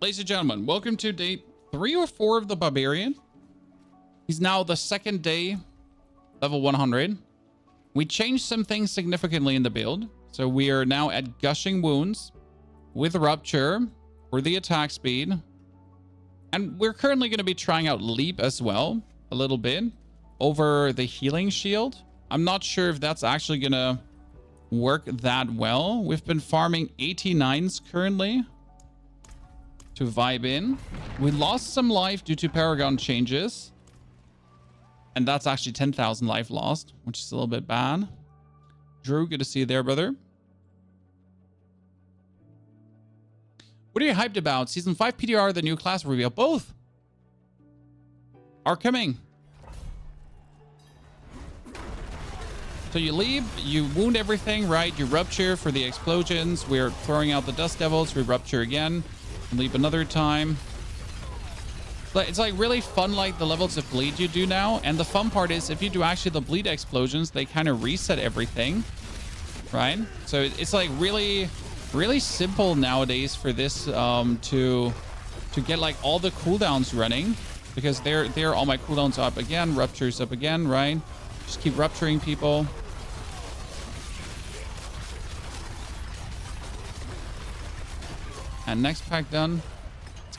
Ladies and gentlemen, welcome to day 3 or 4 of the Barbarian. He's now the second day, level 100. We changed some things significantly in the build. So we are now at Gushing Wounds with Rupture for the attack speed. And we're currently going to be trying out Leap as well, a little bit, over the Healing Shield. I'm not sure if that's actually going to work that well. We've been farming 89s currently to vibe in. We lost some life due to Paragon changes. And that's actually 10,000 life lost, which is a little bit bad. Drew, good to see you there, brother. What are you hyped about? Season 5 PTR, the new class reveal? Both are coming. So you leave, you wound everything, right? You rupture for the explosions. We're throwing out the dust devils. We rupture again. Leap another time. But it's like really fun, like the levels of bleed you do now. And the fun part is if you do actually the bleed explosions, they kind of reset everything, right? So it's like really simple nowadays for this to get like all the cooldowns running, because there all my cooldowns up again, ruptures up again, right? Just keep rupturing people. And next pack done.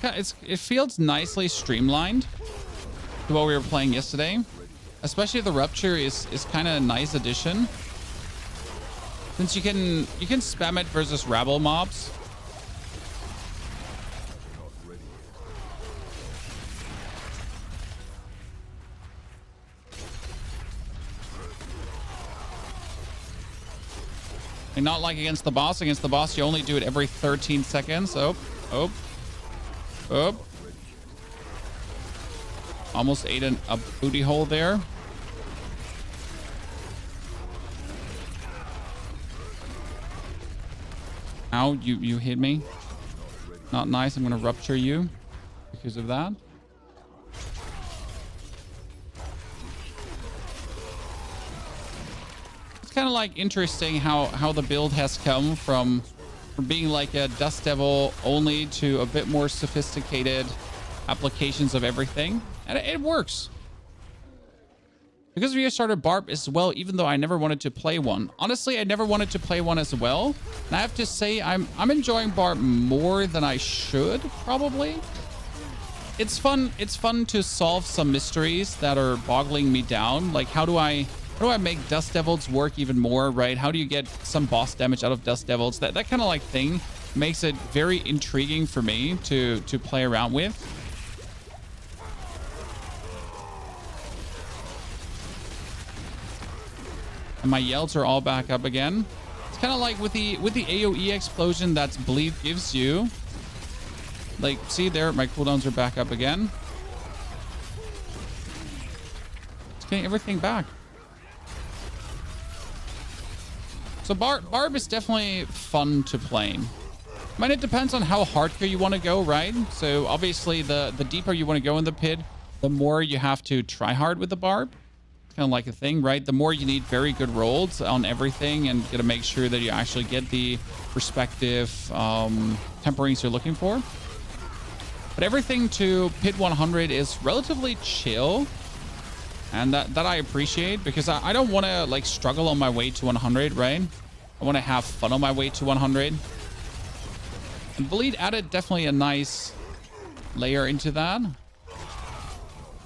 It feels nicely streamlined to what we were playing yesterday. Especially the Rupture is kind of a nice addition, since you can spam it versus rabble mobs. And not like against the boss. Against the boss, you only do it every 13 seconds. Oh. Almost ate a booty hole there. Ow, you hit me. Not nice. I'm gonna rupture you because of that. Kind of like interesting how the build has come from being like a Dust Devil only to a bit more sophisticated applications of everything, and it works. Because we started Barb as well, even though I never wanted to play one. Honestly, I never wanted to play one as well, and I have to say I'm enjoying Barb more than I should probably. It's fun to solve some mysteries that are boggling me down, like how do I make Dust Devils work even more, right? How do you get some boss damage out of Dust Devils? That kind of like thing makes it very intriguing for me to play around with. And my yells are all back up again. It's kind of like with the AoE explosion that Bleed gives you. Like, see there, my cooldowns are back up again. It's getting everything back. So Barb is definitely fun to play. I mean, it depends on how hardcore you want to go, right? So obviously the deeper you want to go in the pit, the more you have to try hard with the Barb. It's kind of like a thing, right? The more you need very good rolls on everything and got to make sure that you actually get the respective temperings you're looking for. But everything to pit 100 is relatively chill. And that I appreciate, because I don't want to like struggle on my way to 100, right? I want to have fun on my way to 100. And Bleed added definitely a nice layer into that.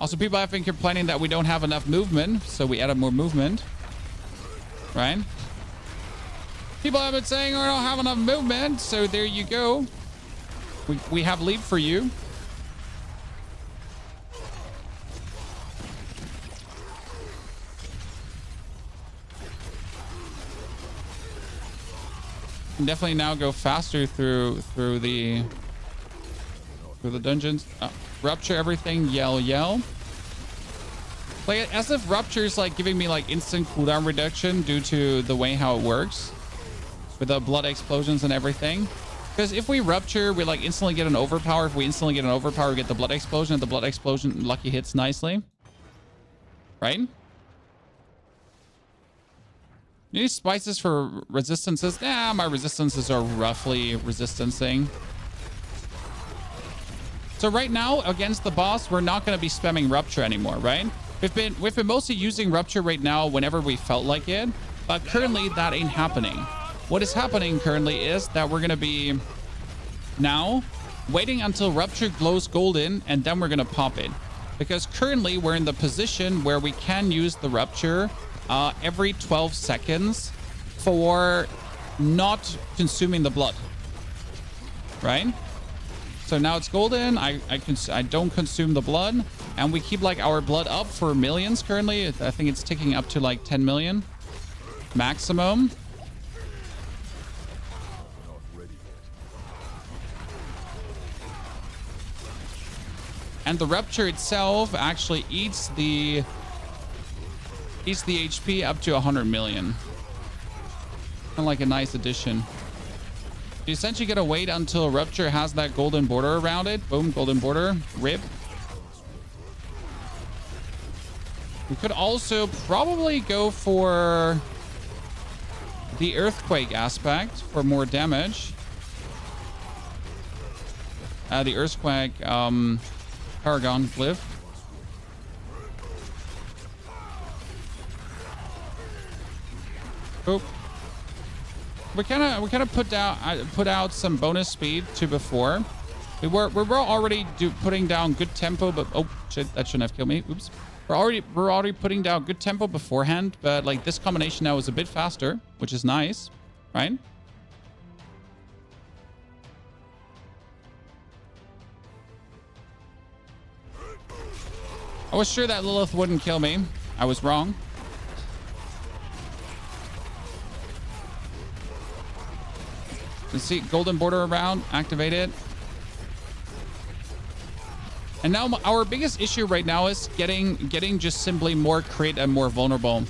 Also, people have been complaining that we don't have enough movement, so we added more movement, right? People have been saying I don't have enough movement, so there you go. We have Leap for you. Definitely now go faster through the dungeons. Rupture everything, yell. Like as if Rupture is like giving me like instant cooldown reduction due to the way how it works with the blood explosions and everything. Because if we Rupture, we like instantly get an overpower. If we instantly get an overpower, we get the blood explosion, and the blood explosion lucky hits nicely, right? You need spices for resistances? Nah, my resistances are roughly resistancing. So right now, against the boss, we're not going to be spamming Rupture anymore, right? We've been mostly using Rupture right now whenever we felt like it, but currently that ain't happening. What is happening currently is that we're going to be now waiting until Rupture glows golden, and then we're going to pop it. Because currently we're in the position where we can use the Rupture every 12 seconds for not consuming the blood, right? So now it's golden. I don't consume the blood, and we keep like our blood up for millions currently. I think it's ticking up to like 10 million maximum. And the Rupture itself actually eats the HP up to 100 million. Kind of like a nice addition. You essentially gotta wait until Rupture has that golden border around it. Boom, golden border. Rip. We could also probably go for the Earthquake aspect for more damage. The Earthquake Paragon glyph. Boop. We kind of put out some bonus speed to before. We were already putting down good tempo, but oh shit, that shouldn't have killed me. Oops. We're already putting down good tempo beforehand, but like this combination now is a bit faster, which is nice, right? I was sure that Lilith wouldn't kill me. I was wrong. Let's see, golden border around, activate it. And now our biggest issue right now is getting just simply more crit and more vulnerable.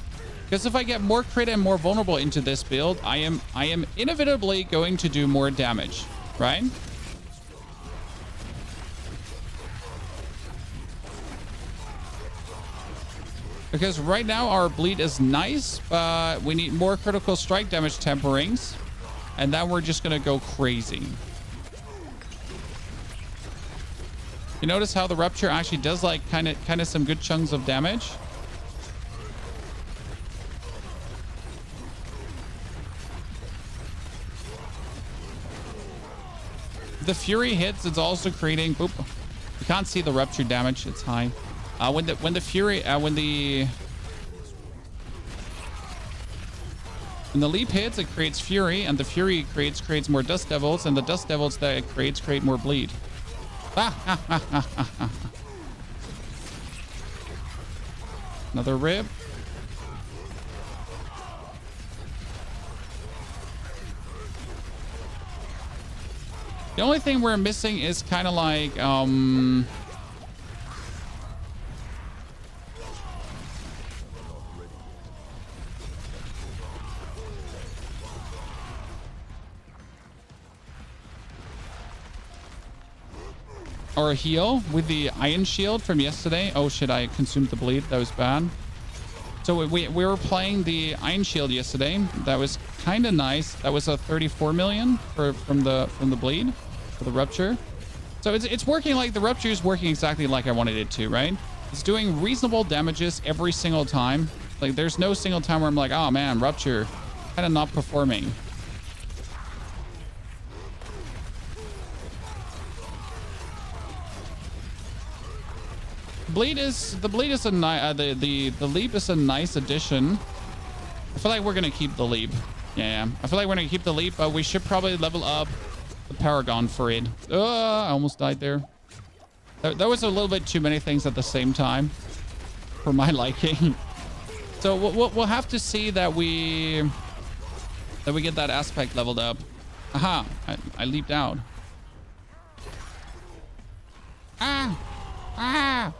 Because if I get more crit and more vulnerable into this build, I am inevitably going to do more damage, right? Because right now our bleed is nice, but we need more critical strike damage temperings. And then we're just going to go crazy. You notice how the Rupture actually does like kind of some good chunks of damage? The Fury hits, it's also creating... Boop. You can't see the Rupture damage. It's high. When the Fury... When the leap hits, it creates Fury, and the Fury creates more Dust Devils, and the Dust Devils that it create more bleed. Another rip. The only thing we're missing is kind of like or a heal with the Iron Shield from yesterday. Oh shit, I consumed the bleed. That was bad. So we were playing the Iron Shield yesterday. That was kind of nice. That was a 34 million from the bleed for the Rupture. So it's working like the Rupture is working exactly like I wanted it to, right? It's doing reasonable damages every single time. Like there's no single time where I'm like, oh man, Rupture kind of not performing. The leap is a nice addition. I feel like we're gonna keep the leap. Yeah, I feel like we're gonna keep the leap, but we should probably level up the Paragon for it. I almost died there. That was a little bit too many things at the same time for my liking. So we'll have to see that we get that aspect leveled up. Aha! I leaped out. Ah!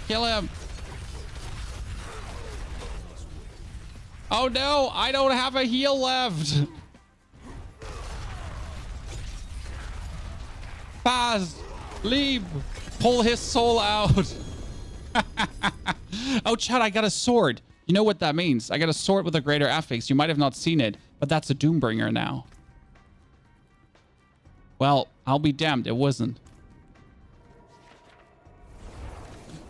Kill him. Oh no, I don't have a heal left. Fast, leave, pull his soul out. Oh, Chad, I got a sword. You know what that means? I got a sword with a greater affix. You might have not seen it, but that's a Doombringer now. Well, I'll be damned. It wasn't.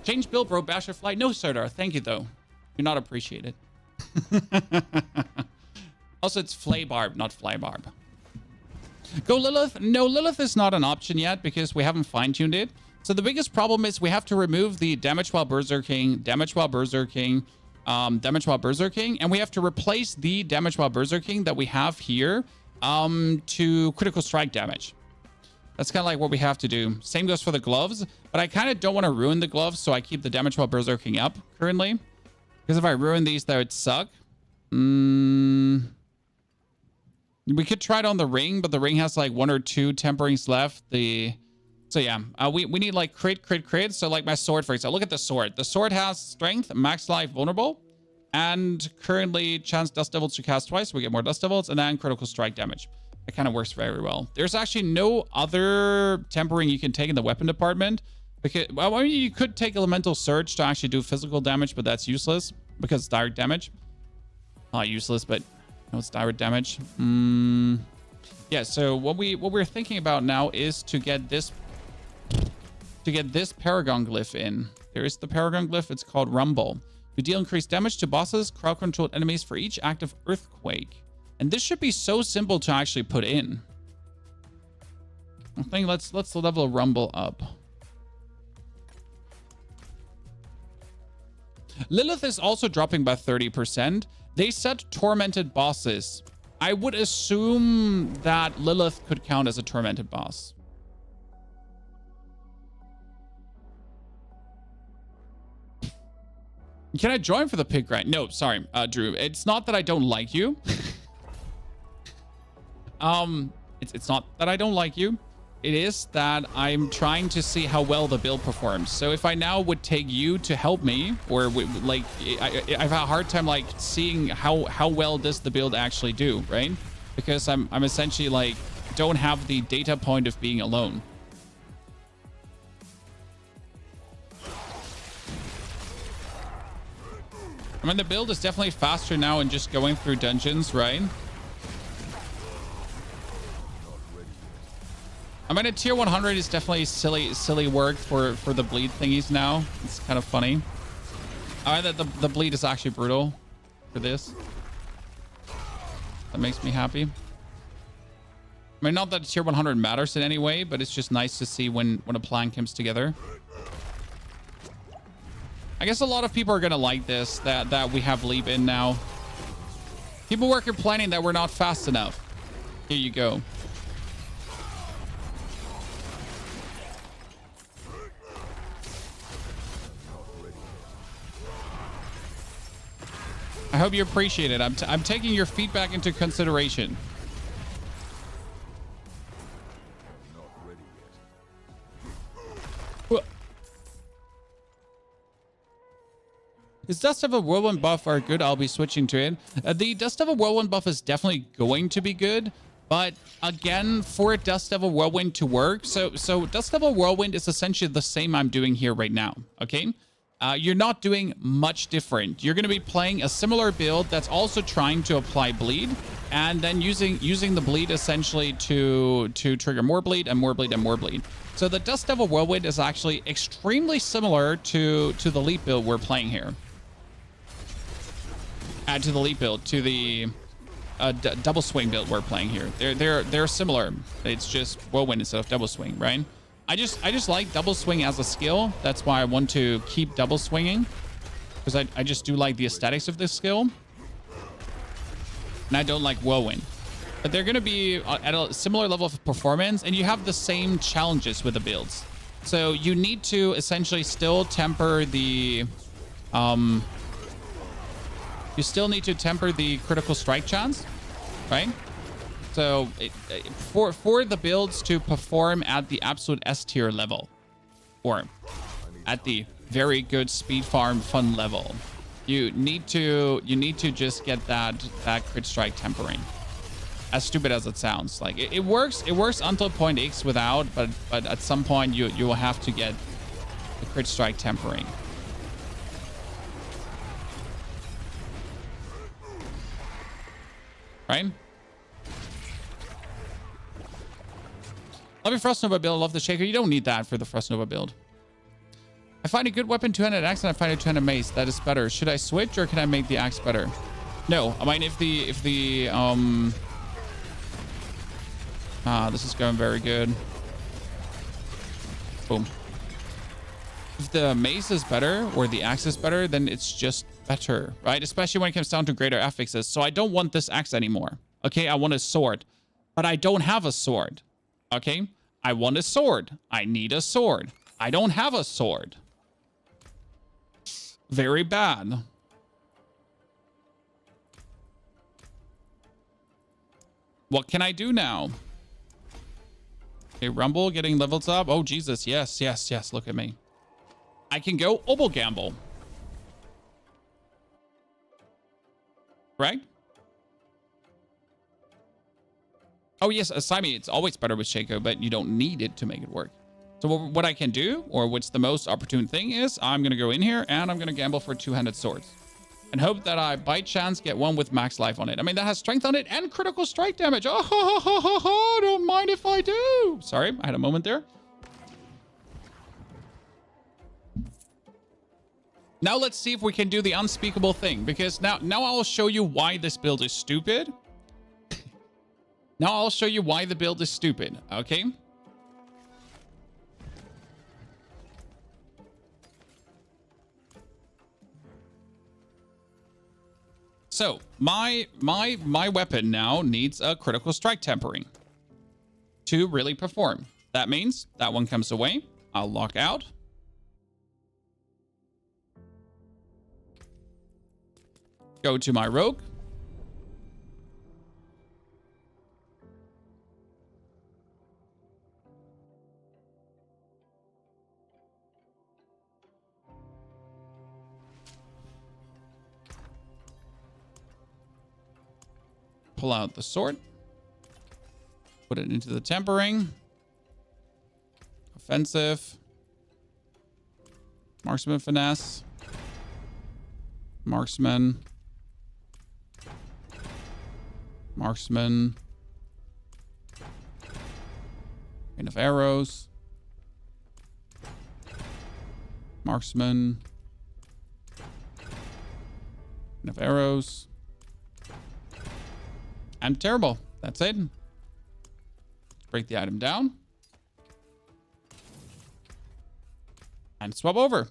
Change build, bro. Basher Fly. No, Serdar. Thank you, though. You're not appreciated. Also, it's Flay Barb, not Fly Barb. Go Lilith. No, Lilith is not an option yet because we haven't fine-tuned it. So the biggest problem is we have to remove the damage while berserking, damage while berserking, damage while berserking, and we have to replace the damage while berserking that we have here to critical strike damage. That's kind of like what we have to do. Same goes for the gloves, but I kind of don't want to ruin the gloves, so I keep the damage while berserking up currently. Because if I ruin these, that would suck. We could try it on the ring, but the ring has like 1 or 2 temperings left. So yeah, we need like crit. So like my sword, for example. Look at the sword. The sword has strength, max life, vulnerable, and currently chance dust devils to cast twice. We get more dust devils, and then critical strike damage. It kind of works very well. There's actually no other tempering you can take in the weapon department. Because, well, I mean, you could take elemental surge to actually do physical damage, but that's useless because it's direct damage. Not useless, but no, it's direct damage. Yeah, so what we're thinking about now is to get this Paragon glyph in. There is the Paragon glyph. It's called Rumble. You deal increased damage to bosses, crowd-controlled enemies for each active earthquake. And this should be so simple to actually put in. I think let's level Rumble up. Lilith is also dropping by 30%. They said tormented bosses. I would assume that Lilith could count as a tormented boss. Can I join for the pig grind? No, sorry, Drew. It's not that I don't like you. It's not that I don't like you. It is that I'm trying to see how well the build performs. So if I now would take you to help me, or like I've had a hard time like seeing how well does the build actually do, right? Because I'm essentially like don't have the data point of being alone. I mean, the build is definitely faster now and just going through dungeons, right? I mean, a tier 100 is definitely silly work for the bleed thingies now. It's kind of funny. I mean, the bleed is actually brutal for this. That makes me happy. I mean, not that tier 100 matters in any way, but it's just nice to see when a plan comes together. I guess a lot of people are gonna like this, that we have leap in now. People were complaining that we're not fast enough. Here you go. I hope you appreciate it. I'm taking your feedback into consideration. Is Dust of a Whirlwind buff are good? I'll be switching to it. The Dust of a Whirlwind buff is definitely going to be good. But again, for Dust of a Whirlwind to work, so Dust of a Whirlwind is essentially the same I'm doing here right now, okay? You're not doing much different. You're going to be playing a similar build that's also trying to apply bleed, and then using the bleed essentially to trigger more bleed and more bleed and more bleed. So the Dust of a Whirlwind is actually extremely similar to the leap build we're playing here. Add to the leap build, to the double swing build we're playing here. They're similar. It's just Whirlwind instead of double swing, right? I just like double swing as a skill. That's why I want to keep double swinging, because I just do like the aesthetics of this skill, and I don't like Whirlwind. But they're going to be at a similar level of performance, and you have the same challenges with the builds. So you need to essentially still temper the you still need to temper the critical strike chance, right? So for the builds to perform at the absolute S tier level, or at the very good speed farm fun level, you need to just get that crit strike tempering. As stupid as it sounds, like it works until point X without, but at some point you will have to get the crit strike tempering. Right? Love your Frost Nova build. I love the Shaker. You don't need that for the Frost Nova build. I find a good weapon, two-handed axe, and I find a two-handed mace. That is better. Should I switch or can I make the axe better? No. I mean, if the this is going very good. Boom. If the mace is better or the axe is better, then it's just better, right? Especially when it comes down to greater affixes. So I don't want this axe anymore. Okay, I want a sword, but I don't have a sword. Okay, I want a sword. I need a sword. I don't have a sword. Very bad. What can I do now? Okay, Rumble getting levels up. Oh, Jesus. Yes, yes, yes. Look at me. I can go Obo Gamble. Right? Oh, yes. Asimi, it's always better with Shaco, but you don't need it to make it work. So what I can do, or what's the most opportune thing is, I'm going to go in here and I'm going to gamble for two-handed swords. And hope that I, by chance, get one with max life on it. I mean, that has strength on it and critical strike damage. Oh, ha, ha, ha, ha, ha. Don't mind if I do. Sorry, I had a moment there. Now let's see if we can do the unspeakable thing. Because now I'll show you why this build is stupid. Now I'll show you why the build is stupid. Okay? So my weapon now needs a critical strike tempering to really perform. That means that one comes away. I'll lock out. Go to my rogue. Pull out the sword. Put it into the tempering. Offensive. Marksman finesse. Marksman. Marksman. Rain of arrows. Marksman. Rain of arrows. And terrible. That's it. Let's break the item down. And swap over.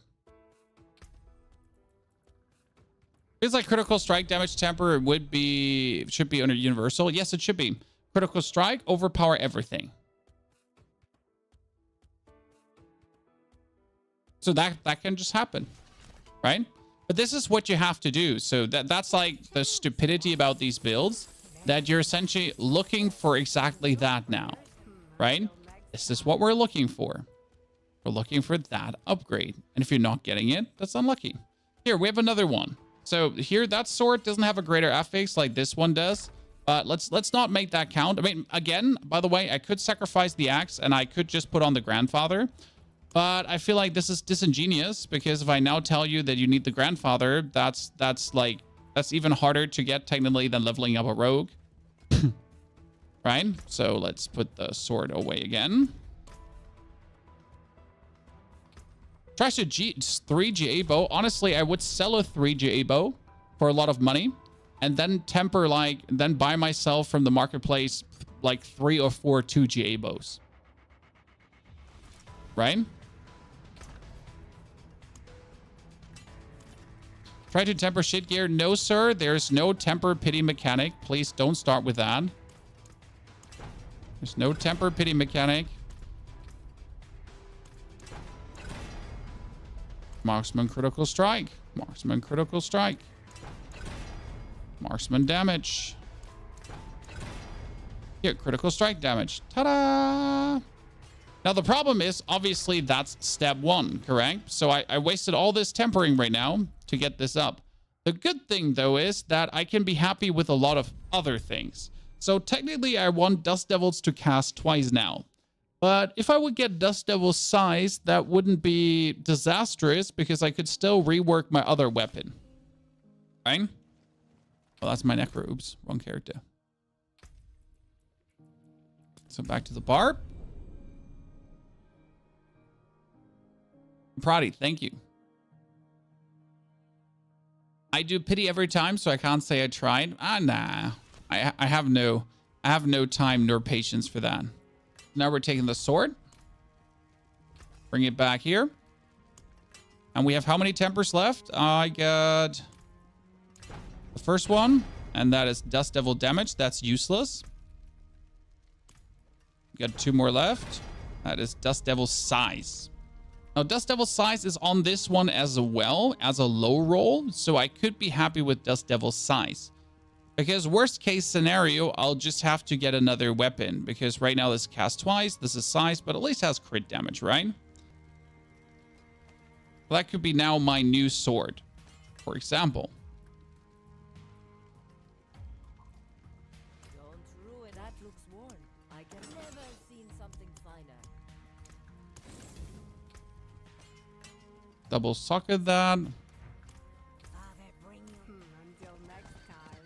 Feels like critical strike damage temper should be under universal. Yes, it should be. Critical strike, overpower everything. So that can just happen, right? But this is what you have to do. So that's like the stupidity about these builds, that you're essentially looking for exactly that now, right? This is what we're looking for. We're looking for that upgrade. And if you're not getting it, that's unlucky. Here, we have another one. So here, that sword doesn't have a greater affix like this one does. But let's not make that count. I mean, again, by the way, I could sacrifice the axe and I could just put on the grandfather. But I feel like this is disingenuous, because if I now tell you that you need the grandfather, that's even harder to get technically than leveling up a rogue. Right? So let's put the sword away again. Trash a 3 GA bow. Honestly, I would sell a 3 GA bow for a lot of money, and then temper then buy myself from the marketplace like 3 or 4 2 GA bows. Right? Try to temper shit gear. No, sir. There's no temper pity mechanic. Please don't start with that. There's no temper pity mechanic. Marksman critical strike. Marksman critical strike. Marksman damage. Here, critical strike damage. Ta-da! Now, the problem is, obviously, that's step 1, correct? So I wasted all this tempering right now to get this up. The good thing, though, is that I can be happy with a lot of other things. So technically, I want Dust Devils to cast twice now. But if I would get Dust Devil's size, that wouldn't be disastrous, because I could still rework my other weapon. Right? Well, that's my Necro. Oops, wrong character. So back to the Barb. Prodi, thank you. I do pity every time, so I can't say I tried. Nah. I have no time nor patience for that. Now we're taking the sword. Bring it back here. And we have how many tempers left? I got the first one, and that is Dust Devil damage. That's useless. We got 2 more left. That is Dust Devil size. Now, Dust Devil size is on this one as well as a low roll, so I could be happy with Dust Devil size. Because worst case scenario, I'll just have to get another weapon. Because right now this cast twice, this is size, but at least has crit damage, right? Well, that could be now my new sword, for example. Don't ruin that looks worn. I can never have seen something finer. Double socket that. Father, bring you until next time.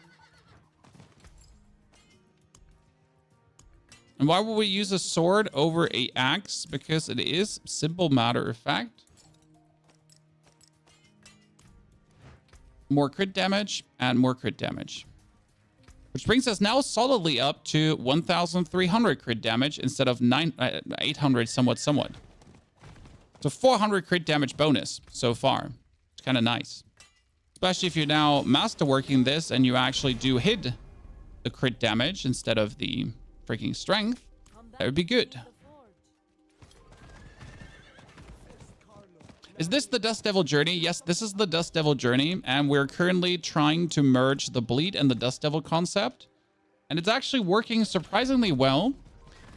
And why would we use a sword over a axe? Because it is simple matter of fact. More crit damage and more crit damage. Which brings us now solidly up to 1,300 crit damage instead of 800 somewhat. So 400 crit damage bonus so far. It's kind of nice. Especially if you're now masterworking this and you actually do hit the crit damage instead of the freaking strength. That would be good. Is this the Dust Devil journey? Yes, this is the Dust Devil journey, and we're currently trying to merge the bleed and the Dust Devil concept. And it's actually working surprisingly well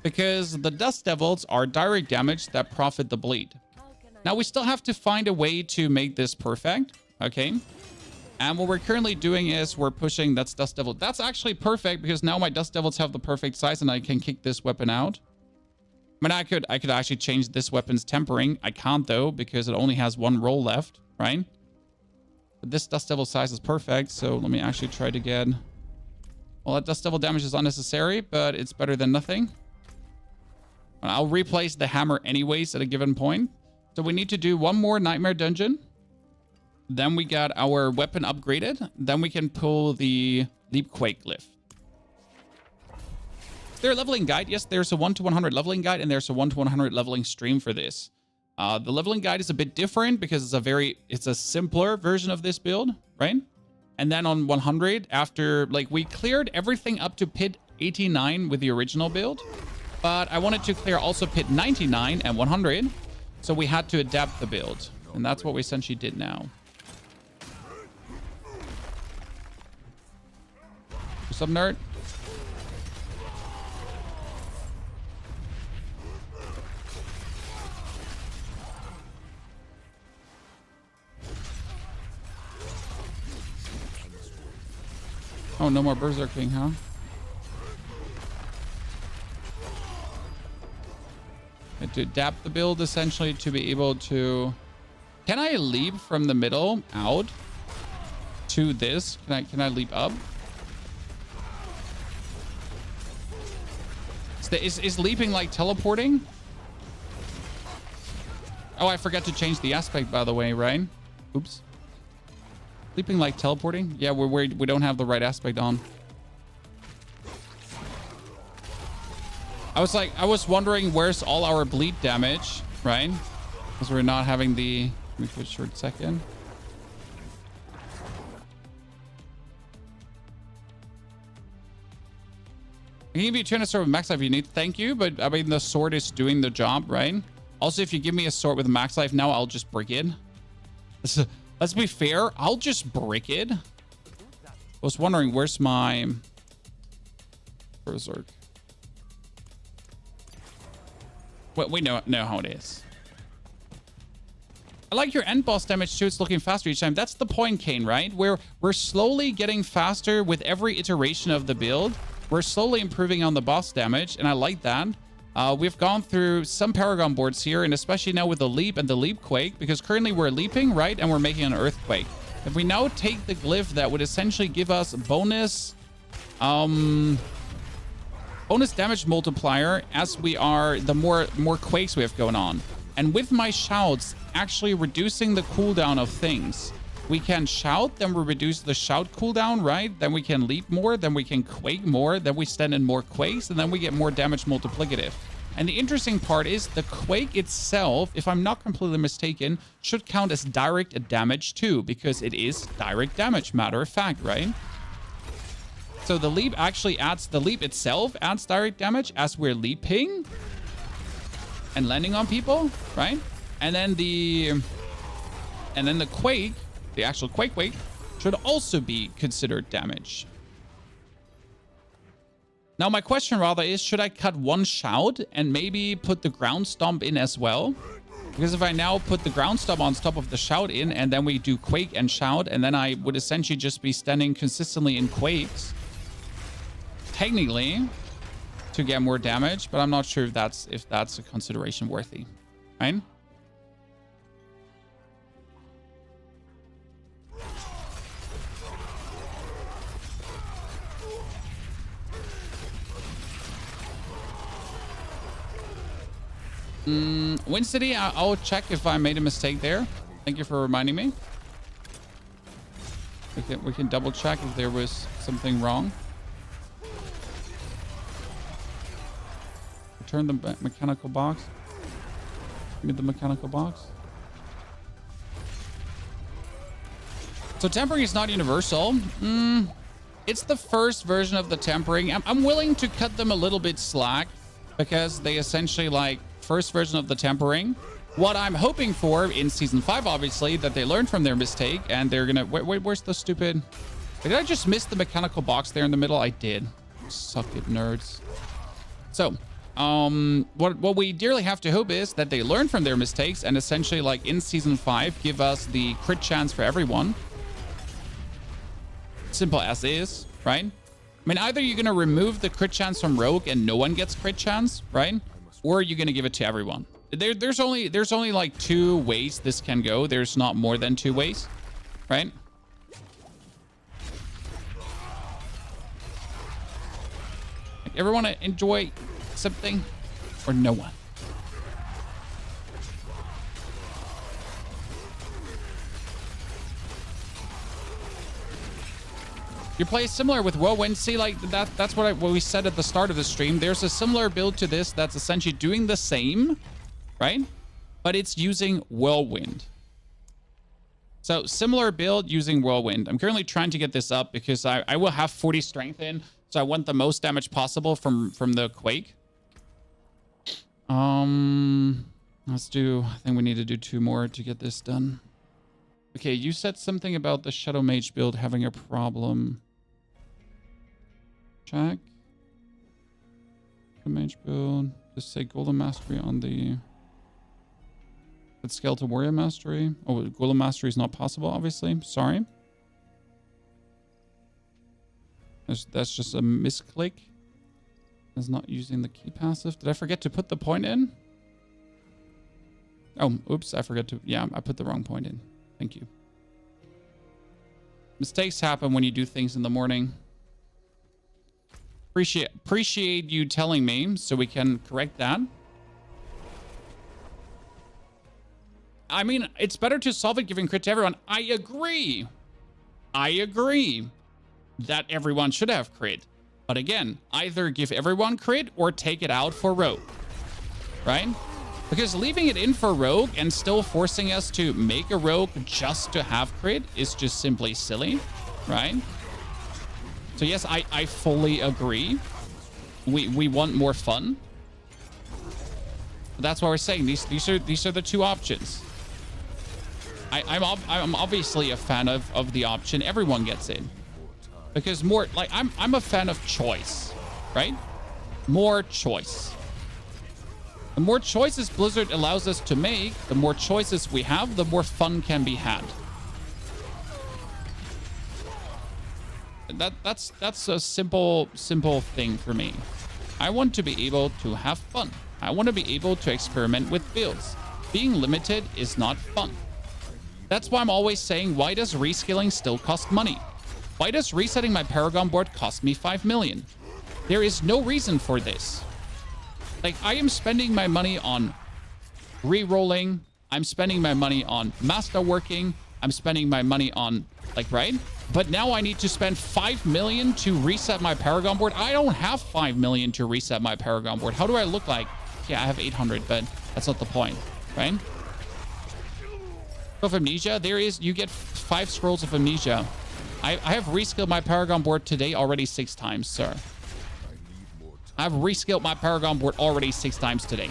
because the Dust Devils are direct damage that profit the bleed. Now, we still have to find a way to make this perfect, okay? And what we're currently doing is we're pushing that's Dust Devil. That's actually perfect because now my Dust Devils have the perfect size and I can kick this weapon out. I mean, I could actually change this weapon's tempering. I can't, though, because it only has 1 roll left, right? But this Dust Devil size is perfect, so let me actually try to get... Well, that Dust Devil damage is unnecessary, but it's better than nothing. And I'll replace the hammer anyways at a given point. So we need to do 1 more Nightmare Dungeon. Then we got our weapon upgraded. Then we can pull the Leap Quake glyph. Is there a leveling guide? Yes, there's a 1 to 100 leveling guide, and there's a 1 to 100 leveling stream for this. The leveling guide is a bit different because it's a simpler version of this build, right? And then on 100, after, like, we cleared everything up to pit 89 with the original build, but I wanted to clear also pit 99 and 100, so we had to adapt the build, and that's what we essentially did now. What's up, nerd? Oh, no more Berserking, huh? To adapt the build, essentially, to be able to... Can I leap from the middle out to this? Can I leap up? Is leaping like teleporting? Oh, I forgot to change the aspect, by the way, right? Oops. Leaping like teleporting? Yeah, we don't have the right aspect on. I was wondering where's all our bleed damage, right? Because we're not having the... Let me switch for a second. I can give you a chance to sword with max life if you need. Thank you, but I mean, the sword is doing the job, right? Also, if you give me a sword with max life now, I'll just brick it. Let's be fair. I'll just brick it. I was wondering, where's my Berserk? Well, we know how it is. I like your end boss damage too. It's looking faster each time. That's the point, Kane, right? Where we're slowly getting faster with every iteration of the build. We're slowly improving on the boss damage, and I like that. We've gone through some Paragon boards here, and especially now with the Leap and the Leap Quake, because currently we're leaping, right? And we're making an Earthquake. If we now take the glyph, that would essentially give us bonus damage multiplier as we are, the more quakes we have going on. And with my shouts actually reducing the cooldown of things. We can shout, then we reduce the shout cooldown, right? Then we can leap more, then we can quake more, then we stand in more quakes, and then we get more damage multiplicative. And the interesting part is the quake itself, if I'm not completely mistaken, should count as direct damage too, because it is direct damage, matter of fact, right? So the leap actually adds, the leap itself adds direct damage as we're leaping and landing on people, right? And then the quake, the actual quake weight, should also be considered damage. Now, my question rather is, should I cut one shout and maybe put the ground stomp in as well? Because if I now put the ground stomp on top of the shout in, and then we do quake and shout, and then I would essentially just be standing consistently in quakes, technically, to get more damage, but I'm not sure if that's a consideration worthy, right? Wind City, I'll check if I made a mistake there. Thank you for reminding me. We can double check if there was something wrong. Return the mechanical box. Give me the mechanical box. So tempering is not universal. It's the first version of the tempering. I'm willing to cut them a little bit slack because they essentially like first version of the tempering. What I'm hoping for in season 5, obviously, that they learn from their mistake and they're gonna wait, where's the stupid, did I just miss the mechanical box there in the middle? I did. Suck it, nerds. So what we dearly have to hope is that they learn from their mistakes and essentially, like in season 5, give us the crit chance for everyone. Simple as is, right? I mean, either you're gonna remove the crit chance from rogue and no one gets crit chance, right? Or you're gonna give it to everyone. There's only like 2 ways this can go. There's not more than 2 ways, right? Like, everyone enjoy something or no one? Your play is similar with Whirlwind. See, like that's what we said at the start of the stream. There's a similar build to this that's essentially doing the same, right? But it's using Whirlwind. So similar build using Whirlwind. I'm currently trying to get this up because I will have 40 strength in, so I want the most damage possible from the quake. Let's do, I think we need to do 2 more to get this done. Okay, you said something about the Shadow Mage build having a problem. Check. Shadow Mage build. Just say Golem Mastery on the... Let's scale to Warrior Mastery. Oh, Golem Mastery is not possible, obviously. Sorry. That's just a misclick. It's not using the key passive. Did I forget to put the point in? Oh, oops, I forgot to... Yeah, I put the wrong point in. Thank you. Mistakes happen when you do things in the morning. Appreciate you telling me so we can correct that. I mean, it's better to solve it giving crit to everyone. I agree. I agree that everyone should have crit. But again, either give everyone crit or take it out for rogue. Right? Because leaving it in for rogue and still forcing us to make a rogue just to have crit is just simply silly, right? So yes, I fully agree. We want more fun. But that's why we're saying these are the 2 options. I'm obviously a fan of the option everyone gets in. Because more like I'm a fan of choice, right? More choice. The more choices Blizzard allows us to make, the more choices we have, the more fun can be had. That's a simple thing for me. I want to be able to have fun. I want to be able to experiment with builds. Being limited is not fun. That's why I'm always saying, why does reskilling still cost money? Why does resetting my Paragon board cost me 5 million? There is no reason for this. Like, I am spending my money on re-rolling. I'm spending my money on masterworking. I'm spending my money on, like, right? But now I need to spend 5 million to reset my Paragon board. I don't have 5 million to reset my Paragon board. How do I look like? Yeah, I have 800, but that's not the point, right? Of amnesia, there is, you get 5 scrolls of amnesia. I have reskilled my Paragon board today already 6 times, sir. I've reskilled my Paragon board already 6 times today.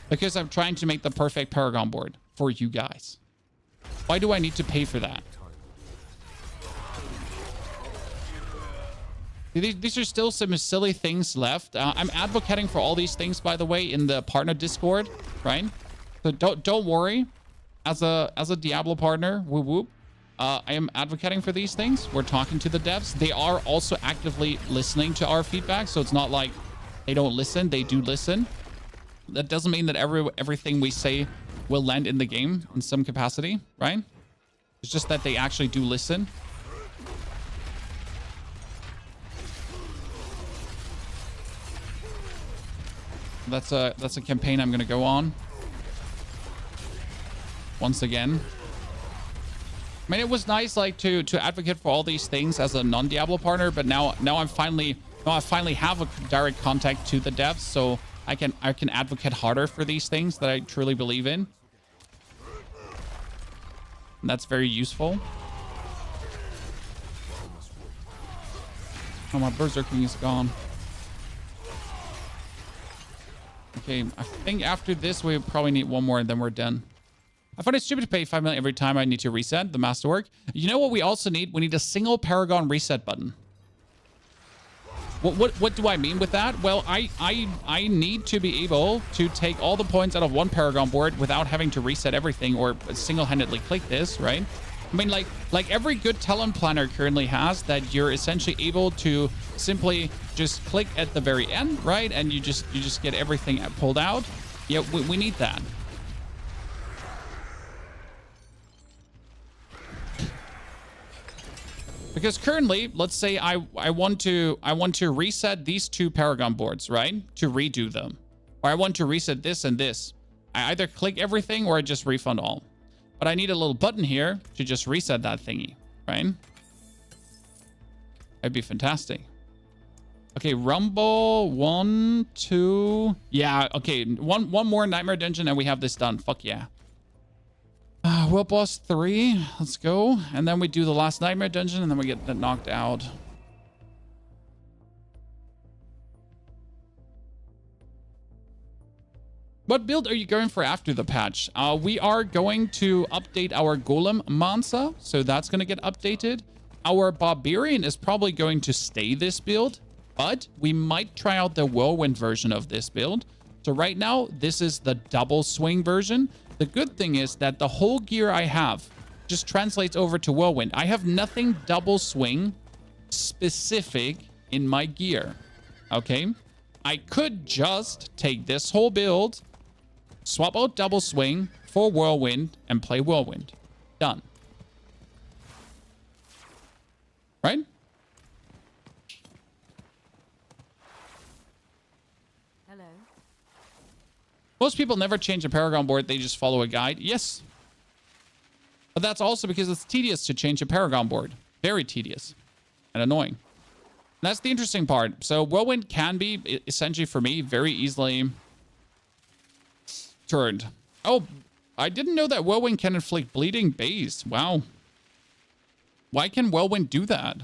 Because I'm trying to make the perfect Paragon board for you guys. Why do I need to pay for that? These are still some silly things left. I'm advocating for all these things, by the way, in the partner Discord, right? So don't worry. As a Diablo partner, whoop whoop, I am advocating for these things. We're talking to the devs. They are also actively listening to our feedback, so it's not like they don't listen. They do listen. That doesn't mean that everything we say will land in the game in some capacity, right? It's just that they actually do listen. That's a campaign I'm gonna go on. Once again. I mean, it was nice like to advocate for all these things as a non-Diablo partner, but now I finally have a direct contact to the devs, so I can advocate harder for these things that I truly believe in. And that's very useful. Oh, my Berserking is gone. Okay, I think after this we probably need one more and then we're done. I find it stupid to pay 5 million every time I need to reset the masterwork. You know what we also need? We need a single Paragon reset button. What do I mean with that? Well, I need to be able to take all the points out of one Paragon board without having to reset everything or single-handedly click this, right? I mean, like every good talent planner currently has, that you're essentially able to simply just click at the very end, right? And you just get everything pulled out. Yeah, we need that. Because currently, let's say I want to reset these 2 Paragon boards, right? To redo them. Or I want to reset this and this. I either click everything or I just refund all. But I need a little button here to just reset that thingy, right? That'd be fantastic. Okay, Rumble, 1, 2. Yeah, okay, one more Nightmare Dungeon and we have this done. Fuck yeah. World Boss 3, let's go. And then we do the last Nightmare Dungeon and then we get knocked out. What build are you going for after the patch? We are going to update our Golem Mansa, so that's going to get updated. Our Barbarian is probably going to stay this build, but we might try out the Whirlwind version of this build. So right now, this is the double swing version. The good thing is that the whole gear I have just translates over to Whirlwind. I have nothing double swing specific in my gear, okay? I could just take this whole build, swap out double swing for Whirlwind, and play Whirlwind. Done. Right? Hello. Most people never change a Paragon board. They just follow a guide. Yes. But that's also because it's tedious to change a Paragon board. Very tedious and annoying. And that's the interesting part. So Whirlwind can be, essentially for me, very easily turned. Oh, I didn't know that Whirlwind can inflict bleeding base. Wow. Why can Whirlwind do that?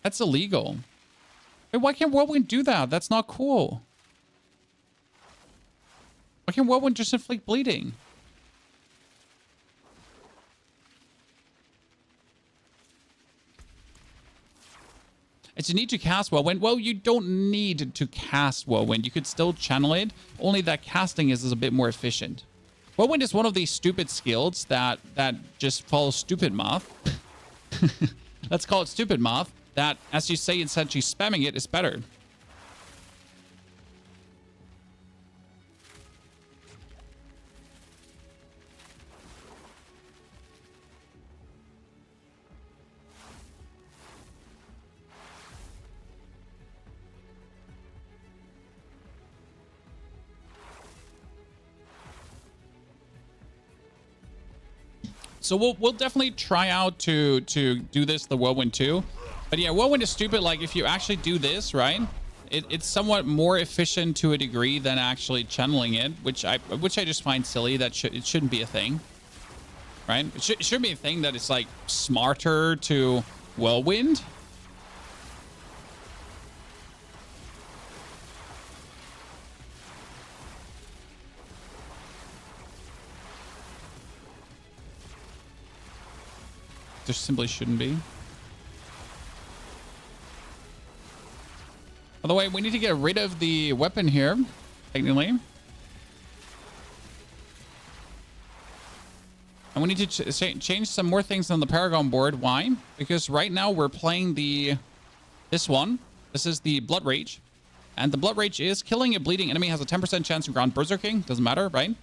That's illegal. Wait, why can't Whirlwind do that? That's not cool. Why can't Whirlwind just inflict bleeding? It's a need to cast Whirlwind. Well, you don't need to cast Whirlwind. You could still channel it. Only that casting is a bit more efficient. Whirlwind is one of these stupid skills that just follows stupid math. Let's call it stupid math. That, as you say, essentially spamming it is better. So we'll definitely try out to do this the Whirlwind too. But yeah, Whirlwind is stupid. Like if you actually do this, right? It's somewhat more efficient to a degree than actually channeling it, which I just find silly. That it shouldn't be a thing, right? It should be a thing that it's like smarter to Whirlwind. There simply shouldn't be. By the way, we need to get rid of the weapon here, technically. And we need to change some more things on the Paragon board. Why? Because right now we're playing this one. This is the Blood Rage. And the Blood Rage is killing a bleeding enemy has a 10% chance to grant Berserking. Doesn't matter, right?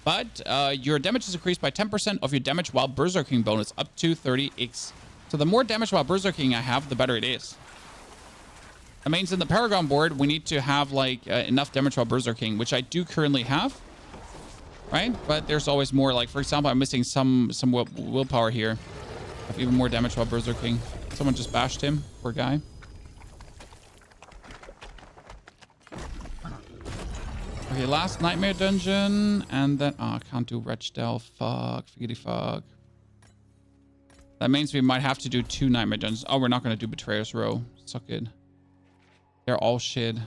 But your damage is increased by 10% of your damage while Berserking bonus up to 30x. So the more damage while Berserking I have, the better it is. That means in the Paragon board, we need to have like enough damage while Berserking, which I do currently have, right? But there's always more. Like, for example, I'm missing some willpower here. I have even more damage while Berserking. Someone just bashed him. Poor guy. Okay, last Nightmare Dungeon. And then... Oh, I can't do Wretch Delve. Fuck. Figgity fuck. That means we might have to do 2 Nightmare Dungeons. Oh, we're not going to do Betrayer's Row. Suck it. They're all shit. Why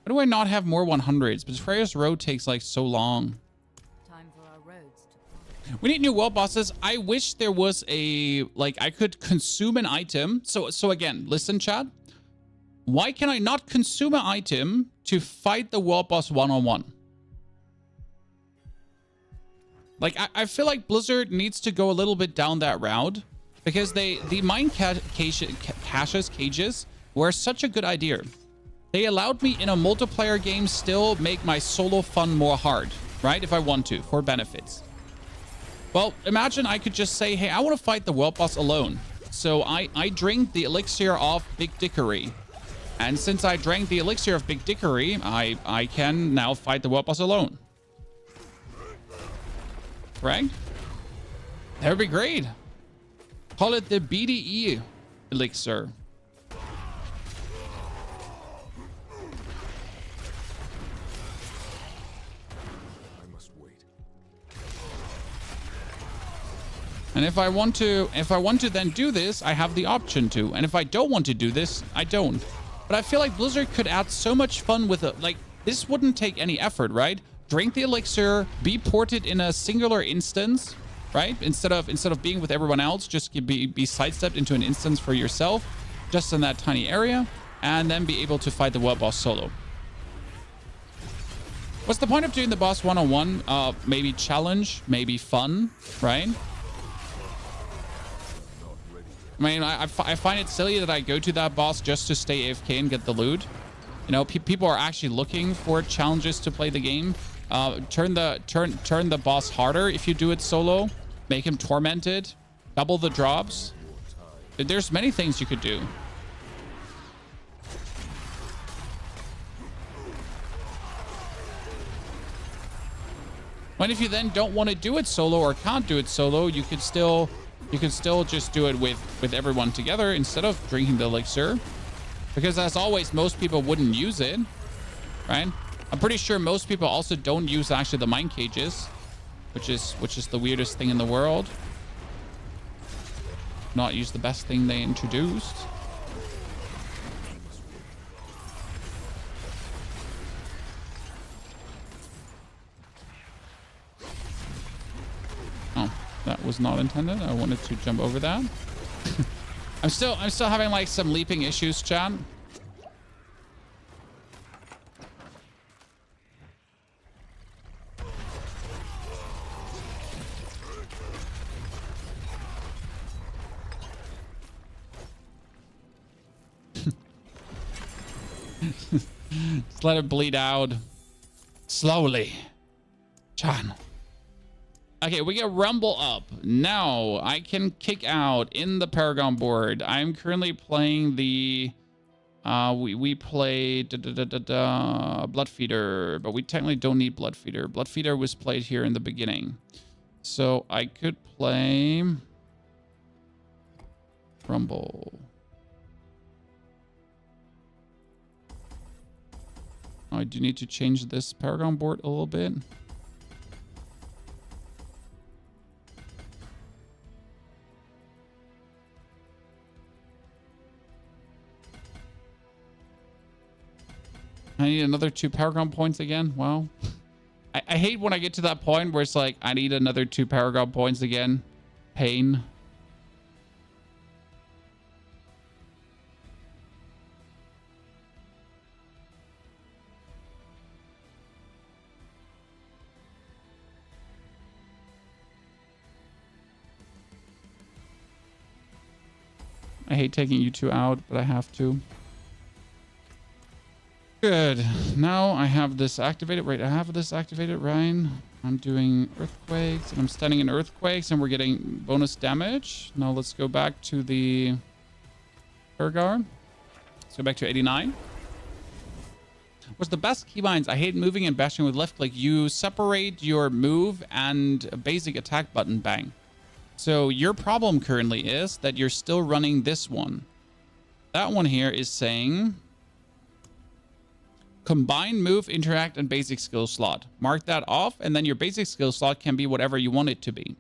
do I not have more 100s? Betrayer's Road takes like so long. Time for our roads to... We need new world bosses. I wish there was a, like, I could consume an item. So again, listen, chat. Why can I not consume an item to fight the world boss one-on-one? Like, I feel like Blizzard needs to go a little bit down that route because the mine cages were such a good idea. They allowed me in a multiplayer game still make my solo fun more hard, right? If I want to, for benefits. Well, imagine I could just say, hey, I want to fight the world boss alone. So I drink the elixir of Big Dickery. And since I drank the elixir of Big Dickery, I can now fight the world boss alone. Correct? That would be great. Call it the BDE elixir. And if I want to then do this, I have the option to. And if I don't want to do this, I don't. But I feel like Blizzard could add so much fun with it. Like, this wouldn't take any effort, right? Drink the elixir, be ported in a singular instance, right? Instead of being with everyone else, just be sidestepped into an instance for yourself, just in that tiny area, and then be able to fight the world boss solo. What's the point of doing the boss one-on-one? Maybe challenge, maybe fun, right? I mean, I find it silly that I go to that boss just to stay AFK and get the loot. You know, people are actually looking for challenges to play the game. Turn the boss harder if you do it solo. Make him tormented. Double the drops. There's many things you could do. And if you then don't want to do it solo or can't do it solo, you could still just do it with everyone together instead of drinking the elixir. Because as always, most people wouldn't use it, right? I'm pretty sure most people also don't use actually the mine cages, which is the weirdest thing in the world. Not use the best thing they introduced. Oh, that was not intended. I wanted to jump over that. I'm still having like some leaping issues, chat. Just let it bleed out slowly. Chan. Okay, we get Rumble up. Now I can kick out in the Paragon board. I'm currently playing the we played Bloodfeeder, but we technically don't need Bloodfeeder. Bloodfeeder was played here in the beginning. So I could play Rumble. I do need to change this Paragon board a little bit. I need another 2 Paragon points again. Wow. I hate when I get to that point where it's like, I need another 2 Paragon points again. Pain. I hate taking you 2 out, but I have to. Good. Now I have this activated. Right, I have this activated, right? I'm doing earthquakes, and I'm standing in earthquakes, and we're getting bonus damage. Now let's go back to the Paragon. Let's go back to 89. What's the best keybinds? I hate moving and bashing with left click. You separate your move and a basic attack button, bang. So your problem currently is that you're still running this one. That one here is saying combine move, interact, and basic skill slot. Mark that off, and then your basic skill slot can be whatever you want it to be.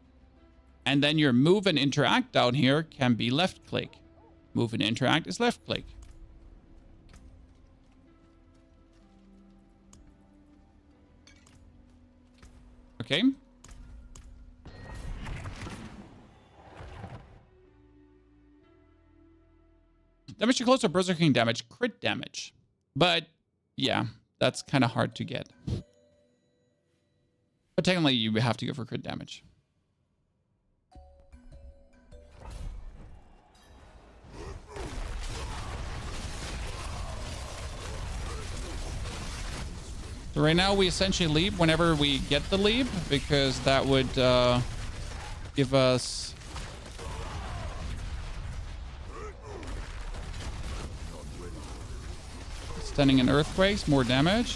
And then your move and interact down here can be left click. Move and interact is left click. Okay. Damage to close or Berserking damage, crit damage. But yeah, that's kind of hard to get. But technically, you have to go for crit damage. So right now, we essentially leap whenever we get the leap, because that would give us... Standing in earthquakes, more damage.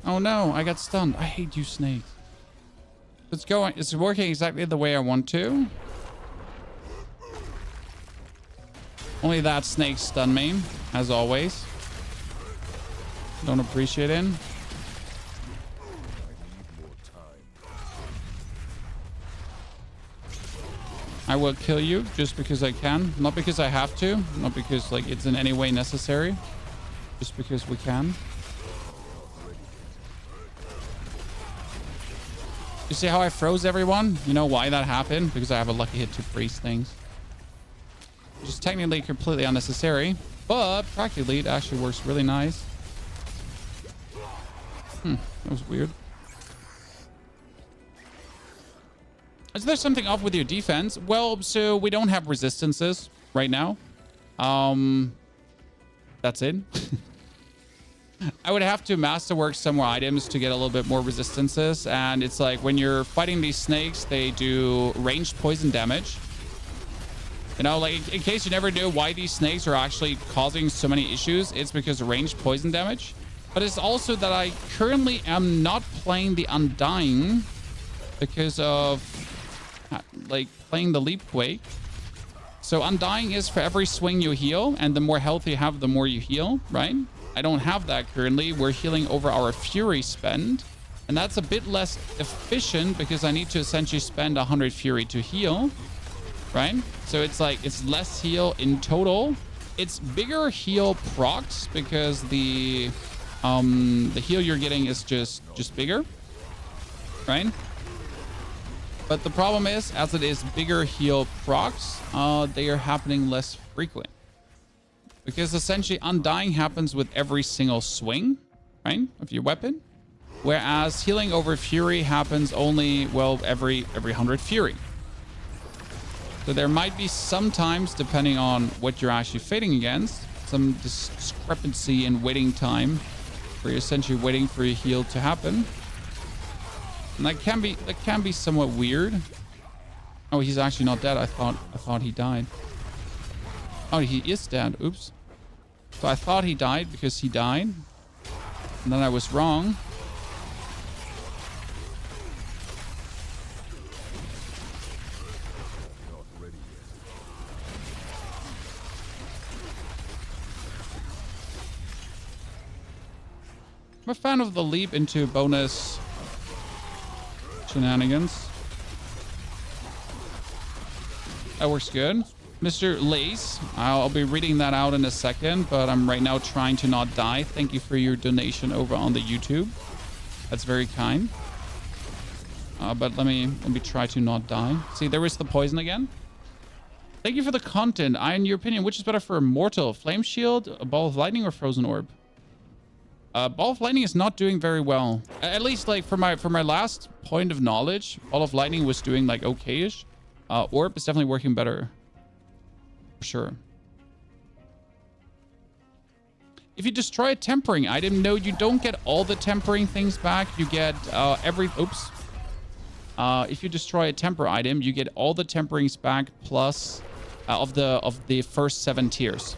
Oh no, I got stunned. I hate you, snakes. It's going. It's working exactly the way I want to. Only that snake stunned me, as always. Don't appreciate it. I will kill you just because I can. Not because I have to. Not because like it's in any way necessary. Just because we can. You see how I froze everyone? You know why that happened? Because I have a lucky hit to freeze things. Which is technically completely unnecessary. But practically it actually works really nice. That was weird. Is there something off with your defense? Well, so we don't have resistances right now. That's it. I would have to masterwork some more items to get a little bit more resistances. And it's like when you're fighting these snakes, they do ranged poison damage. You know, like in case you never knew why these snakes are actually causing so many issues, it's because of ranged poison damage. But it's also that I currently am not playing the Undying because of like playing the leap quake. So Undying is for every swing you heal, and the more health you have, the more you heal, right? I don't have that currently. We're healing over our fury spend, and that's a bit less efficient because I need to essentially spend 100 fury to heal, right? So it's like it's less heal in total. It's bigger heal procs because the heal you're getting is just bigger, right? But the problem is, as it is bigger heal procs, they are happening less frequent. Because essentially Undying happens with every single swing, right, of your weapon. Whereas healing over fury happens only, well, every 100 fury. So there might be some times, depending on what you're actually fighting against, some discrepancy in waiting time, where you're essentially waiting for your heal to happen. And that can be somewhat weird. Oh, he's actually not dead. I thought he died. Oh, he is dead. Oops. So I thought he died because he died. And then I was wrong. I'm a fan of the leap into bonus shenanigans. That works good. Mr. Lace, I'll be reading that out in a second, but I'm right now trying to not die. Thank you for your donation over on the YouTube. That's very kind. But let me try to not die. See, there is the poison again. Thank you for the content. In your opinion, which is better for Immortal? Flame Shield, a Ball of Lightning, or Frozen Orb? Ball of Lightning is not doing very well. At least, like, for my last point of knowledge, Ball of Lightning was doing, like, okay-ish. Orb is definitely working better. For sure. If you destroy a tempering item, no, you don't get all the tempering things back. You get oops. If you destroy a temper item, you get all the temperings back plus of the first 7 tiers.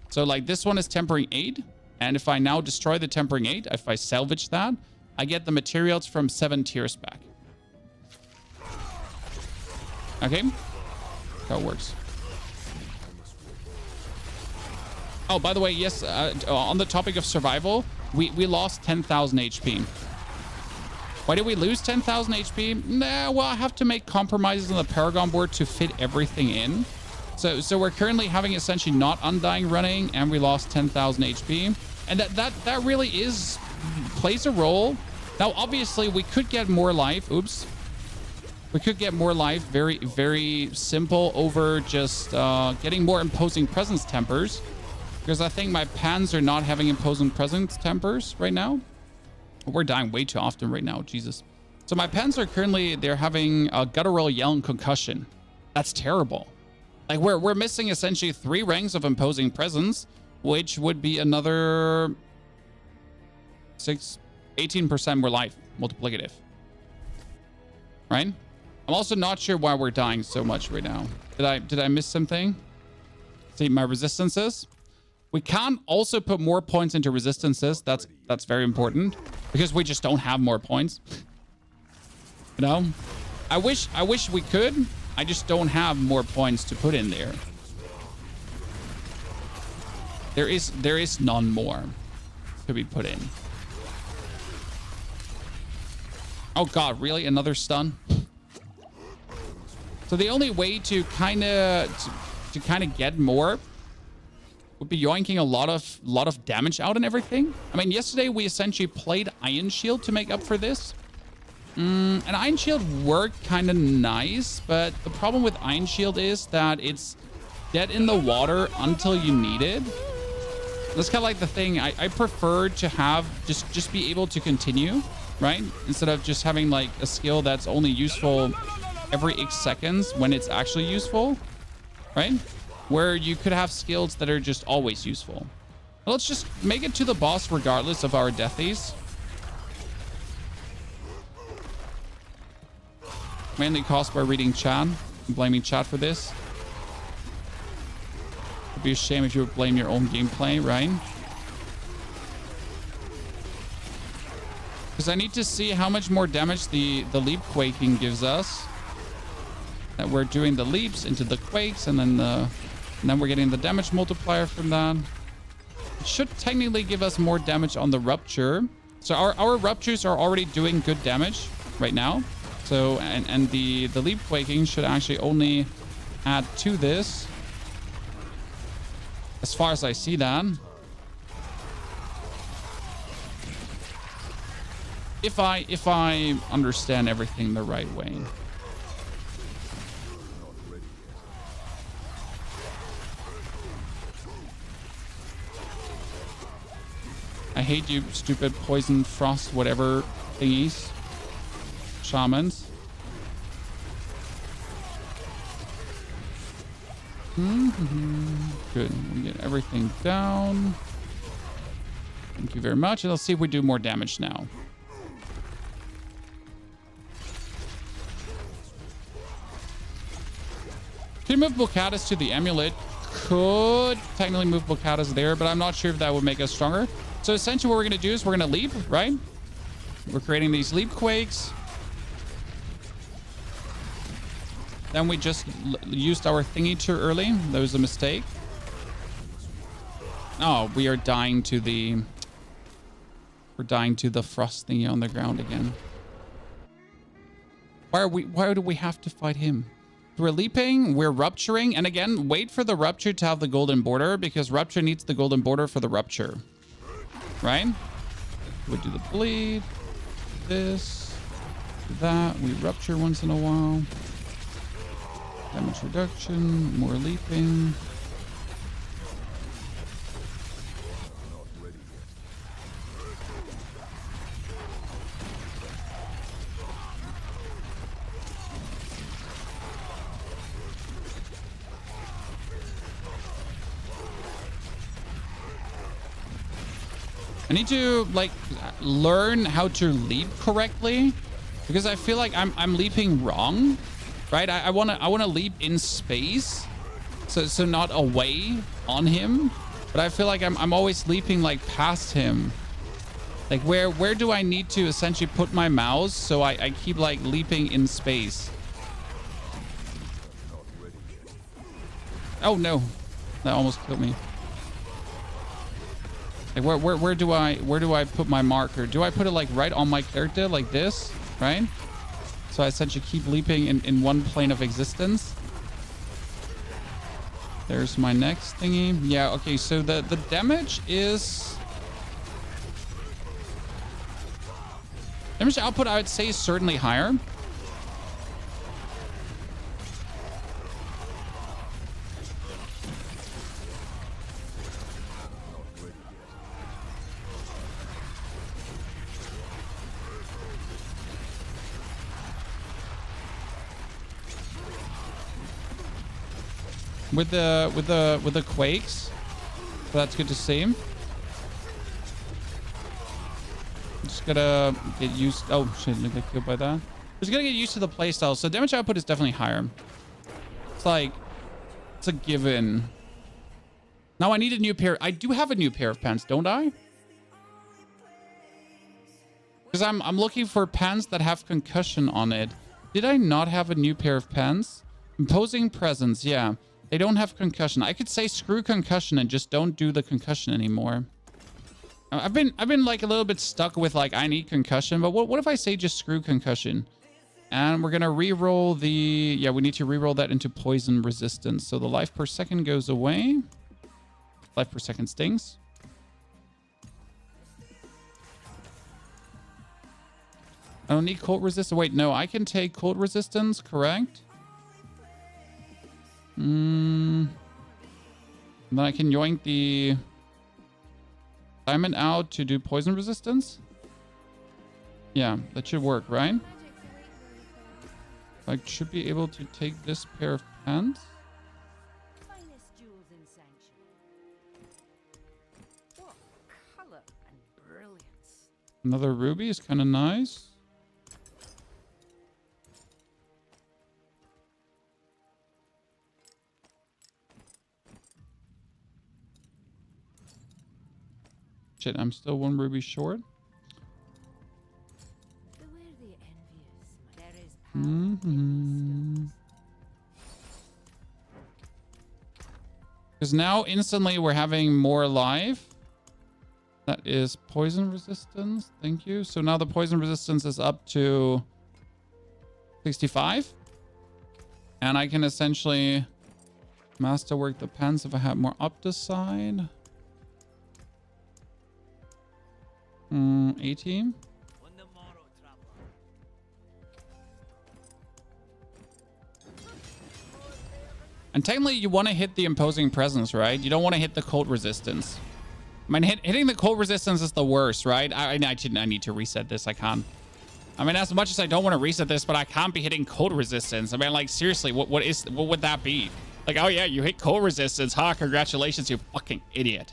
So like this one is tempering 8. And if I now destroy the tempering 8, if I salvage that, I get the materials from 7 tiers back. Okay? How it works. Oh, by the way, yes, on the topic of survival, we lost 10,000 HP. Why did we lose 10,000 HP? Nah, well, I have to make compromises on the Paragon board to fit everything in. So we're currently having essentially not Undying running, and we lost 10,000 HP. And that really plays a role. Now, obviously, we could get more life. Oops. We could get more life. Very, very simple over just getting more imposing presence tempers. Because I think my pans are not having imposing presence tempers right now. We're dying way too often right now. Jesus. So my pans are currently, they're having a guttural yell and concussion. That's terrible. Like we're missing essentially 3 ranks of imposing presence, which would be another 18% more life multiplicative. Right? I'm also not sure why we're dying so much right now. Did I miss something? See my resistances. We can also put more points into resistances. That's very important because we just don't have more points. You know, I wish we could. I just don't have more points to put in there. There is none more to be put in. Oh God, really? Another stun? So the only way to kind of get more would be yoinking a lot of damage out and everything. I mean, yesterday we essentially played Iron Shield to make up for this. And Iron Shield worked kind of nice, but the problem with Iron Shield is that it's dead in the water until you need it. That's kind of like the thing. I prefer to have just be able to continue, right? Instead of just having like a skill that's only useful every X seconds when it's actually useful, right? Where you could have skills that are just always useful. Well, let's just make it to the boss regardless of our deathies. Mainly caused by reading chat. I'm blaming chat for this. It'd be a shame if you would blame your own gameplay, right? Because I need to see how much more damage the leap quaking gives us. That we're doing the leaps into the quakes, and then we're getting the damage multiplier from that. It should technically give us more damage on the Rupture. So our Ruptures are already doing good damage right now. So, and the leap quaking should actually only add to this. As far as I see that. If I understand everything the right way. I hate you, stupid poison, frost, whatever thingies. Shamans. Good. We get everything down. Thank you very much. And let's see if we do more damage now. Could move Blocatus to the amulet. Could technically move Blocatus there, but I'm not sure if that would make us stronger. So essentially what we're going to do is we're going to leap, right? We're creating these leap quakes. Then we just used our thingy too early. That was a mistake. Oh, we are dying to the... We're dying to the frost thingy on the ground again. Why do we have to fight him? We're leaping, we're rupturing, and again, wait for the rupture to have the golden border because rupture needs the golden border for the rupture. Right? We do the bleed, this, that, we rupture once in a while. Damage reduction, more leaping. I need to like learn how to leap correctly because I feel like I'm leaping wrong, right? I wanna leap in space, so not away on him, but I feel like I'm always leaping like past him. Like where do I need to essentially put my mouse so I keep like leaping in space? Oh no, that almost killed me. Like where do I put my marker? Do I put it like right on my character like this, right? So I essentially keep leaping in one plane of existence. There's my next thingy. Yeah, okay, so the damage is... Damage output I would say is certainly higher. With the quakes, so that's good to see. I'm just gonna get used. Oh shit! I got killed by that. Just gonna get used to the playstyle. So damage output is definitely higher. It's like it's a given. Now I need a new pair. I do have a new pair of pants, don't I? Because I'm looking for pants that have concussion on it. Did I not have a new pair of pants? Imposing presence, yeah. They don't have concussion. I could say screw concussion and just don't do the concussion anymore. I've been like a little bit stuck with like I need concussion, but what if I say just screw concussion? And we're gonna re-roll the we need to re-roll that into poison resistance. So the life per second goes away. Life per second stings. I don't need cold resistance. Wait, no, I can take cold resistance, correct? Then I can yoink the diamond out to do poison resistance. Yeah, that should work, right? I should be able to take this pair of pants. Finest jewels in sanctuary. What color and brilliance. Another ruby is kind of nice. Shit, I'm still one ruby short. Beware the envious. There is power in the stones. Because now instantly we're having more life. That is poison resistance. Thank you. So now the poison resistance is up to 65. And I can essentially masterwork the pants if I have more up this side. 18. And technically you want to hit the imposing presence, right? You don't want to hit the cold resistance. I mean, hitting the cold resistance is the worst, right? I need to reset this. I can't. I mean, as much as I don't want to reset this, but I can't be hitting cold resistance. I mean, like, seriously, what would that be? Like, oh yeah, you hit cold resistance. Ha, congratulations, you fucking idiot.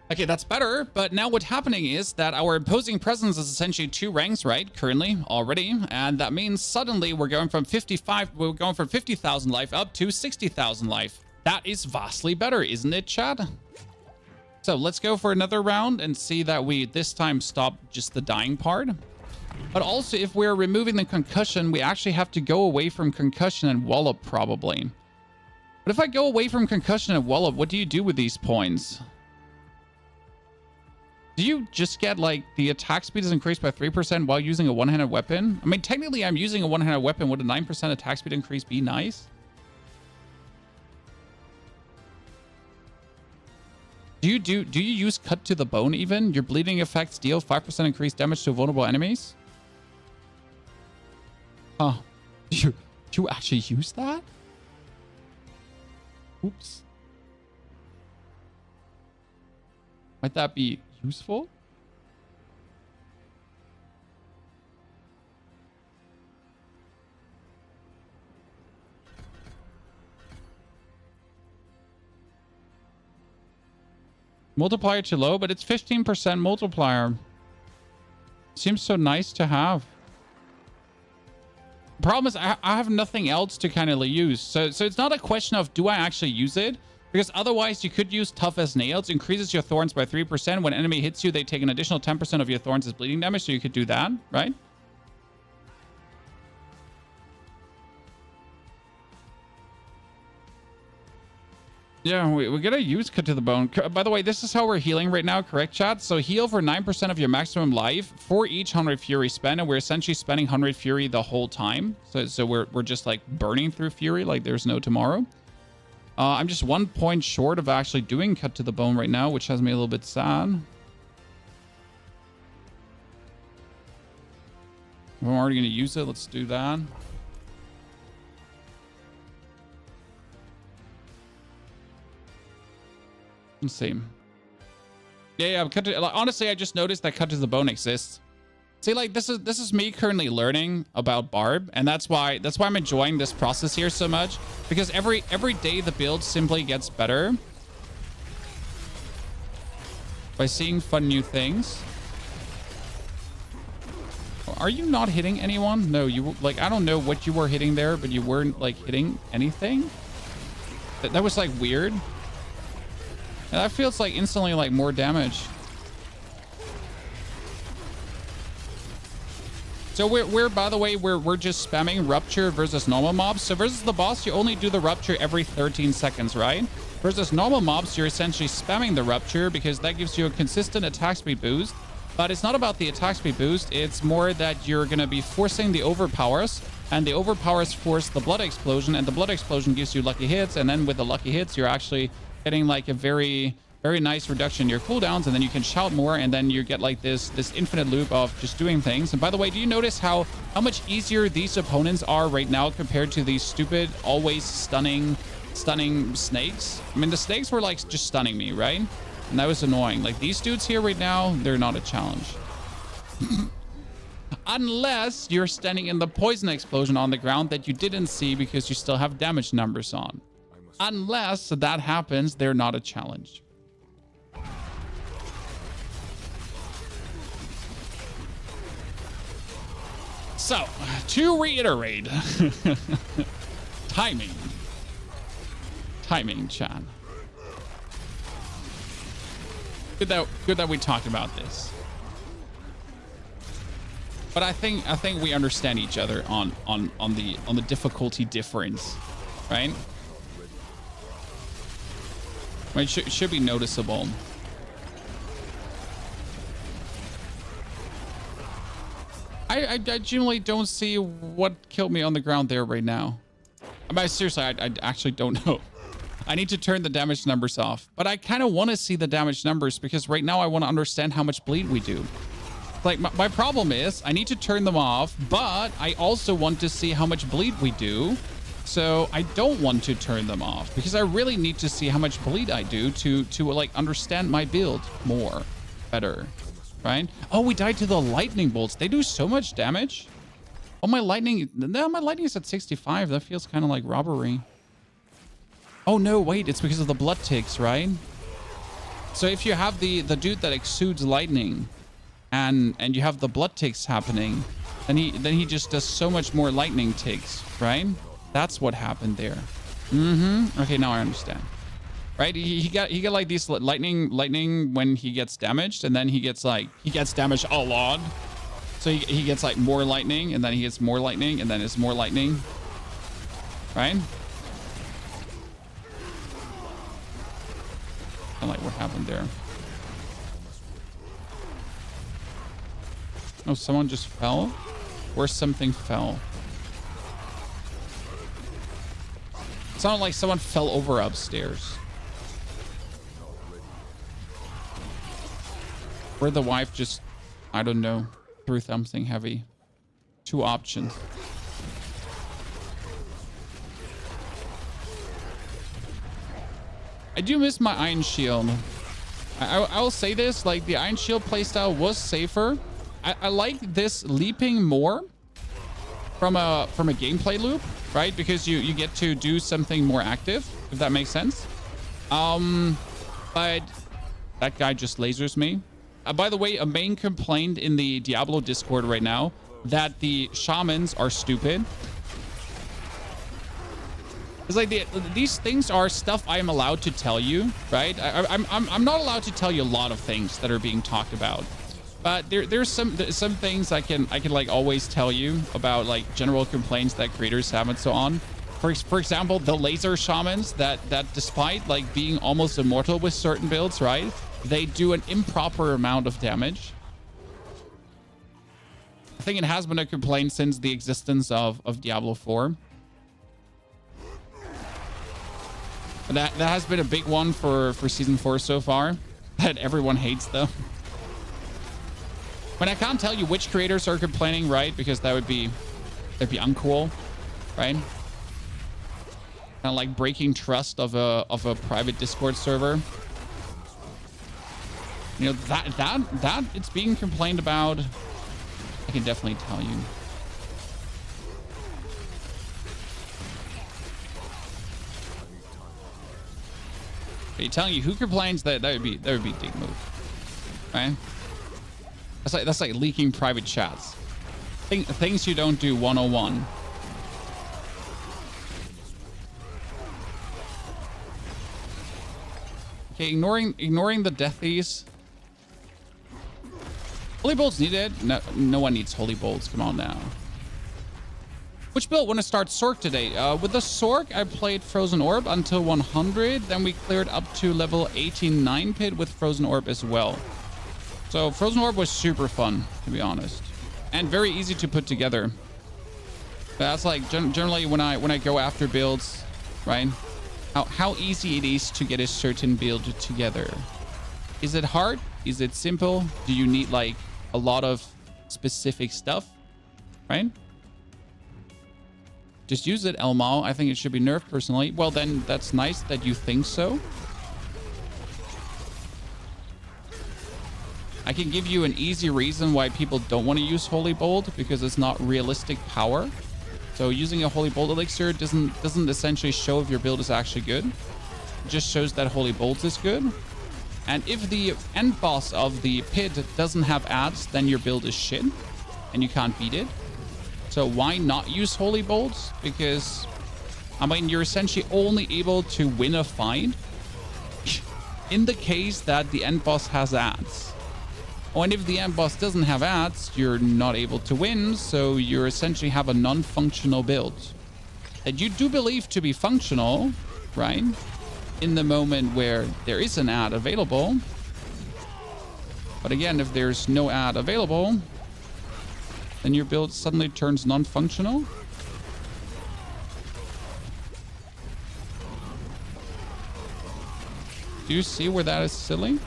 Okay, that's better, but now what's happening is that our imposing presence is essentially 2 ranks, right? Currently, already, and that means suddenly we're going from 50,000 life up to 60,000 life. That is vastly better, isn't it, Chad? So let's go for another round and see that we this time stop just the dying part. But also, if we're removing the concussion, we actually have to go away from concussion and wallop, probably. But if I go away from concussion and wallop, what do you do with these points? Do you just get, like, the attack speed is increased by 3% while using a one-handed weapon? I mean, technically, I'm using a one-handed weapon. Would a 9% attack speed increase be nice? Do you use cut to the bone even? Your bleeding effects deal 5% increased damage to vulnerable enemies? Huh. Do you actually use that? Oops. Might that be useful? Multiplier too low, but it's 15% multiplier. Seems so nice to have. Problem is, I have nothing else to kind of use. So it's not a question of do I actually use it? Because otherwise, you could use Tough as Nails. Increases your thorns by 3%. When enemy hits you, they take an additional 10% of your thorns as bleeding damage. So you could do that, right? Yeah, we're gonna use Cut to the Bone. By the way, this is how we're healing right now, correct, chat? So heal for 9% of your maximum life for each 100 Fury spent, and we're essentially spending 100 Fury the whole time. So we're just like burning through Fury like there's no tomorrow. I'm just 1 point short of actually doing Cut to the Bone right now, which has me a little bit sad. If I'm already gonna use it, let's do that. Let's see. Yeah, cut to, like, honestly, I just noticed that Cut to the Bone exists. See, like, this is me currently learning about Barb, and that's why I'm enjoying this process here so much, because every day the build simply gets better by seeing fun new things. Are you not hitting anyone? No, you, like, I don't know what you were hitting there, but you weren't, like, hitting anything. That was, like, weird. And that feels like instantly, like, more damage. So we're by the way, we're just spamming Rupture versus normal mobs. So versus the boss, you only do the Rupture every 13 seconds, right? Versus normal mobs, you're essentially spamming the Rupture because that gives you a consistent attack speed boost. But it's not about the attack speed boost. It's more that you're going to be forcing the overpowers, and the overpowers force the blood explosion, and the blood explosion gives you lucky hits. And then with the lucky hits, you're actually getting like a very nice reduction in your cooldowns, and then you can shout more, and then you get like this infinite loop of just doing things. And by the way, do you notice how much easier these opponents are right now compared to these stupid, always stunning snakes? I mean, the snakes were like just stunning me, right? And that was annoying. Like these dudes here right now, they're not a challenge. Unless you're standing in the poison explosion on the ground that you didn't see because you still have damage numbers on. Unless that happens, they're not a challenge. So, to reiterate, timing, chat. Good that we talked about this. But I think we understand each other on the difficulty difference, right? It should be noticeable. I genuinely don't see what killed me on the ground there right now. I mean, seriously, I actually don't know. I need to turn the damage numbers off. But I kind of want to see the damage numbers because right now I want to understand how much bleed we do. Like, my problem is I need to turn them off, but I also want to see how much bleed we do. So I don't want to turn them off because I really need to see how much bleed I do to like understand my build more, better, right? Oh, we died to the lightning bolts. They do so much damage. Oh, my lightning is at 65. That feels kind of like robbery. Oh no, wait, it's because of the blood ticks, right? So if you have the dude that exudes lightning and you have the blood ticks happening, then he just does so much more lightning ticks, right? That's what happened there. Okay, now I understand. Right? He got like these lightning when he gets damaged, and then he gets damaged a lot. So he gets like more lightning, and then he gets more lightning, and then it's more lightning. Right? I like what happened there. Oh, someone just fell? Or something fell. It sounded like someone fell over upstairs. Or the wife just, I don't know, threw something heavy. Two options. I do miss my Iron Shield. I will say this, like the Iron Shield playstyle was safer. I like this leaping more from a gameplay loop, right? Because you get to do something more active, if that makes sense. But that guy just lasers me. By the way, a main complaint in the Diablo Discord right now that the shamans are stupid. It's like these things are stuff I am allowed to tell you, right? I'm not allowed to tell you a lot of things that are being talked about, but there's some things I can like always tell you about, like general complaints that creators have and so on. For example, the laser shamans that despite like being almost immortal with certain builds, right? They do an improper amount of damage. I think it has been a complaint since the existence of Diablo 4. But that has been a big one for season 4 so far, that everyone hates though. But I can't tell you which creators are complaining, right? Because that'd be uncool, right? Kind of like breaking trust of a private Discord server. You know, that it's being complained about, I can definitely tell you. Are you telling you who complains? That would be a dick move, right? That's like leaking private chats. Things you don't do 101. Okay, ignoring the deathies. Holy bolts needed? No one needs holy bolts. Come on now. Which build want to start Sork today? With the Sork, I played Frozen Orb until 100. Then we cleared up to level 89 pit with Frozen Orb as well. So Frozen Orb was super fun, to be honest, and very easy to put together. That's like generally when I go after builds, right? How easy it is to get a certain build together. Is it hard? Is it simple? Do you need like a lot of specific stuff, right? Just use it, Elmao. I think it should be nerfed personally. Well, then that's nice that you think so. I can give you an easy reason why people don't want to use Holy Bolt, because it's not realistic power. So using a Holy Bolt elixir doesn't essentially show if your build is actually good. It just shows that Holy Bolt is good. And if the end boss of the pit doesn't have ads, then your build is shit and you can't beat it. So why not use Holy Bolts? Because, I mean, you're essentially only able to win a fight in the case that the end boss has ads. And if the end boss doesn't have ads, you're not able to win, so you essentially have a non-functional build that you do believe to be functional, right? In the moment where there is an ad available. But again, if there's no ad available, then your build suddenly turns non-functional. Do you see where that is silly?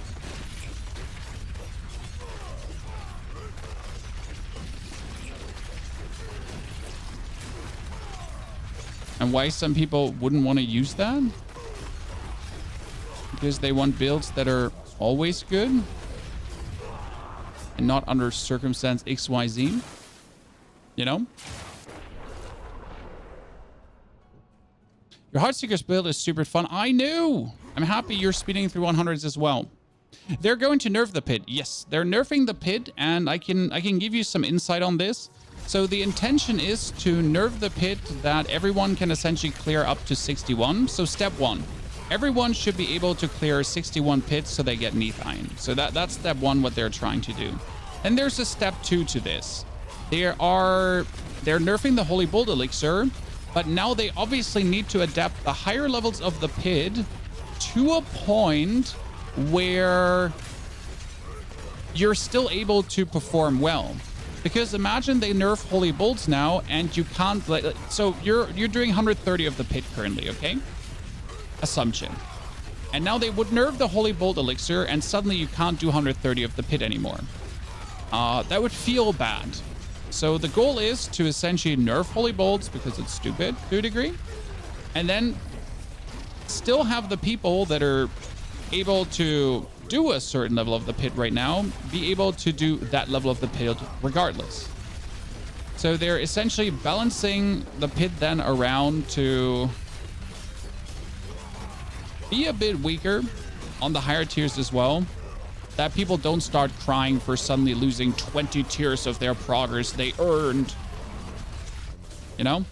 And why some people wouldn't want to use that? Because they want builds that are always good and not under circumstance XYZ. You know? Your Heartseeker's build is super fun. I knew! I'm happy you're speeding through 100s as well. They're going to nerf the pit. Yes, they're nerfing the pit, and I can give you some insight on this. So the intention is to nerf the pit that everyone can essentially clear up to 61. So step 1, everyone should be able to clear 61 pits so they get Neath Iron. So that's step 1, what they're trying to do. And there's a step 2 to this. They're nerfing the Holy Bolt Elixir, but now they obviously need to adapt the higher levels of the pit to a point where you're still able to perform well. Because imagine they nerf Holy Bolts now and you can't, so you're doing 130 of the pit currently, okay? Assumption. And now they would nerf the Holy Bolt Elixir and suddenly you can't do 130 of the pit anymore. That would feel bad. So the goal is to essentially nerf Holy Bolts because it's stupid to a degree. And then still have the people that are able to do a certain level of the pit right now be able to do that level of the pit regardless. So they're essentially balancing the pit then around to be a bit weaker on the higher tiers as well, that people don't start crying for suddenly losing 20 tiers of their progress they earned. You know,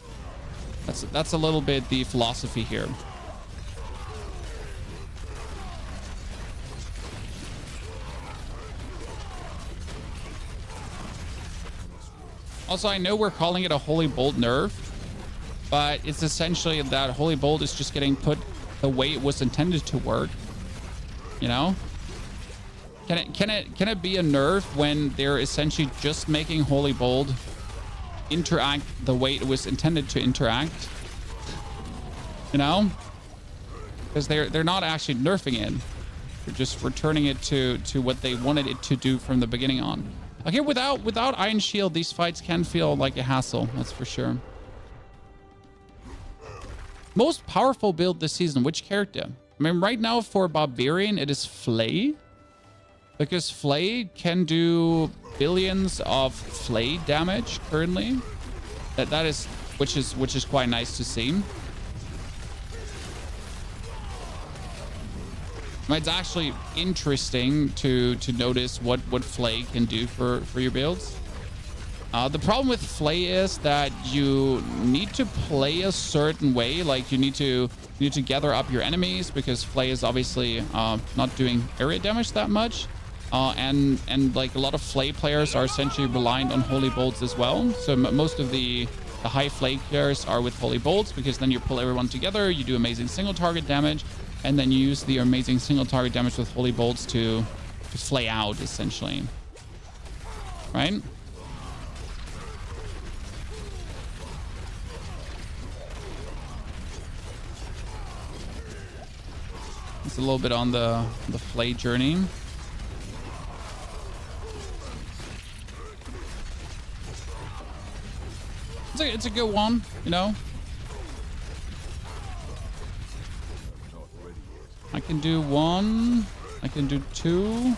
that's a little bit the philosophy here. Also, I know we're calling it a Holy Bolt nerf, but it's essentially that Holy Bolt is just getting put the way it was intended to work. You know? Can it be a nerf when they're essentially just making Holy Bolt interact the way it was intended to interact? You know? Because they're not actually nerfing it. They're just returning it to what they wanted it to do from the beginning on. Okay, without Iron Shield, these fights can feel like a hassle, that's for sure. Most powerful build this season, which character? I mean, right now for Barbarian, it is Flay. Because Flay can do billions of Flay damage currently. That is, which is quite nice to see. It's actually interesting to notice what Flay can do for your builds. The problem with Flay is that you need to play a certain way. Like you need to gather up your enemies because Flay is obviously not doing area damage that much. And like a lot of Flay players are essentially reliant on Holy Bolts as well. So most of the high Flay players are with Holy Bolts because then you pull everyone together, you do amazing single target damage, and then you use the amazing single target damage with Holy Bolts to Flay out, essentially. Right? It's a little bit on the Flay journey. It's a good one, you know? I can do 1, I can do 2,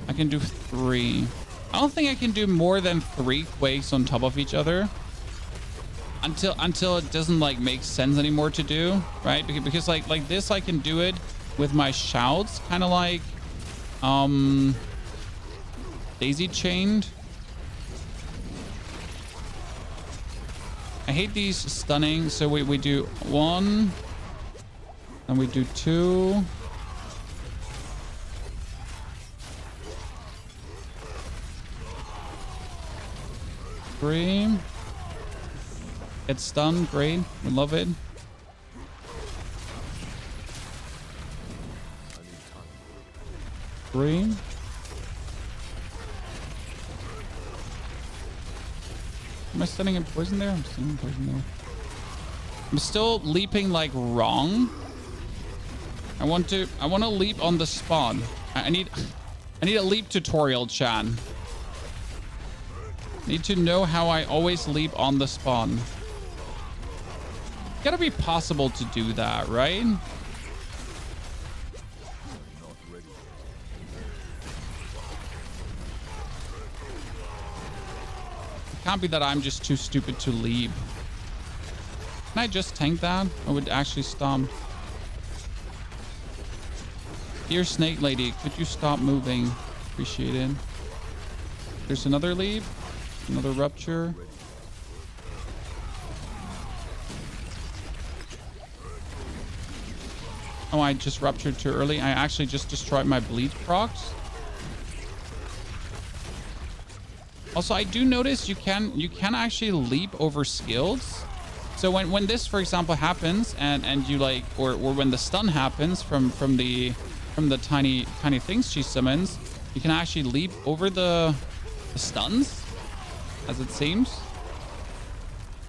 I can do 3. I don't think I can do more than 3 quakes on top of each other until it doesn't like make sense anymore to do, right? Because like this I can do it with my shouts, kind of like daisy chained. I hate these stunning, so we do 1. And we do 2. Three. Get stunned, great. We love it. Three. Am I stunning in poison there? I'm stunning in poison there. I'm still leaping like wrong. I want to leap on the spawn. I need a leap tutorial, Chan. Need to know how I always leap on the spawn. Gotta be possible to do that, right? It can't be that I'm just too stupid to leap. Can I just tank that? I would actually stomp. Dear snake lady, could you stop moving? Appreciate it. There's another leap. Another rupture. Oh, I just ruptured too early. I actually just destroyed my bleed procs. Also, I do notice you can actually leap over skills. So when this, for example, happens and you like, or when the stun happens from the tiny things she summons, you can actually leap over the stuns, as it seems.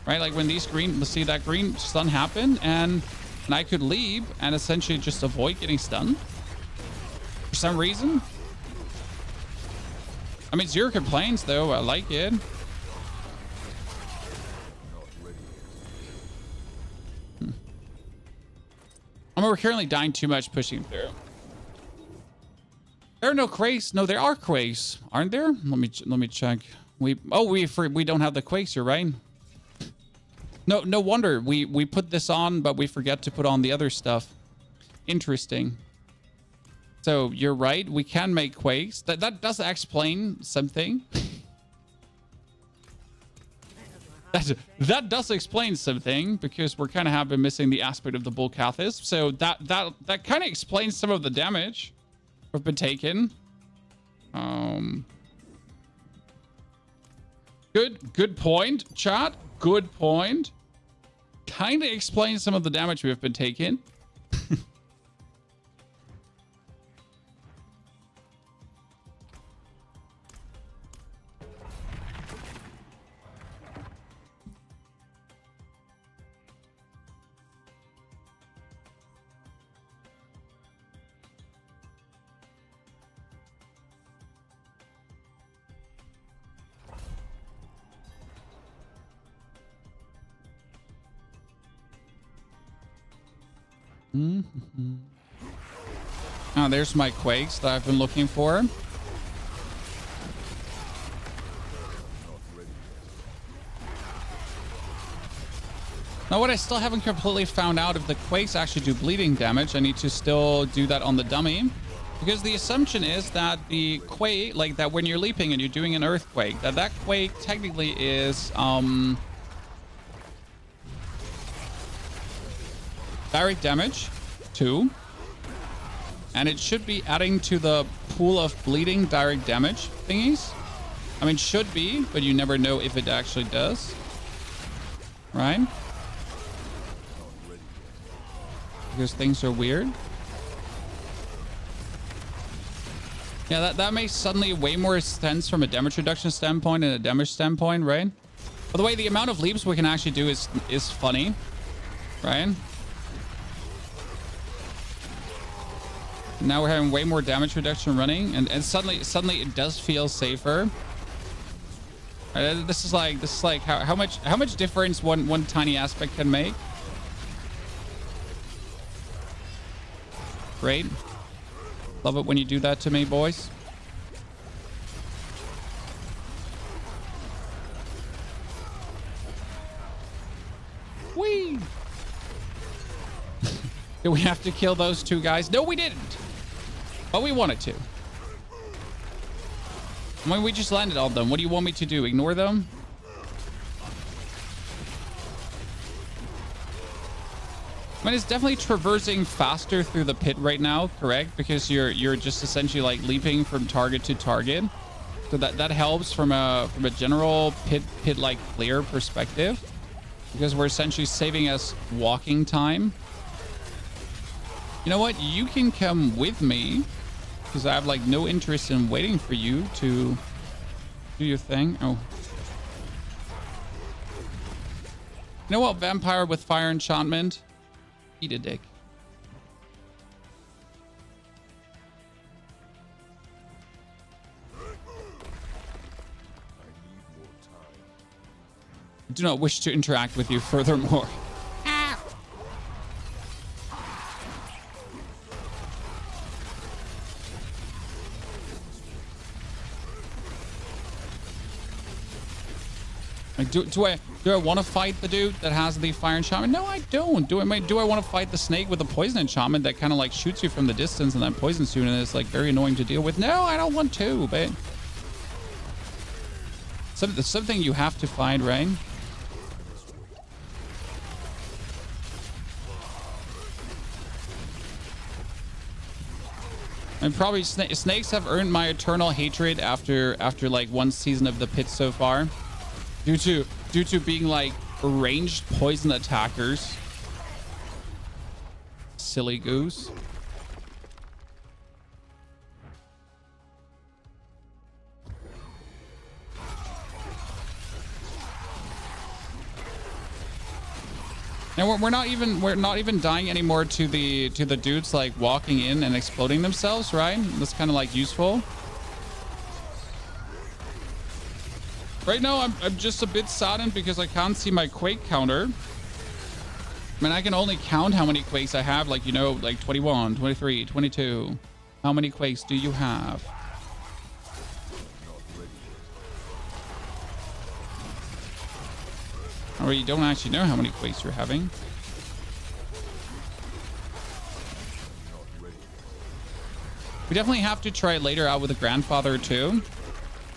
Right, like when these green, let's see that green stun happen, and I could leap and essentially just avoid getting stunned for some reason. I mean, zero complaints though. I like it. I mean, we're currently dying too much pushing through. There are no quakes. No, there are quakes, aren't there? Let me check. We don't have the quakes. You're right. No wonder we put this on, but we forget to put on the other stuff. Interesting. So you're right. We can make quakes. That does explain something. That does explain something, because we're kind of have been missing the aspect of the bull cathis. So that kind of explains some of the damage we've been taking. Good point, chat. Good point. Kind of explains some of the damage we've been taking. Oh, there's my quakes that I've been looking for. Now, what I still haven't completely found out if the quakes actually do bleeding damage. I need to still do that on the dummy, because the assumption is that the quake, like that when you're leaping and you're doing an earthquake, that quake technically is direct damage too, and it should be adding to the pool of bleeding direct damage thingies. I mean, should be, but you never know if it actually does, right? Because things are weird. Yeah, that makes suddenly way more sense from a damage reduction standpoint and a damage standpoint, right? By the way, the amount of leaps we can actually do is funny, right? Now we're having way more damage reduction running, and suddenly it does feel safer. This is like how much difference one tiny aspect can make. Great. Love it when you do that to me, boys. Whee! Did we have to kill those two guys? No, we didn't. But we wanted to. I mean, we just landed on them. What do you want me to do? Ignore them? I mean, it's definitely traversing faster through the pit right now, correct? Because you're just essentially like leaping from target to target. So that helps from a general pit like clear perspective, because we're essentially saving us walking time. You know what? You can come with me, because I have like no interest in waiting for you to do your thing. Oh. You know what? Vampire with fire enchantment. Eat a dick. I do not wish to interact with you furthermore. I Do I want to fight the dude that has the fire enchantment? No, I don't. Do I want to fight the snake with the poison enchantment that kind of like shoots you from the distance and then poisons you and is like very annoying to deal with? No, I don't want to, but something you have to find, right? And probably snakes have earned my eternal hatred after like one season of the pit so far, due to being like ranged poison attackers. Silly goose. And we're not even dying anymore to the dudes like walking in and exploding themselves, right? That's kind of like useful. Right now I'm just a bit saddened because I can't see my quake counter. I mean, I can only count how many quakes I have, like, you know, like 21, 23, 22. How many quakes do you have? Or you don't actually know how many quakes you're having. We definitely have to try it later out with the grandfather too,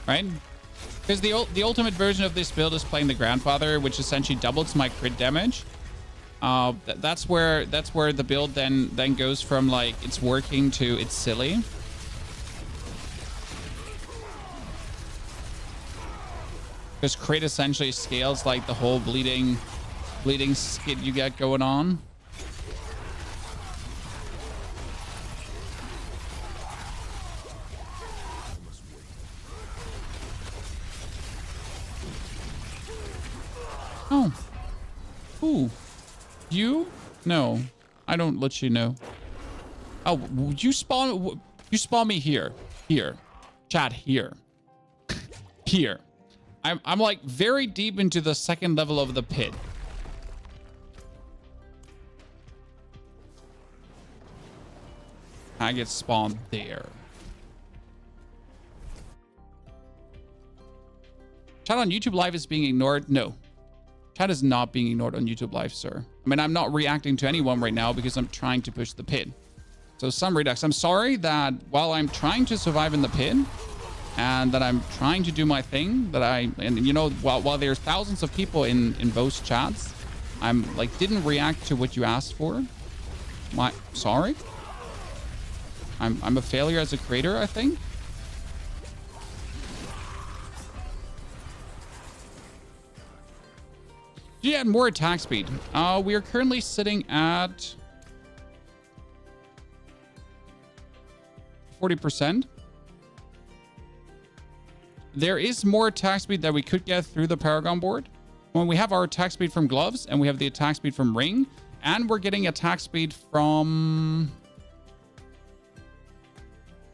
right? Because the ultimate version of this build is playing the grandfather, which essentially doubles my crit damage. That's where the build then goes from like it's working to it's silly. Because crit essentially scales like the whole bleeding skid you get going on. Oh. Ooh. You? No. I don't let you know. Oh, you spawn me here. Here. Chat, here. Here. I'm like very deep into the second level of the pit. I get spawned there. Chat on YouTube Live is being ignored. No. Chat is not being ignored on YouTube Live, sir. I mean, I'm not reacting to anyone right now because I'm trying to push the pit. So some redux. I'm sorry that while I'm trying to survive in the pit, and that I'm trying to do my thing, and you know, while there's thousands of people in both chats, I'm like didn't react to what you asked for. Sorry. I'm a failure as a creator, I think. Do you add more attack speed? We are currently sitting at 40%. There is more attack speed that we could get through the Paragon board. When we have our attack speed from gloves and we have the attack speed from ring, and we're getting attack speed from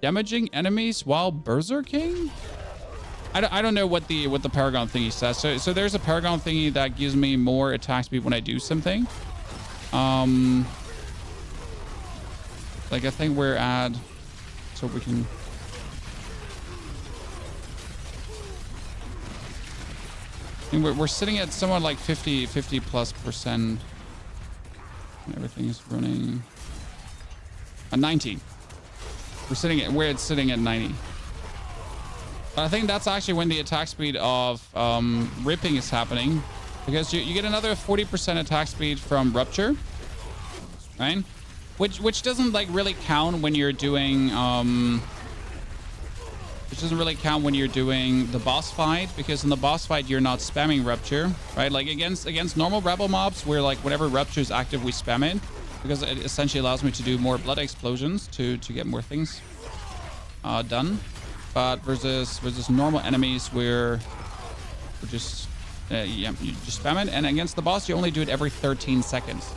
damaging enemies while berserking. I don't know what the Paragon thingy says. So there's a Paragon thingy that gives me more attack speed when I do something. Like I think we're at, so we can. We're sitting at somewhat like 50+%. And everything is running. 90. We're sitting at 90. But I think that's actually when the attack speed of ripping is happening, because you get another 40% attack speed from Rupture, right? Which doesn't like really count when you're doing which doesn't really count when you're doing the boss fight, because in the boss fight you're not spamming Rupture, right? Like against normal rebel mobs, where like whenever Rupture is active, we spam it, because it essentially allows me to do more blood explosions to get more things done. But versus normal enemies, we're just you just spam it, and against the boss you only do it every 13 seconds.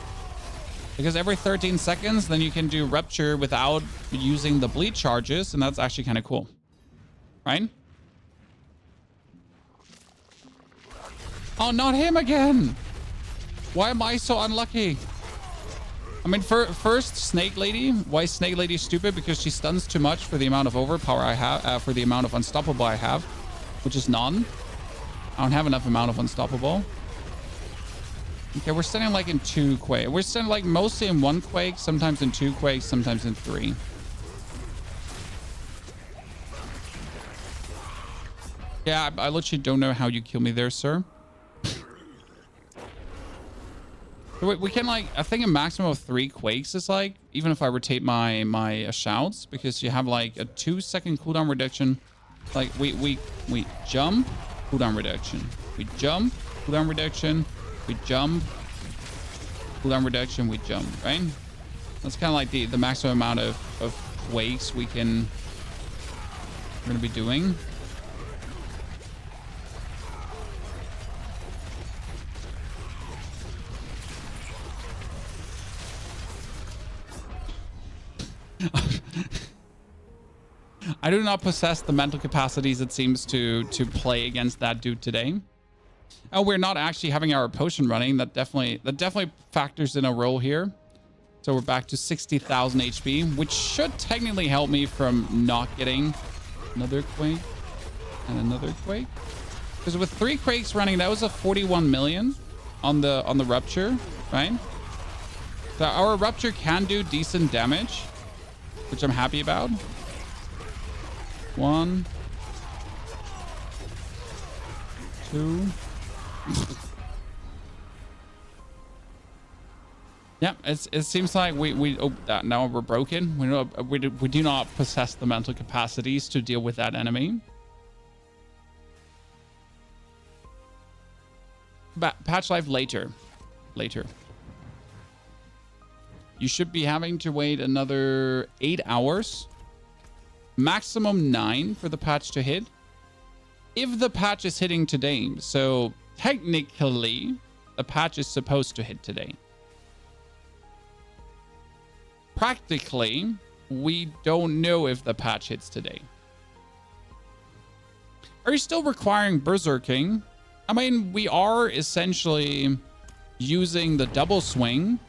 Because every 13 seconds, then you can do Rupture without using the bleed charges, and that's actually kind of cool. Right? Oh, not him again! Why am I so unlucky? I mean, first, Snake Lady. Why is Snake Lady stupid? Because she stuns too much for the amount of overpower I have, for the amount of unstoppable I have, which is none. I don't have enough amount of unstoppable. Okay, we're standing like in 2 quake. We're standing like mostly in 1 quake, sometimes in 2 quakes, sometimes in 3. Yeah, I literally don't know how you kill me there, sir. We can like, I think a maximum of 3 quakes is like, even if I rotate my shouts, because you have like a 2-second cooldown reduction. Like we jump, cooldown reduction. We jump, cooldown reduction. We jump, cooldown reduction. We jump, right? That's kind of like the maximum amount of quakes we're gonna be doing. I do not possess the mental capacities, it seems, to play against that dude today. Oh, we're not actually having our potion running. That definitely factors in a role here. So we're back to 60,000 HP, which should technically help me from not getting another quake and another quake. Because with 3 quakes running, that was a 41 million on the Rupture, right? So our Rupture can do decent damage, which I'm happy about. 1, 2. Yeah, it seems like we now we're broken. We do not possess the mental capacities to deal with that enemy. Patch life later. You should be having to wait another 8 hours. Maximum 9 for the patch to hit. If the patch is hitting today. So technically, the patch is supposed to hit today. Practically, we don't know if the patch hits today. Are you still requiring Berserking? I mean, we are essentially using the double swing.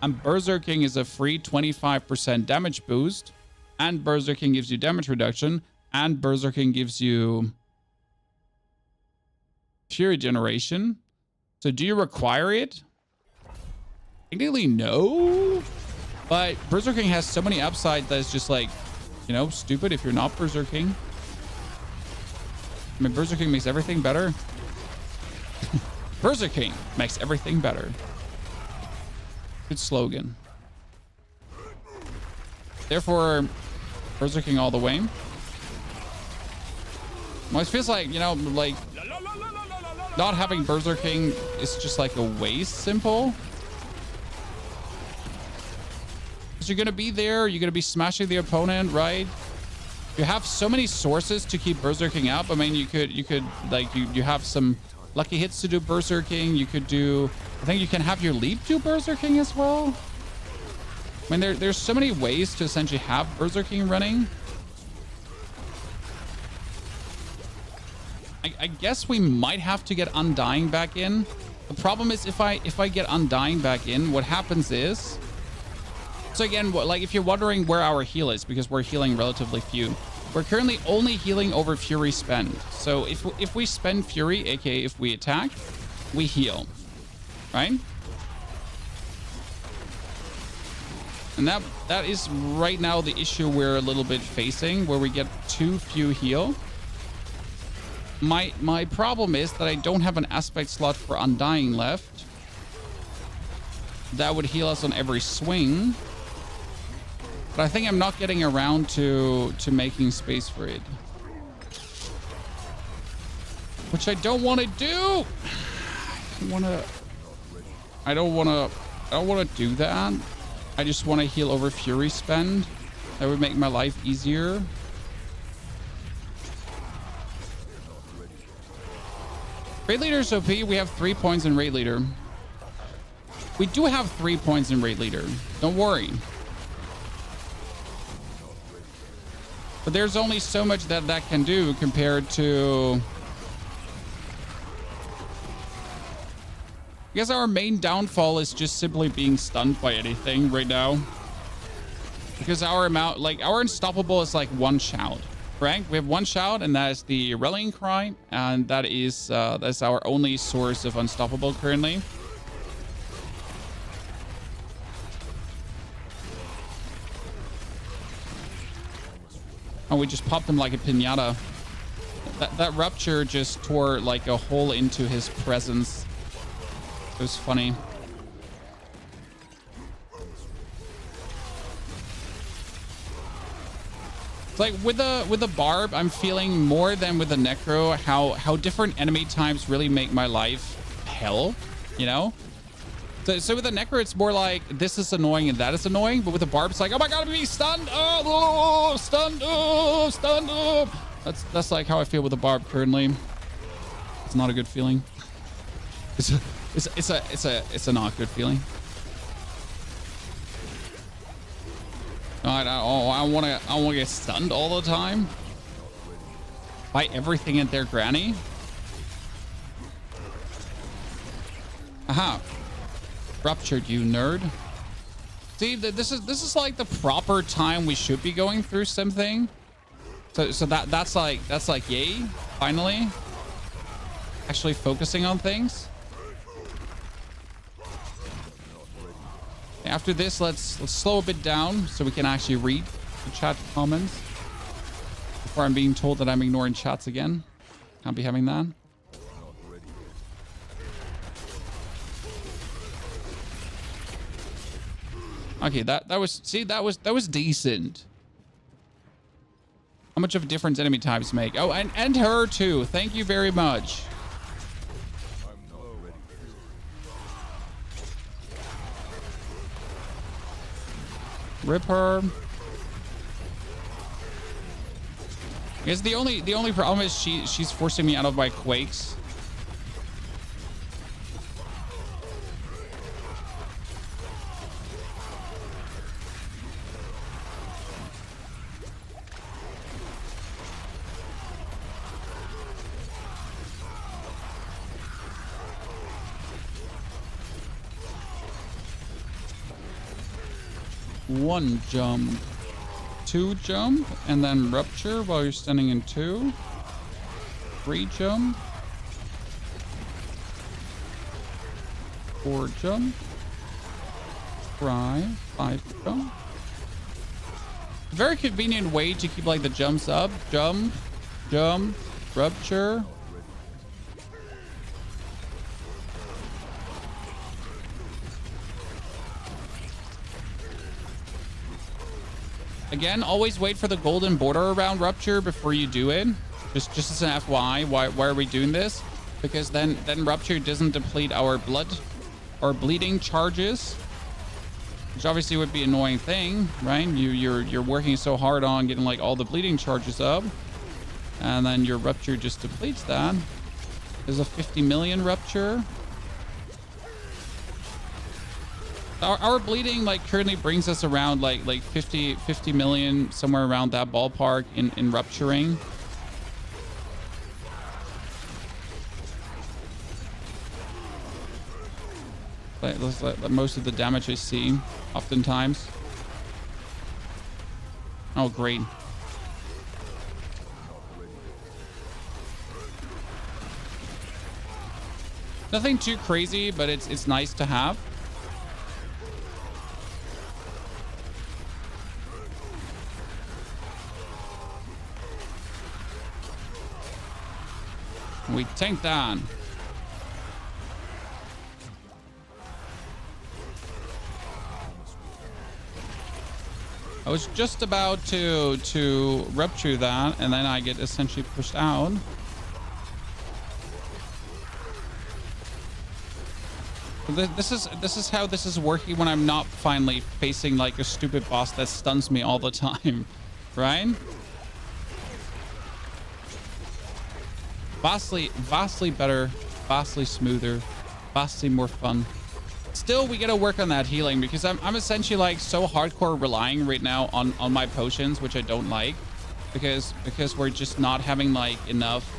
And Berserking is a free 25% damage boost. And Berserking gives you damage reduction. And Berserking gives you Fury generation. So do you require it? Technically, no. But Berserking has so many upsides that it's just like, you know, stupid if you're not Berserking. I mean, Berserking makes everything better. Berserking makes everything better. Good slogan. Therefore, Berserking all the way. Well, it feels like, you know, like not having Berserking is just like a waste simple. Because you're going to be there, you're going to be smashing the opponent, right? You have so many sources to keep Berserking up. I mean, you could like, you have some lucky hits to do Berserking. You could do, I think you can have your leap do Berserking as well. I mean, there's so many ways to essentially have Berserking running. I guess we might have to get Undying back in. The problem is if I get Undying back in, what happens is... So again, like if you're wondering where our heal is, because we're healing relatively few, we're currently only healing over Fury spend. So if we spend Fury, aka if we attack, we heal, right? And that is right now the issue we're a little bit facing, where we get too few heal. My problem is that I don't have an aspect slot for Undying left. That would heal us on every swing. But I think I'm not getting around to making space for it. Which I don't want to do. I don't want to do that. I just want to heal over Fury spend. That would make my life easier. Raid Leader is OP. We have 3 points in Raid Leader. We do have 3 points in Raid Leader. Don't worry. But there's only so much that can do compared to... I guess our main downfall is just simply being stunned by anything right now. Because our amount, like our unstoppable is like 1 shout Frank, we have one shout, and that is the rallying cry, and that's our only source of unstoppable currently. Oh, we just popped him like a piñata. That rupture just tore like a hole into his presence. It was funny. It's like with the Barb, I'm feeling more than with the Necro how different enemy types really make my life hell, you know? So with the Necro, it's more like this is annoying and that is annoying, but with the Barb, it's like, oh my god, I'm being stunned! Oh, stunned! Oh, stunned! Oh. That's like how I feel with the Barb currently. It's not a good feeling. It's a not good feeling. I want to get stunned all the time by everything and their granny. Aha! Ruptured, you nerd. See, this is like the proper time we should be going through something. So that's like yay, finally. Actually focusing on things. After this, let's slow a bit down so we can actually read the chat comments before I'm being told that I'm ignoring chats again. Can't be having that. Okay, that was decent. How much of a difference enemy types make? Oh, and her too. Thank you very much. Rip her. I guess the only problem is she's forcing me out of my quakes. One jump, two jump, and then rupture while you're standing in two. Three jump. Four jump. Try. Five jump. Very convenient way to keep like the jumps up. Jump, jump, rupture. Again, always wait for the golden border around Rupture before you do it. Just as an FYI, why are we doing this? Because then Rupture doesn't deplete our blood or bleeding charges, which obviously would be an annoying thing, right? You're working so hard on getting like all the bleeding charges up, and then your Rupture just depletes that. There's a 50 million Rupture. Our bleeding like currently brings us around like 50 million, somewhere around that ballpark in rupturing. Let's let most of the damage I see oftentimes. Oh great. Nothing too crazy, but it's nice to have. We tank down. I was just about to rupture that, and then I get essentially pushed out. This is how this is working when I'm not finally facing like a stupid boss that stuns me all the time, right? Vastly better, vastly smoother, vastly more fun. Still, we gotta work on that healing because I'm essentially like so hardcore relying right now on my potions, which I don't like, because we're just not having like enough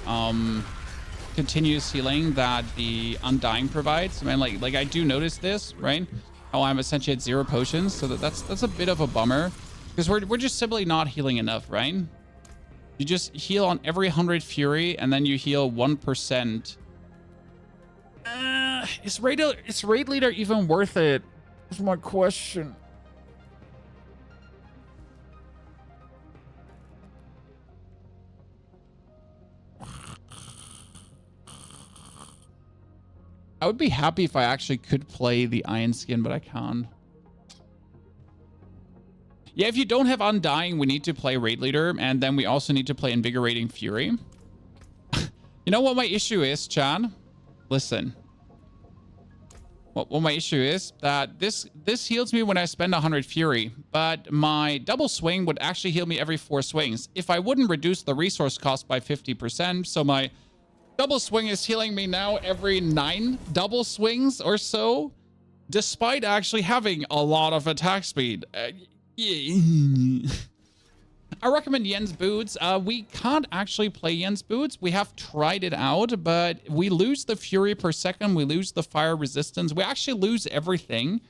continuous healing that the undying provides. I mean, like I do notice this, right? How I'm essentially at 0 potions, so that's a bit of a bummer because we're just simply not healing enough, right? You just heal on every 100 fury, and then you heal 1%. Is raid leader even worth it? That's my question. I would be happy if I actually could play the Iron Skin, but I can't. Yeah, if you don't have Undying, we need to play Raid Leader, and then we also need to play Invigorating Fury. You know what my issue is, Chan? Listen. What my issue is that this heals me when I spend 100 Fury, but my double swing would actually heal me every 4 swings. If I wouldn't reduce the resource cost by 50%, so my double swing is healing me now every 9 double swings or so, despite actually having a lot of attack speed. I recommend Yen's Boots. We can't actually play Yen's Boots. We have tried it out, but we lose the fury per second. We lose the fire resistance. We actually lose everything.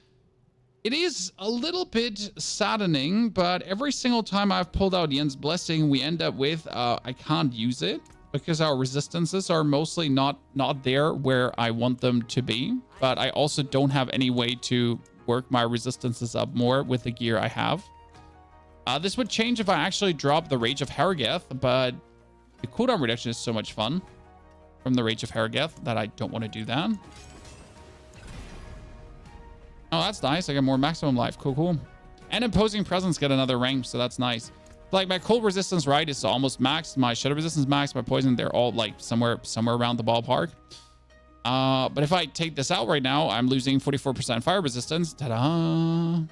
It is a little bit saddening, but every single time I've pulled out Yen's Blessing, we end up with, I can't use it because our resistances are mostly not there where I want them to be. But I also don't have any way to work my resistances up more with the gear I have. This would change if I actually drop the Rage of Harrogeth, but the cooldown reduction is so much fun from the Rage of Harrogeth that I don't want to do that. Oh, that's nice. I got more maximum life. Cool. And Imposing Presence get another rank, so that's nice. Like, my cold resistance, right, is almost maxed. My shadow resistance maxed. My poison, they're all, like, somewhere around the ballpark. But if I take this out right now, I'm losing 44% fire resistance. Ta-da!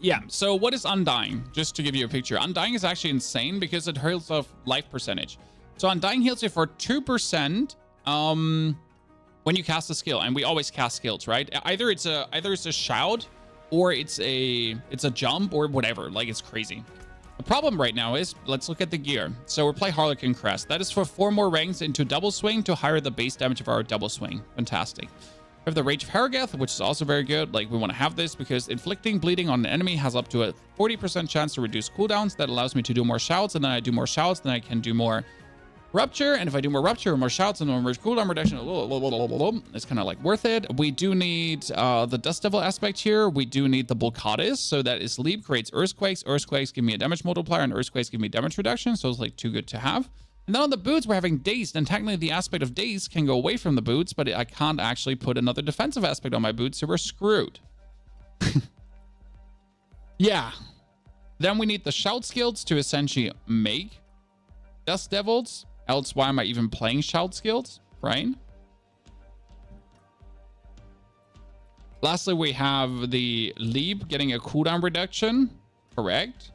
Yeah, so what is Undying? Just to give you a picture. Undying is actually insane because it heals off life percentage. So Undying heals you for 2% when you cast a skill. And we always cast skills, right? Either it's a shout or it's a jump or whatever. Like, it's crazy. The problem right now is, let's look at the gear. So we'll play Harlequin Crest. That is for 4 more ranks into double swing to higher the base damage of our double swing. Fantastic. We have the Rage of Harrogeth, which is also very good. Like, we want to have this because inflicting bleeding on an enemy has up to a 40% chance to reduce cooldowns. That allows me to do more shouts, and then I do more shouts, then I can do more Rupture. And if I do more Rupture, more shouts, and more cooldown reduction, it's kind of like worth it. We do need the Dust Devil aspect here. We do need the Bulkatis. So that is Leap creates Earthquakes. Earthquakes give me a damage multiplier, and Earthquakes give me damage reduction. So it's like too good to have. And then on the boots, we're having Dazed, and technically the aspect of Dazed can go away from the boots, but I can't actually put another defensive aspect on my boots, so we're screwed. Yeah. Then we need the Shout skills to essentially make Dust Devils. Else, why am I even playing Shout skills, right? Lastly, we have the Leap getting a cooldown reduction. Correct.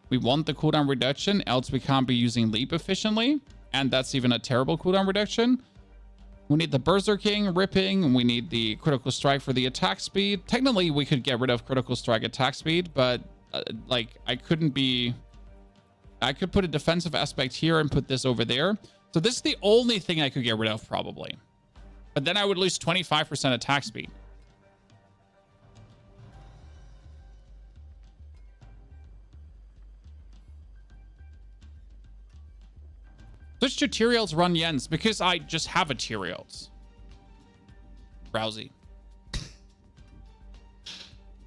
We want the cooldown reduction, else we can't be using Leap efficiently. And that's even a terrible cooldown reduction. We need the Berserking, Ripping. We need the Critical Strike for the attack speed. Technically, we could get rid of Critical Strike attack speed, but like, I could put a defensive aspect here and put this over there. So this is the only thing I could get rid of, probably. But then I would lose 25% attack speed. Switch to Tyrael's, run Yen's, because I just have a Tyrael's. Rousey.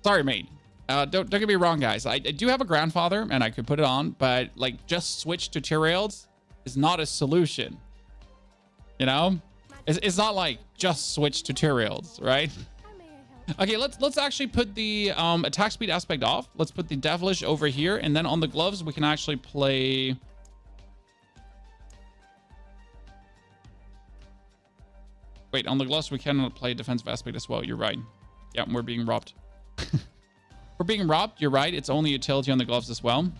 Sorry, mate. Don't get me wrong, guys. I do have a grandfather, and I could put it on, but like, just switch to Tyrael's is not a solution. You know, it's not like just switch to Tyrael's, right? Okay, let's actually put the attack speed aspect off. Let's put the Devilish over here, and then on the gloves we can actually play. Wait, on the gloves we cannot play defensive aspect as well. You're right. Yeah, we're being robbed. We're being robbed. You're right. It's only utility on the gloves as well.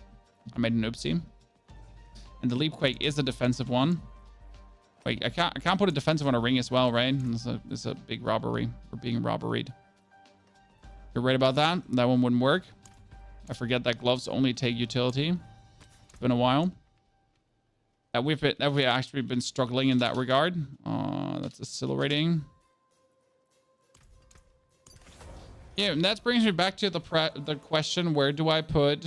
I made an oopsie. And the Leap Quake is a defensive one. Wait, I can't put a defensive on a ring as well, right? It's a big robbery. We're being robberied. You're right about that. That one wouldn't work. I forget that gloves only take utility. It's been a while. We've actually been struggling in that regard. That's exhilarating. Yeah, and that brings me back to the question, where do I put...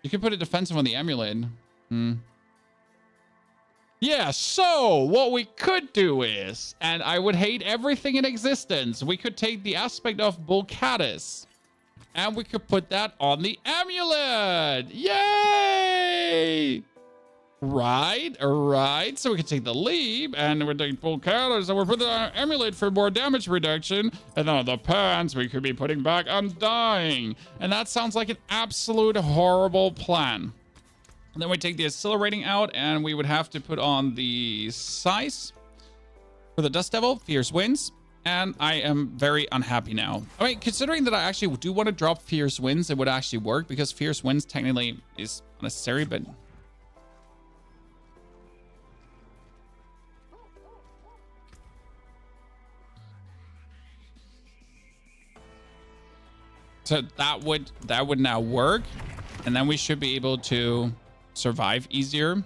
You can put a defensive on the amulet. Yeah, so what we could do is, and I would hate everything in existence, we could take the aspect of Volcatus, and we could put that on the amulet. Yay! Right. So we can take the leap, and we're taking Volcatus, and we're putting on our amulet for more damage reduction, and on the pants, we could be putting back Undying. And that sounds like an absolute horrible plan. And then we take the accelerating out, and we would have to put on the size for the Dust Devil, Fierce Winds. And I am very unhappy now. I mean, considering that I actually do want to drop Fierce Winds, it would actually work, because Fierce Winds technically is unnecessary, but... So that would now work, and then we should be able to survive easier.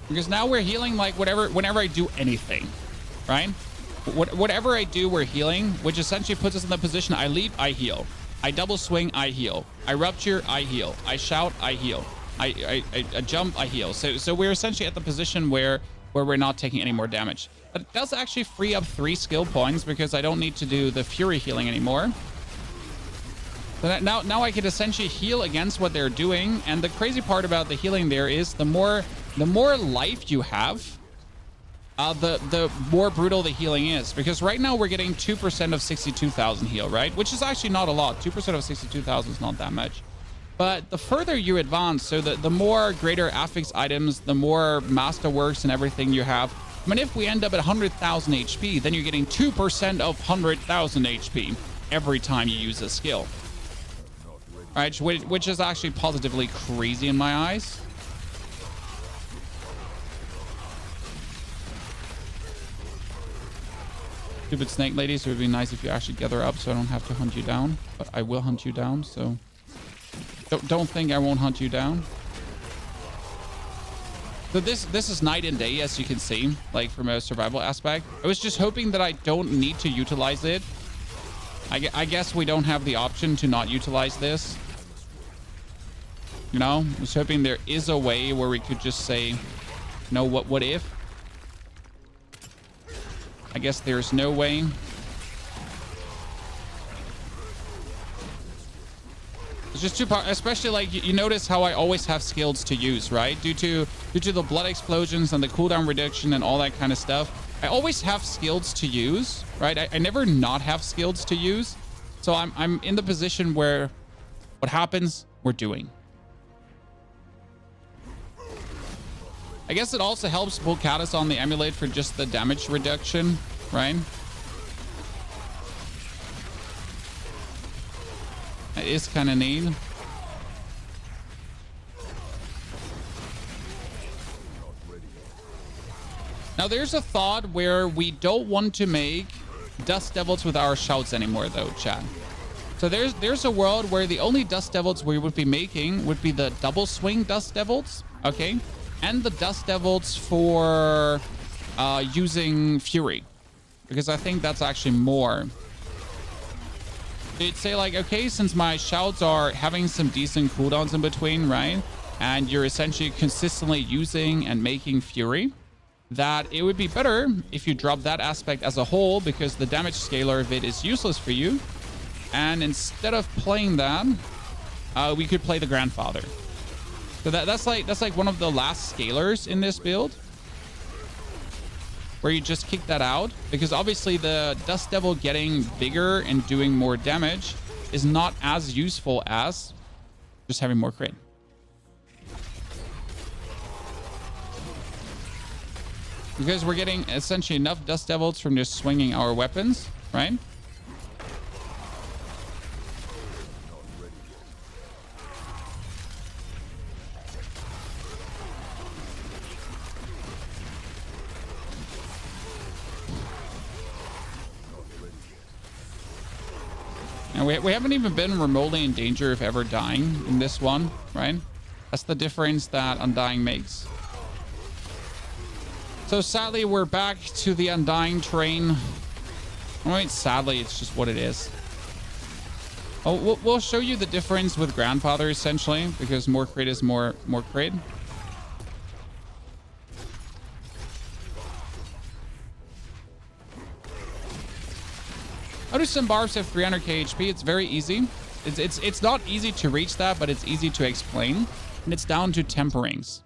Because now we're healing like whenever I do anything, right? Whatever I do, we're healing, which essentially puts us in the position: I leap, I heal. I double swing, I heal. I rupture, I heal. I shout, I heal. I jump, I heal. So we're essentially at the position where we're not taking any more damage. But it does actually free up 3 skill points, because I don't need to do the fury healing anymore. So now I can essentially heal against what they're doing. And the crazy part about the healing there is the more life you have, the more brutal the healing is. Because right now we're getting 2% of 62,000 heal, right? Which is actually not a lot. 2% of 62,000 is not that much. But the further you advance, so the more greater affix items, the more masterworks and everything you have. I mean, if we end up at 100,000 HP, then you're getting 2% of 100,000 HP every time you use a skill. Right? Which is actually positively crazy in my eyes. Stupid snake ladies, it would be nice if you actually gather up so I don't have to hunt you down. But I will hunt you down, so... Don't think I won't hunt you down. So this is night and day, as you can see, like from a survival aspect. I was just hoping that I don't need to utilize it. I guess we don't have the option to not utilize this. You know, I was hoping there is a way where we could just say, no, what if? I guess there's no way. It's just too powerful, especially like you notice how I always have skills to use, right? Due to the blood explosions and the cooldown reduction and all that kind of stuff. I always have skills to use, right? I never not have skills to use. So I'm in the position where what happens, we're doing. I guess it also helps Volcatus on the amulet for just the damage reduction, right? That is kind of neat. Now there's a thought where we don't want to make Dust Devils with our shouts anymore though, chat. So there's a world where the only Dust Devils we would be making would be the double swing Dust Devils, okay? And the Dust Devils for using Fury. Because I think that's actually more. You'd say like, okay, since my shouts are having some decent cooldowns in between, right? And you're essentially consistently using and making Fury, that it would be better if you drop that aspect as a whole, because the damage scalar of it is useless for you. And instead of playing that, we could play the Grandfather. So that's like one of the last scalars in this build, where you just kick that out, because obviously the Dust Devil getting bigger and doing more damage is not as useful as just having more crit. Because we're getting essentially enough Dust Devils from just swinging our weapons, right? And we haven't even been remotely in danger of ever dying in this one, right? That's the difference that Undying makes. So sadly, we're back to the Undying train. I mean, sadly, it's just what it is. Oh, we'll show you the difference with Grandfather, essentially, because more crit is more crit. How do some barbs have 300k HP? It's very easy. It's not easy to reach that, but it's easy to explain. And it's down to temperings.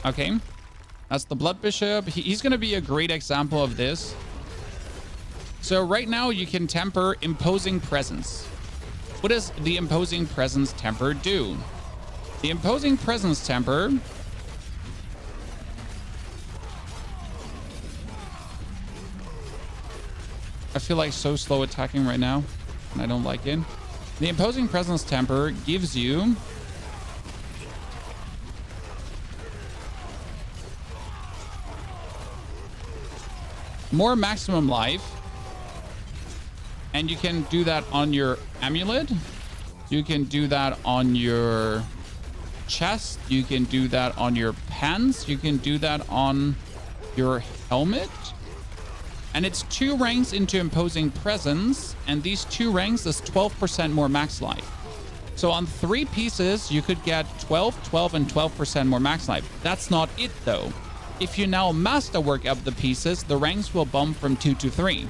Okay. That's the Blood Bishop. He's going to be a great example of this. So right now you can temper Imposing Presence. What does the Imposing Presence temper do? The Imposing Presence temper I feel like so slow attacking right now, and I don't like it. The Imposing Presence temper gives you more maximum life, and you can do that on your amulet. You can do that on your chest. You can do that on your pants. You can do that on your helmet. And it's 2 ranks into Imposing Presence, and these 2 ranks is 12% more max life. So on 3 pieces, you could get 12, 12, and 12% more max life. That's not it, though. If you now masterwork up the pieces, the ranks will bump from 2 to 3.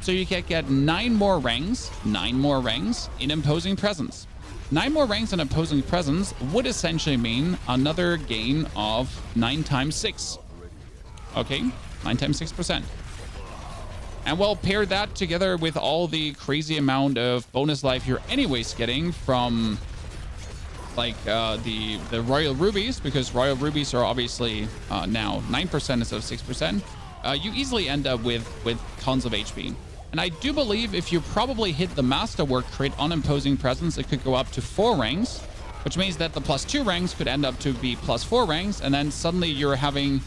So you can get 9 more ranks in Imposing Presence. 9 more ranks in Imposing Presence would essentially mean another gain of 9 times 6. Okay, 9 times 6%. And we'll pair that together with all the crazy amount of bonus life you're anyways getting from like the Royal Rubies, because Royal Rubies are obviously now 9% instead of 6%. You easily end up with tons of HP. And I do believe if you probably hit the Masterwork crit on Imposing Presence, it could go up to 4 ranks, which means that the +2 ranks could end up to be +4 ranks, and then suddenly you're having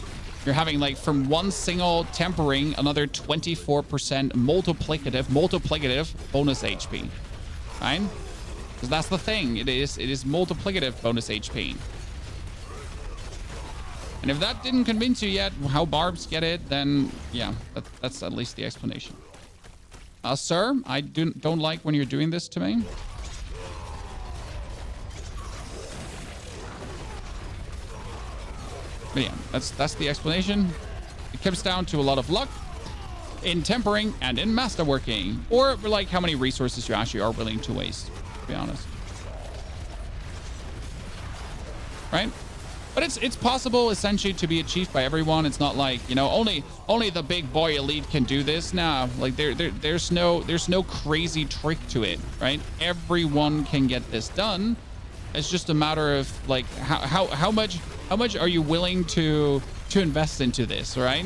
like from one single tempering another 24% multiplicative bonus HP, right? Because that's the thing. It is multiplicative bonus HP. And if that didn't convince you yet how barbs get it, then yeah, that's at least the explanation. Sir, I don't like when you're doing this to me. But yeah, that's the explanation. It comes down to a lot of luck in tempering and in masterworking, or like how many resources you actually are willing to waste, to be honest. Right? But it's possible essentially to be achieved by everyone. It's not like, you know, only the big boy elite can do this. Nah, like there's no crazy trick to it, right? Everyone can get this done. It's just a matter of like how much are you willing to invest into this, right?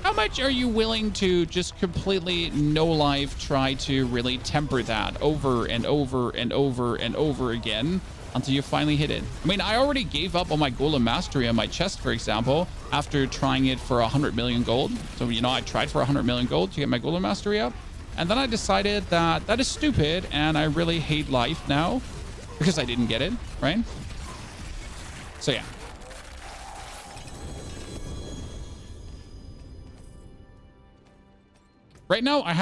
How much are you willing to just completely no life try to really temper that over and over and over and over again until you finally hit it? I mean, I already gave up on my Golem Mastery on my chest, for example, after trying it for 100 million gold. So, you know, I tried for 100 million gold to get my Golem Mastery up. And then I decided that that is stupid and I really hate life now because I didn't get it, right? So yeah. Right now, I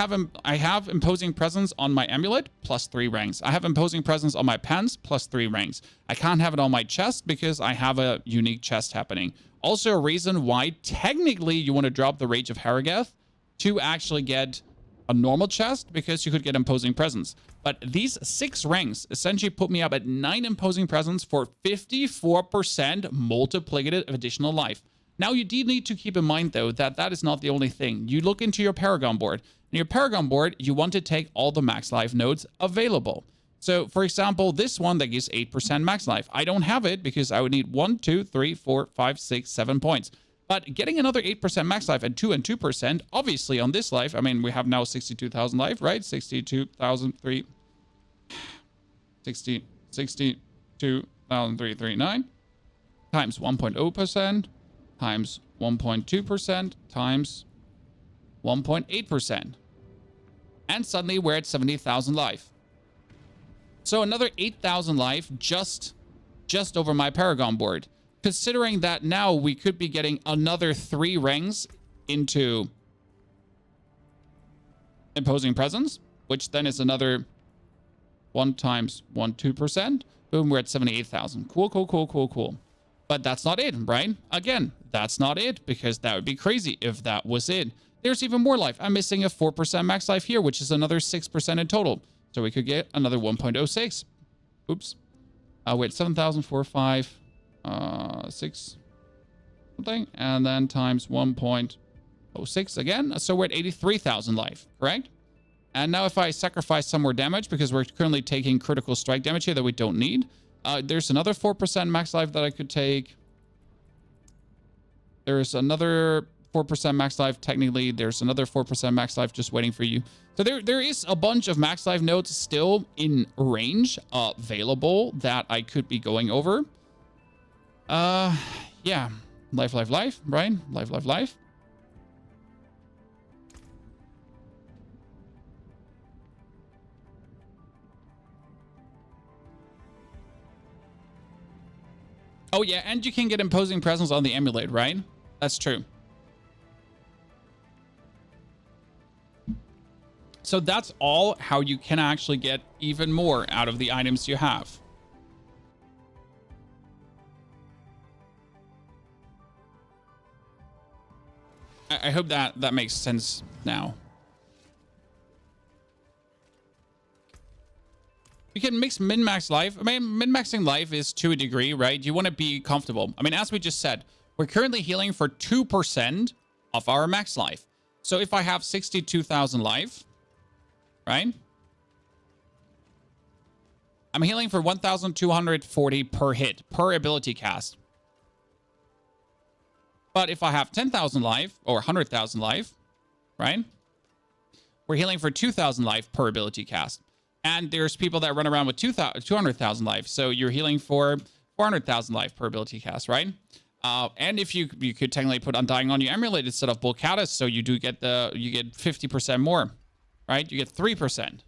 have Imposing Presence on my amulet, +3 ranks. I have Imposing Presence on my pants, +3 ranks. I can't have it on my chest because I have a unique chest happening. Also a reason why technically you want to drop the Rage of Harrogath to actually get a normal chest, because you could get Imposing Presence. But these 6 ranks essentially put me up at 9 Imposing Presence for 54% multiplicative additional life. Now, you do need to keep in mind, though, that that is not the only thing. You look into your Paragon board. In your Paragon board, you want to take all the max life nodes available. So, for example, this one that gives 8% max life. I don't have it because I would need 1, 2, 3, 4, 5, 6, 7 points. But getting another 8% max life and 2%, obviously on this life, I mean, we have now 62,000 life, right? 62,339 times 1.0% times 1.2% times 1.8%. And suddenly we're at 70,000 life. So another 8,000 life just over my Paragon board. Considering that now we could be getting another 3 rings into Imposing Presence, which then is another 1 times 1, 2%. Boom, we're at 78,000. Cool, cool, cool, cool, cool. But that's not it, right? Again, that's not it, because that would be crazy if that was it. There's even more life. I'm missing a 4% max life here, which is another 6% in total. So we could get another 1.06. Oops. We're at 7,045, 6 something, and then times 1.06 again. So we're at 83,000 life, correct? And now if I sacrifice some more damage, because we're currently taking critical strike damage here that we don't need, there's another 4% max life that I could take. There's another 4% max life. Technically, there's another 4% max life just waiting for you. So there is a bunch of max life nodes still in range available that I could be going over. Yeah. Life, life, life, right? Life, life, life. Oh, yeah, and you can get Imposing Presence on the Emulate, right? That's true. So that's all how you can actually get even more out of the items you have. I hope that makes sense now. You can mix min-max life. I mean, min-maxing life is to a degree, right? You want to be comfortable. I mean, as we just said, we're currently healing for 2% of our max life. So if I have 62,000 life, right? I'm healing for 1,240 per hit, per ability cast. But if I have 10,000 life or 100,000 life, right? We're healing for 2,000 life per ability cast. And there's people that run around with 200,000 life. So you're healing for 400,000 life per ability cast, right? And if you could technically put Undying on your Emulate instead of Bulkatus, so you do get you get 50% more, right? You get 3%.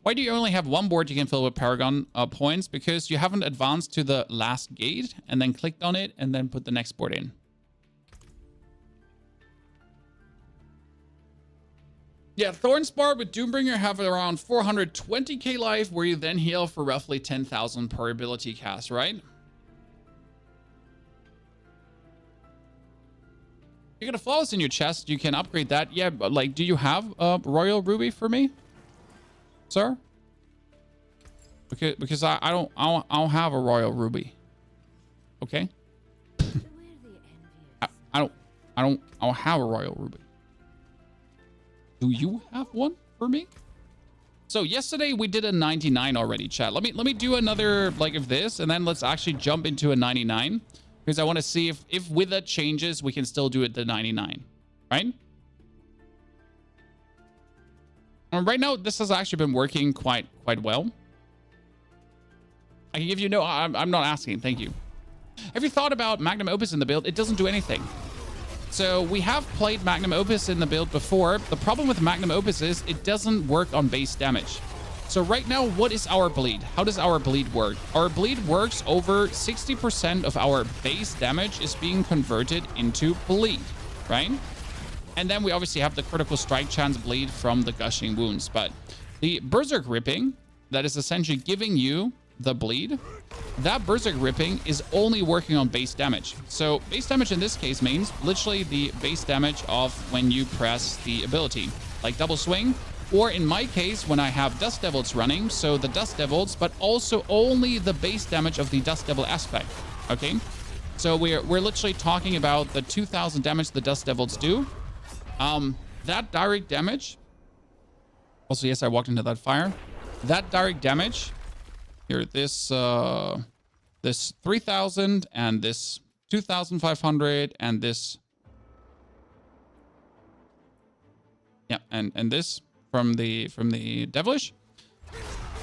Why do you only have one board you can fill with Paragon points? Because you haven't advanced to the last gate and then clicked on it and then put the next board in. Yeah, Thorn's Barb with Doombringer have around 420k life, where you then heal for roughly 10,000 per ability cast, right? You got a Flawless in your chest, you can upgrade that. Yeah, but like, do you have a Royal Ruby for me, sir? Because I don't have a Royal Ruby. Okay. I don't have a Royal Ruby. Do you have one for me? So yesterday we did a 99 already, chat. Let me do another like of this, and then let's actually jump into a 99, because I want to see if with the changes we can still do it the 99, right? And right now this has actually been working quite well. I can give you no. I'm not asking. Thank you. Have you thought about Magnum Opus in the build? It doesn't do anything. So we have played Magnum Opus in the build before. The problem with Magnum Opus is it doesn't work on base damage. So right now, what is our bleed? How does our bleed work? Our bleed works over 60% of our base damage is being converted into bleed, right? And then we obviously have the critical strike chance bleed from the gushing wounds. But the Berserk ripping, that is essentially giving you the bleed, that Berserk ripping is only working on base damage. So base damage in this case means literally the base damage of when you press the ability, like double swing, or in my case when I have Dust Devils running, so the Dust Devils, but also only the base damage of the Dust Devil aspect. Okay, so we're literally talking about the 2,000 damage the Dust Devils do. That direct damage. Also, yes, I walked into that fire. That direct damage. Here, this 3,000 and this 2,500 and this, yeah, and this from the devilish.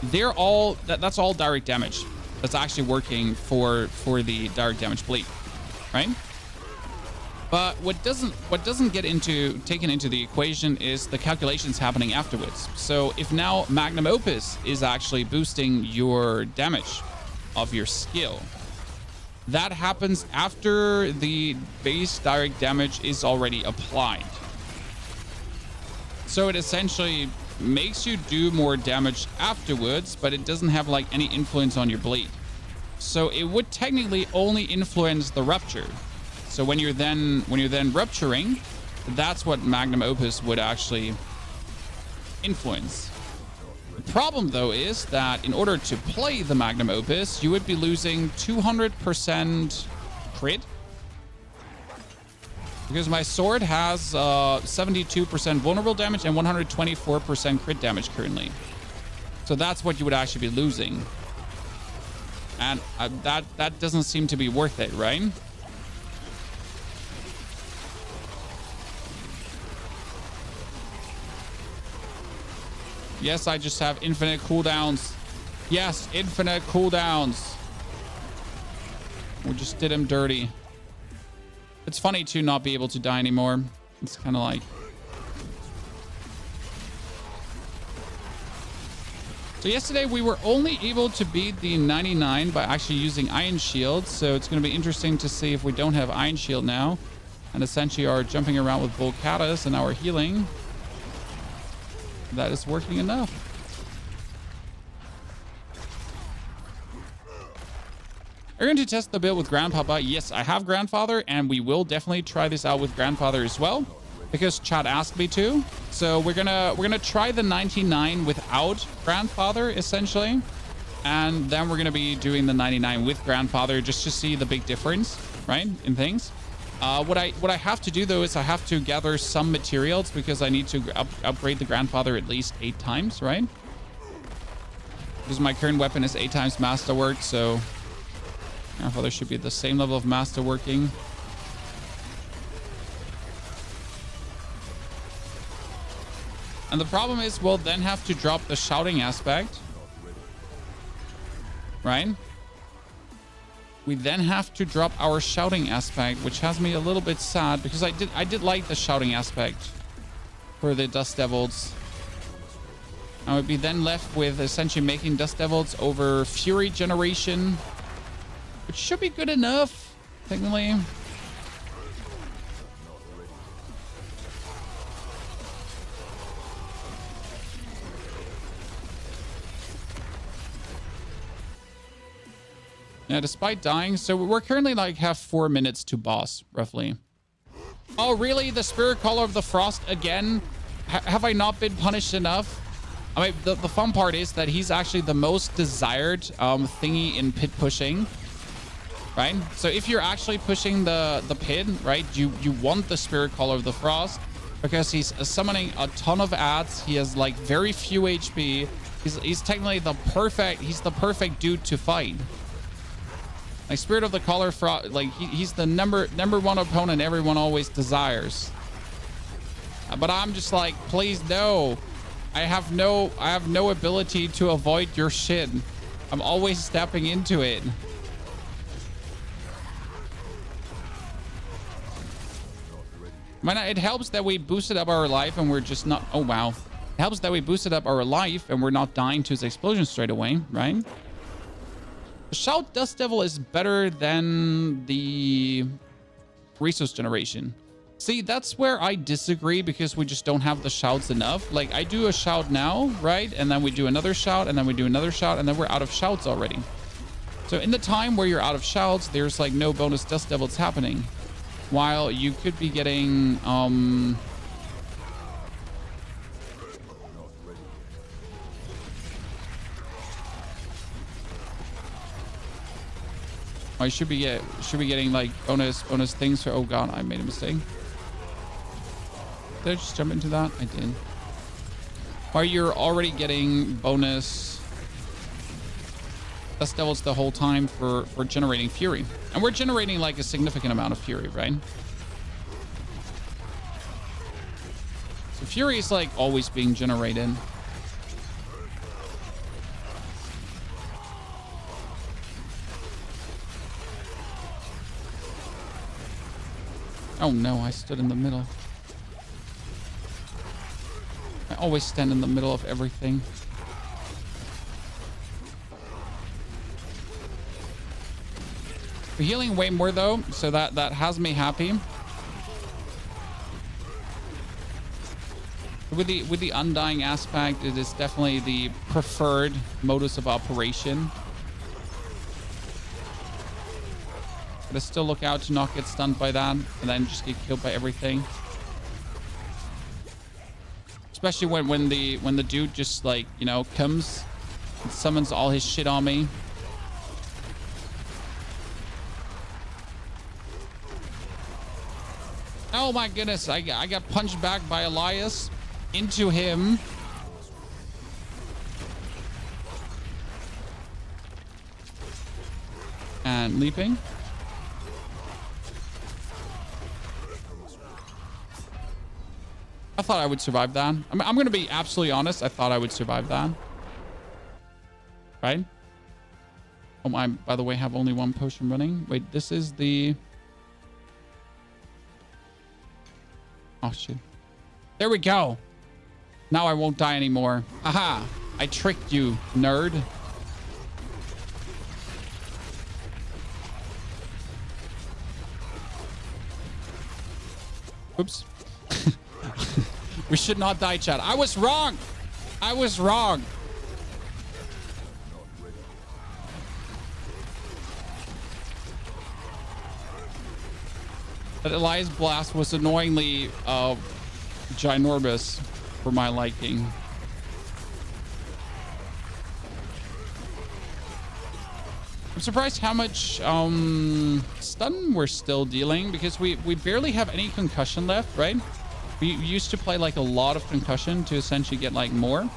They're all that's all direct damage. That's actually working for the direct damage bleed, right? But what doesn't get taken into the equation is the calculations happening afterwards. So if now Magnum Opus is actually boosting your damage of your skill, that happens after the base direct damage is already applied. So it essentially makes you do more damage afterwards, but it doesn't have like any influence on your bleed. So it would technically only influence the rupture. So when you're then rupturing, that's what Magnum Opus would actually influence. The problem though is that in order to play the Magnum Opus, you would be losing 200% crit. Because my sword has 72% vulnerable damage and 124% crit damage currently. So that's what you would actually be losing. And that doesn't seem to be worth it, right? Yes, I just have infinite cooldowns. Yes, infinite cooldowns. We just did him dirty. It's funny to not be able to die anymore. It's kind of like... So yesterday we were only able to beat the 99 by actually using Iron Shield. So it's going to be interesting to see if we don't have Iron Shield now and essentially are jumping around with Volcatus and our healing. That is working enough. Are you going to test the build with Grandpapa? Yes, I have Grandfather, and we will definitely try this out with Grandfather as well, because Chad asked me to. So we're gonna try the 99 without Grandfather essentially, and then we're gonna be doing the 99 with Grandfather just to see the big difference, right, in things. What I have to do though is I have to gather some materials because I need to upgrade the Grandfather at least 8 times, right? Because my current weapon is 8 times masterwork, so Grandfather should be at the same level of masterworking. And the problem is we'll then have to drop the shouting aspect, right? We then have to drop our shouting aspect, which has me a little bit sad because I did like the shouting aspect for the Dust Devils. I would be then left with essentially making Dust Devils over Fury generation, which should be good enough, technically. Yeah, despite dying. So we're currently like have 4 minutes to boss, roughly. Oh, really? The Spirit Caller of the Frost again? Have I not been punished enough? I mean, the fun part is that he's actually the most desired thingy in pit pushing, right? So if you're actually pushing the pit, right, you want the Spirit Caller of the Frost because he's summoning a ton of adds. He has like very few HP. He's technically the perfect dude to fight. Like Spirit of the Caller Frost, like he's the number one opponent everyone always desires. But I'm just like, please no. I have no ability to avoid your shit. I'm always stepping into it. Man, it helps that we boosted up our life and we're just not... Oh, wow. It helps that we boosted up our life and we're not dying to his explosion straight away, right? The Shout Dust Devil is better than the resource generation. See, that's where I disagree because we just don't have the shouts enough. Like, I do a shout now, right? And then we do another shout, and then we do another shout, and then we're out of shouts already. So in the time where you're out of shouts, there's like no bonus Dust Devils happening. While you could be getting... I should be getting like bonus things for... Oh god, I made a mistake. Did I just jump into that? I did. Or you're already getting bonus Dust Devils the whole time for generating Fury. And we're generating like a significant amount of Fury, right? So Fury is like always being generated. Oh no, I stood in the middle. I always stand in the middle of everything. We're healing way more though, so that has me happy. With the undying aspect, it is definitely the preferred modus of operation. But I still look out to not get stunned by that and then just get killed by everything. Especially when the dude just, like, you know, comes and summons all his shit on me. Oh my goodness, I got punched back by Elias into him. And leaping. I thought I would survive that. I'm going to be absolutely honest. I thought I would survive that. Right? Oh, I, by the way, have only one potion running. Wait, this is the... Oh, shit. There we go. Now I won't die anymore. Aha! I tricked you, nerd. Oops. We should not die, chat. I was wrong. I was wrong. That Elias blast was annoyingly ginormous for my liking. I'm surprised how much stun we're still dealing, because we barely have any concussion left, right? We used to play like a lot of concussion to essentially get like more.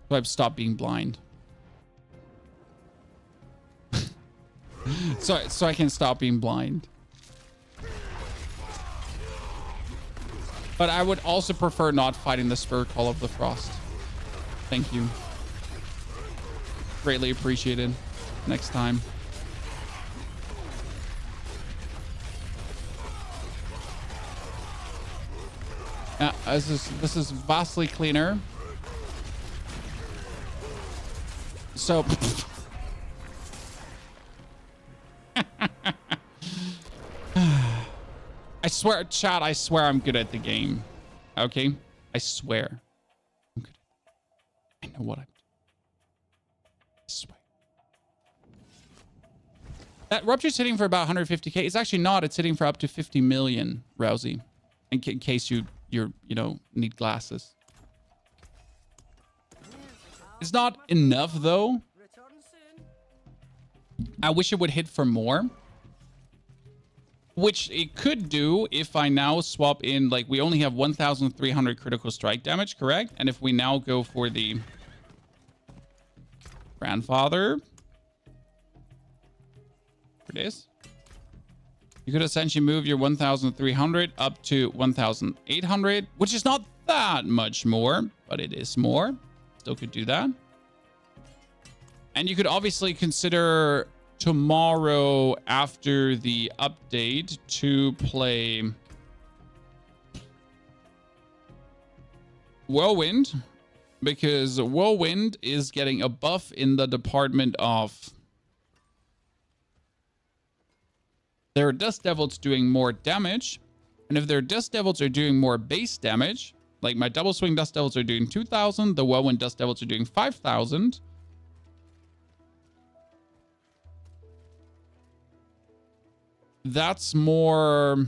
So I've stopped being blind. so I can stop being blind. But I would also prefer not fighting the Spirit Call of the Frost. Thank you. Greatly appreciated. Next time. Yeah, this is vastly cleaner. So I swear, chat, I swear I'm good at the game. Okay? I swear. I'm good. I know what I'm doing. I swear. That Rupture's hitting for about 150k. It's actually not. It's hitting for up to 50 million, Rousey. In case you know, need glasses. It's not enough, though. I wish it would hit for more. Which it could do if I now swap in, like, we only have 1,300 critical strike damage, correct? And if we now go for the grandfather, for this, you could essentially move your 1,300 up to 1,800, which is not that much more, but it is more. Still could do that. And you could obviously consider tomorrow after the update to play Whirlwind, because Whirlwind is getting a buff in the department of their Dust Devils doing more damage. And if their Dust Devils are doing more base damage, like my Double Swing Dust Devils are doing 2,000, the Whirlwind Dust Devils are doing 5,000. That's more...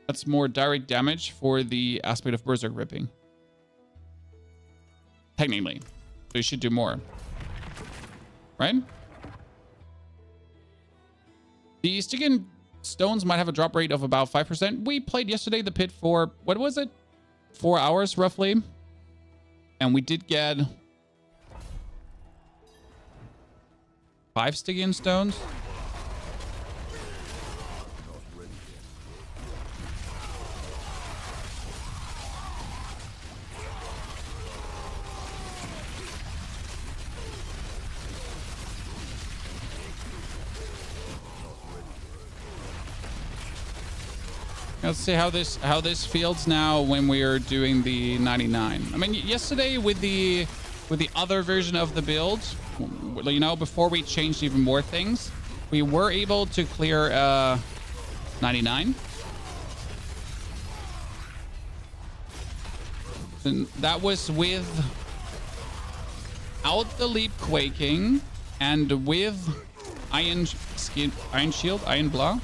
That's more direct damage for the aspect of Berserk ripping. Technically. So you should do more. Right? The Stygian stones might have a drop rate of about 5%. We played yesterday the pit for, what was it? 4 hours roughly. And we did get 5 Stygian stones. Let's see how this feels now when we are doing the 99. I mean, yesterday with the other version of the build, you know, before we changed even more things, we were able to clear 99. And that was without the leap quaking and with iron shield, iron block,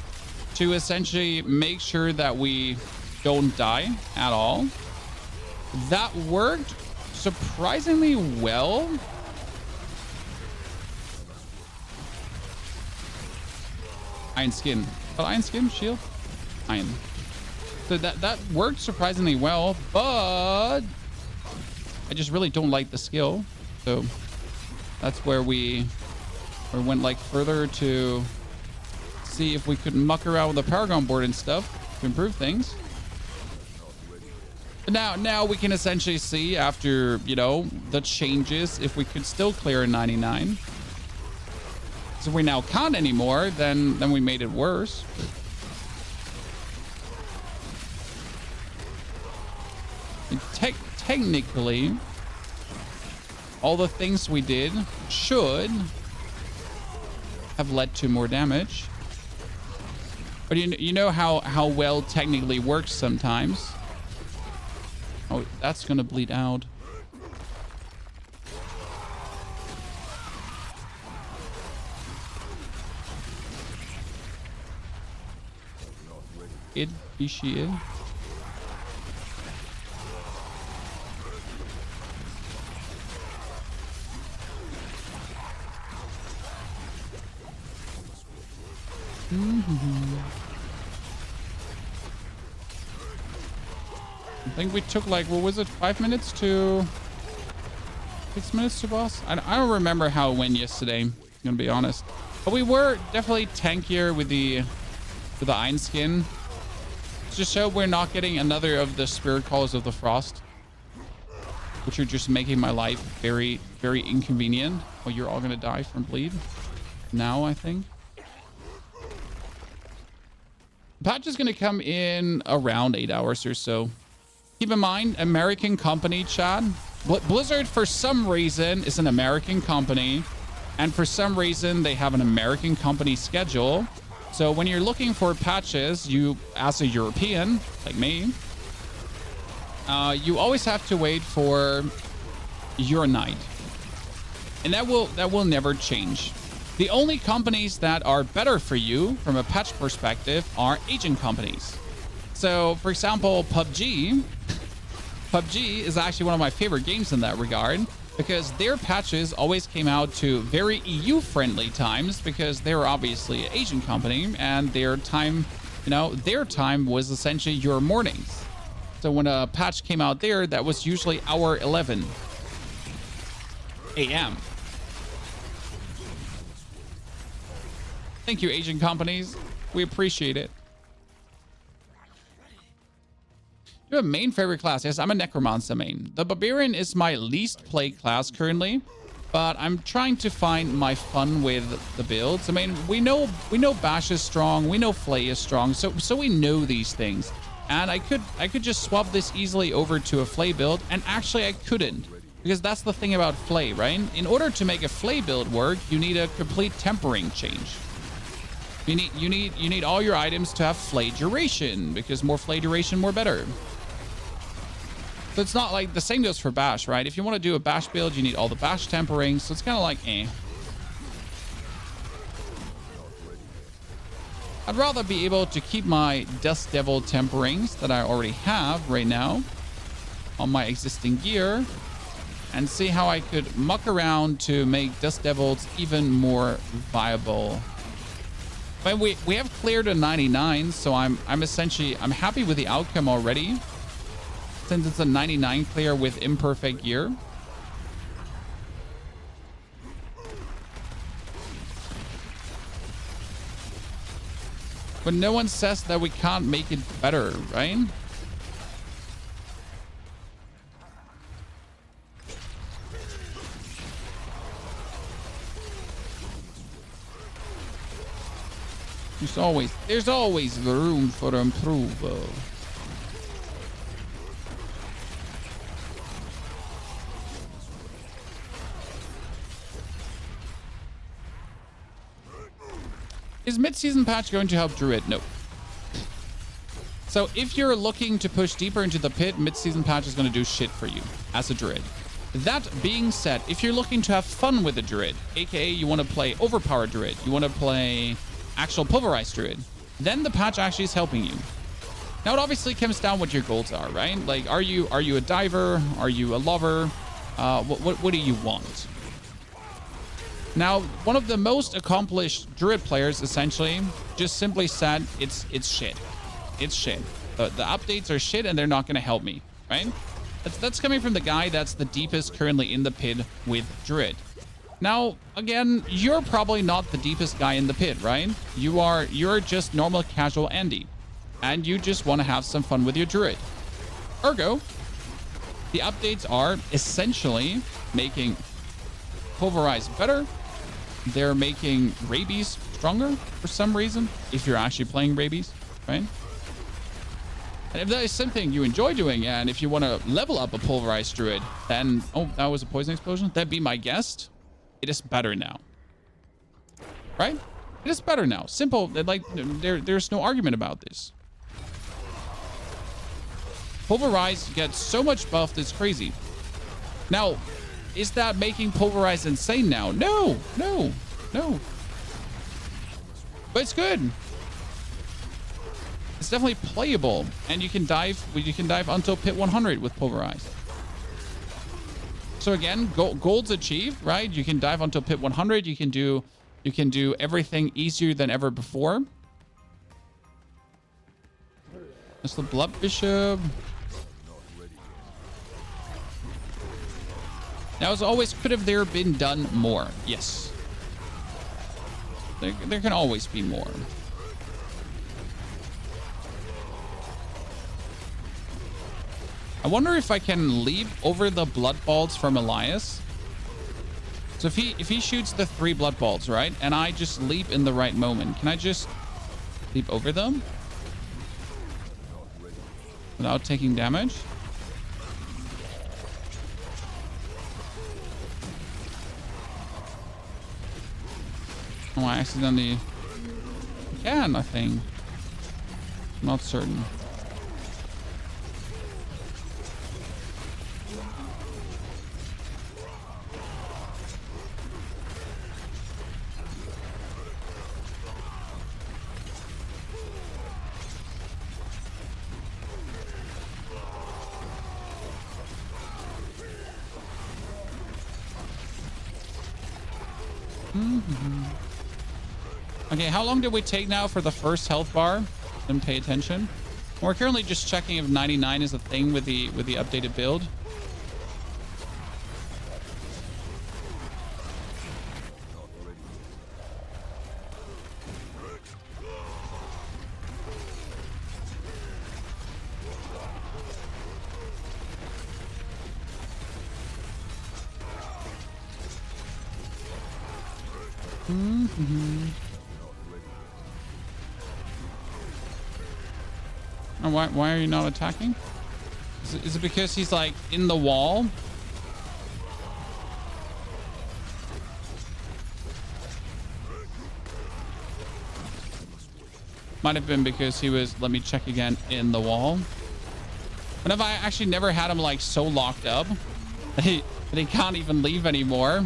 to essentially make sure that we don't die at all. That worked surprisingly well. Iron skin. Oh, iron skin, shield, iron. So that worked surprisingly well, but I just really don't like the skill. So that's where we went like further to see if we could muck around with the Paragon board and stuff to improve things. But now we can essentially see, after, you know, the changes, if we could still clear a 99. So if we now can't anymore, then we made it worse. And technically, all the things we did should have led to more damage. But you know how well technically works sometimes. Oh, that's gonna bleed out. She is. I think we took like, what was it, 5 minutes to 6 minutes to boss? I don't remember how it went yesterday, I'm gonna be honest. But we were definitely tankier with the iron skin. Just so we're not getting another of the spirit calls of the frost, which are just making my life very, very inconvenient. Oh, you're all gonna die from bleed now, I think. The patch is gonna come in around 8 hours or so. Keep in mind, American company, Chad. Blizzard, for some reason, is an American company, and for some reason they have an American company schedule. So when you're looking for patches, you, as a European like me, you always have to wait for your night, and that will never change. The only companies that are better for you from a patch perspective are agent companies. So, for example, PUBG is actually one of my favorite games in that regard, because their patches always came out to very EU-friendly times, because they were obviously an Asian company, and their time, you know, their time was essentially your mornings. So when a patch came out there, that was usually hour 11 a.m. Thank you, Asian companies. We appreciate it. You have a main favorite class? Yes, I'm a Necromancer main. The Barbarian is my least played class currently, but I'm trying to find my fun with the builds. I mean, we know Bash is strong, we know Flay is strong, so we know these things. And I could just swap this easily over to a Flay build, and actually I couldn't, because that's the thing about Flay, right? In order to make a Flay build work, you need a complete tempering change. You need all your items to have Flay duration, because more Flay duration, more better. So it's not like the same goes for Bash, right? If you want to do a Bash build, you need all the Bash tempering. So it's kind of like, I'd rather be able to keep my Dust Devil temperings that I already have right now on my existing gear, and see how I could muck around to make Dust Devils even more viable. But we have cleared a 99, so I'm happy with the outcome already, since it's a 99 clear with imperfect gear. But no one says that we can't make it better, right? There's always room for improvement. Is mid-season patch going to help Druid? No. So if you're looking to push deeper into the pit, mid-season patch is going to do shit for you as a Druid. That being said, if you're looking to have fun with a Druid, aka you want to play overpowered Druid, you want to play actual pulverized Druid, then the patch actually is helping you. Now it obviously comes down what your goals are, right? Like, are you a diver? Are you a lover? What do you want? Now, one of the most accomplished Druid players essentially just simply said, it's shit. It's shit. The updates are shit and they're not going to help me, right? That's coming from the guy that's the deepest currently in the pit with Druid. Now, again, you're probably not the deepest guy in the pit, right? You're just normal casual Andy. And you just want to have some fun with your Druid. Ergo, the updates are essentially making Pulverize better. They're making Rabies stronger for some reason, if you're actually playing Rabies, right? And if that is something you enjoy doing, and if you want to level up a Pulverized Druid, then... Oh, that was a poison explosion? That'd be my guess. It is better now. Right? It is better now. Simple. Like, there's no argument about this. Pulverize gets so much buffed, it's crazy. Now, is that making Pulverize insane now? No. But it's good. It's definitely playable, and you can dive until pit 100 with Pulverize. So again, gold's achieved, right? You can dive until pit 100. You can do everything easier than ever before. That's the Blood Bishop. Now, as always, could have there been done more? Yes. There can always be more. I wonder if I can leap over the blood balls from Elias. So if he shoots the 3 blood balls, right? And I just leap in the right moment. Can I just leap over them? Without taking damage? Oh, I accidentally can, I think. I'm not certain. Okay, how long did we take now for the first health bar? Didn't pay attention. We're currently just checking if 99 is a thing with the updated build. And why are you not attacking? Is it because he's like in the wall? Might have been because he was, let me check again, in the wall. But have I actually never had him like so locked up that he can't even leave anymore?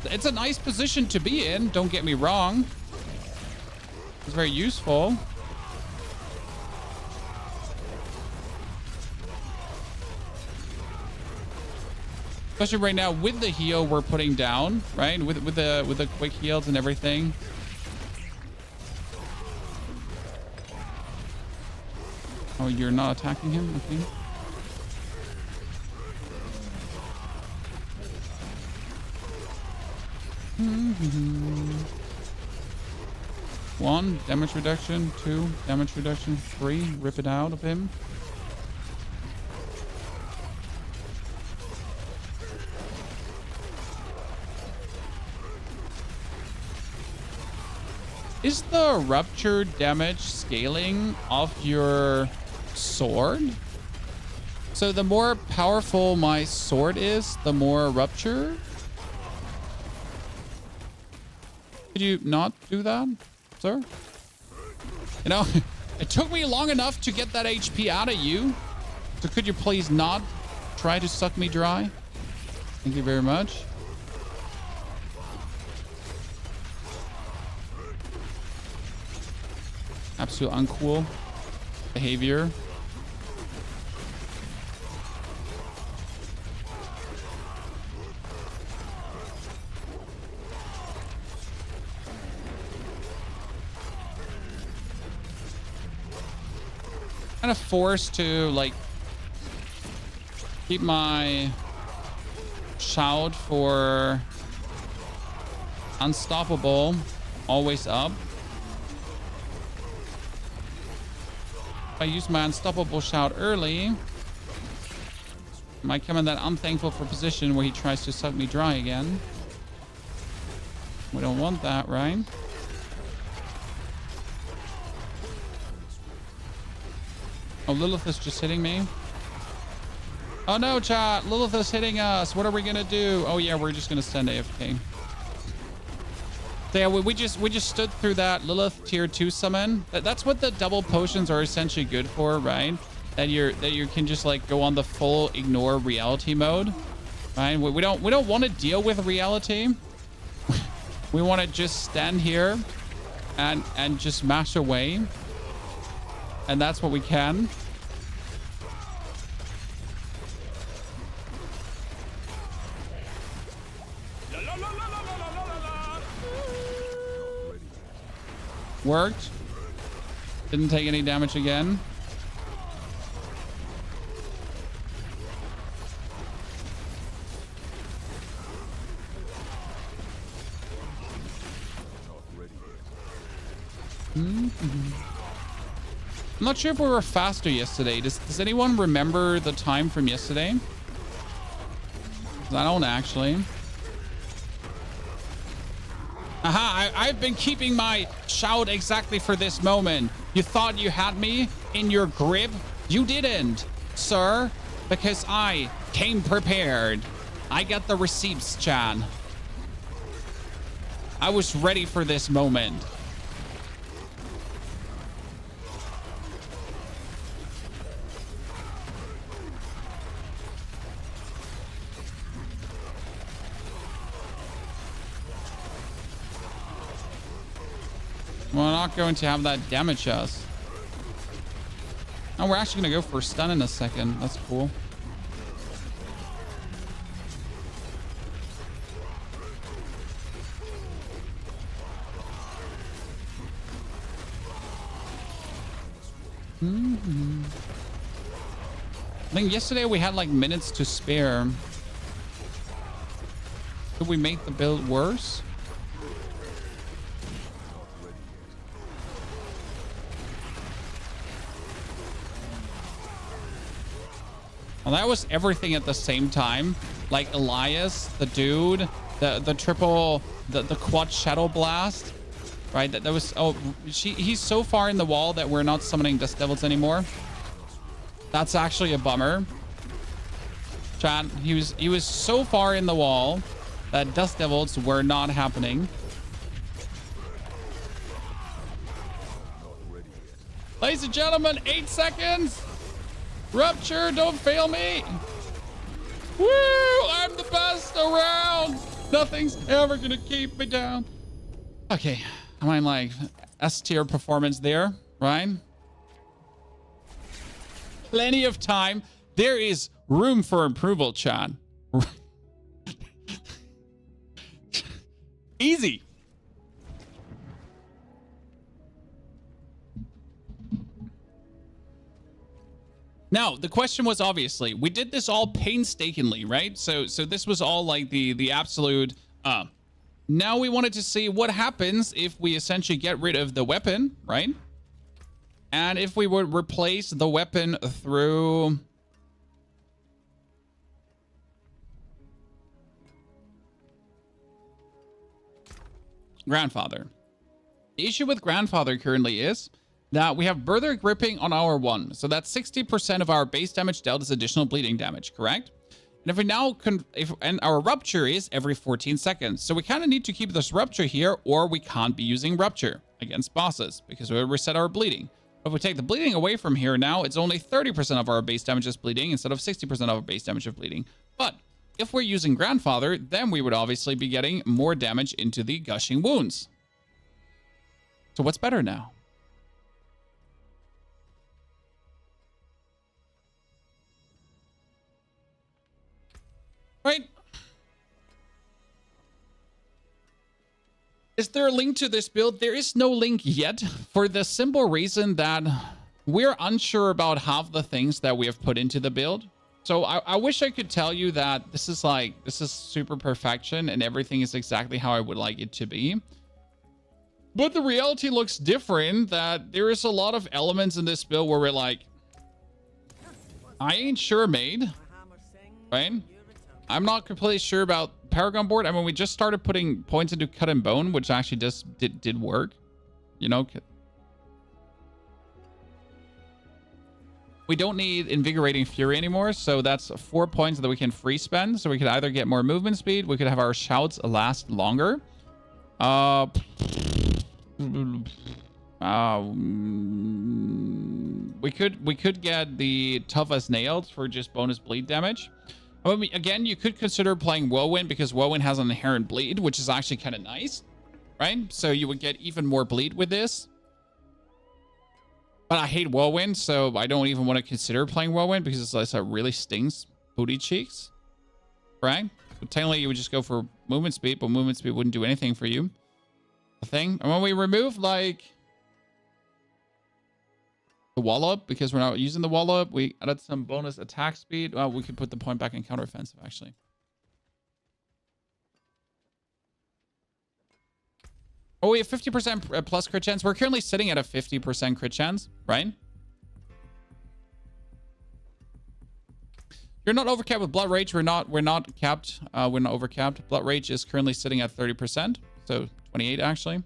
It's a nice position to be in, don't get me wrong. It's very useful. Especially right now with the heal we're putting down, right? With the quick heals and everything. Oh, you're not attacking him, I think. One, damage reduction. 2, damage reduction. 3, rip it out of him. Is the rupture damage scaling off your sword? So the more powerful my sword is, the more rupture? Could you not do that, sir? You know, it took me long enough to get that HP out of you. So could you please not try to suck me dry? Thank you very much. Absolute uncool behavior. Kind of forced to like keep my shout for unstoppable always up. If I use my unstoppable shout early, I might come in that unthankful for position where he tries to suck me dry again. We don't want that, right? Oh, Lilith is just hitting me. Oh no, chat. Lilith is hitting us. What are we gonna do? Oh yeah, we're just gonna send AFK. So yeah, we just stood through that Lilith tier 2 summon. That's what the double potions are essentially good for, right? That you can just like go on the full ignore reality mode. Right? We don't want to deal with reality. We want to just stand here and just mash away. And that's what we can. Worked. Didn't take any damage again. I'm not sure if we were faster yesterday. Does anyone remember the time from yesterday? I don't actually. Aha, I've been keeping my shout exactly for this moment. You thought you had me in your grip? You didn't, sir, because I came prepared. I got the receipts, Chan. I was ready for this moment. We're not going to have that damage us. Oh, we're actually going to go for a stun in a second. That's cool. I think yesterday we had like minutes to spare. Did we make the build worse? Well, that was everything at the same time. Like Elias, the dude, the triple, the quad shadow blast, right? That was, oh, he's so far in the wall that we're not summoning Dust Devils anymore. That's actually a bummer. Chat, he was so far in the wall that Dust Devils were not happening. Ladies and gentlemen, 8 seconds. Rupture, don't fail me. Woo! I'm the best around. Nothing's ever gonna keep me down. Okay, I'm like S tier performance there, right? Plenty of time. There is room for approval, Chan. Easy. Now, the question was obviously, we did this all painstakingly, right? So this was all like the absolute, now we wanted to see what happens if we essentially get rid of the weapon, right? And if we would replace the weapon through Grandfather. The issue with Grandfather currently is that we have Berserk Gripping on our 1. So that's 60% of our base damage dealt is additional bleeding damage, correct? And if we now, and our Rupture is every 14 seconds. So we kind of need to keep this Rupture here, or we can't be using Rupture against bosses because we reset our bleeding. If we take the bleeding away from here now, it's only 30% of our base damage is bleeding instead of 60% of our base damage of bleeding. But if we're using Grandfather, then we would obviously be getting more damage into the gushing wounds. So what's better now? Right? Is there a link to this build? There is no link yet, for the simple reason that we're unsure about half the things that we have put into the build. So I wish I could tell you that this is super perfection and everything is exactly how I would like it to be. But the reality looks different, that there is a lot of elements in this build where we're like, I ain't sure, mate. Right? I'm not completely sure about Paragon board. I mean, we just started putting points into cut and bone, which actually just did work. You know, we don't need invigorating fury anymore, so that's 4 points that we can free spend. So we could either get more movement speed, we could have our shouts last longer. We could get the tough as nails for just bonus bleed damage. I mean, again, you could consider playing Whirlwind because Whirlwind has an inherent bleed, which is actually kind of nice, right? So you would get even more bleed with this. But I hate Whirlwind, so I don't even want to consider playing Whirlwind because it really stings booty cheeks, right? But technically, you would just go for movement speed, but movement speed wouldn't do anything for you. The thing, and when we remove like the wallop, because we're not using the wallop, we added some bonus attack speed. Well, we could put the point back in counteroffensive actually. Oh, we have 50% plus crit chance. We're currently sitting at a 50% crit chance, right? You're not overcapped with Blood Rage. We're not capped. We're not overcapped. Blood Rage is currently sitting at 30%, so 28 actually.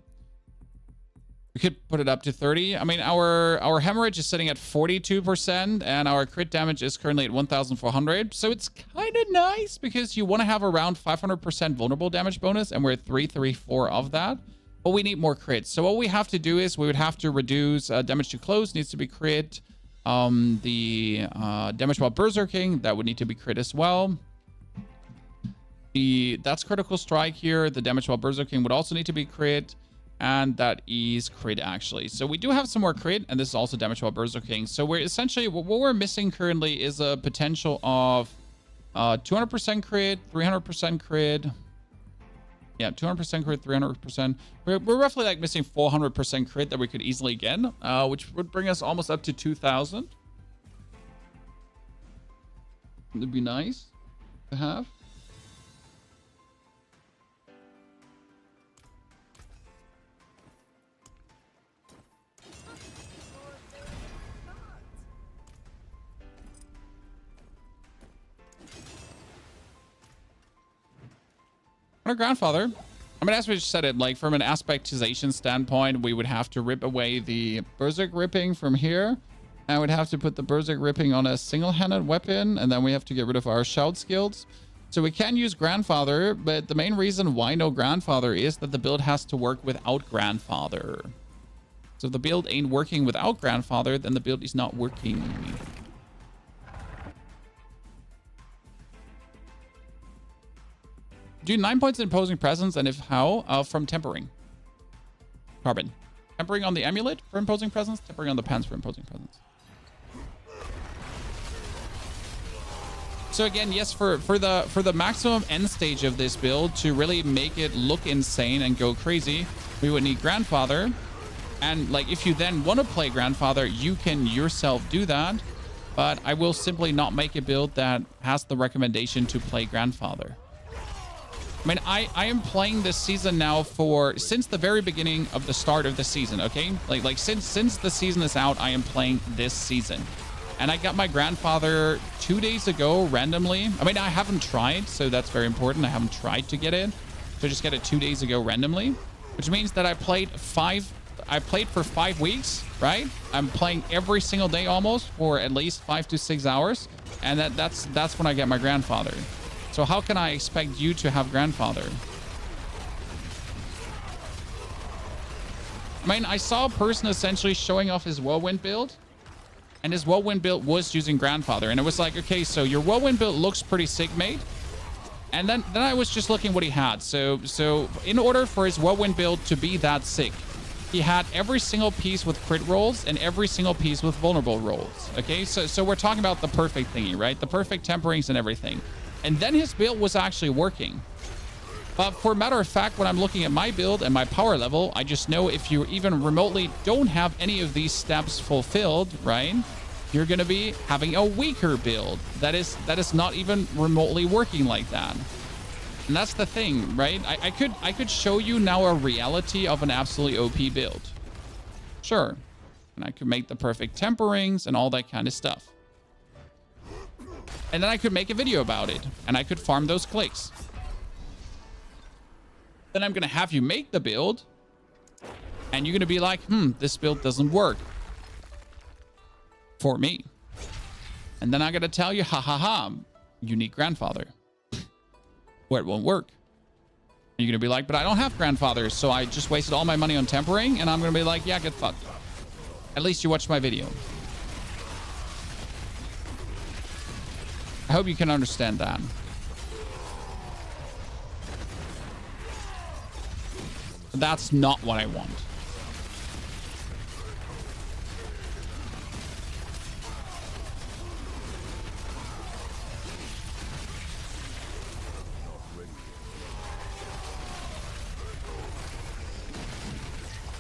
We could put it up to 30. I mean, our hemorrhage is sitting at 42%, and our crit damage is currently at 1,400. So it's kind of nice because you want to have around 500% vulnerable damage bonus, and we're at 334 of that. But we need more crits. So what we have to do is we would have to reduce damage to close needs to be crit. The damage while berserking, that would need to be crit as well. That's critical strike here. The damage while berserking would also need to be crit. And that is crit actually. So we do have some more crit, and this is also damage while berserking. So we're essentially, what we're missing currently is a potential of 200% crit, 300% crit. Yeah, 200% crit, 300%. We're roughly like missing 400% crit that we could easily get, which would bring us almost up to 2,000. It'd be nice to have. Our Grandfather, I mean, as we just said it, like from an aspectization standpoint, we would have to rip away the Berserk Ripping from here. And we'd have to put the Berserk Ripping on a single-handed weapon. And then we have to get rid of our shout skills. So we can use Grandfather, but the main reason why no Grandfather is that the build has to work without Grandfather. So if the build ain't working without Grandfather, then the build is not working. Do 9 points in imposing presence, and if how? From tempering. Carbon. Tempering on the amulet for imposing presence, tempering on the pants for imposing presence. So again, yes, for the maximum end stage of this build, to really make it look insane and go crazy, we would need Grandfather. And like, if you then want to play Grandfather, you can yourself do that. But I will simply not make a build that has the recommendation to play Grandfather. I mean, I am playing this season now since the very beginning of the start of the season, okay? Like since the season is out, I am playing this season. And I got my Grandfather 2 days ago randomly. I mean, I haven't tried, so that's very important. I haven't tried to get it. So I just got it 2 days ago randomly, which means that I played 5 I played for 5 weeks, right? I'm playing every single day almost for at least 5 to 6 hours. And that's when I get my grandfather. So how can I expect you to have grandfather? I mean, I saw a person essentially showing off his Whirlwind build. And his Whirlwind build was using grandfather. And it was like, okay, so your Whirlwind build looks pretty sick, mate. And then I was just looking what he had. So in order for his Whirlwind build to be that sick, he had every single piece with crit rolls and every single piece with vulnerable rolls. Okay, so we're talking about the perfect thingy, right? The perfect temperings and everything. And then his build was actually working. But for a matter of fact, when I'm looking at my build and my power level, I just know if you even remotely don't have any of these steps fulfilled, right? You're going to be having a weaker build that is not even remotely working like that. And that's the thing, right? I could show you now a reality of an absolutely OP build. Sure. And I could make the perfect temperings and all that kind of stuff. And then I could make a video about it. And I could farm those clicks. Then I'm going to have you make the build. And you're going to be like, this build doesn't work. For me. And then I'm going to tell you, you need grandfather. Where it won't work. You're going to be like, but I don't have grandfathers, so I just wasted all my money on tempering. And I'm going to be like, yeah, get fucked. At least you watched my video. I hope you can understand that. But that's not what I want.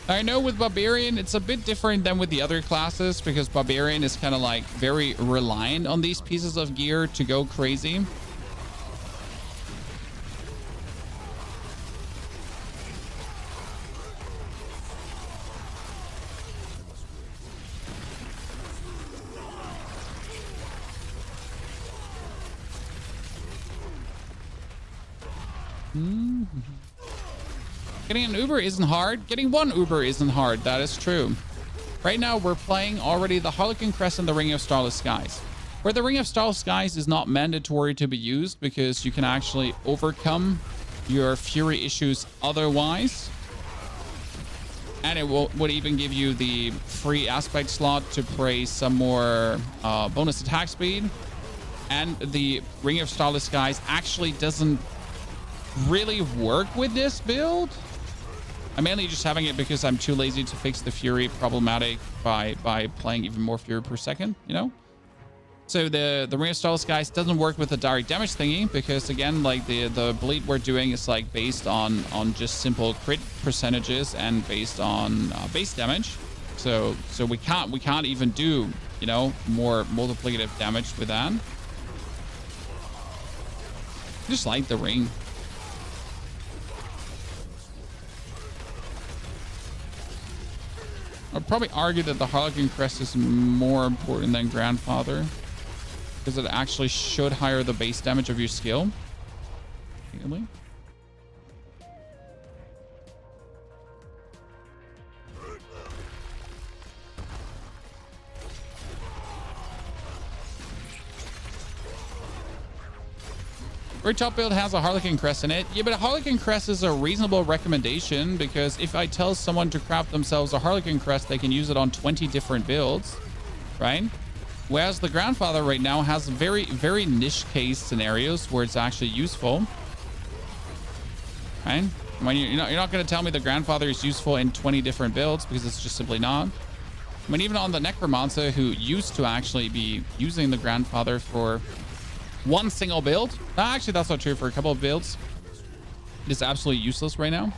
I know with Barbarian, it's a bit different than with the other classes because Barbarian is kind of like very reliant on these pieces of gear to go crazy. Getting an Uber isn't hard. Getting one Uber isn't hard. That is true. Right now, we're playing already the Harlequin Crest and the Ring of Starless Skies. Where the Ring of Starless Skies is not mandatory to be used because you can actually overcome your Fury issues otherwise. And it would even give you the free aspect slot to praise some more bonus attack speed. And the Ring of Starless Skies actually doesn't really work with this build. I'm mainly just having it because I'm too lazy to fix the Fury problematic by playing even more Fury per second, you know? So the Ring of Starless Skies doesn't work with the direct damage thingy because again, like the bleed we're doing is like based on just simple crit percentages and based on base damage. So we can't even do, you know, more multiplicative damage with that. I just like the ring. I'd probably argue that the Harlequin Crest is more important than Grandfather because it actually should higher the base damage of your skill. Really? Very top build has a Harlequin Crest in it. Yeah, but a Harlequin Crest is a reasonable recommendation because if I tell someone to craft themselves a Harlequin Crest, they can use it on 20 different builds, right? Whereas the Grandfather right now has very, very niche case scenarios where it's actually useful, right? When you're not going to tell me the Grandfather is useful in 20 different builds because it's just simply not. I mean, even on the Necromancer who used to actually be using the Grandfather for one single build. Actually, that's not true. For a couple of builds, it is absolutely useless right now.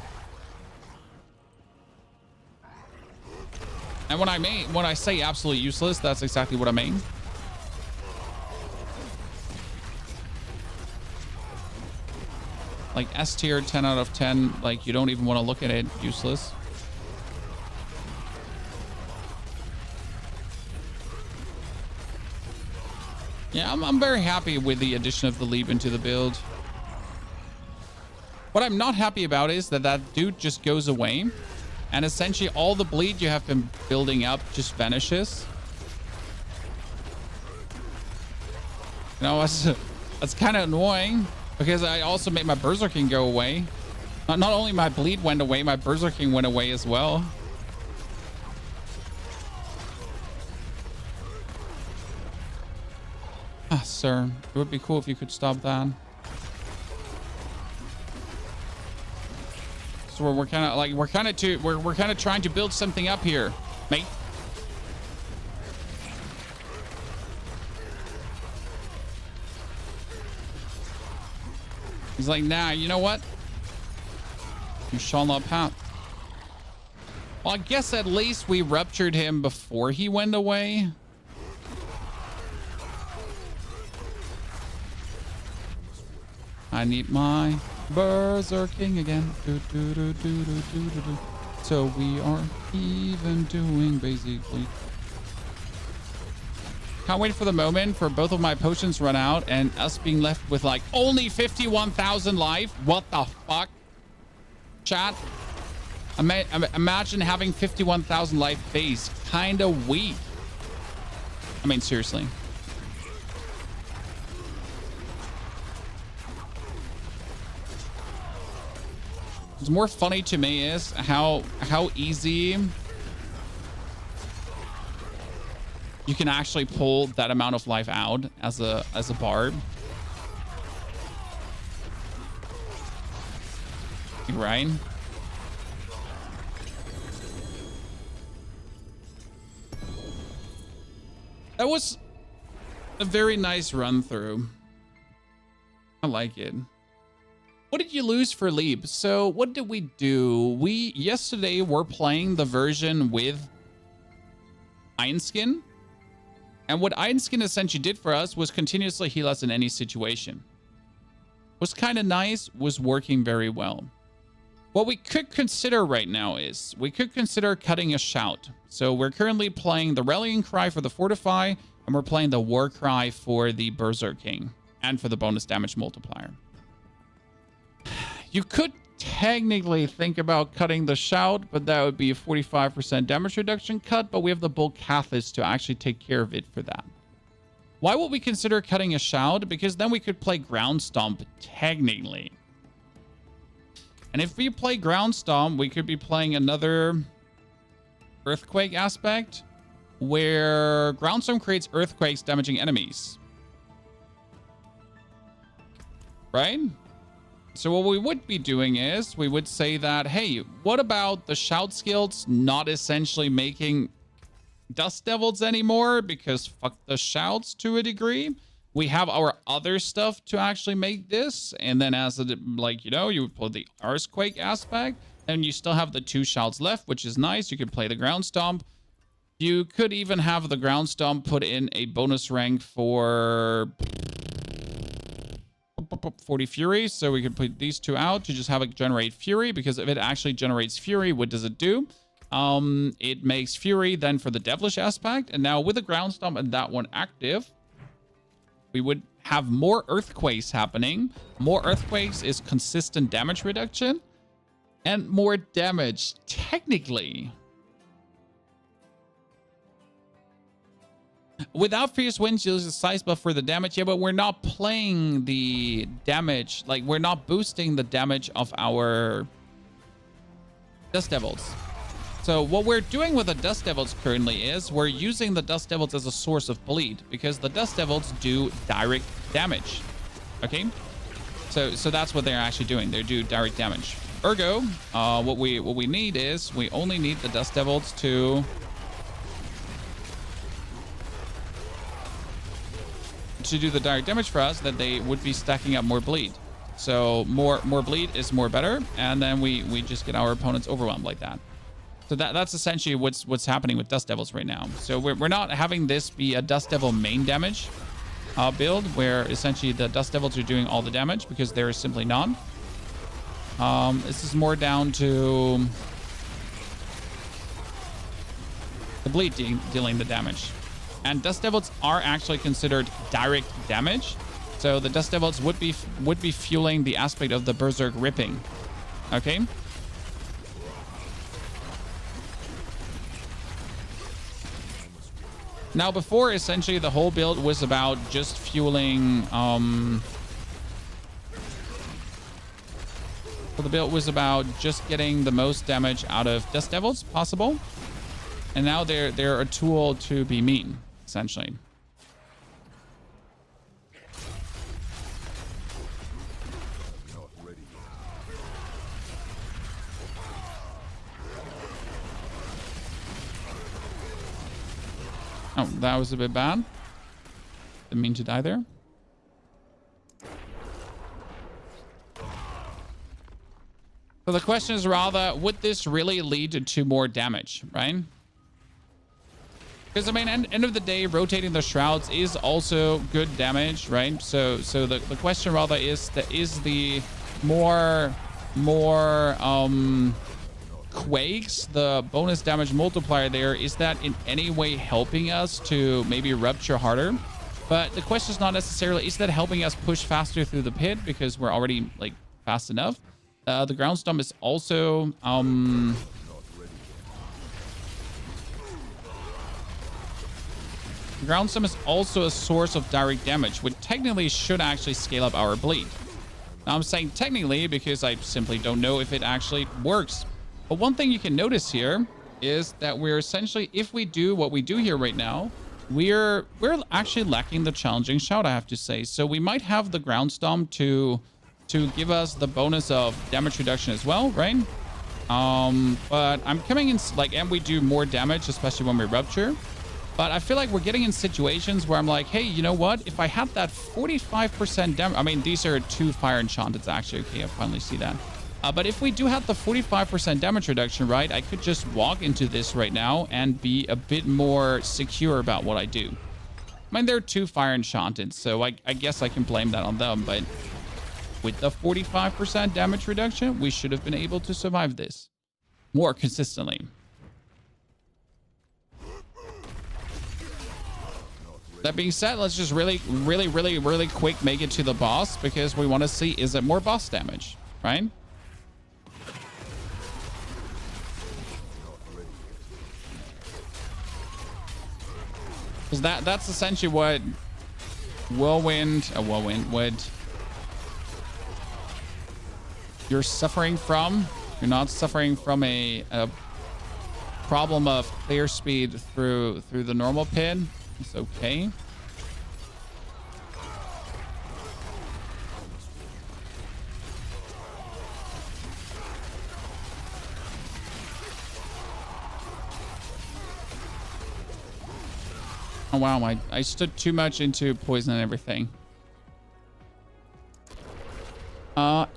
And when I say absolutely useless, that's exactly what I mean. Like S tier, 10 out of 10. Like you don't even want to look at it. Useless. Yeah, I'm very happy with the addition of the leap into the build. What I'm not happy about is that dude just goes away And essentially all the bleed you have been building up just vanishes. You know, that's kind of annoying because I also made my Berserking go away. Not only my bleed went away, my Berserking went away as well. Ah, sir, it would be cool if you could stop that. So we're kind of like we're kind of trying to build something up here, mate. He's like, nah, you know what? You shall not pass. Well, I guess at least we ruptured him before he went away. I need my Berserking again. So we are even doing basically. Can't wait for the moment for both of my potions run out and us being left with like only 51,000 life. What the fuck? Chat. Imagine having 51,000 life base. Kind of weak. I mean, seriously. What's more funny to me is how easy you can actually pull that amount of life out as a Barb. Right? That was a very nice run through. I like it. What did you lose for Leap? So what did we do? We yesterday were playing the version with Iron Skin. And what Iron Skin essentially did for us was continuously heal us in any situation. Was kind of nice, was working very well. What we could consider right now is we could consider cutting a shout. So we're currently playing the Rallying Cry for the Fortify, and we're playing the War Cry for the Berserking and for the bonus damage multiplier. You could technically think about cutting the shout, but that would be a 45% damage reduction cut, but we have the Bull Cathis to actually take care of it for that. Why would we consider cutting a shout? Because then we could play Ground Stomp technically. And if we play Ground Stomp, we could be playing another Earthquake aspect where Ground Stomp creates earthquakes damaging enemies. Right? So what we would be doing is we would say that, hey, what about the shout skills not essentially making Dust Devils anymore? Because fuck the shouts to a degree. We have our other stuff to actually make this. And then as a, like, you know, you would play the Earthquake aspect. And you still have the 2 shouts left, which is nice. You could play the Ground Stomp. You could even have the Ground Stomp put in a bonus rank for 40 Fury, so we could put these 2 out to just have it generate Fury, because if it actually generates Fury, what does it do? It makes Fury then for the Devilish aspect, and now with the Ground Stomp and that one active, we would have more Earthquakes happening. More Earthquakes is consistent damage reduction, and more damage, technically. Without Fierce Winds, you lose a size buff for the damage. Yeah, but we're not playing the damage. Like, we're not boosting the damage of our Dust Devils. So what we're doing with the Dust Devils currently is we're using the Dust Devils as a source of bleed, because the Dust Devils do direct damage. Okay? So that's what they're actually doing. They do direct damage. Ergo, what we need is we only need the Dust Devils to do the direct damage for us, that they would be stacking up more bleed. So more bleed is more better, and then we just get our opponents overwhelmed like that. So that's essentially what's happening with Dust Devils right now. So we're not having this be a Dust Devil main damage build, where essentially the Dust Devils are doing all the damage, because there is simply none. This is more down to the bleed dealing the damage. And Dust Devils are actually considered direct damage. So the Dust Devils would be fueling the aspect of the Berserk ripping. Okay? Now, before, essentially, the whole build was about just fueling... So the build was about just getting the most damage out of Dust Devils possible. And now they're a tool to be mean, essentially. Oh, that was a bit bad. Didn't mean to die there. So the question is rather, would this really lead to more damage, right? Because, I mean, end of the day, rotating the shrouds is also good damage, right? So the question rather is the more quakes, the bonus damage multiplier there, is that in any way helping us to maybe rupture harder? But the question is not necessarily, is that helping us push faster through the pit because we're already like fast enough? The ground stomp is also ground stomp is also a source of direct damage, which technically should actually scale up our bleed. Now I'm saying technically because I simply don't know if it actually works. But one thing you can notice here is that we're essentially, if we do what we do here right now, we're actually lacking the challenging shout, I have to say. So we might have the ground stomp to give us the bonus of damage reduction as well, right? But I'm coming in like, and we do more damage, especially when we rupture. But I feel like we're getting in situations where I'm like, hey, you know what? If I had that 45% damage, I mean, these are 2 fire enchanteds actually. Okay, I finally see that. But if we do have the 45% damage reduction, right, I could just walk into this right now and be a bit more secure about what I do. I mean, there are 2 fire enchanted, so I guess I can blame that on them. But with the 45% damage reduction, we should have been able to survive this more consistently. That being said, let's just really quick make it to the boss, because we want to see, is it more boss damage, right? Because that's essentially what Whirlwind would... You're suffering from. You're not suffering from a problem of clear speed through the normal pit. It's okay. Oh wow, I stood too much into poison and everything.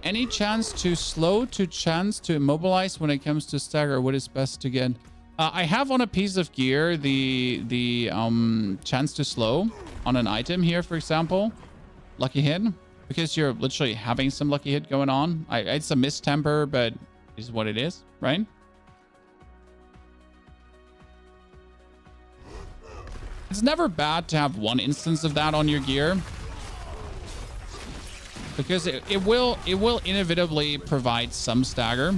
Any chance to slow to chance to immobilize when it comes to stagger? What is best to get? I have on a piece of gear the chance to slow on an item here, for example. Lucky hit, because you're literally having some lucky hit going on. It's a mistemper, but it's what it is, right? It's never bad to have one instance of that on your gear, because it will inevitably provide some stagger.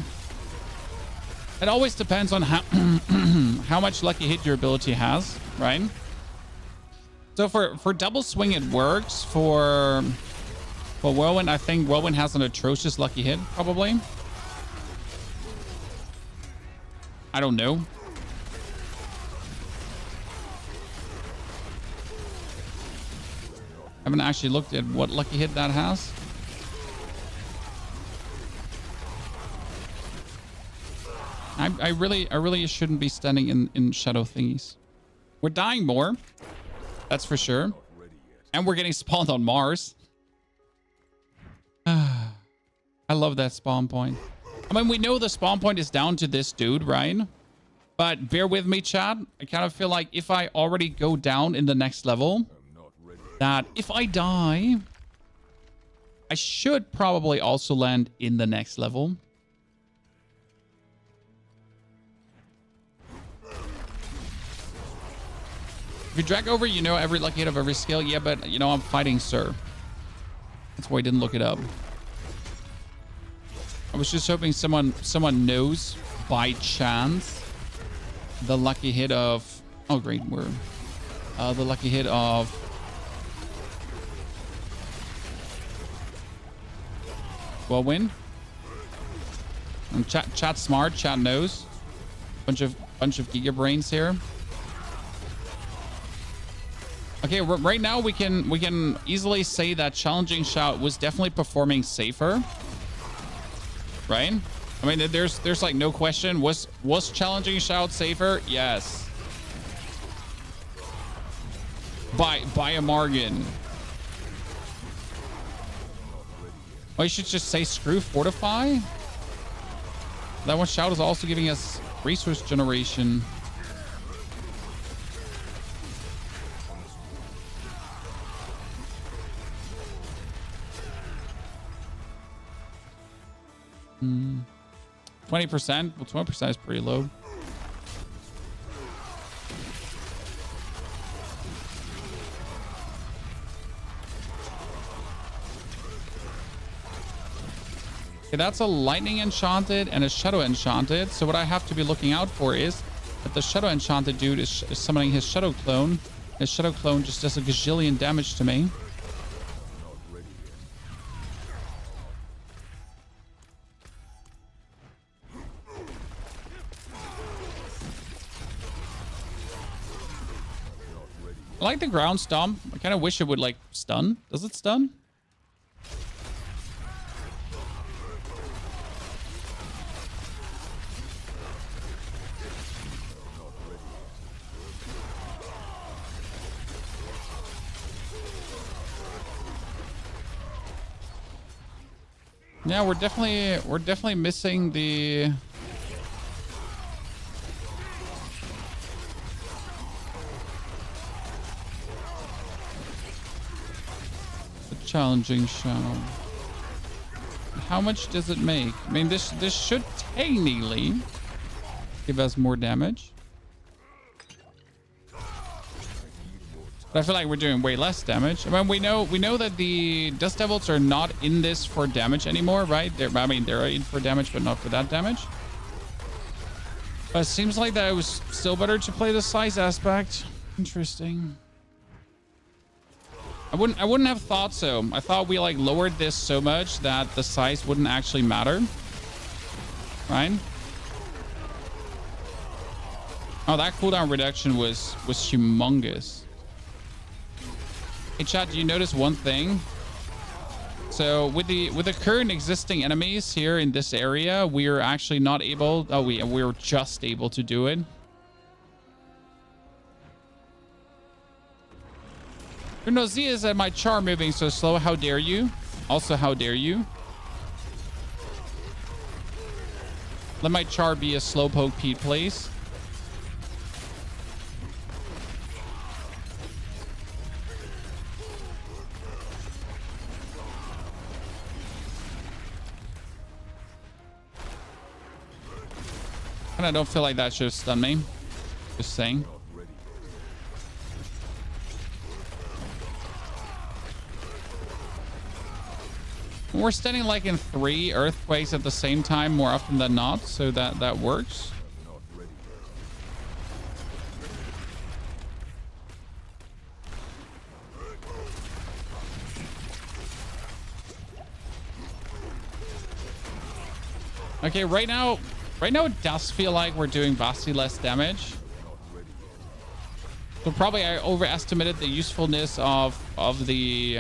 It always depends on how much lucky hit your ability has, right? So for double swing it works. For Whirlwind, I think Whirlwind has an atrocious lucky hit, probably. I don't know. I haven't actually looked at what lucky hit that has. I really shouldn't be standing in shadow thingies. We're dying more, that's for sure. And we're getting spawned on Mars. I love that spawn point. I mean, we know the spawn point is down to this dude, right? But bear with me, chat. I kind of feel like if I already go down in the next level, that if I die, I should probably also land in the next level. If you drag over, you know every lucky hit of every skill. Yeah, but you know, I'm fighting Sir. That's why I didn't look it up. I was just hoping someone knows by chance the lucky hit of... Oh, great. The lucky hit of Whirlwind. And chat smart, chat knows. Bunch of giga brains here. Okay, right now we can easily say that Challenging Shout was definitely performing safer, right? I mean, there's like no question. Was Challenging Shout safer? Yes. By a margin. Oh, you should just say screw Fortify. That one Shout is also giving us resource generation. Hmm. 20%. Well, 20% is pretty low. Okay, that's a lightning enchanted and a shadow enchanted. So what I have to be looking out for is that the shadow enchanted dude is summoning his shadow clone. His shadow clone just does a gazillion damage to me. I like the ground stomp. I kind of wish it would like stun. Does it stun? Yeah, we're definitely missing the Challenging Shout. How much does it make? I mean, this should technically give us more damage. But I feel like we're doing way less damage. I mean, we know that the Dust Devils are not in this for damage anymore, right? They're in for damage, but not for that damage. But it seems like that it was still better to play the size aspect. Interesting. I wouldn't have thought so. I thought we like lowered this so much that the size wouldn't actually matter. Right? Oh, that cooldown reduction was humongous. Hey chat, do you notice one thing? So with the current existing enemies here in this area, we are actually not able. Oh, we were just able to do it. No, Z is at my char moving so slow. How dare you? Also, how dare you? Let my char be a slowpoke Pete, please. And I don't feel like that should have stunned me. Just saying. We're standing like in 3 earthquakes at the same time more often than not, so that works. Okay, right now it does feel like we're doing vastly less damage. So probably I overestimated the usefulness of the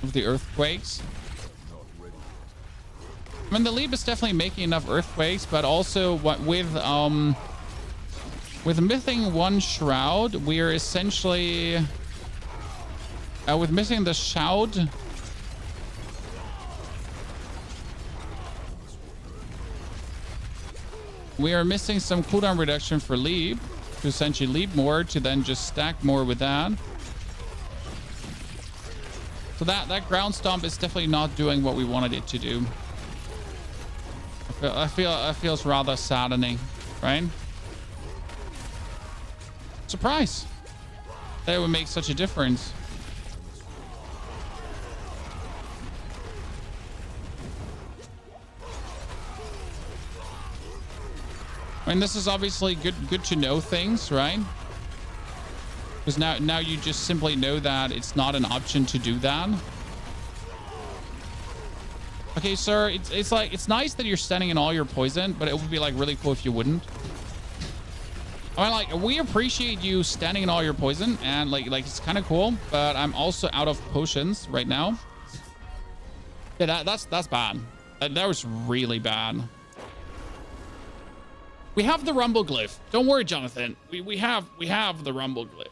of the earthquakes. I mean, the leap is definitely making enough earthquakes, but also with missing one shroud, we are essentially with missing the shroud. We are missing some cooldown reduction for leap to essentially leap more to then just stack more with that. So that ground stomp is definitely not doing what we wanted it to do. I feel it feels rather saddening, right? Surprise that it would make such a difference. I mean, this is obviously good to know things, right? Because now you just simply know that it's not an option to do that. Okay, sir, it's like, it's nice that you're standing in all your poison, but it would be like really cool if you wouldn't. I mean, like, we appreciate you standing in all your poison, and like it's kind of cool, but I'm also out of potions right now. Yeah, that's bad. That was really bad. We have the rumble glyph. Don't worry, Jonathan. We have the rumble glyph.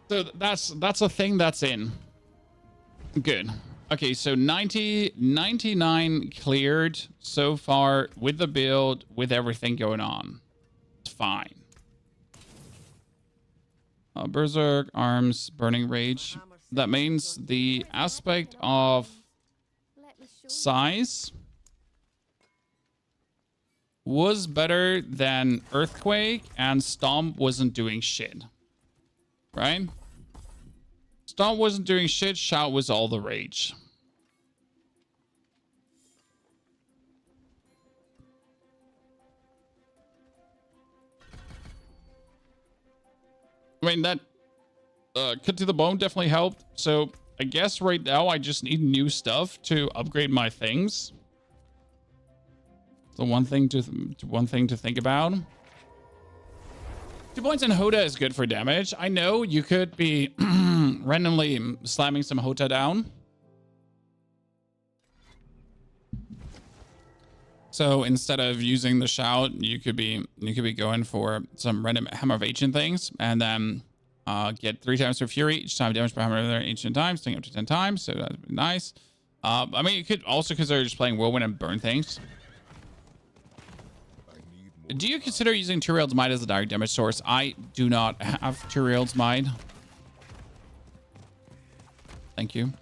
So that's a thing that's in. Good. Okay, so 99 cleared so far with the build, with everything going on. It's fine. Berserk, arms, burning rage. That means the aspect of size was better than Earthquake, and Stomp wasn't doing shit. Right? Stomp wasn't doing shit, Shout was all the rage. I mean, that cut to the bone definitely helped. So I guess right now I just need new stuff to upgrade my things. So one thing to think about. 2 points in Hoda is good for damage. I know you could be randomly slamming some Hota down. So instead of using the Shout, you could be going for some random Hammer of Ancient things, and then get 3 times for Fury, each time damage by Hammer of Ancient times, taking up to 10 times. So that'd be nice. I mean, you could also consider just playing Whirlwind and burn things. Do you consider using Tyrell's Might as a direct damage source? I do not have Tyrell's Might. Thank you.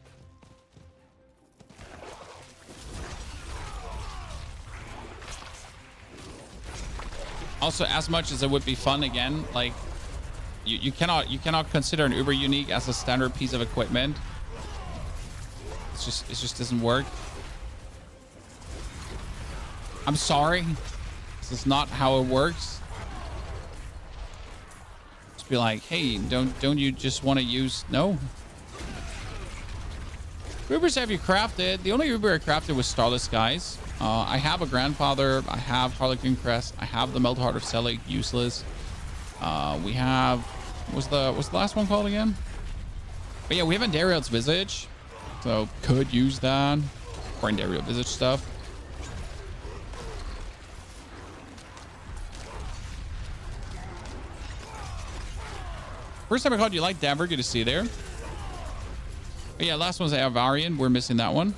Also, as much as it would be fun again, like you cannot consider an Uber Unique as a standard piece of equipment. It just doesn't work. I'm sorry. This is not how it works. Just be like, hey, don't you just want to use? No. Ubers have you crafted? The only Uber I crafted was Starless Skies. I have a Grandfather. I have Harlequin Crest. I have the Melt Heart of Selig, useless. We have, what's the last one called again? But yeah, we have Andariel's Visage, so could use that for Andariel Visage stuff. First time I called you like Dabber, good to see you there. But yeah, last one's Avarian. We're missing that one.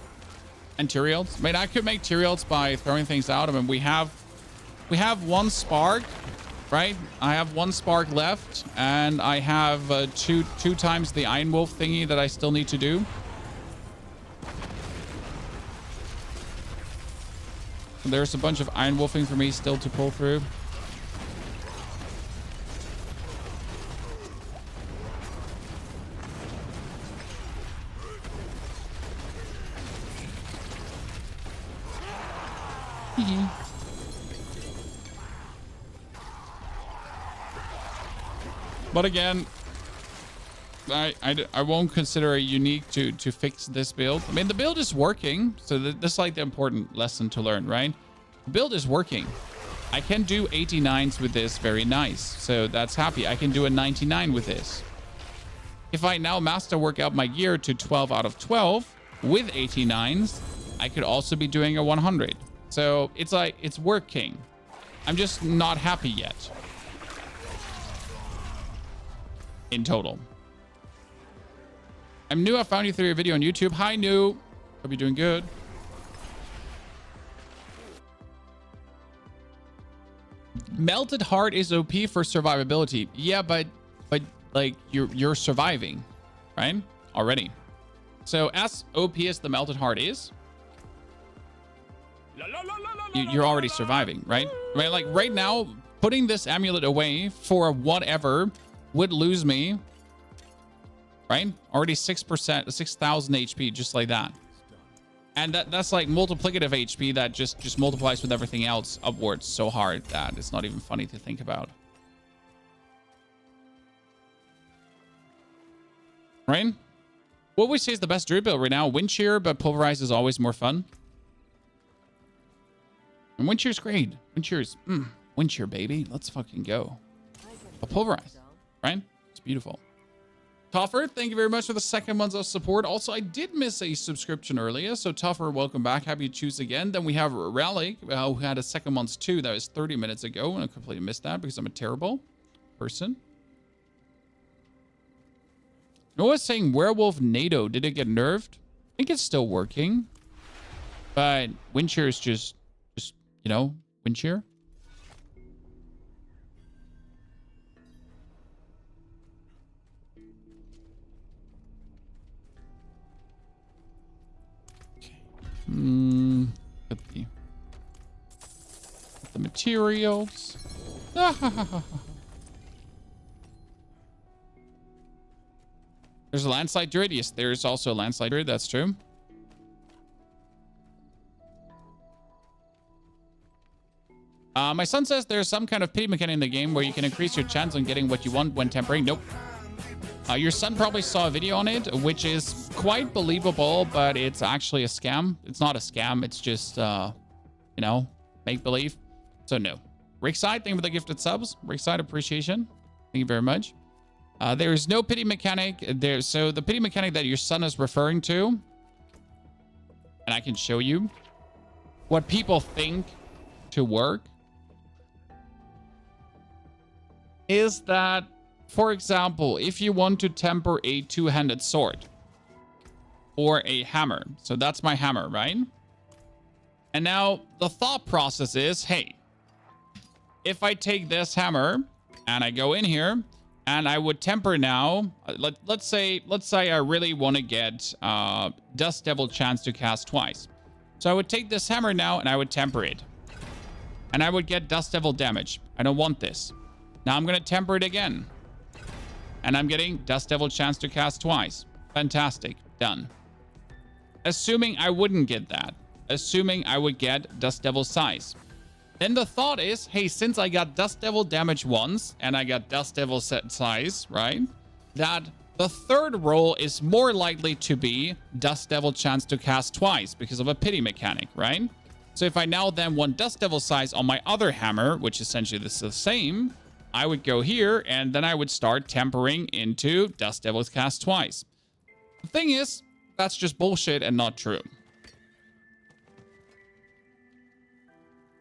And Tyraels. I mean, I could make Tyraels by throwing things out. I mean, we have 1 spark, right? I have 1 spark left, and I have two times the Iron Wolf thingy that I still need to do. There's a bunch of Iron Wolfing for me still to pull through. But again, I won't consider a unique to fix this build. I mean, the build is working, so this is like the important lesson to learn, right? The build is working. I can do 89s with this, very nice. So that's happy. I can do a 99 with this. If I now master work out my gear to 12 out of 12 with 89s, I could also be doing a 100. So it's like, it's working. I'm just not happy yet. In total. I'm new. I found you through your video on YouTube. Hi, new. Hope you're doing good. Melted Heart is OP for survivability. Yeah, but like you're surviving, right? Already. So as OP as the Melted Heart is, you're already surviving, right? I mean, like right now, putting this amulet away for whatever would lose me, right? Already 6%, 6,000 HP, just like that. And that's like multiplicative HP that just multiplies with everything else upwards so hard that it's not even funny to think about. Right? What would we say is the best druid build right now? Wind Shear, but Pulverize is always more fun. And Wind Shear's great. Wind Shear's, Wind Shear, baby. Let's fucking go. A Pulverize, right? It's beautiful. Toffer, thank you very much for the second month of support. Also, I did miss a subscription earlier, so Toffer, welcome back. Happy to choose again. Then we have Rally, who had a second month too. That was 30 minutes ago, and I completely missed that because I'm a terrible person. I was saying Werewolf NATO. Did it get nerfed? I think it's still working, but Wind Shear is just you know, Wind Shear. Get the materials. There's a landslide druid. Yes, there's also a landslide druid. That's true. My son says there's some kind of pity mechanic in the game where you can increase your chance on getting what you want when tempering. Nope. Your son probably saw a video on it, which is quite believable, but it's actually a scam. It's not a scam. It's just, you know, make-believe. So no. Rickside, thank you for the gifted subs. Rickside, appreciation. Thank you very much. There is no pity mechanic there. So the pity mechanic that your son is referring to, and I can show you what people think to work, is that, for example, if you want to temper a two-handed sword or a hammer, so that's my hammer, right? And now the thought process is, hey, if I take this hammer and I go in here and I would temper now, let's say I really want to get Dust Devil chance to cast twice. So I would take this hammer now and I would temper it. And I would get Dust Devil damage. I don't want this. Now I'm going to temper it again. And I'm getting Dust Devil chance to cast twice. Fantastic. Done. Assuming I wouldn't get that. Assuming I would get Dust Devil size. Then the thought is, hey, since I got Dust Devil damage once and I got Dust Devil set size, right? That the third roll is more likely to be Dust Devil chance to cast twice because of a pity mechanic, right? So if I now then want Dust Devil size on my other hammer, which essentially this is the same, I would go here and then I would start tempering into Dust Devil's cast twice. The thing is, that's just bullshit and not true.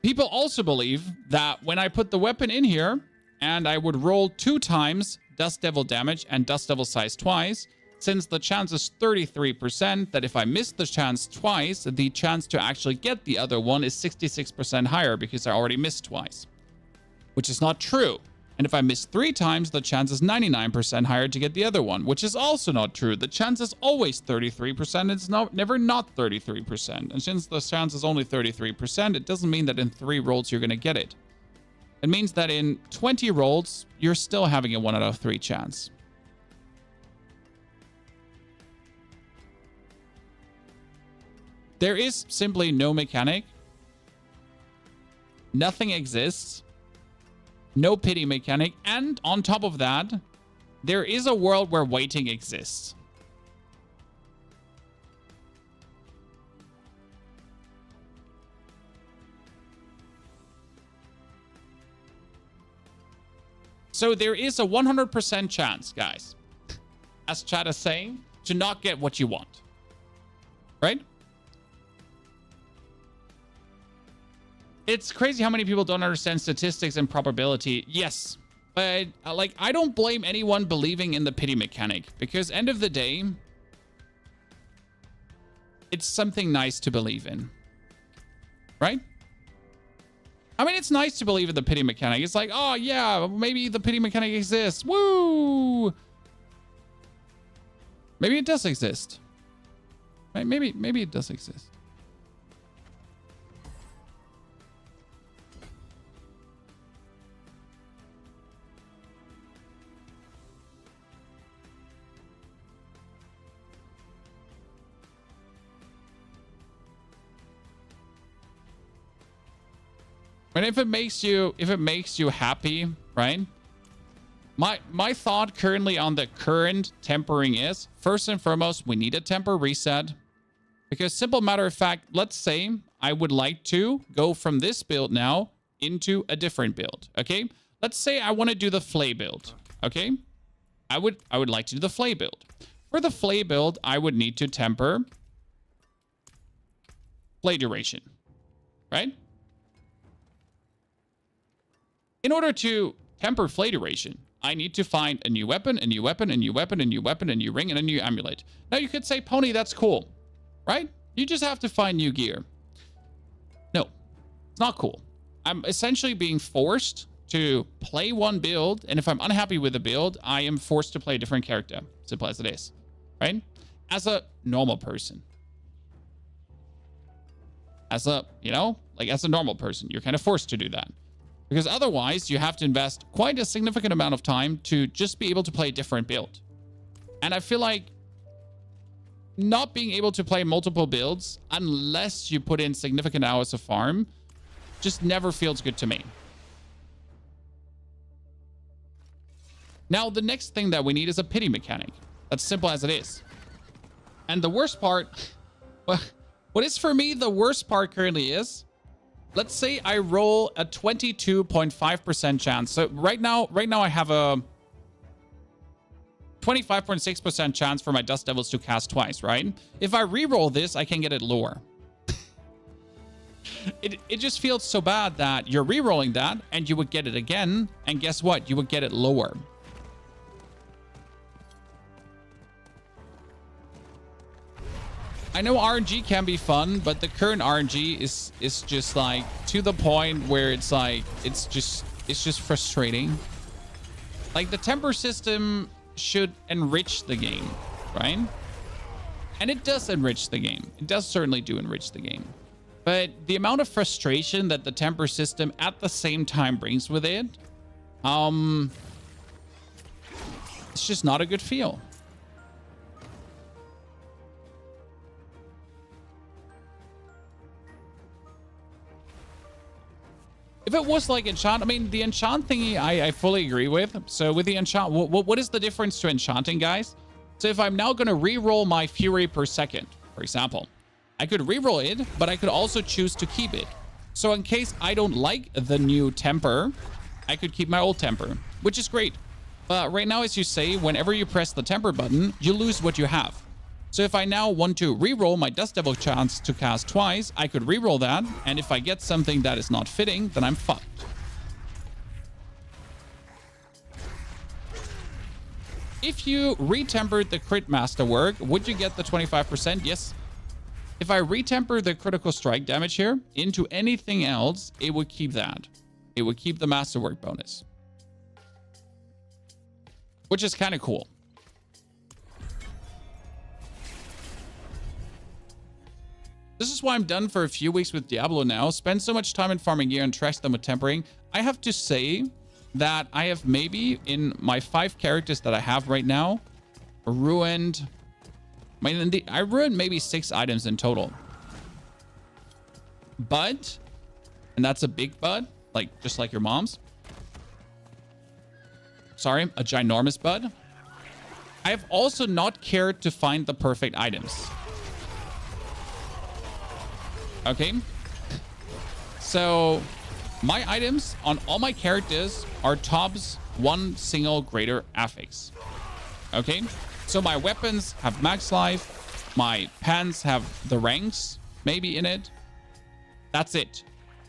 People also believe that when I put the weapon in here and I would roll 2 times Dust Devil damage and Dust Devil size twice, since the chance is 33%, that if I miss the chance twice, the chance to actually get the other one is 66% higher because I already missed twice, which is not true. And if I miss 3 times, the chance is 99% higher to get the other one, which is also not true. The chance is always 33%. It's never not 33%. And since the chance is only 33%, it doesn't mean that in 3 rolls you're going to get it. It means that in 20 rolls, you're still having a 1 out of 3 chance. There is simply no mechanic. Nothing exists. No pity mechanic. And on top of that, there is a world where waiting exists. So there is a 100% chance, guys, as chat is saying, to not get what you want. Right? It's crazy how many people don't understand statistics and probability. Yes, but like, I don't blame anyone believing in the pity mechanic, because end of the day, it's something nice to believe in, right? I mean, it's nice to believe in the pity mechanic. It's like, oh yeah, maybe the pity mechanic exists. Woo! Maybe it does exist. Maybe it does exist. But if it makes you happy, right? My thought currently on the current tempering is, first and foremost, we need a temper reset. Because simple matter of fact, let's say I would like to go from this build now into a different build, okay? Let's say I want to do the Flay build, okay? I would like to do the Flay build. For the Flay build, I would need to temper Flay duration, right? In order to temper Flay duration, I need to find a new weapon, a new weapon, a new weapon, a new weapon, a new ring, and a new amulet. Now you could say, Pony, that's cool, right? You just have to find new gear. No, it's not cool. I'm essentially being forced to play one build, and if I'm unhappy with the build, I am forced to play a different character. Simple as it is, right? As a normal person. As a, you know, like as a normal person, you're kind of forced to do that. Because otherwise, you have to invest quite a significant amount of time to just be able to play a different build. And I feel like not being able to play multiple builds, unless you put in significant hours of farm, just never feels good to me. Now, the next thing that we need is a pity mechanic. That's simple as it is. And the worst part, what is for me the worst part currently is, let's say I roll a 22.5% chance. So right now I have a 25.6% chance for my Dust Devils to cast twice, right? If I re-roll this, I can get it lower. It just feels so bad that you're re-rolling that and you would get it again. And guess what? You would get it lower. I know RNG can be fun, but the current RNG is just like to the point where it's like, it's just frustrating. Like the temper system should enrich the game, right? And it does enrich the game. It does certainly do enrich the game. But the amount of frustration that the temper system at the same time brings with it, it's just not a good feel. If it was like enchant, I mean, the enchant thingy, I fully agree with. So with the enchant, what is the difference to enchanting, guys? So if I'm now going to re-roll my fury per second, for example, I could re-roll it, but I could also choose to keep it. So in case I don't like the new temper, I could keep my old temper, which is great. But right now, as you say, whenever you press the temper button, you lose what you have. So if I now want to re-roll my Dust Devil chance to cast twice, I could re-roll that. And if I get something that is not fitting, then I'm fucked. If you retempered the crit masterwork, would you get the 25%? Yes. If I retemper the critical strike damage here into anything else, it would keep that. It would keep the masterwork bonus. Which is kind of cool. This is why I'm done for a few weeks with Diablo now. Spend so much time in farming gear and trash them with tempering. I have to say that I have maybe in my 5 characters that I have right now ruined... I ruined maybe 6 items in total. But, and that's a big but, like just like your mom's. Sorry, a ginormous bud. I have also not cared to find the perfect items. Okay. So my items on all my characters are tops 1 single greater affix. Okay. So my weapons have max life. My pants have the ranks maybe in it. That's it.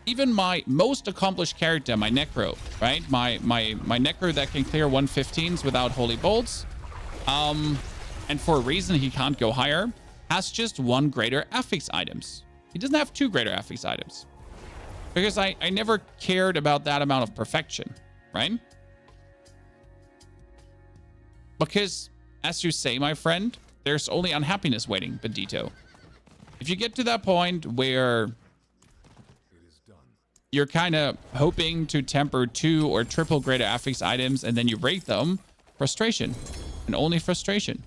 Even my most accomplished character, my Necro, right? My Necro that can clear 115s without holy bolts. And for a reason he can't go higher, has just 1 greater affix items. He doesn't have 2 greater affix items. Because I never cared about that amount of perfection, right? Because, as you say, my friend, there's only unhappiness waiting, Bandito. If you get to that point where you're kind of hoping to temper 2 or triple greater affix items and then you break them, frustration. And only frustration.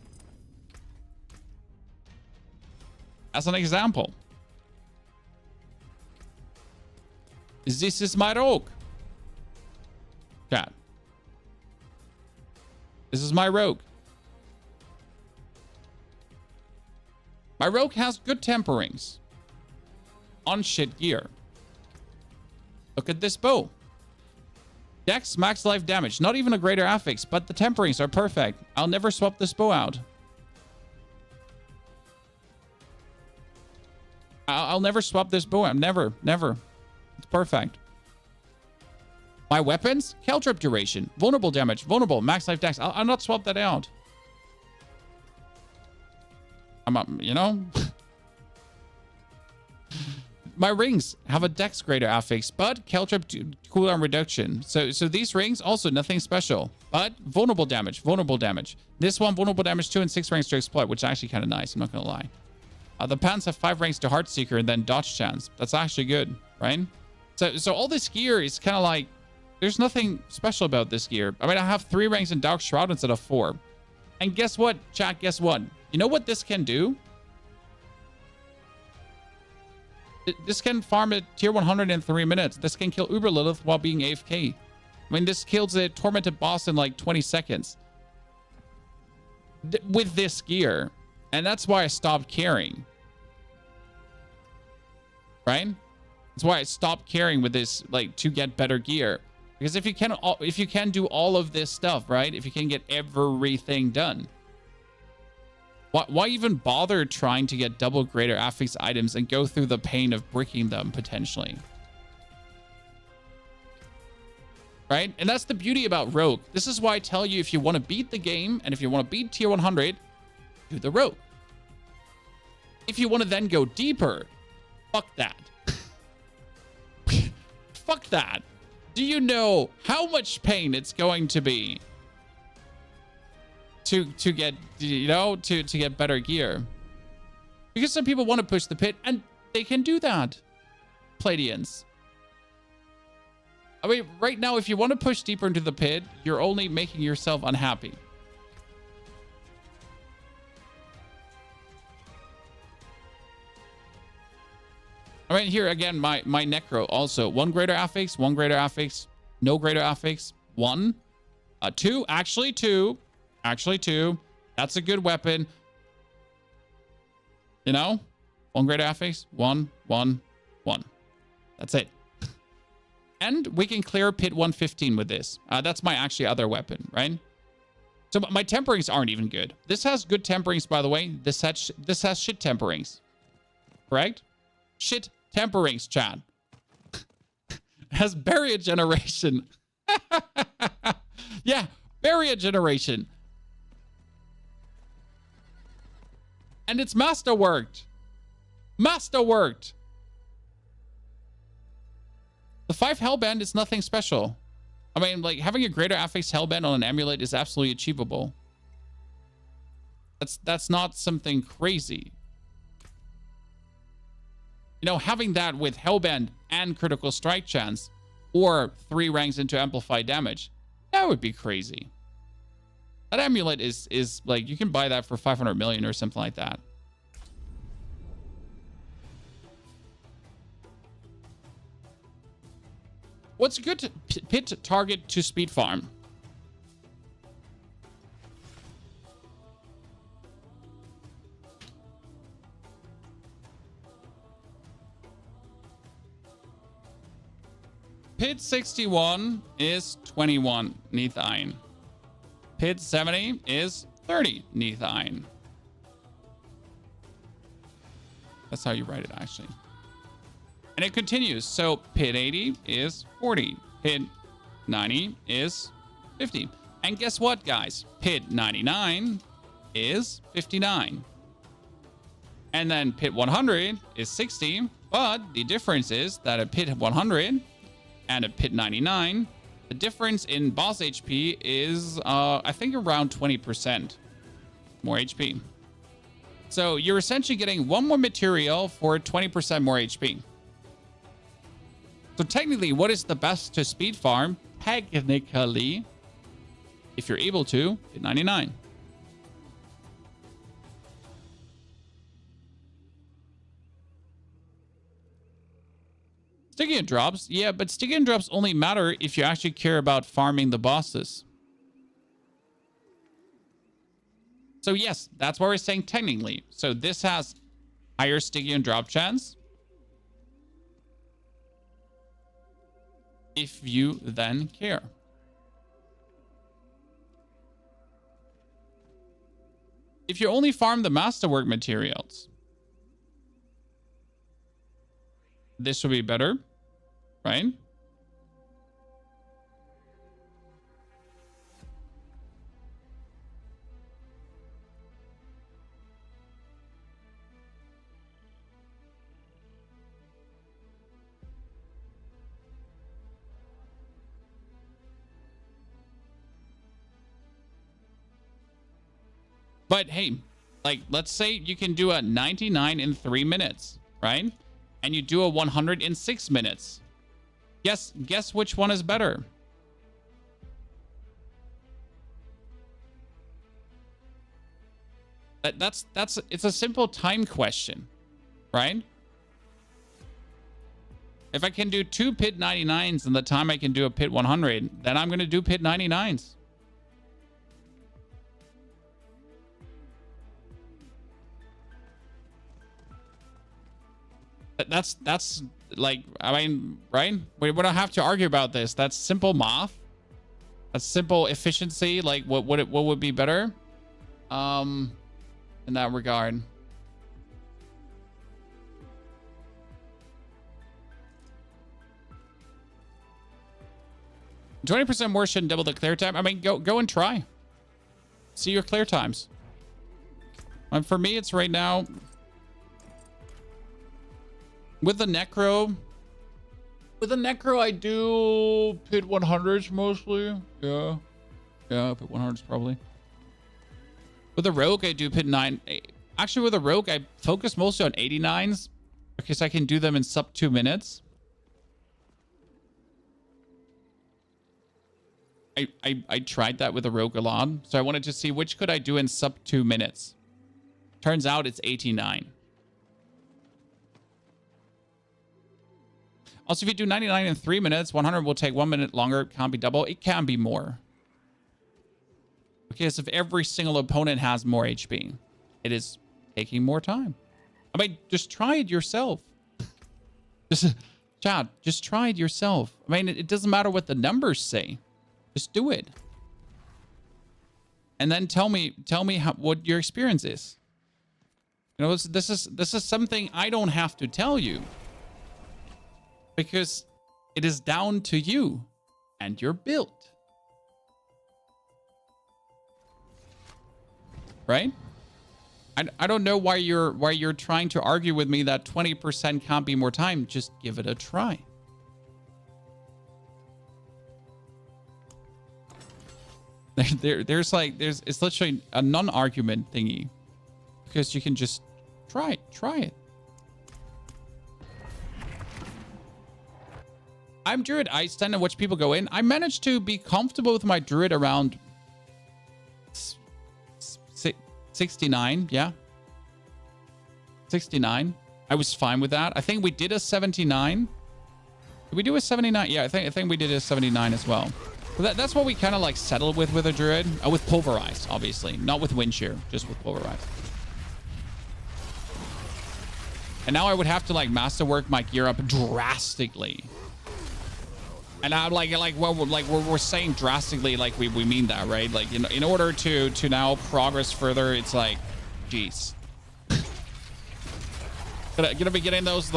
As an example. This is my rogue. Chat. This is my rogue. My rogue has good temperings on shit gear. Look at this bow. Dex, max life damage. Not even a greater affix, but the temperings are perfect. I'll never swap this bow out. I'll never swap this bow out. Never. It's perfect. My weapons? Caltrip duration. Vulnerable damage. Vulnerable. Max life dex. I'll not swap that out. I'm up, you know? My rings have a dex greater affix, but caltrip cooldown reduction. So these rings, also nothing special, but vulnerable damage. This one, vulnerable damage 2 and 6 ranks to exploit, which is actually kind of nice. I'm not going to lie. The pants have 5 ranks to Heartseeker and then dodge chance. That's actually good, right? So all this gear is kind of like, there's nothing special about this gear. I mean, I have 3 ranks in Dark Shroud instead of 4. And guess what, chat? Guess what? You know what this can do? This can farm at tier 100 in 3 minutes. This can kill Uber Lilith while being AFK. I mean, this kills a tormented boss in like 20 seconds. With this gear. And that's why I stopped caring. Right? That's why I stopped caring with this, like, to get better gear. Because if you can do all of this stuff, right? If you can get everything done. Why even bother trying to get double greater affix items and go through the pain of bricking them, potentially? Right? And that's the beauty about Rogue. This is why I tell you, if you want to beat the game, and if you want to beat tier 100, do the Rogue. If you want to then go deeper, fuck that. Fuck that. Do you know how much pain it's going to be to get, you know, to get better gear? Because some people want to push the pit, and they can do that. Palladians. I mean, right now, if you want to push deeper into the pit, you're only making yourself unhappy. I mean, here again, my Necro also. 1 greater affix, 1 greater affix, no greater affix, 1. 2, actually 2. Actually 2. That's a good weapon. You know? 1 greater affix, 1, 1, 1. That's it. And we can clear pit 115 with this. That's my actually other weapon, right? So my temperings aren't even good. This has good temperings, by the way. This has shit temperings. Correct? Shit temperings, chat. Has barrier generation. Yeah, barrier generation. And it's masterworked. Masterworked. The 5 Hellbend is nothing special. I mean, like, having a greater affix Hellbend on an amulet is absolutely achievable. That's not something crazy. You know, having that with Hellbend and critical strike chance, or 3 ranks into amplified damage, that would be crazy. That amulet is like, you can buy that for 500 million or something like that. What's a good pit target to speed farm? Pit 61 is 21 neath Ein. Pit 70 is 30 neath Ein. That's how you write it, actually. And it continues. So pit 80 is 40. Pit 90 is 50. And guess what, guys? Pit 99 is 59. And then pit 100 is 60. But the difference is that at pit 100 and at pit 99, the difference in boss HP is, I think, around 20% more HP. So you're essentially getting 1 more material for 20% more HP. So technically, what is the best to speed farm? Technically, if you're able to, hit 99. Sticking a Stygian drops. Yeah, but Stygian drops only matter if you actually care about farming the bosses. So yes, that's what we're saying technically. So this has higher Stygian drop chance. If you then care. If you only farm the masterwork materials, this would be better, right? But hey, like, let's say you can do a 99 in 3 minutes, right? And you do a 100 in 6 minutes. Guess which one is better? It's a simple time question, right? If I can do 2 pit 99s in the time I can do a pit 100, then I'm going to do pit 99s. That's like, I mean, right? We don't have to argue about this. That's simple math. That's simple efficiency. Like, what would be better? In that regard. 20% more shouldn't double the clear time. I mean, go and try. See your clear times. And for me, it's right now with the necro. With the necro, I do pit 100s mostly. Yeah, pit 100s probably. With the rogue, I do pit 9. Actually, with the rogue, I focus mostly on 89s because I can do them in sub 2 minutes. I tried that with the rogue a lot, so I wanted to see which could I do in sub 2 minutes. Turns out it's 89. Also, if you do 99 in 3 minutes, 100 will take 1 minute longer. It can't be double. It can be more. Because if every single opponent has more HP, it is taking more time. I mean, just try it yourself. Chad, just try it yourself. I mean, it doesn't matter what the numbers say. Just do it. And then tell me what your experience is. You know, this is something I don't have to tell you. Because it is down to you and your build. Right? I don't know why you're trying to argue with me that 20% can't be more time. Just give it a try. It's literally a non-argument thingy. Because you can just try it. I'm Druid. I stand and watch people go in. I managed to be comfortable with my Druid around 69. Yeah. 69. I was fine with that. I think we did a 79. Did we do a 79? Yeah, I think we did a 79 as well. But that's what we kind of like settled with a Druid. With Pulverized, obviously. Not with Wind Shear, just with Pulverized. And now I would have to like masterwork my gear up drastically. And I'm like we're saying drastically, like we mean that, right? Like in order to now progress further, it's like, geez. Gonna be getting those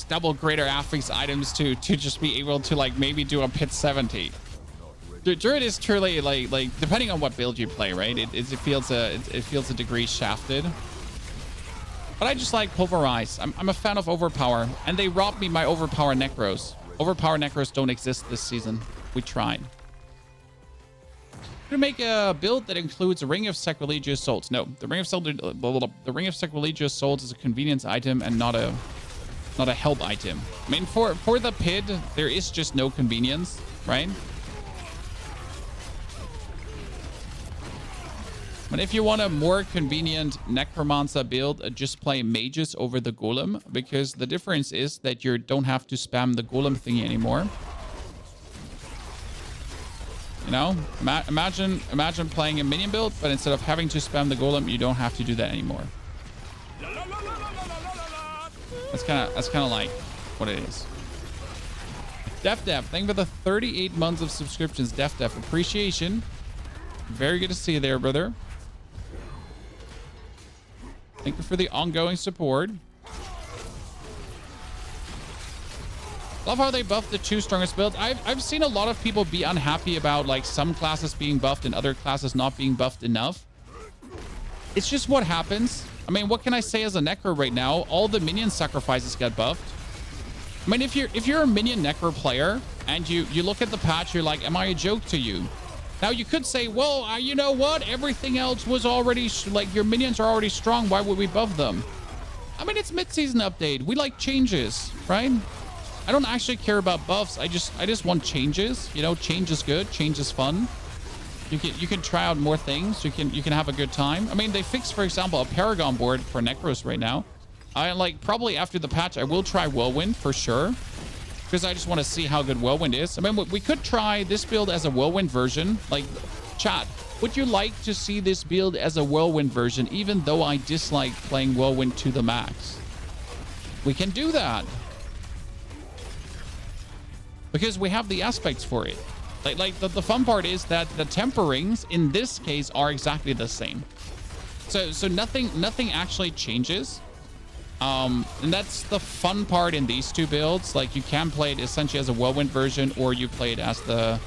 double greater affix items to just be able to like maybe do a pit 70. Druid is truly like depending on what build you play, right? It feels a degree shafted. But I just like Pulverize. I'm a fan of Overpower, and they robbed me my Overpower Necros. Overpower Necros don't exist this season. We tried. I'm gonna make a build that includes a Ring of Sacrilegious Souls. No, the Ring of Sacrilegious Souls is a convenience item and not a help item. I mean, for the PID, there is just no convenience, right? But if you want a more convenient Necromancer build, just play mages over the golem, because the difference is that you don't have to spam the golem thingy anymore. You know, imagine playing a minion build, but instead of having to spam the golem, you don't have to do that anymore. That's kind of like what it is. Def, thank you for the 38 months of subscriptions. Def, appreciation. Very good to see you there, brother. Thank you for the ongoing support. Love how they buffed the 2 strongest builds. I've seen a lot of people be unhappy about like some classes being buffed and other classes not being buffed enough. It's just what happens. I mean, what can I say as a Necro right now? All the minion sacrifices get buffed. I mean, if you're a minion Necro player and you look at the patch, you're like, am I a joke to you? Now you could say, well, you know what? Everything else was already like your minions are already strong. Why would we buff them? I mean, it's mid-season update. We like changes, right? I don't actually care about buffs. I just want changes. You know, change is good. Change is fun. You can try out more things. You can have a good time. I mean, they fixed, for example, a Paragon board for Necros right now. I like probably after the patch, I will try Whirlwind for sure, because I just want to see how good Whirlwind is. I mean, we could try this build as a Whirlwind version. Like, chat, would you like to see this build as a Whirlwind version, even though I dislike playing Whirlwind to the max? We can do that, because we have the aspects for it. Like the fun part is that the temperings in this case are exactly the same. So nothing actually changes. And that's the fun part in these two builds. Like, you can play it essentially as a Whirlwind version, or you play it as the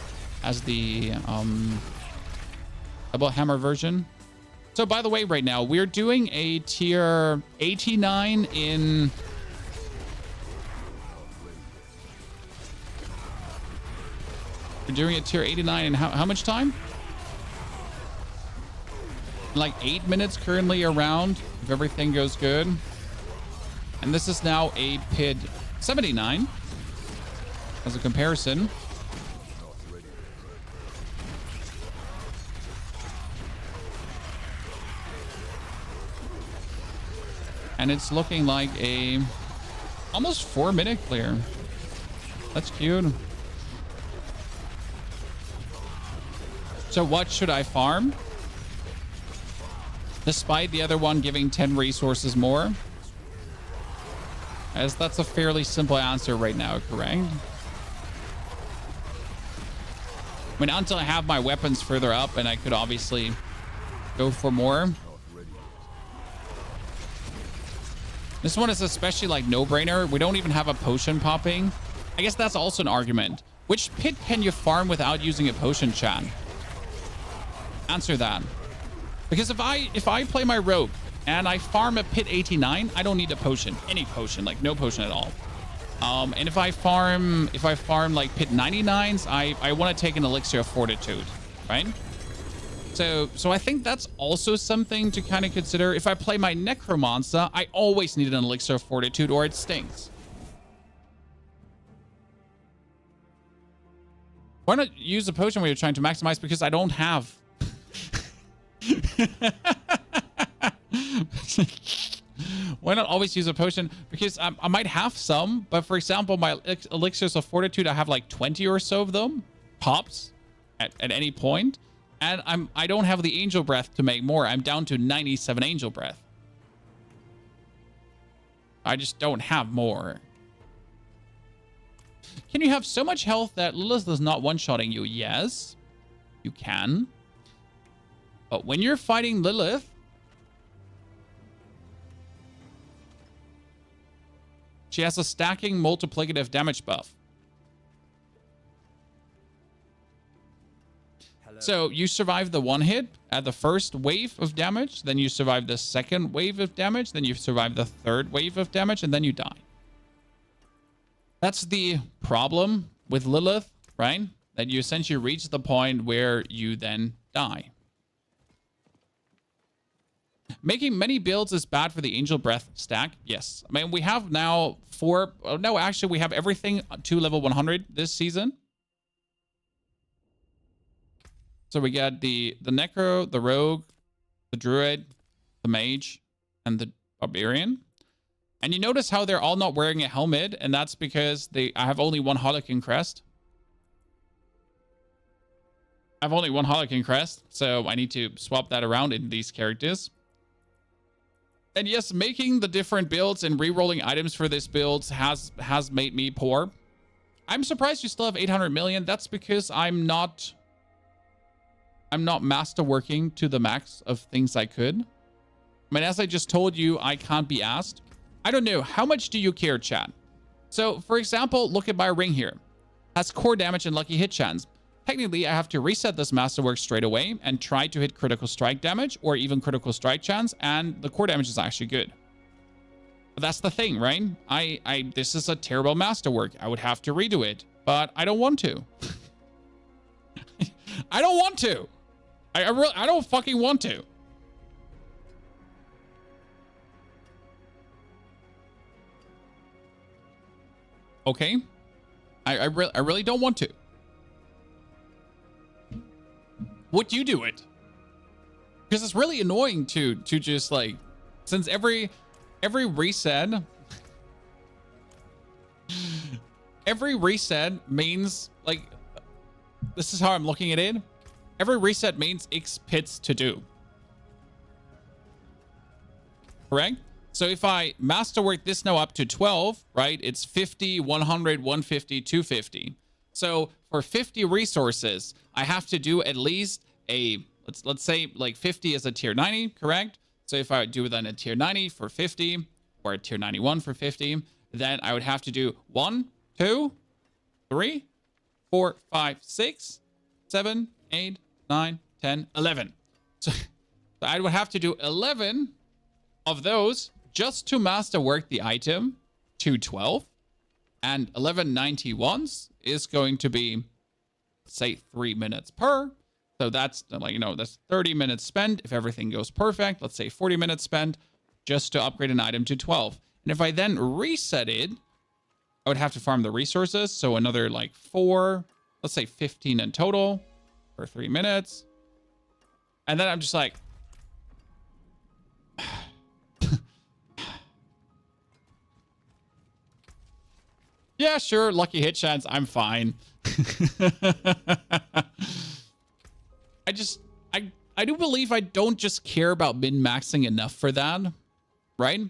double hammer version. So by the way, right now we're doing a tier 89 in we're doing a tier 89 in how much time? Like 8 minutes currently around, if everything goes good. And this is now a PID 79 as a comparison. And it's looking like a almost 4-minute clear. That's cute. So what should I farm? Despite the other one giving 10 resources more. As that's a fairly simple answer right now, correct? I mean, until I have my weapons further up, and I could obviously go for more. This one is especially like no-brainer. We don't even have a potion popping. I guess that's also an argument. Which pit can you farm without using a potion, chat? Answer that. Because if I play my rogue and I farm a pit 89, I don't need a potion. Any potion, like no potion at all. And if I farm like pit 99s, I want to take an elixir of fortitude, right? So I think that's also something to kind of consider. If I play my Necromancer, I always need an elixir of fortitude or it stinks. Why not use a potion when you're trying to maximize? Because I don't have. Why not always use a potion? Because I might have some, but for example, my elixirs of fortitude, I have like 20 or so of them pops at any point, and I don't have the angel breath to make more. I'm down to 97 angel breath. I just don't have more. Can you have so much health that Lilith is not one-shotting you? Yes, you can. But when you're fighting Lilith, she has a stacking multiplicative damage buff. Hello. So you survive the one hit at the first wave of damage, then you survive the second wave of damage, then you survive the third wave of damage, and then you die. That's the problem with Lilith, right? That you essentially reach the point where you then die. Making many builds is bad for the Angel Breath stack. Yes. I mean, we have now 4... Oh, no, actually, we have everything to level 100 this season. So we got the Necro, the Rogue, the druid, the mage, and the barbarian. And you notice how they're all not wearing a helmet, and that's because I have only one Harlequin crest. I have only one Harlequin crest, so I need to swap that around in these characters. And yes, making the different builds and re-rolling items for this build has made me poor. I'm surprised you still have 800 million. That's because I'm not masterworking to the max of things I could. I mean, as I just told you, I can't be asked. I don't know. How much do you care, chat? So, for example, look at my ring here. Has core damage and lucky hit chance. Technically, I have to reset this masterwork straight away and try to hit critical strike damage or even critical strike chance, and the core damage is actually good. But that's the thing, right? This is a terrible masterwork. I would have to redo it, but I don't want to. I don't want to. I don't fucking want to. Okay. I really don't want to. Would you do it? Because it's really annoying to just like, since every reset means like, this is how I'm looking at it. Every reset means X pits to do. Correct? So if I masterwork this now up to 12, right? It's 50, 100, 150, 250. So for 50 resources, I have to do at least a, let's say like 50 is a tier 90, correct? So if I do then a tier 90 for 50 or a tier 91 for 50, then I would have to do 1, 2, 3, 4, 5, 6, 7, 8, 9, 10, 11. So I would have to do 11 of those just to masterwork the item to 12. And 1191s is going to be, say, 3 minutes per. So that's like, that's 30 minutes spent if everything goes perfect. Let's say 40 minutes spent just to upgrade an item to 12. And if I then reset it, I would have to farm the resources. So another like 4, let's say 15 in total for 3 minutes. And then I'm just like, yeah, sure. Lucky hit chance. I'm fine. I do believe I don't just care about min-maxing enough for that, right?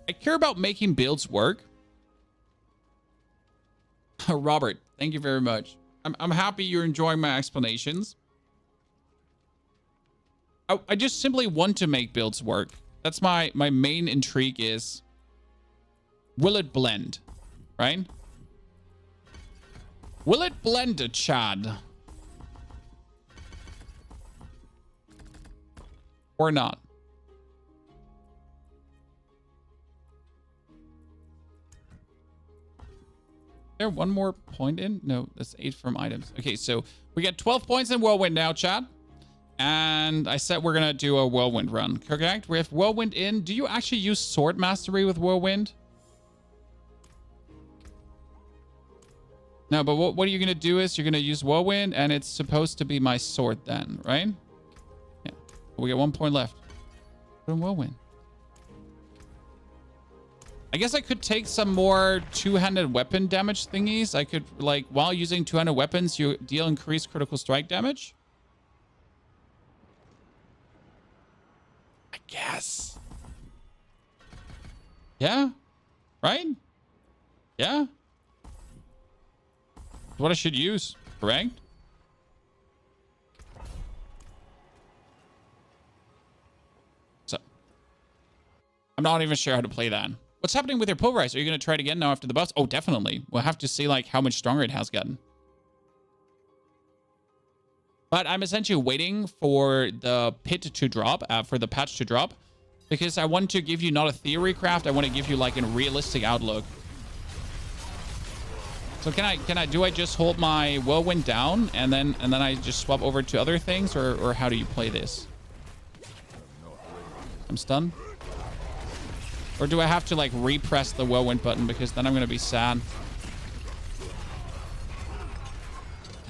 I care about making builds work. Robert, thank you very much. I'm happy you're enjoying my explanations. I just simply want to make builds work. That's my main intrigue is, will it blend, right? Will it blend, Chad? Or not? There one more point in? No, that's 8 from items. Okay, so we got 12 points in Whirlwind now, Chad. And I said we're gonna do a Whirlwind run, correct? We have Whirlwind in. Do you actually use Sword Mastery with Whirlwind? No, but what are you going to do is you're going to use Whirlwind, and it's supposed to be my sword then, right? Yeah. We got 1 point left. Put in Whirlwind. I guess I could take some more two-handed weapon damage thingies. I could, like, while using two-handed weapons, you deal increased critical strike damage. I guess. Yeah? Right? Yeah? What I should use, correct? So, I'm not even sure how to play that. What's happening with your pulverize? Are you going to try it again now after the buffs? Oh, definitely. We'll have to see like how much stronger it has gotten. But I'm essentially waiting for the pit to drop, for the patch to drop, because I want to give you not a theory craft. I want to give you like a realistic outlook. So do I just hold my Whirlwind down and then I just swap over to other things, or how do you play this? I'm stunned. Or do I have to like repress the Whirlwind button, because then I'm going to be sad.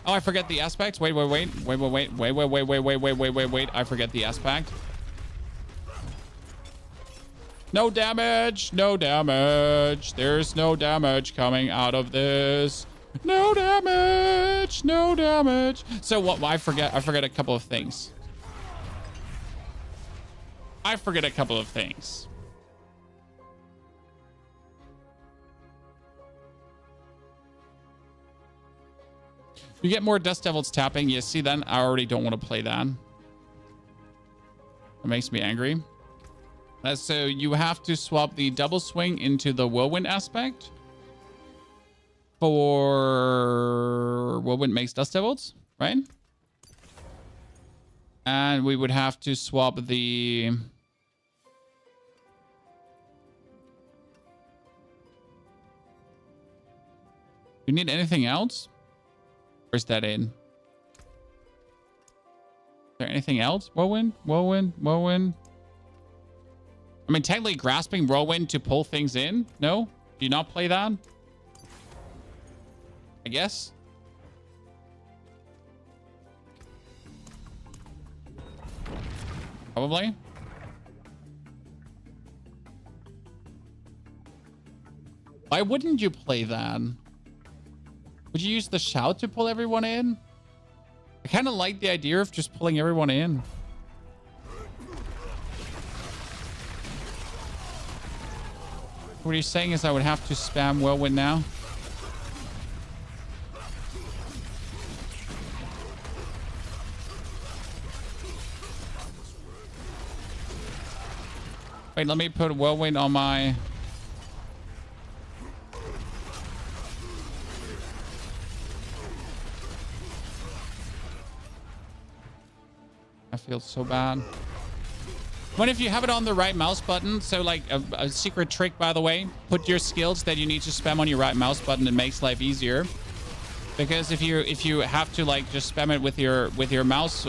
Oh, I forget the aspects. Wait. I forget the aspect. No damage. No damage. There's no damage coming out of this. No damage. No damage. So what? I forget a couple of things. You get more Dust Devils tapping. You see, then I already don't want to play that. It makes me angry. So you have to swap the double swing into the Whirlwind aspect. For Whirlwind makes Dust Devils, right? And we would have to swap the... You need anything else? Where's that in? Is there anything else? Whirlwind? Whirlwind? Whirlwind? I mean, technically grasping Whirlwind to pull things in? No? Do you not play that? I guess. Probably. Why wouldn't you play that? Would you use the shout to pull everyone in? I kind of like the idea of just pulling everyone in. What you're saying is I would have to spam Whirlwind now? Wait, let me put Whirlwind on my... I feel so bad. What if you have it on the right mouse button? So like a secret trick, by the way, put your skills that you need to spam on your right mouse button. It makes life easier. Because if you have to like just spam it with your mouse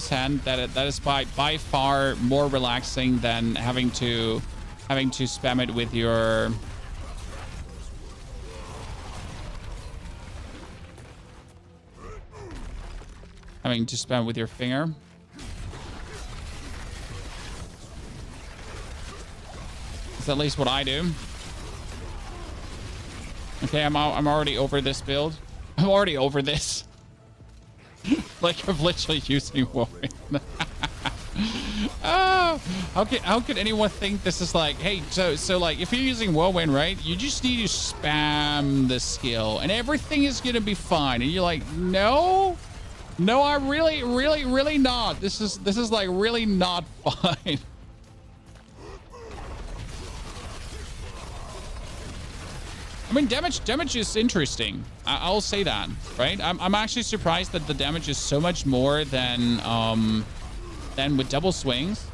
hand, that is by far more relaxing than having to spam it with your finger. That's at least what I do. Okay, I'm already over this build. I'm already over this. Like I'm literally using Whirlwind. Oh, how could anyone think this is like, hey, so like if you're using Whirlwind, right? You just need to spam the skill and everything is gonna be fine. And you're like, no, I really not. This is like really not fine. I mean, damage is interesting. I'll say that, right? I'm actually surprised that the damage is so much more than with double swings.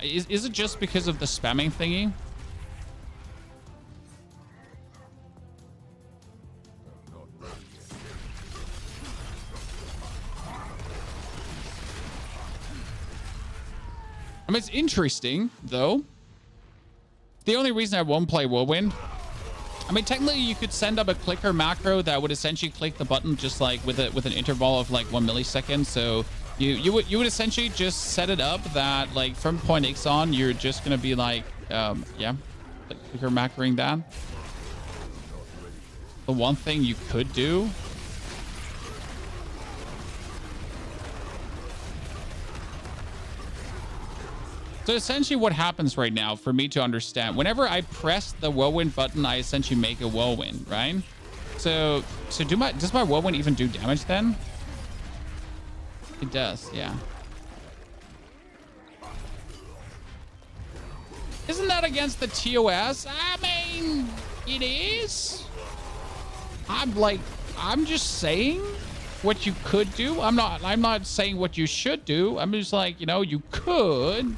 Is it just because of the spamming thingy? I mean, it's interesting though. The only reason I won't play Whirlwind, I mean, technically you could send up a clicker macro that would essentially click the button just like with an interval of like 1 millisecond. So you would essentially just set it up that like from point X on, you're just gonna be like, yeah, clicker macroing that. The one thing you could do. So essentially what happens right now for me to understand, whenever I press the Whirlwind button, I essentially make a Whirlwind, right? So does my Whirlwind even do damage then? It does, yeah. Isn't that against the TOS? I mean, it is. I'm just saying what you could do. I'm not saying what you should do. I'm just like, you know, you could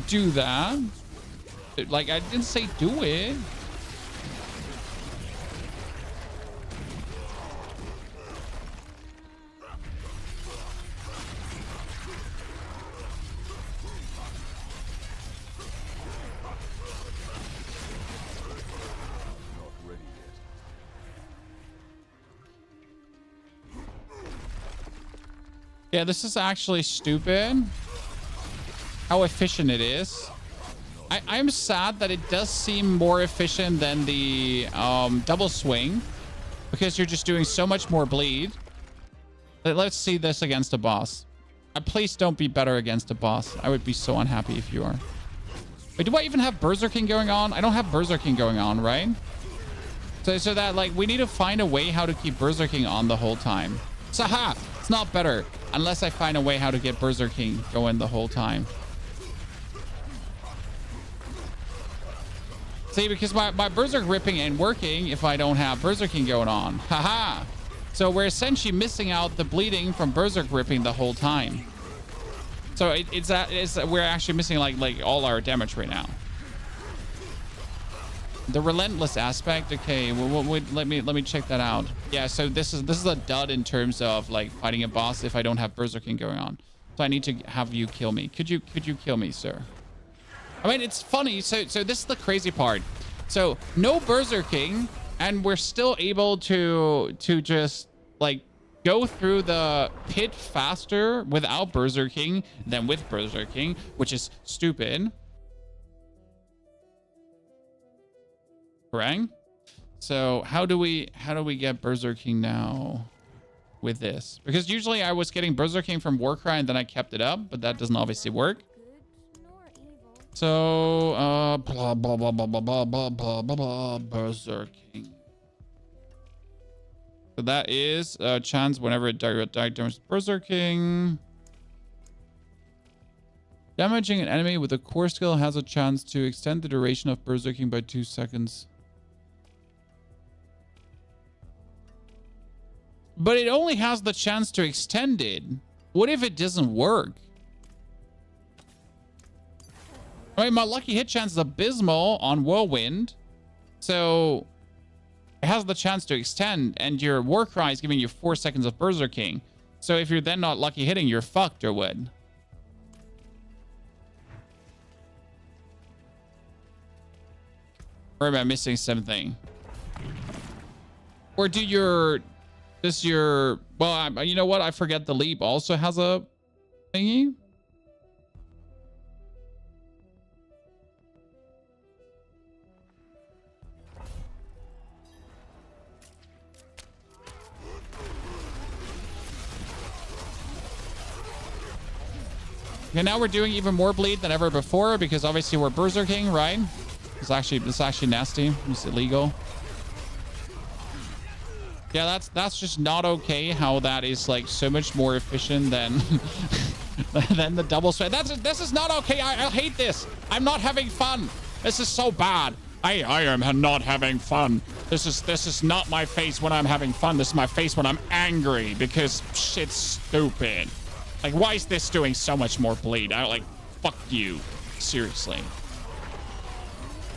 do that. Like, I didn't say do it. Yeah, this is actually stupid. how efficient it is. I'm sad that it does seem more efficient than the double swing, because you're just doing so much more bleed. Let's see this against a boss. Please don't be better against a boss. I would be so unhappy if you are. Wait, do I even have Berserking going on? I don't have Berserking going on, right? So that, like, we need to find a way how to keep Berserking on the whole time. Saha! It's not better unless I find a way how to get Berserking going the whole time. See, because my Berserk ripping ain't working if I don't have Berserking going on. Haha! So we're essentially missing out the bleeding from Berserk ripping the whole time. So we're actually missing like all our damage right now. The relentless aspect. Okay, well, let me check that out. Yeah, so this is a dud in terms of like fighting a boss if I don't have Berserking going on. So I need to have you kill me. Could you kill me, sir? I mean, it's funny. So this is the crazy part. So no Berserking, and we're still able to just like go through the pit faster without Berserking than with Berserking, which is stupid. Correct? So how do we get Berserking now with this? Because usually I was getting Berserking from Warcry and then I kept it up, but that doesn't obviously work. So blah blah blah blah blah blah blah blah blah Berserking. So that is a chance whenever it damage Berserking. Damaging an enemy with a core skill has a chance to extend the duration of Berserking by 2 seconds. But it only has the chance to extend it. What if it doesn't work? I mean, my lucky hit chance is abysmal on Whirlwind. So it has the chance to extend, and your Warcry is giving you 4 seconds of Berserking. So if you're then not lucky hitting, you're fucked or what? Or am I missing something? Or do your... Well, you know what? I forget the leap also has a thingy. Okay, now we're doing even more bleed than ever before because obviously we're Berserking, right? It's actually nasty. It's illegal. Yeah, that's just not okay. How that is like so much more efficient than than the double swing. This is not okay. I hate this. I'm not having fun. This is so bad. I am not having fun. This is not my face when I'm having fun. This is my face when I'm angry because shit's stupid. Like, why is this doing so much more bleed? Fuck you. Seriously.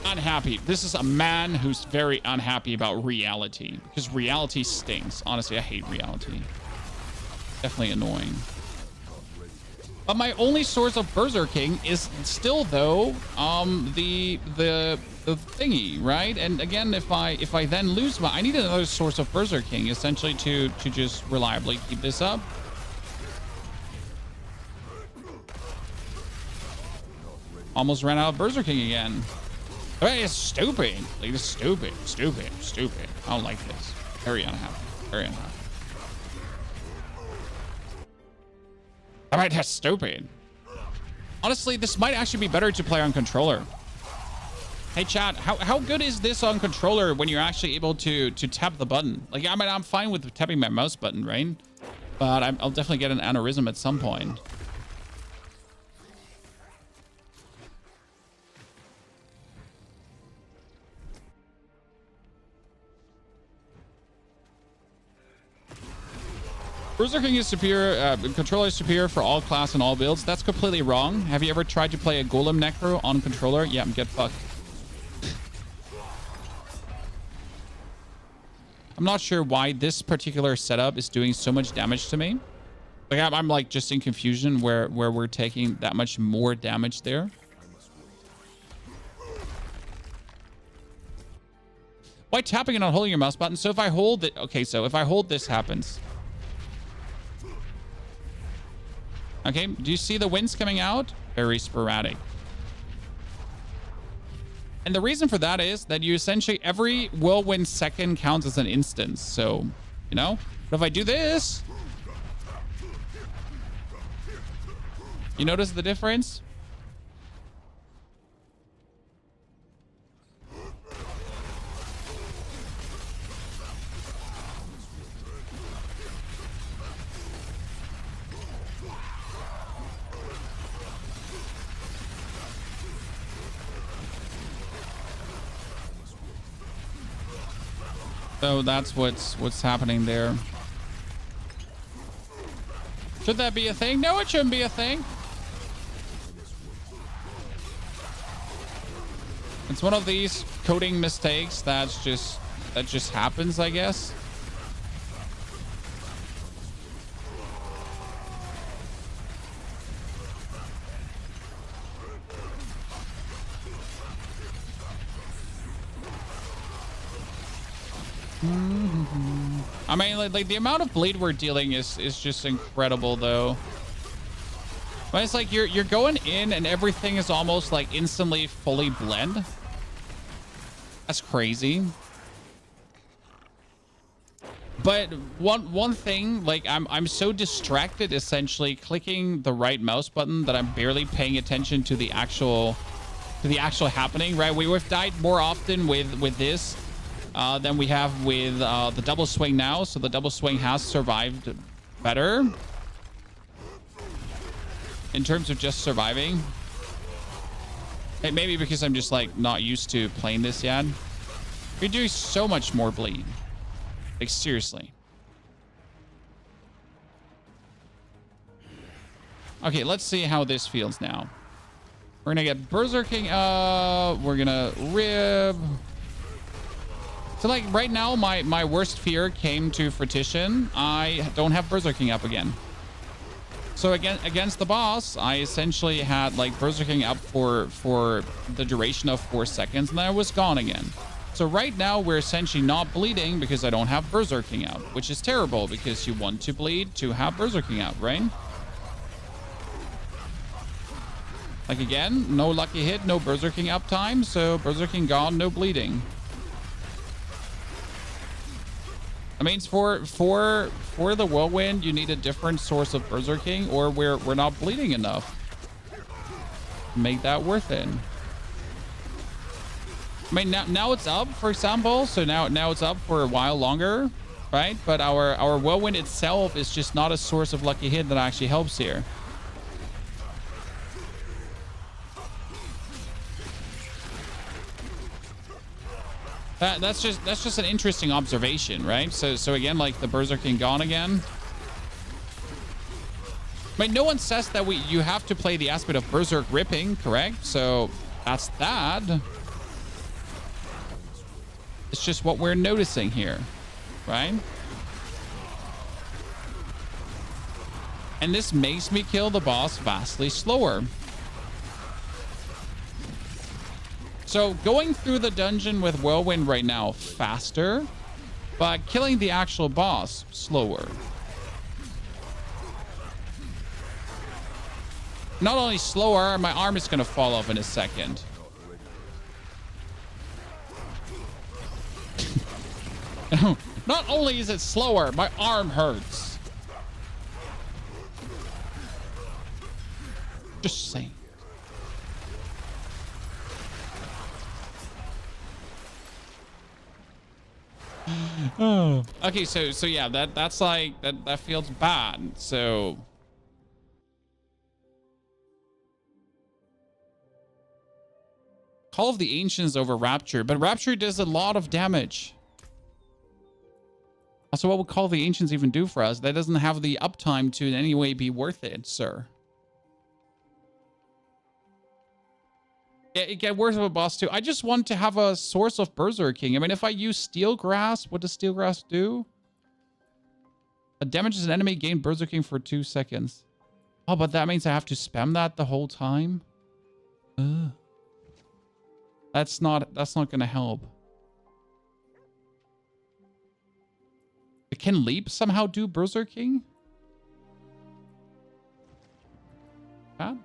Unhappy. This is a man who's very unhappy about reality because reality stinks. Honestly, I hate reality. Definitely annoying. But my only source of Berserking is still though the thingy, right? And again, if I then lose I need another source of Berserking essentially to just reliably keep this up. Almost ran out of Berserking again. It's stupid. Like, it's stupid. I don't like this. Very unhappy. Very unhappy. All right, that's stupid. Honestly, this might actually be better to play on controller. Hey, chat, how good is this on controller when you're actually able to tap the button? Like, I mean, I'm fine with tapping my mouse button, right? But I'll definitely get an aneurysm at some point. Berserking is superior, controller is superior for all class and all builds. That's completely wrong. Have you ever tried to play a Golem Necro on controller? Yeah, get fucked. I'm not sure why this particular setup is doing so much damage to me. Like, I'm like just in confusion where we're taking that much more damage there. Why tapping and not holding your mouse button? So if I hold it, okay, so if I hold this happens. Okay, do you see the winds coming out? Very sporadic. And the reason for that is that you essentially, every whirlwind second counts as an instance. So, you know, but if I do this, you notice the difference? So that's what's happening there. Should that be a thing? No, it shouldn't be a thing. It's one of these coding mistakes that just happens, I guess. I mean, like the amount of bleed we're dealing is just incredible, though. But it's like you're going in and everything is almost like instantly fully blend. That's crazy. But one thing, like I'm so distracted essentially clicking the right mouse button that I'm barely paying attention to the actual happening, right? We've died more often with this than we have with the double swing now. So the double swing has survived better in terms of just surviving. Maybe because I'm just like not used to playing this yet. You're doing so much more bleed. Like seriously. Okay, let's see how this feels now. We're gonna get Berserking up. We're gonna rib. So like right now, my worst fear came to fruition. I don't have Berserking up again. So again, against the boss, I essentially had like Berserking up for the duration of 4 seconds, and then I was gone again. So right now we're essentially not bleeding because I don't have Berserking out, which is terrible because you want to bleed to have Berserking out, right? Like again, no lucky hit, no Berserking uptime, so Berserking gone, no bleeding. That means for the Whirlwind, you need a different source of Berserking, or we're not bleeding enough. Make that worth it. I mean, now it's up, for example, so now it's up for a while longer, right? But our Whirlwind itself is just not a source of lucky hit that actually helps here. That's just an interesting observation, right? So again, like the Berserking gone again. I mean, no one says that you have to play the aspect of Berserk ripping, correct? So that's that. It's just what we're noticing here, right? And this makes me kill the boss vastly slower. So going through the dungeon with Whirlwind right now, faster, but killing the actual boss, slower. Not only slower, my arm is going to fall off in a second. Not only is it slower, my arm hurts. Just saying. Oh. Okay, so yeah, that's like that feels bad. So Call of the Ancients over Rupture, but Rupture does a lot of damage. Also, what would Call of the Ancients even do for us? That doesn't have the uptime to in any way be worth it, sir. It get worse of a boss too. I just want to have a source of Berserking. I mean, if I use Steel Grasp, what does Steel Grasp do? It damages an enemy, gain Berserking for 2 seconds. Oh, but that means I have to spam that the whole time? That's not gonna help. Can Leap somehow do Berserking? Chat?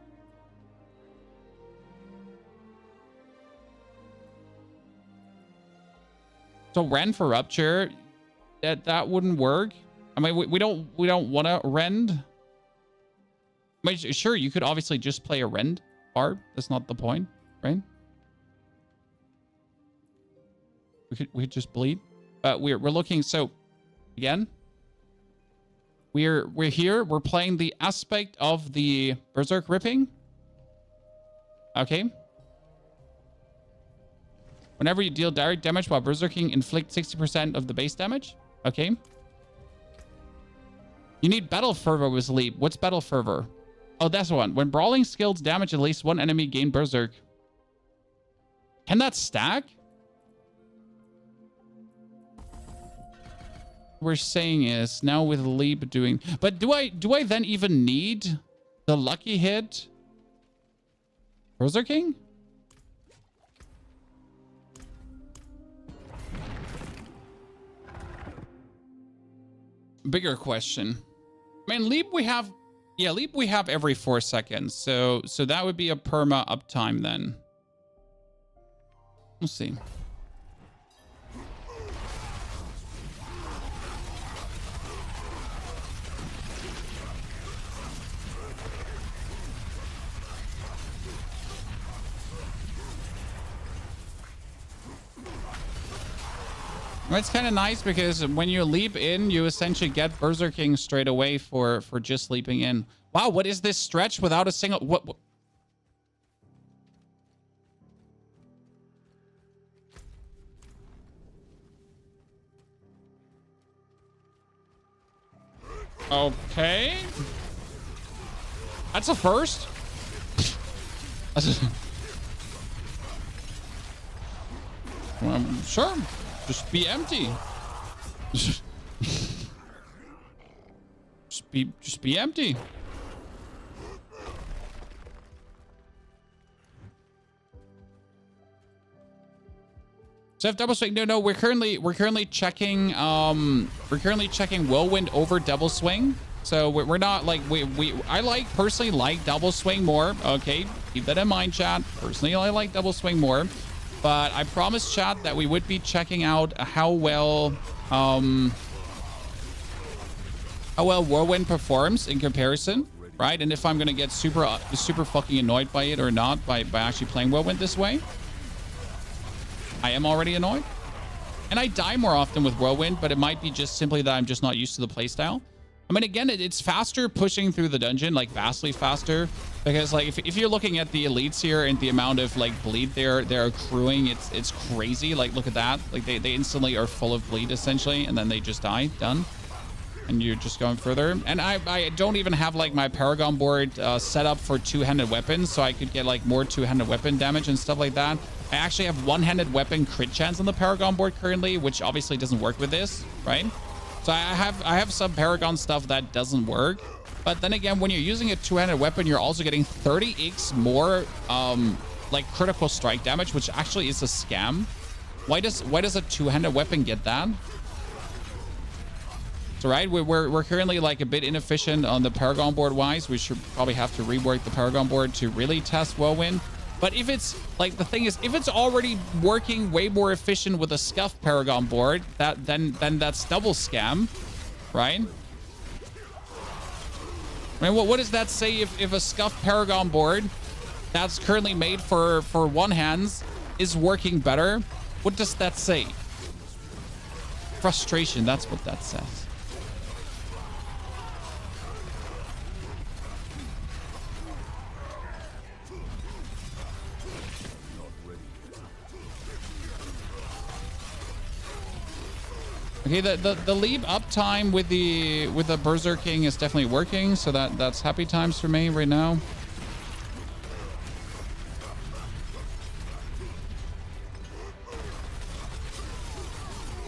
So rend for Rupture, that wouldn't work. I mean, we don't want to rend. I mean, sure, you could obviously just play a rend Barb. That's not the point, right? We could just bleed. We're looking. So again, we're here. We're playing the aspect of the Berserk ripping. Okay. Whenever you deal direct damage while Berserking, inflict 60% of the base damage. Okay. You need Battle Fervor with Leap. What's Battle Fervor? Oh, that's one. When brawling skills damage at least one enemy, gain Berserk. Can that stack? We're saying is now with Leap doing, but do I then even need the lucky hit Berserking? Bigger question. I mean, Leap we have, yeah, Leap we have every 4 seconds, so that would be a perma uptime then. We'll see. It's kind of nice because when you leap in, you essentially get Berserking straight away for just leaping in. Wow, what is this stretch without a single... What? Okay. That's a first. Sure. Just be empty. Just be empty. So if double swing, no, we're currently checking Whirlwind over double swing. So we're not like I personally like double swing more. Okay, keep that in mind, chat. Personally, I like double swing more. But I promised chat that we would be checking out how well Whirlwind performs in comparison, right? And if I'm gonna get super fucking annoyed by it or not by actually playing Whirlwind this way. I am already annoyed. And I die more often with Whirlwind, but it might be just simply that I'm just not used to the playstyle. I mean, again, it's faster pushing through the dungeon, like vastly faster. Because like if you're looking at the elites here and the amount of like bleed they're accruing, it's crazy. Like look at that. Like they instantly are full of bleed essentially, and then they just die. Done. And you're just going further. And I don't even have like my Paragon board set up for two-handed weapons, so I could get like more two-handed weapon damage and stuff like that. I actually have one-handed weapon crit chance on the Paragon board currently, which obviously doesn't work with this, right? So I have some Paragon stuff that doesn't work. But then again, when you're using a two-handed weapon, you're also getting 30x more like critical strike damage, which actually is a scam. Why does a two-handed weapon get that? So right, we're currently like a bit inefficient on the Paragon board wise. We should probably have to rework the Paragon board to really test Whirlwind. But if it's like the thing is, if it's already working way more efficient with a scuffed Paragon board, then that's double scam, right? I mean, what does that say if a scuffed Paragon board that's currently made for one hands is working better? What does that say? Frustration, that's what that says. Okay, the leap uptime with the Berserking is definitely working, so that's happy times for me right now.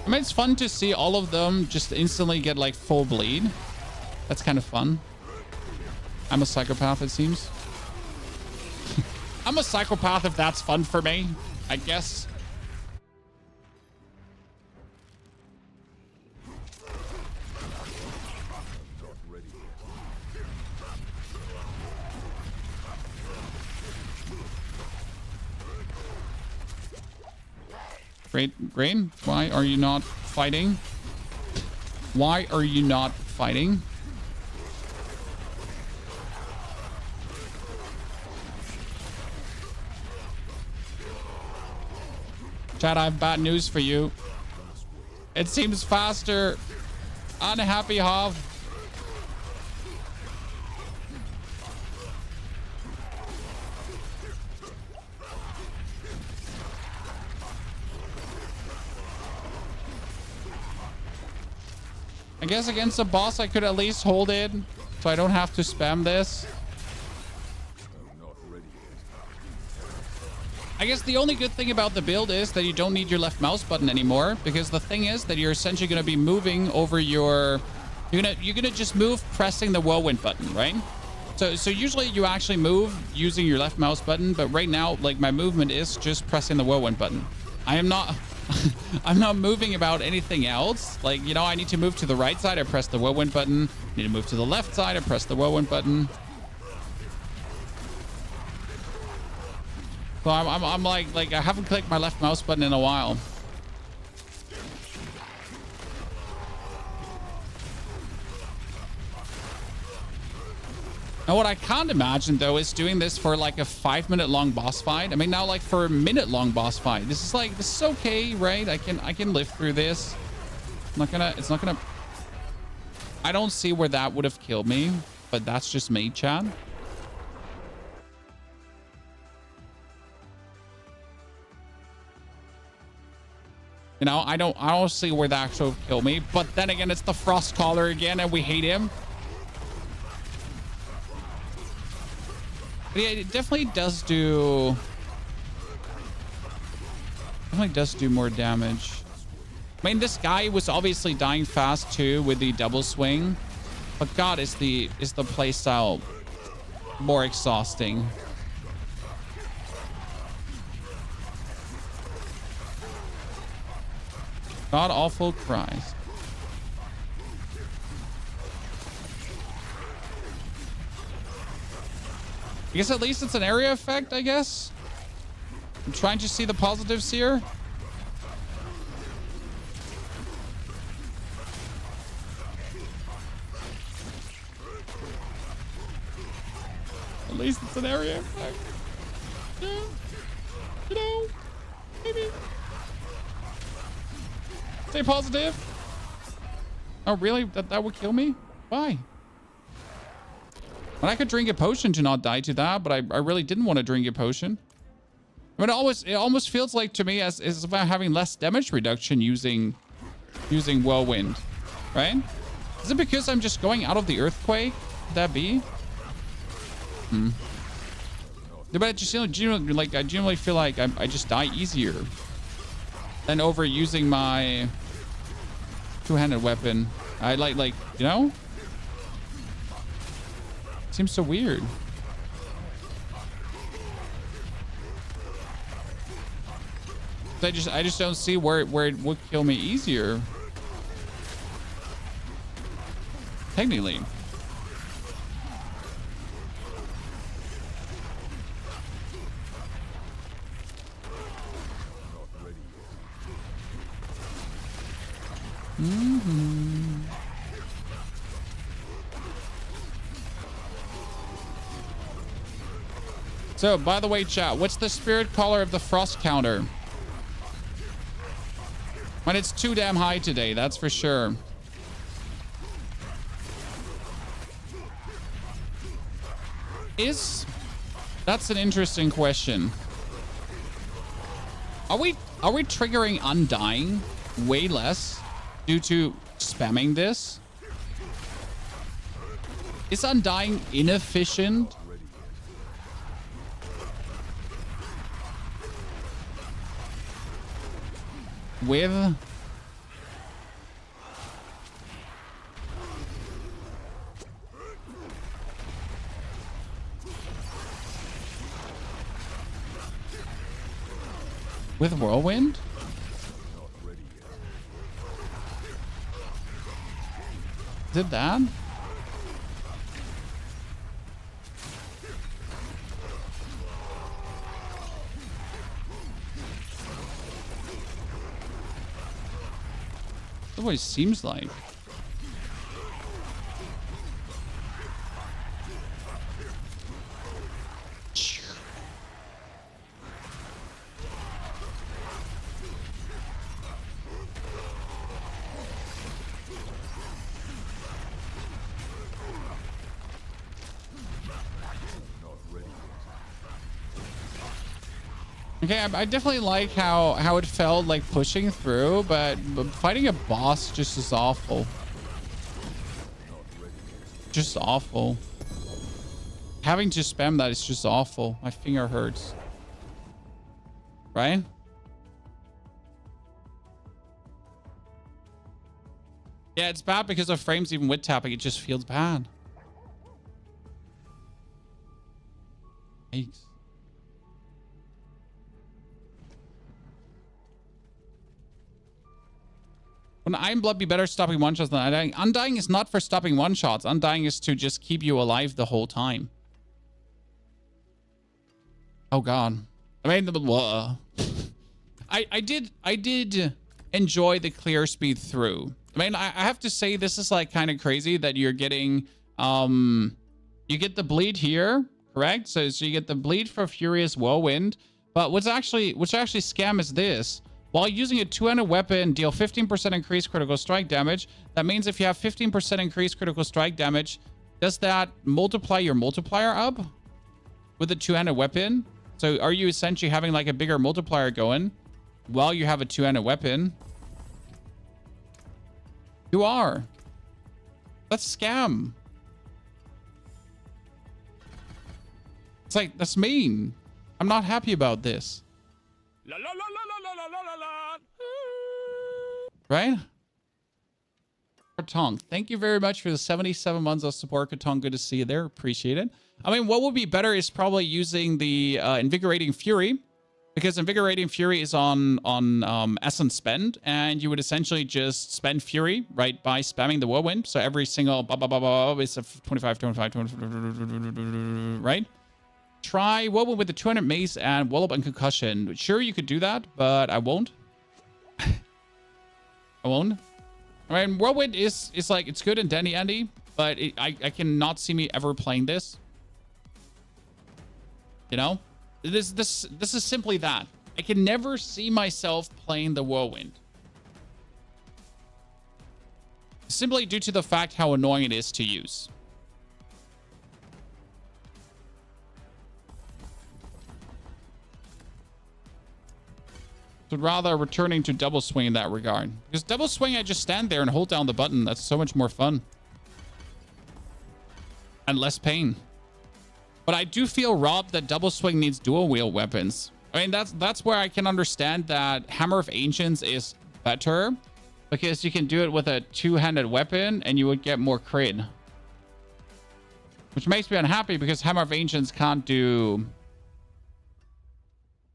I mean, it's fun to see all of them just instantly get like full bleed. That's kind of fun. I'm a psychopath, it seems. I'm a psychopath if that's fun for me, I guess. Great, Green. Why are you not fighting? Why are you not fighting? Chad, I have bad news for you. It seems faster. Unhappy Hov. I guess against the boss, I could at least hold it so I don't have to spam this. I guess the only good thing about the build is that you don't need your left mouse button anymore, because the thing is that you're essentially going to be moving over your... You're gonna just move pressing the Whirlwind button, right? So usually you actually move using your left mouse button, but right now, like, my movement is just pressing the Whirlwind button. I am not... I'm not moving about anything else. Like, you know, I need to move to the right side, I press the Whirlwind button. I need to move to the left side, I press the Whirlwind button. So I'm like I haven't clicked my left mouse button in a while. Now, what I can't imagine, though, is doing this for like a 5-minute long boss fight. I mean, now like for a 1-minute long boss fight. This is okay, right? I can live through this. It's not gonna. I don't see where that would have killed me, but that's just me, Chad. You know, I don't see where that should have killed me. But then again, it's the Frost Caller again, and we hate him. But yeah, it definitely does do more damage. I mean, this guy was obviously dying fast too with the double swing. But God, is the playstyle more exhausting. God awful Christ. I guess at least it's an area effect, I guess. I'm trying to see the positives here. At least it's an area effect. Yeah. You know, maybe. Stay positive. Oh, really? That would kill me? Why? When I could drink a potion to not die to that, but I really didn't want to drink a potion. I mean, it almost feels like to me as if I'm having less damage reduction using Whirlwind, right? Is it because I'm just going out of the earthquake? Could that be? Yeah, but I just genuinely, like, I genuinely feel like I just die easier than overusing my two-handed weapon. I like, you know? Seems so weird. I just don't see where it would kill me easier. Technically. So, by the way, chat, what's the spirit color of the frost counter? When it's too damn high today, that's for sure. That's an interesting question. Are we triggering undying way less due to spamming this? Is undying inefficient? With Whirlwind? Did that? what it seems like. Okay, I definitely like how it felt like pushing through, but fighting a boss just is awful. Just awful. Having to spam that is just awful. My finger hurts. Right? Yeah, it's bad because of frames even with tapping. It just feels bad. Yikes. Would Iron Blood be better stopping one-shots than Undying? Undying is not for stopping one-shots. Undying is to just keep you alive the whole time. Oh, God. I mean, I did enjoy the clear speed through. I mean, I have to say this is like kind of crazy that you're getting, you get the bleed here, correct? So you get the bleed for Furious Whirlwind. But what's actually scam is this. While using a two-handed weapon, deal 15% increased critical strike damage. That means if you have 15% increased critical strike damage, does that multiply your multiplier up with a two-handed weapon? So are you essentially having like a bigger multiplier going while you have a two-handed weapon? You are. That's scam. It's like, that's mean. I'm not happy about this. La, la, la, la, la, la, la, la. Right? Katong, thank you very much for the 77 months of support. Katong, good to see you there. Appreciate it. I mean, what would be better is probably using the Invigorating Fury, because Invigorating Fury is on Essence Spend, and you would essentially just spend Fury, right, by spamming the Whirlwind. So every single is a 25, 25, 25, right? Try Whirlwind with the 200 mace and Wallop and Concussion. Sure, you could do that, but I won't. I won't. I mean, Whirlwind is like, it's good in Dandy Andy, but I cannot see me ever playing this. You know? This is simply that. I can never see myself playing the Whirlwind. Simply due to the fact how annoying it is to use. So rather returning to double swing in that regard. Because double swing, I just stand there and hold down the button. That's so much more fun. And less pain. But I do feel, Rob, that double swing needs dual wield weapons. I mean, that's where I can understand that Hammer of Ancients is better. Because you can do it with a two-handed weapon and you would get more crit. Which makes me unhappy because Hammer of Ancients can't do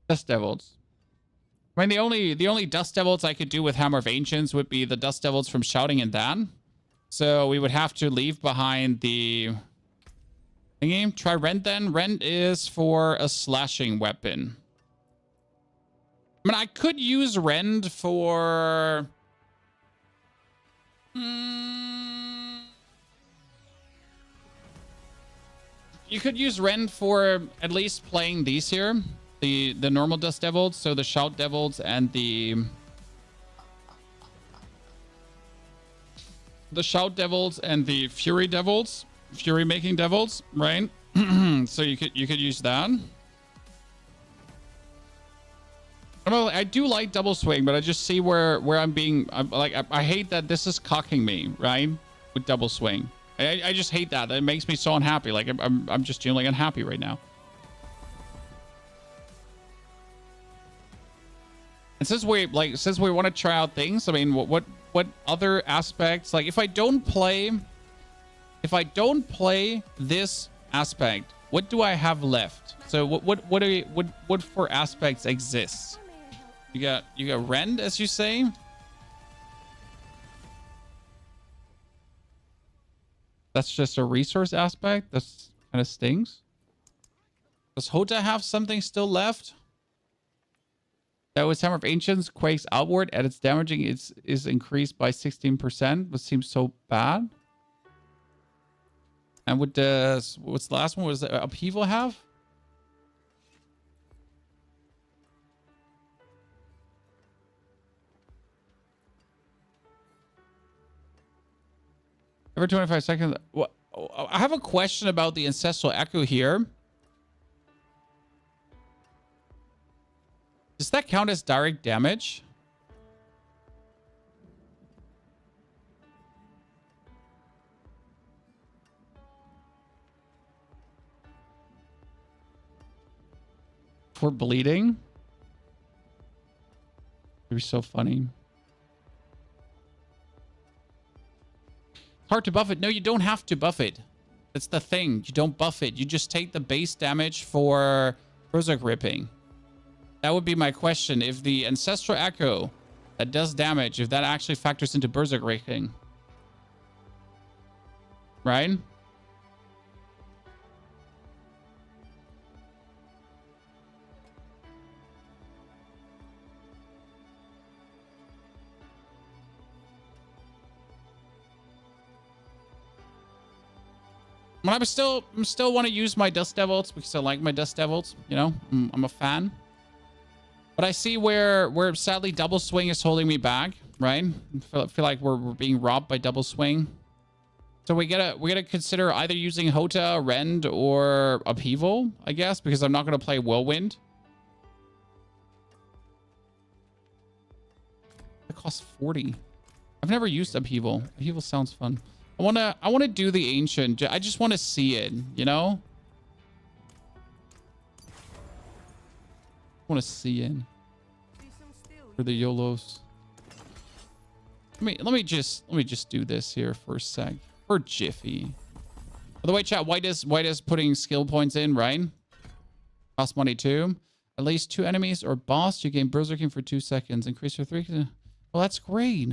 Dust Devils. I mean, the only Dust Devils I could do with Hammer of Ancients would be the Dust Devils from Shouting and Dan. So we would have to leave behind the thingy. Try Rend then. Rend is for a slashing weapon. I mean, I could use Rend for... You could use Rend for at least playing these here. The normal Dust Devils, so the Shout Devils and the Shout Devils and the Fury Devils, Fury making Devils, right? So you could use that. I do like double swing, but I just see where I'm like I hate that this is cocking me, right? With double swing, I just hate that. It makes me so unhappy. Like I'm just genuinely unhappy right now. And since we want to try out things, I mean, what other aspects? Like if I don't play this aspect, what do I have left? So what for aspects exist? You got Rend, as you say. That's just a resource aspect. That's kind of stings. Does Hota have something still left? That was Hammer of Ancients, quakes outward, and its damaging is increased by 16%. What seems so bad. And what does what's the last one? Was the upheaval have? Every 25 seconds. What? I have a question about the ancestral echo here. Does that count as direct damage? For bleeding? It'd be so funny. Hard to buff it. No, you don't have to buff it. That's the thing. You don't buff it. You just take the base damage for Berserk ripping. That would be my question. If the Ancestral Echo that does damage, if that actually factors into Berserk ripping. Right? But I'm still want to use my Dust Devils because I like my Dust Devils. You know, I'm a fan. But I see where sadly Double Swing is holding me back, right? I feel like we're being robbed by Double Swing. So we gotta consider either using Hota, Rend, or Upheaval, I guess, because I'm not gonna play Whirlwind. It costs 40. I've never used Upheaval. Upheaval sounds fun. I wanna do the Ancient. I just want to see it, you know? I want to see it. For the YOLOs. Let me just do this here for a sec. For Jiffy. By the way, chat, why does putting skill points in, right? Cost money too. At least 2 enemies or boss, you gain Berserking for 2 seconds. Increase for 3. Well, that's great.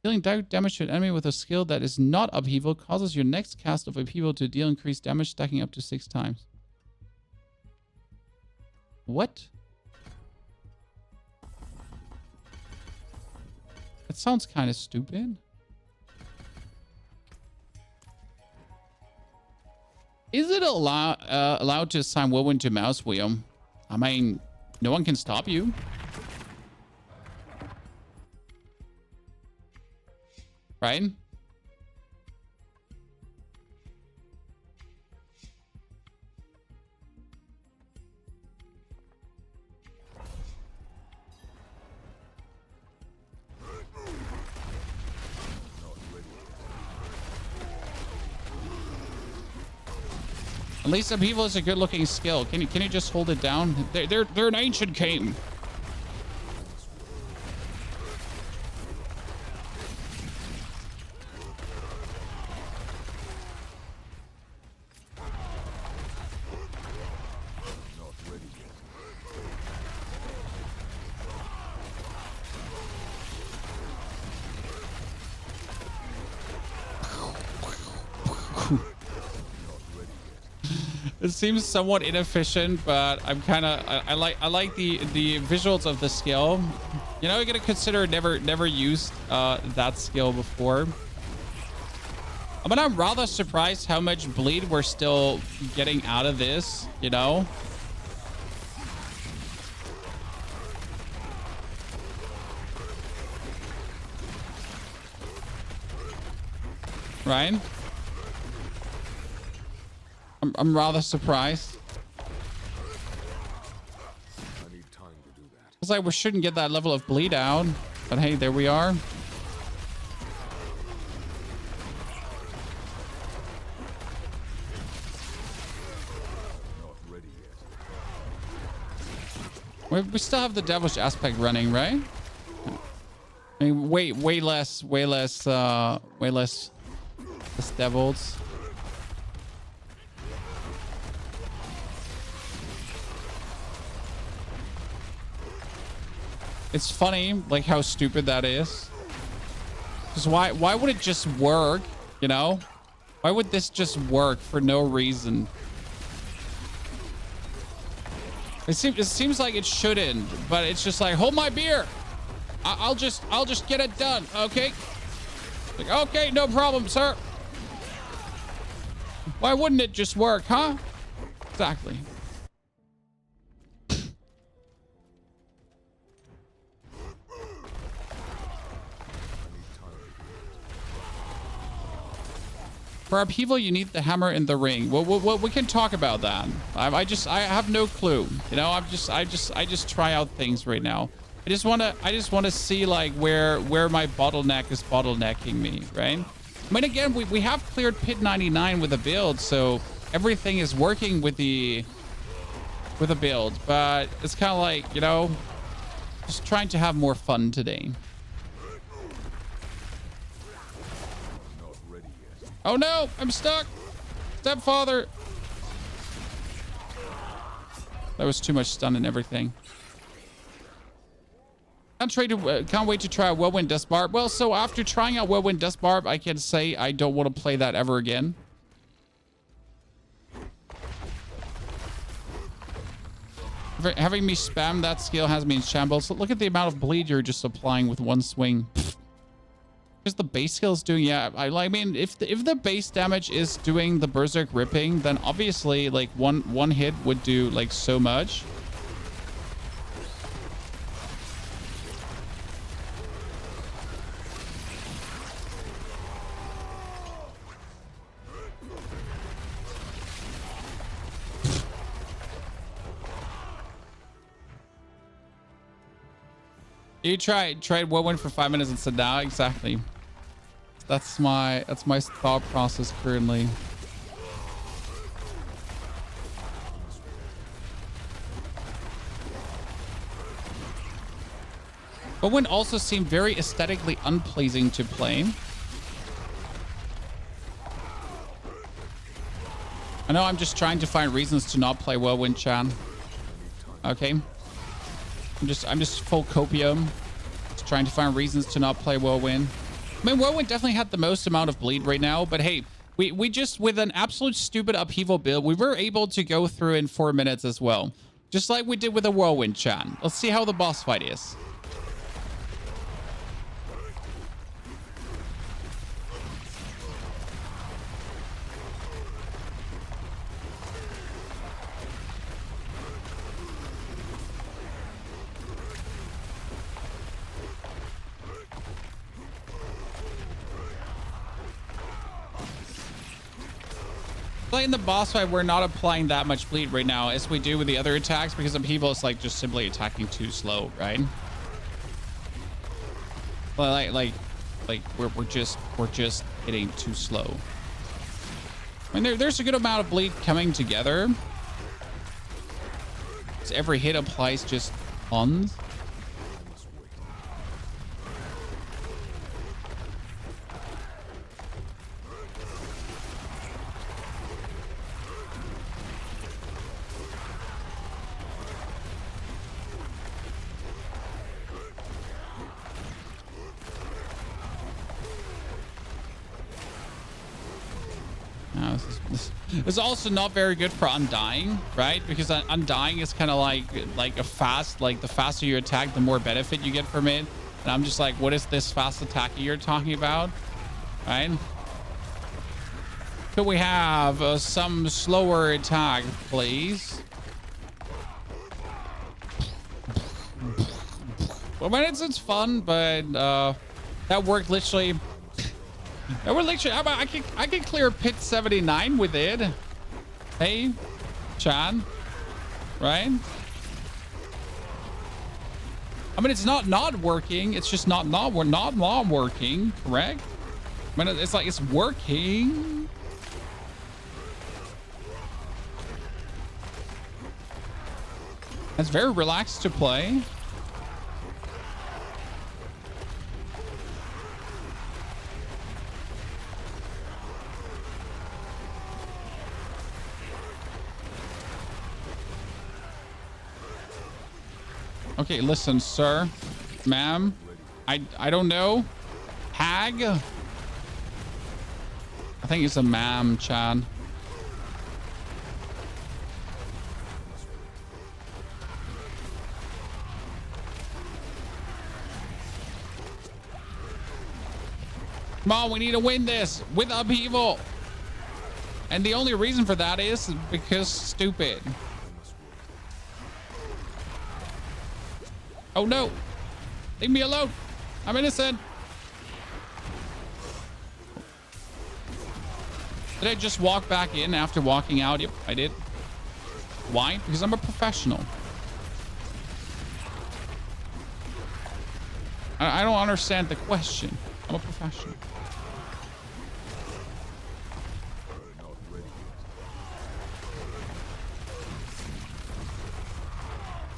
Dealing direct damage to an enemy with a skill that is not Upheaval causes your next cast of Upheaval to deal increased damage, stacking up to 6 times. What? That sounds kind of stupid. Is it allowed to assign Whirlwind to mouse wheel? I mean, no one can stop you. Right? At least Upheaval is a good looking skill. Can you just hold it down? They're an ancient game. It seems somewhat inefficient, but I'm kind of I like the visuals of the skill. You know, you gotta consider never used that skill before. But I'm rather surprised how much bleed we're still getting out of this. You know. Right? I'm rather surprised. I need time to do that. It's like we shouldn't get that level of bleed out, but hey, there we are. Not ready yet. We still have the devilish aspect running, right? I mean, way less devils. It's funny, like, how stupid that is. Because why would it just work, you know? Why would this just work for no reason? It seems like it shouldn't, but it's just like, hold my beer. I'll just get it done. Okay. Like, okay, no problem, sir. Why wouldn't it just work, huh? Exactly. For upheaval, you need the hammer in the ring. Well, we can talk about that. I have no clue. You know, I just try out things right now. I just wanna see like where my bottleneck is bottlenecking me, right? I mean, again, we have cleared pit 99 with a build, so everything is working with the build. But it's kind of like, you know, just trying to have more fun today. Oh no, I'm stuck. Stepfather. That was too much stun and everything. Can't wait to try Whirlwind Dust Barb. Well, so after trying out Whirlwind Dust Barb, I can say I don't want to play that ever again. Having me spam that skill has me in shambles. Look at the amount of bleed you're just applying with one swing. Because the base skill is doing, yeah, I mean, if the base damage is doing the berserk ripping, then obviously like one hit would do like so much. You tried Whirlwind for 5 minutes and said, "Now, exactly." That's my thought process currently. Whirlwind also seemed very aesthetically unpleasing to play. I know I'm just trying to find reasons to not play Whirlwind, Chan. Okay. I'm just full copium. Just trying to find reasons to not play Whirlwind. I mean, Whirlwind definitely had the most amount of bleed right now, but hey, we just, with an absolute stupid upheaval build, we were able to go through in 4 minutes as well. Just like we did with a Whirlwind, Chan. Let's see how the boss fight is. Playing the boss fight, we're not applying that much bleed right now as we do with the other attacks, because upheaval is like just simply attacking too slow, right? Well, like we're just hitting too slow. I mean, there's a good amount of bleed coming together. So every hit applies just tons. It's also not very good for undying, right? Because undying is kind of like a fast, like the faster you attack, the more benefit you get from it. And I'm just like, what is this fast attack you're talking about, right? Could we have some slower attack, please? Well, I mean, it's fun, but that worked literally. No, we're literally, I can clear pit 79 with it. Hey, Chan, right? I mean, it's not working. It's just not working, correct? I mean, it's like it's working. It's very relaxed to play. Okay, listen, sir, ma'am, I don't know. Hag? I think it's a ma'am, Chan. Come on, we need to win this with upheaval. And the only reason for that is because stupid. Oh no. Leave me alone. I'm innocent. Did I just walk back in after walking out? Yep, I did. Why? Because I'm a professional. I don't understand the question. I'm a professional.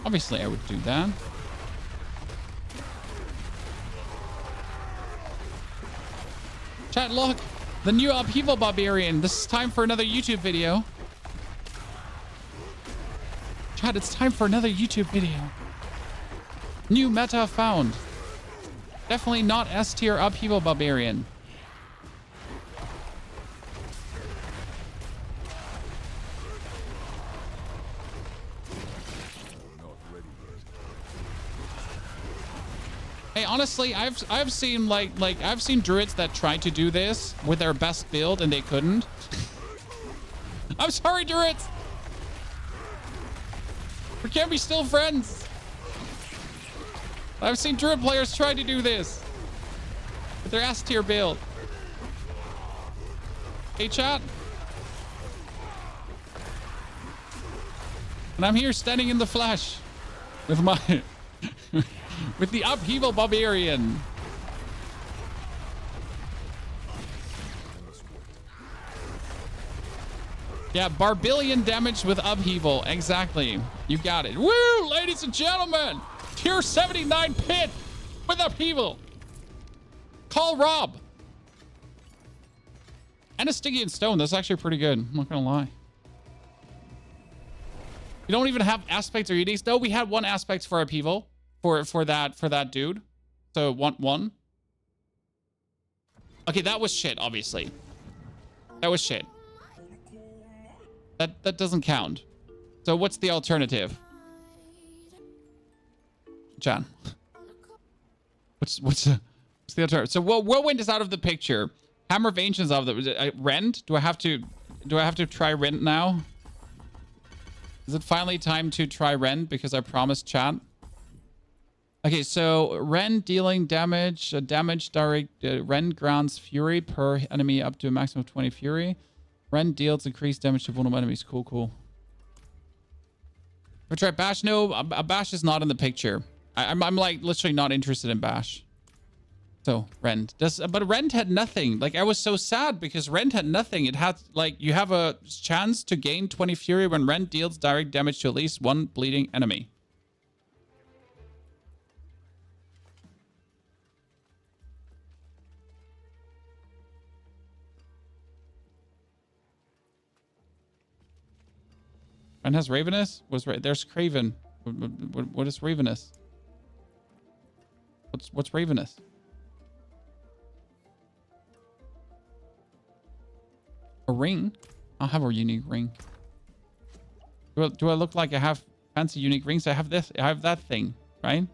Obviously, I would do that. Chat, look. The new upheaval barbarian. This is time for another YouTube video. Chat, it's time for another YouTube video. New meta found. Definitely not S tier upheaval barbarian. Hey, honestly, I've seen like I've seen druids that tried to do this with their best build and they couldn't. I'm sorry, druids. We can't be still friends. I've seen druid players try to do this with their S tier build. Hey, chat. And I'm here standing in the flesh with my with the upheaval barbarian. Yeah, barbarian damage with upheaval. Exactly. You got it. Woo, ladies and gentlemen. Tier 79 pit with upheaval. Call Rob. And a sticky and stone. That's actually pretty good. I'm not gonna lie. You don't even have aspects or edicts. No, we had one aspect for upheaval for that dude. So one. Okay, that was shit, obviously. That was shit. That doesn't count. So what's the alternative? John. What's the alternative? So Whirlwind is out of the picture. Hammer of Ancients out of the Rend? Do I have to try Rend now? Is it finally time to try Rend because I promised chat? Okay, so Rend dealing damage, damage direct Rend grants fury per enemy up to a maximum of 20 fury. Rend deals increased damage to vulnerable enemies. Cool. We try Bash. No, Bash is not in the picture. I'm like literally not interested in Bash. So Rend but Rend had nothing. Like I was so sad because Rend had nothing. It had like you have a chance to gain 20 fury when Rend deals direct damage to at least one bleeding enemy. Rend has Ravenous? There's Craven. What is Ravenous? What's Ravenous? A ring? I'll have a unique ring. Do I look like I have fancy unique rings? I have this. I have that thing, right?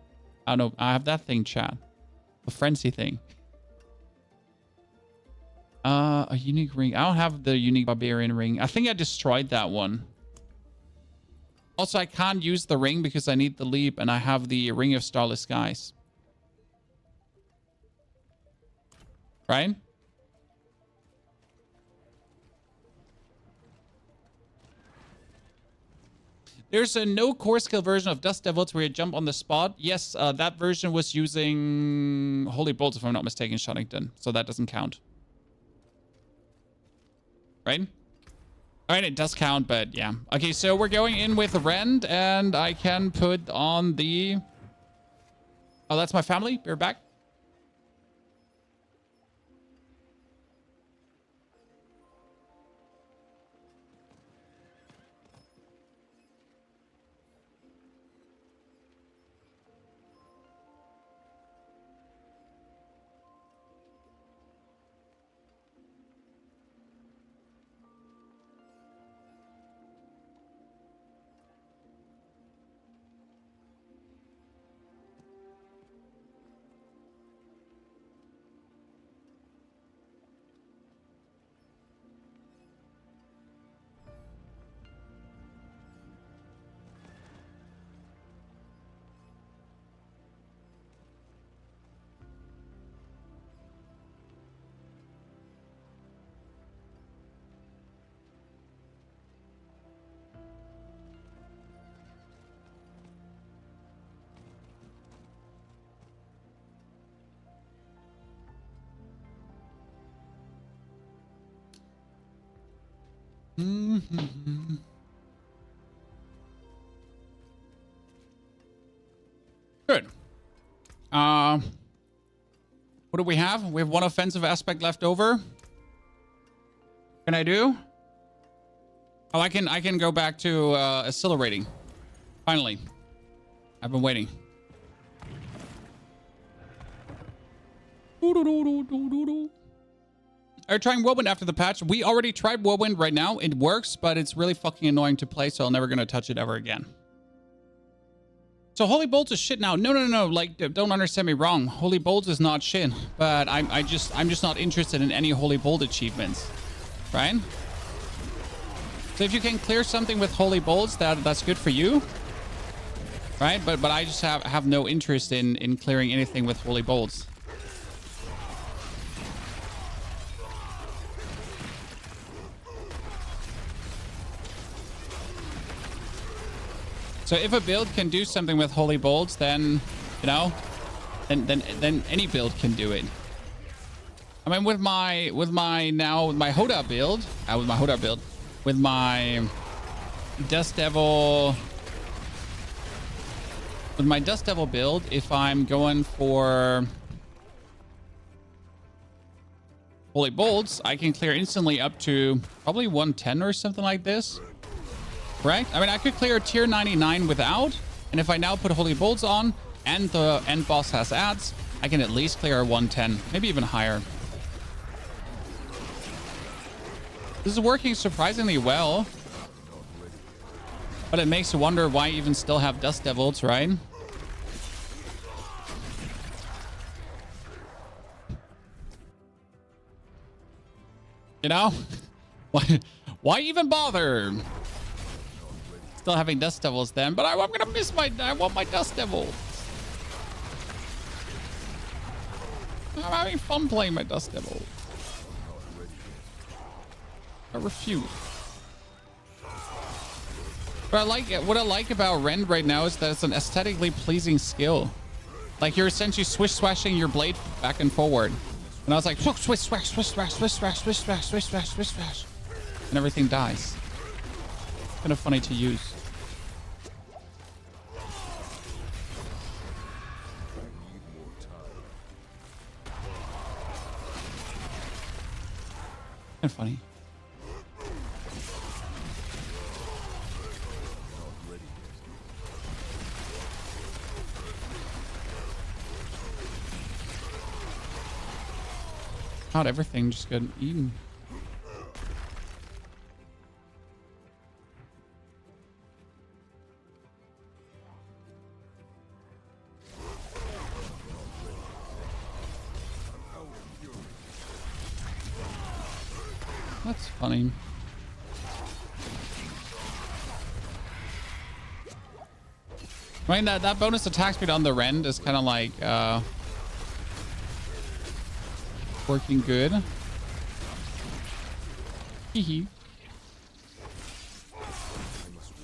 I don't know. I have that thing, chat. The frenzy thing. A unique ring. I don't have the unique barbarian ring. I think I destroyed that one. Also, I can't use the ring because I need the leap, and I have the Ring of Starless Skies. Right? There's a no core skill version of Dust Devils where you jump on the spot. Yes, that version was using Holy Bolts, if I'm not mistaken, Shunnington. So that doesn't count. Right? All right, it does count, but yeah. Okay, so we're going in with Rend, and I can put on the... Oh, that's my family. We're back. Mm-hmm. Good. What do we have? We have one offensive aspect left over. Can I do? Oh, I can go back to accelerating. Finally. I've been waiting. Are you trying Whirlwind after the patch? We already tried Whirlwind right now. It works, but it's really fucking annoying to play, so I'm never gonna touch it ever again. So Holy Bolts is shit now. No. Like, don't understand me wrong. Holy Bolts is not shit, but I'm just not interested in any Holy Bolt achievements, right? So if you can clear something with Holy Bolts, that's good for you, right? But I just have no interest in clearing anything with Holy Bolts. So if a build can do something with Holy Bolts, then, you know, then any build can do it. I mean, with my Hoda build, with my Dust Devil, build, if I'm going for Holy Bolts, I can clear instantly up to probably 110 or something like this. Right? I mean, I could clear tier 99 without, and if I now put Holy Bolts on and the end boss has ads, I can at least clear 110, maybe even higher. This is working surprisingly well, but it makes you wonder why you even still have Dust Devils, right? You know? Why even bother? Still having Dust Devils then, but I'm gonna miss I want my Dust Devil. I'm having fun playing my Dust Devil. I refuse. But what I like about Rend right now is that it's an aesthetically pleasing skill. Like, you're essentially swish-swashing your blade back and forward. And I was like, swish, swish, swash, swish, swash, swish, swash, swish, swash, swish, swash, swish, swash. And everything dies. Kind of funny to use. Kind of funny. Not everything just got eaten. That's funny. I mean, that bonus attack speed on the Rend is kind of like working good. Hehe.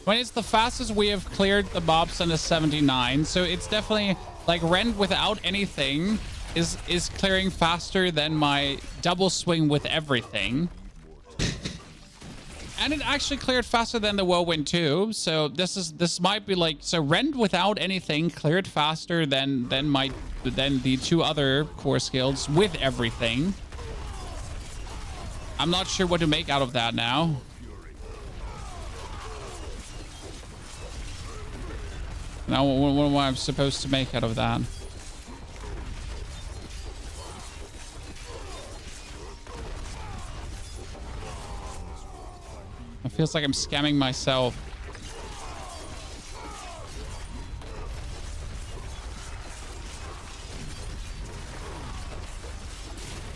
When it's the fastest we have cleared the mobs in a 79, so it's definitely like Rend without anything is clearing faster than my double swing with everything. And it actually cleared faster than the Whirlwind too. So this might be like, so Rend without anything cleared faster than the two other core skills with everything. I'm not sure what to make out of that now. Now what am I supposed to make out of that? It feels like I'm scamming myself.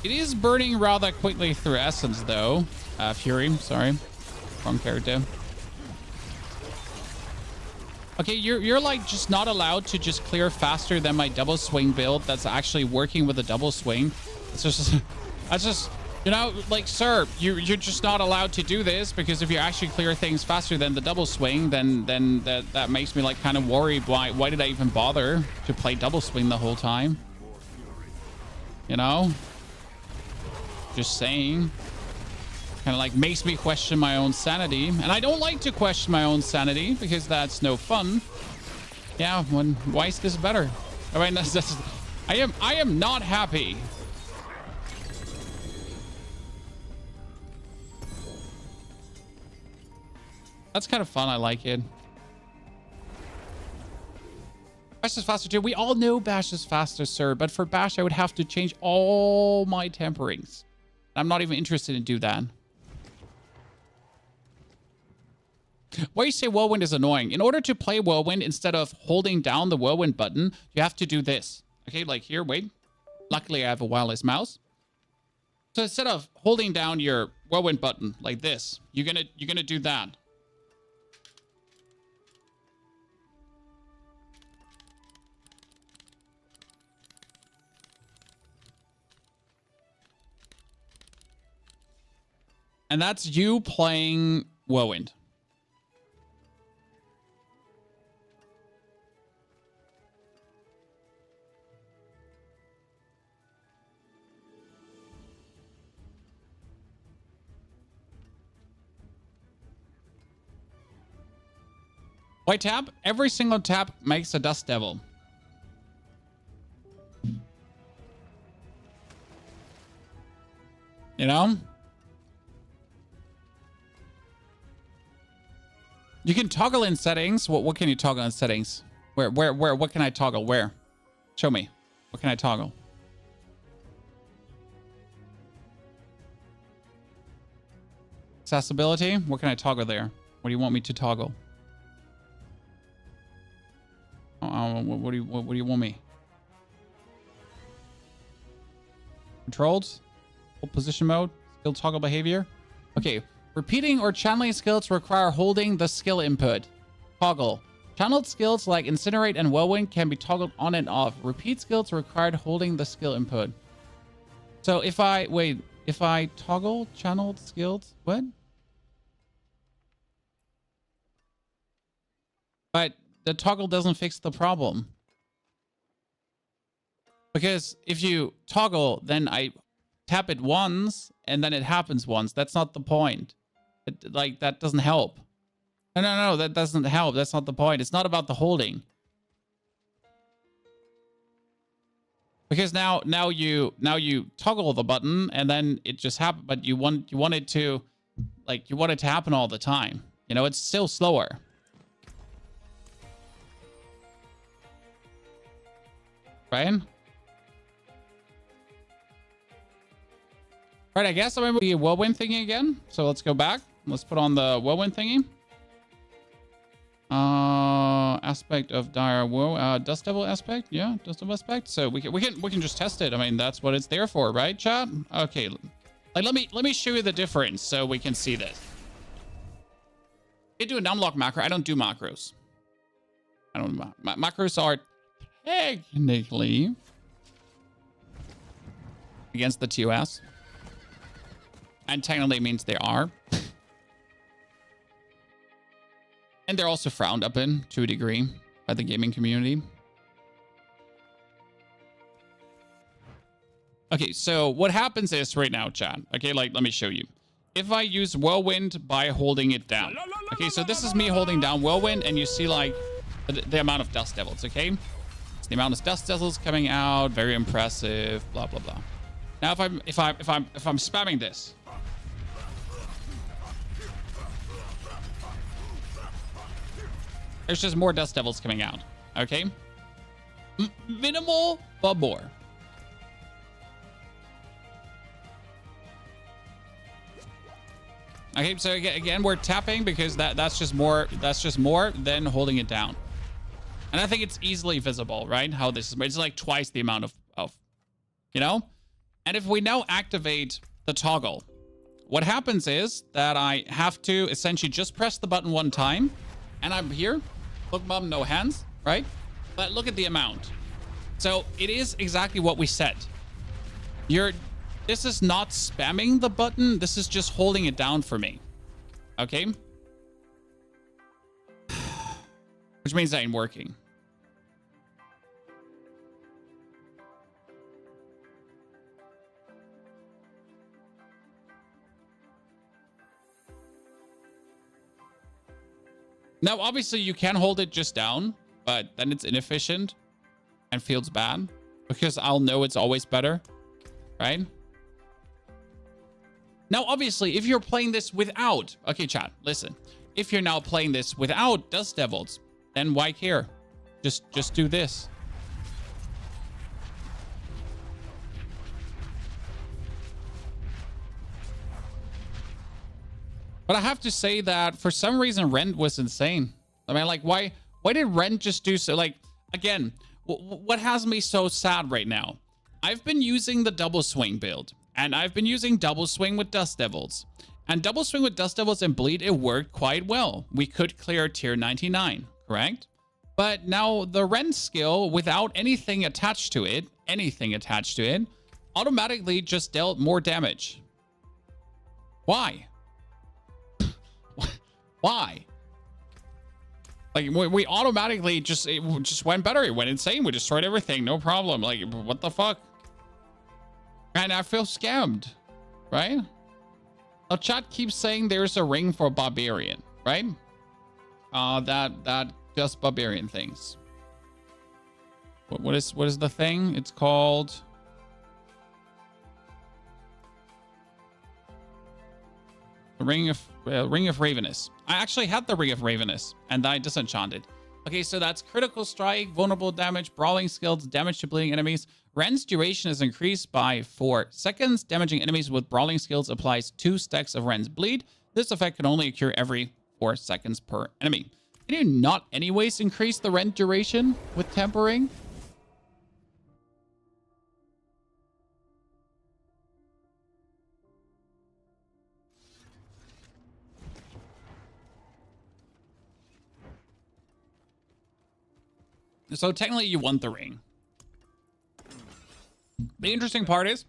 It is burning rather quickly through Essence, though. Fury, sorry. Wrong character. Okay, you're like just not allowed to just clear faster than my double swing build that's actually working with a double swing. It's just... That's just... You know, like, sir, you're just not allowed to do this, because if you actually clear things faster than the double swing, then that makes me like kind of worried. Why did I even bother to play double swing the whole time? You know? Just saying. Kind of like makes me question my own sanity. And I don't like to question my own sanity because that's no fun. Yeah, why is this better? I mean, I am not happy. That's kind of fun. I like it. Bash is faster too. We all know Bash is faster, sir. But for Bash, I would have to change all my temperings. I'm not even interested in do that. Why you say Whirlwind is annoying? In order to play Whirlwind, instead of holding down the Whirlwind button, you have to do this. Okay, like here, wait. Luckily, I have a wireless mouse. So instead of holding down your Whirlwind button like this, you're gonna do that. And that's you playing Whirlwind. Why tap? Every single tap makes a dust devil. You know? You can toggle in settings. What can you toggle in settings? Where, what can I toggle? Where? Show me. What can I toggle? Accessibility? What can I toggle there? What do you want me to toggle? What do you want me? Controls? Full position mode? Skill toggle behavior? Okay. Repeating or channeling skills require holding the skill input. Toggle. Channeled skills like Incinerate and Whirlwind can be toggled on and off. Repeat skills required holding the skill input. So if I toggle channeled skills, what? But the toggle doesn't fix the problem. Because if you toggle, then I tap it once and then it happens once. That's not the point. That doesn't help. No, that doesn't help. That's not the point. It's not about the holding. Because now you toggle the button and then it just happens, but you want it to happen all the time. You know, it's still slower. Right? Right, I guess I'm going to be a Whirlwind thingy again. So let's go back. Let's put on the Whirlwind thingy. Aspect of dire woe. Dust Devil aspect. Yeah, Dust Devil aspect. So we can just test it. I mean, that's what it's there for, right, chat? Okay. Like let me show you the difference so we can see this. I do a numlock macro. I don't do macros. Macros are technically against the TOS. And technically means they are. And they're also frowned upon to a degree by the gaming community. Okay, so what happens is right now, chat. Okay, like let me show you. If I use Whirlwind by holding it down. Okay, so this is me holding down Whirlwind, and you see like the amount of dust devils. Okay, it's the amount of dust devils coming out. Very impressive. Blah blah blah. Now if I'm spamming this. There's just more dust devils coming out. Okay? Minimal, but more. Okay, so again, we're tapping because that's just more than holding it down. And I think it's easily visible, right? How this is, it's like twice the amount of, you know? And if we now activate the toggle, what happens is that I have to essentially just press the button one time, and I'm here. Look, mom, no hands, right? But look at the amount. So it is exactly what we said. This is not spamming the button. This is just holding it down for me. Okay? Which means that ain't working. Now, obviously, you can hold it just down, but then it's inefficient and feels bad because I'll know it's always better, right? Now, obviously, if you're playing this without... Okay, chat, listen. If you're now playing this without Dust Devils, then why care? Just do this. But I have to say that for some reason, Rend was insane. I mean, like, why did Rend just do so? Like, again, what has me so sad right now? I've been using the double swing build, and I've been using double swing with Dust Devils. And double swing with Dust Devils and Bleed, it worked quite well. We could clear tier 99, correct? But now the Rend skill, without anything attached to it, automatically just dealt more damage. Why? Why? Like, we automatically it just went better. It went insane. We destroyed everything. No problem. Like, what the fuck? And I feel scammed, right? Now, chat keeps saying there's a ring for Barbarian, right? That does Barbarian things. What is the thing? It's called... The Ring of Ravenous. I actually had the Ring of Ravenous, and I disenchanted. Okay, so that's critical strike, vulnerable damage, brawling skills, damage to bleeding enemies. Rend's duration is increased by 4 seconds. Damaging enemies with brawling skills applies 2 stacks of Rend's bleed. This effect can only occur every 4 seconds per enemy. Can you not anyways increase the Rend duration with tempering? So technically you want the ring. The interesting part is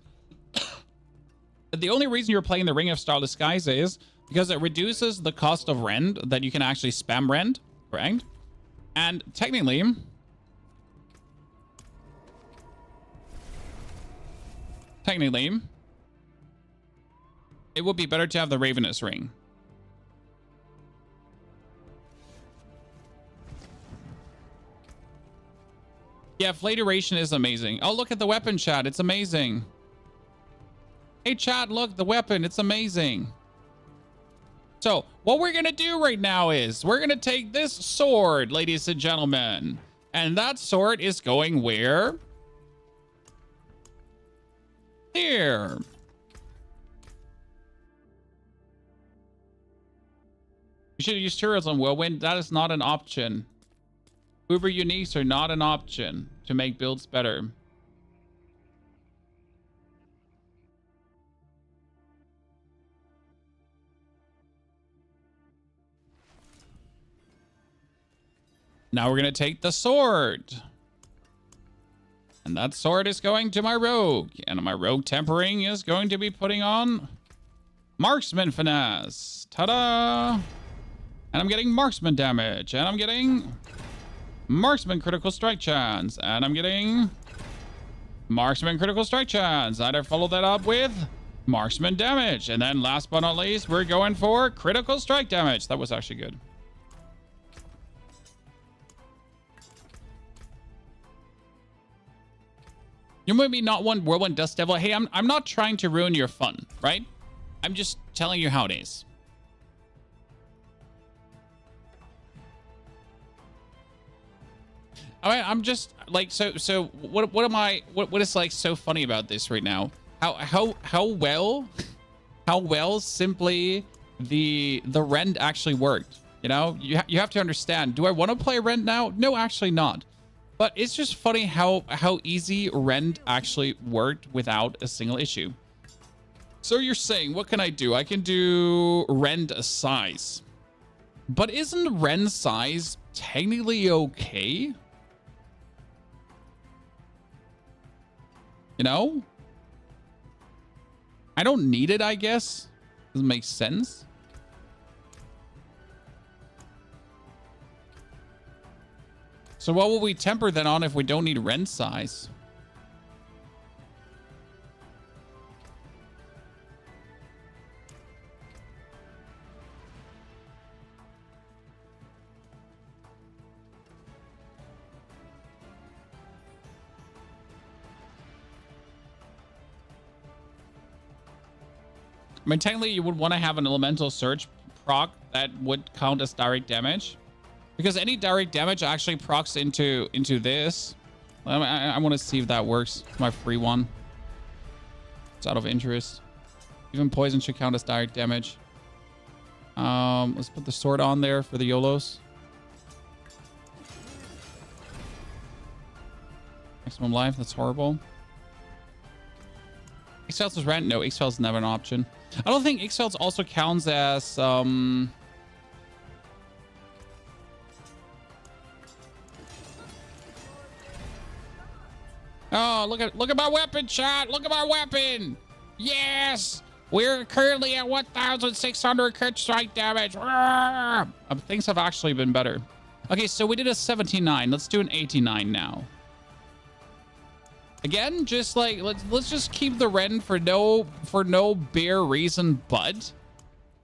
that the only reason you're playing the Ring of Starless Skies is because it reduces the cost of Rend, that you can actually spam Rend, correct? And technically, it would be better to have the Ravenous ring. Yeah, Flay duration is amazing. Oh, look at the weapon, chat. It's amazing. Hey, chat, look, the weapon. It's amazing. So, what we're going to do right now is we're going to take this sword, ladies and gentlemen. And that sword is going where? Here. You should use turrets on Whirlwind. That is not an option. Uber uniques are not an option to make builds better. Now we're going to take the sword. And that sword is going to my rogue. And my rogue tempering is going to be putting on marksman finesse. Ta-da! And I'm getting marksman damage. And I'm getting marksman critical strike chance. And I'm getting marksman critical strike chance. And I follow that up with marksman damage. And then last but not least, we're going for critical strike damage. That was actually good. You maybe not want Whirlwind Dust Devil. Hey, I'm not trying to ruin your fun, right? I'm just telling you how it is. All right, I'm just like so what is like so funny about this right now? How well simply the Rend actually worked. You know, you have to understand. Do I want to play Rend now? No, actually not. But it's just funny how easy Rend actually worked without a single issue. So you're saying, what can I do? I can do Rend size. But isn't Rend size technically okay? You know? I don't need it, I guess. Doesn't make sense. So what will we temper then on if we don't need Rend size? I mean, technically, you would want to have an elemental surge proc that would count as direct damage, because any direct damage actually procs into this. I want to see if that works. It's my free one. It's out of interest. Even poison should count as direct damage. Let's put the sword on there for the YOLOs. Maximum life. That's horrible. X-Files is rent? No, X-Files is never an option. I don't think X-Files also counts as oh, look at my weapon, chat. Look at my weapon. Yes. We're currently at 1,600 crit strike damage. Things have actually been better. Okay, so we did a 79. Let's do an 89 now. Again, just like let's just keep the Ren for no bare reason, but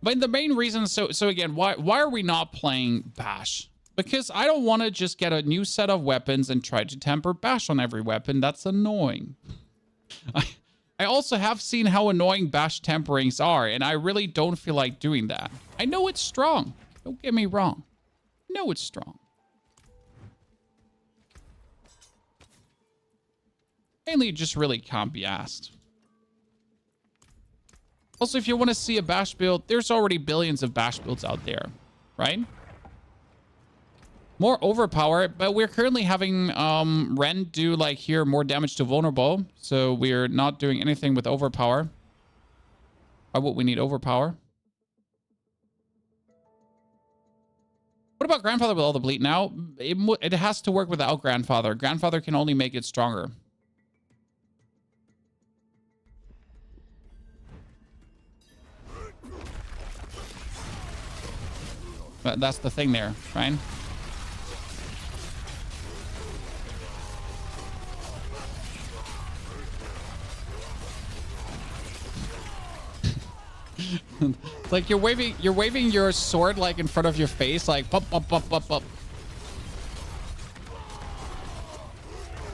the main reason. So again, why are we not playing Bash? Because I don't want to just get a new set of weapons and try to temper Bash on every weapon. That's annoying. I also have seen how annoying Bash temperings are, and I really don't feel like doing that. I know it's strong. Don't get me wrong. I know it's strong. Mainly, it just really can't be asked. Also, if you want to see a Bash build, there's already billions of Bash builds out there, right? More overpower, but we're currently having Ren do like here more damage to vulnerable, so we're not doing anything with overpower. Why would we need overpower? What about Grandfather with all the bleed now? It has to work without Grandfather. Grandfather can only make it stronger. But that's the thing there, right? Like you're waving your sword like in front of your face, like pop, pop, pop, pop, pop.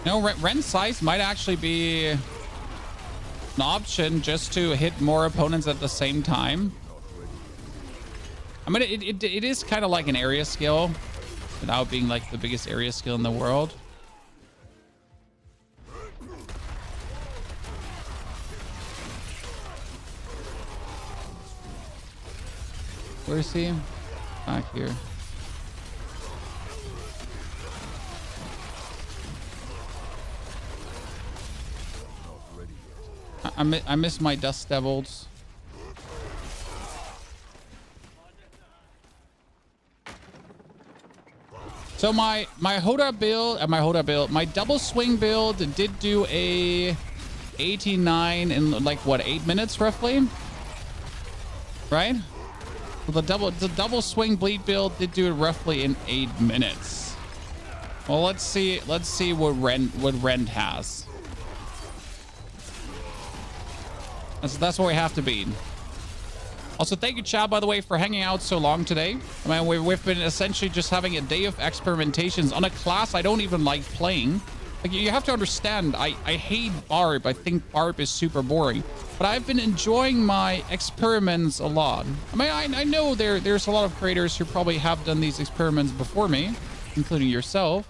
No, Ren's size might actually be an option just to hit more opponents at the same time. I mean, it is kind of like an area skill without being like the biggest area skill in the world. Where is he? Back here. I miss my Dust Devils. So my double swing build did do a 89 in like what, 8 minutes roughly, right? The double swing bleed build did do it roughly in 8 minutes. Well, let's see what Rend has. That's what we have to beat. Also, thank you, chat, by the way, for hanging out so long today. I mean, we've been essentially just having a day of experimentations on a class I don't even like playing. Like, you have to understand, I hate Barb. I think Barb is super boring. But I've been enjoying my experiments a lot. I mean, I know there's a lot of creators who probably have done these experiments before me, including yourself.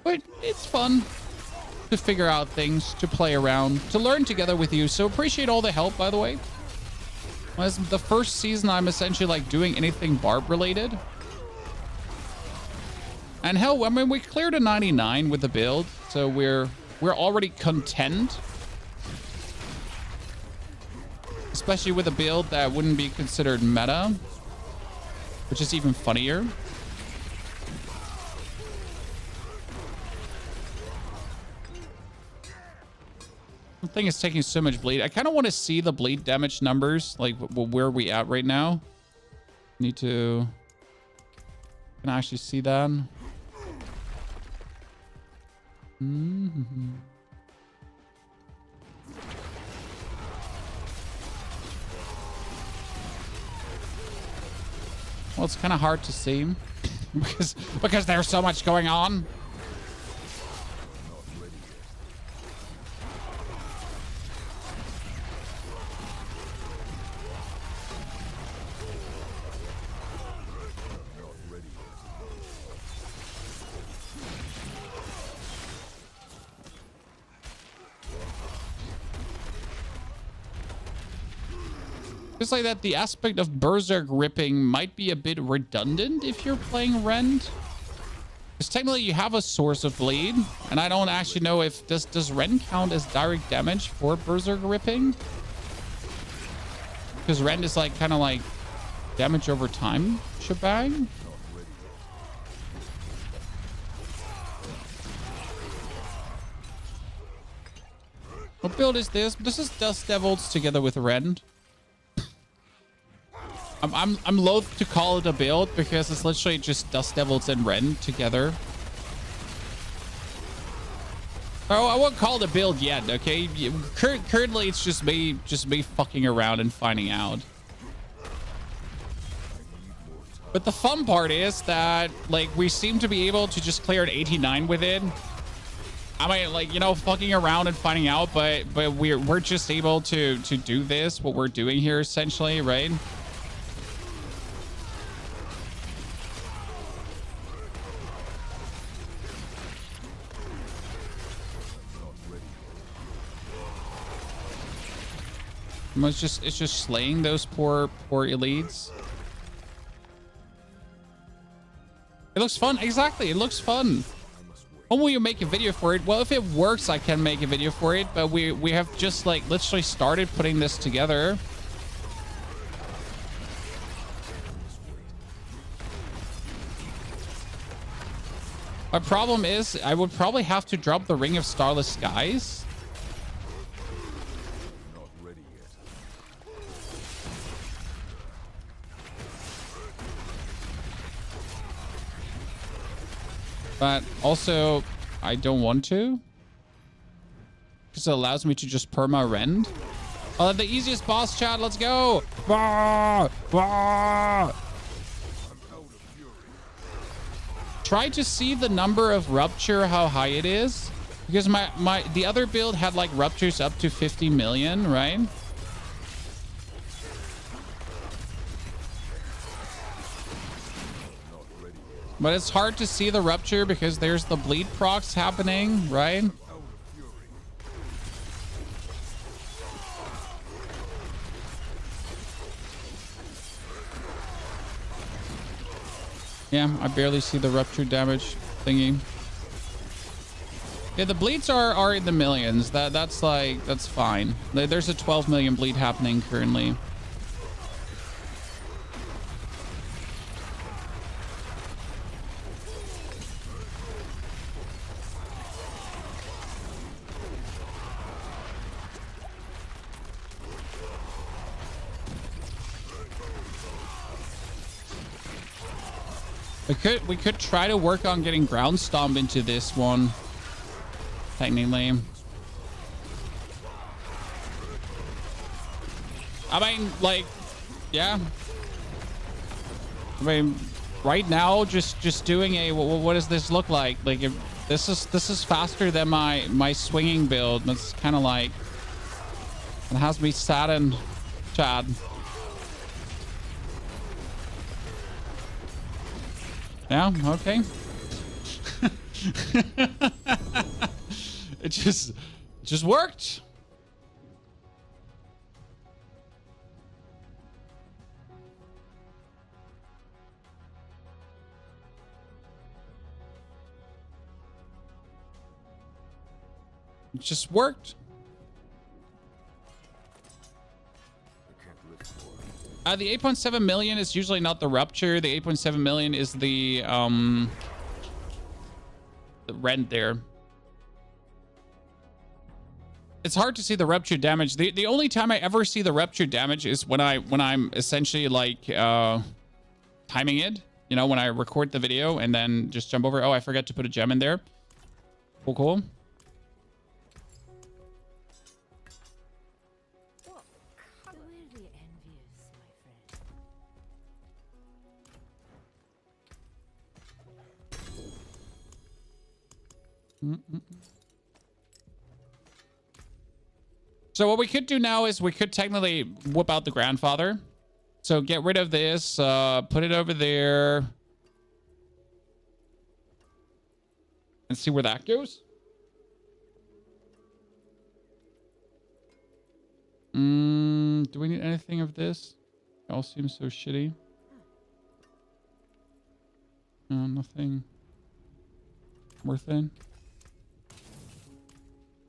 But it's fun to figure out things, to play around, to learn together with you. So appreciate all the help, by the way. Well, it's the first season I'm essentially like doing anything Barb related. And hell, I mean, we cleared a 99 with the build, so we're already content. Especially with a build that wouldn't be considered meta, which is even funnier. The thing is taking so much bleed. I kind of want to see the bleed damage numbers, like where are we at right now. Need to can I actually see that? Mm-hmm. Well, it's kind of hard to see because there's so much going on. Just like that, the aspect of Berserk ripping might be a bit redundant if you're playing Rend. Because technically you have a source of bleed, and I don't actually know if does Rend count as direct damage for Berserk ripping? Because Rend is like kind of like damage over time shebang. What build is this? This is Dust Devils together with Rend. I'm loath to call it a build because it's literally just Dust Devils and Rend together. Oh, I won't call it a build yet, okay? Currently, it's just me fucking around and finding out. But the fun part is that, like, we seem to be able to just clear an 89 with it. I mean, like, you know, fucking around and finding out, but we're just able to do this, what we're doing here, essentially, right? It's just slaying those poor elites. It looks fun. Exactly. It looks fun. When will you make a video for it? Well, if it works, I can make a video for it, but we have just like literally started putting this together. My problem is I would probably have to drop the Ring of Starless Skies. But also, I don't want to. Because it allows me to just perma-rend. Oh, the easiest boss, chat. Let's go. Bah! Bah! Try to see the number of Rupture, how high it is. Because the other build had like Ruptures up to 50 million, right? But it's hard to see the Rupture because there's the bleed procs happening, right? Yeah, I barely see the Rupture damage thingy. Yeah, the bleeds are in the millions. That's fine. There's a 12 million bleed happening currently. We could try to work on getting ground stomp into this one. Technically. I mean, like, yeah. I mean, right now, just doing a what does this look like? Like, if this is faster than my swinging build. That's kind of like it has me saddened, Chad. Yeah, okay. It just worked. It just worked. The 8.7 million is usually not the Rupture. The 8.7 million is the rent there. It's hard to see the Rupture damage. The only time I ever see the Rupture damage is when I'm essentially like timing it. You know, when I record the video and then just jump over. Oh, I forgot to put a gem in there. Cool. So what we could do now is we could technically whip out the grandfather. So get rid of this, put it over there. And see where that goes. Do we need anything of this? It all seems so shitty. No, nothing worth it.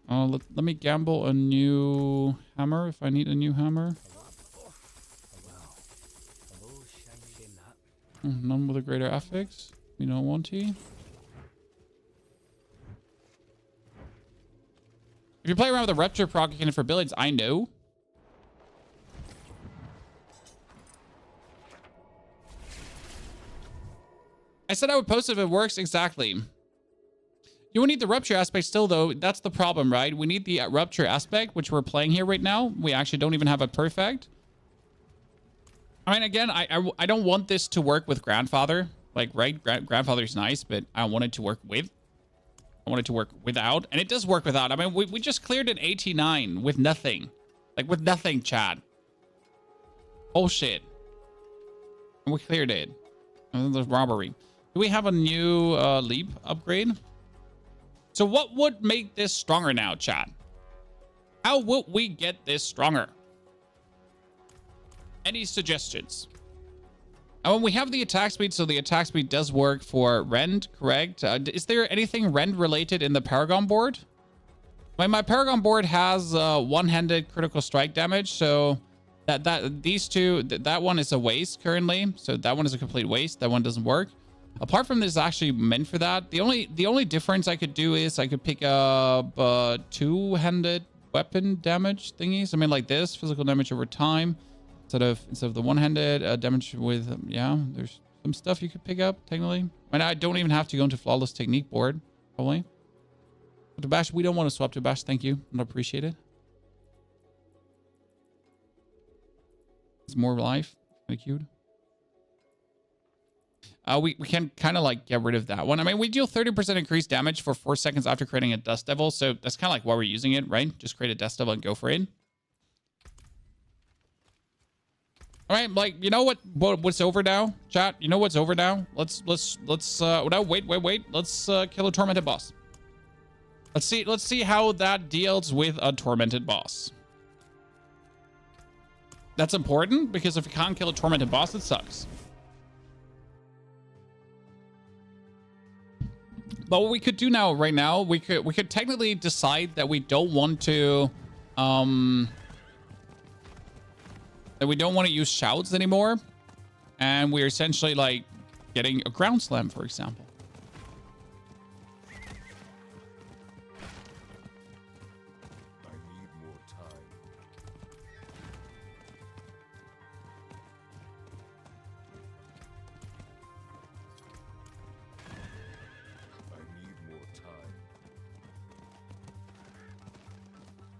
Let me gamble a new hammer if I need a new hammer. None with a greater affix. We don't want to. If you play around with a Rupture proc cannon for abilities, I know. I said I would post if it works. Exactly. You will need the Rupture aspect still, though. That's the problem, right? We need the Rupture aspect, which we're playing here right now. We actually don't even have it perfect. I mean, again, I don't want this to work with Grandfather. Like, right? Grandfather's nice, but I want it to work with. I want it to work without. And it does work without. I mean, we just cleared an 89 with nothing. Like, with nothing, Chad. Bullshit. And we cleared it. And there's robbery. Do we have a new leap upgrade? So what would make this stronger now, chat? How would we get this stronger? Any suggestions? And when we have the attack speed, so the attack speed does work for Rend, correct? Is there anything Rend related in the Paragon board? My Paragon board has one-handed critical strike damage, so that one is a waste currently. So that one is a complete waste. That one doesn't work. Apart from this, actually meant for that. The only difference I could do is I could pick up two-handed weapon damage thingies. I mean, like this, physical damage over time, instead of the one-handed damage with yeah. There's some stuff you could pick up technically. And I don't even have to go into flawless technique board probably. But to Bash, we don't want to swap to Bash. Thank you, not appreciate it. It's more life, kind of cute. We can kind of like get rid of that one. I mean, we deal 30% increased damage for 4 seconds after creating a Dust Devil. So that's kind of like why we're using it, right? Just create a Dust Devil and go for it. All right, like, you know what's over now, chat? You know what's over now? Let's no, wait. Let's kill a tormented boss. Let's see how that deals with a tormented boss. That's important because if you can't kill a tormented boss, it sucks. But what we could do now, right now, we could technically decide that we don't want to, use shouts anymore, and we're essentially like getting a ground slam, for example.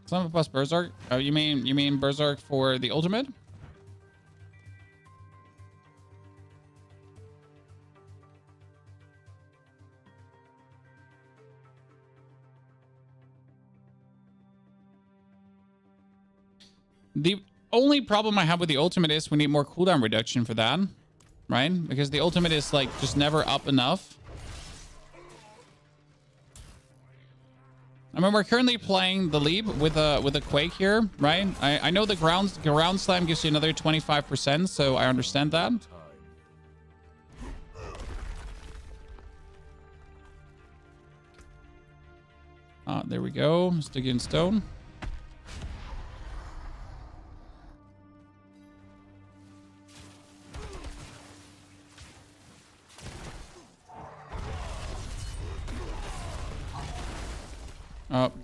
Some of us Berserk. Oh, you mean Berserk for the ultimate? The only problem I have with the ultimate is we need more cooldown reduction for that, right? Because the ultimate is like just never up enough. I mean, we're currently playing the leap with a quake here, right? I know the ground slam gives you another 25%, so I understand that. There we go. Stick it in stone.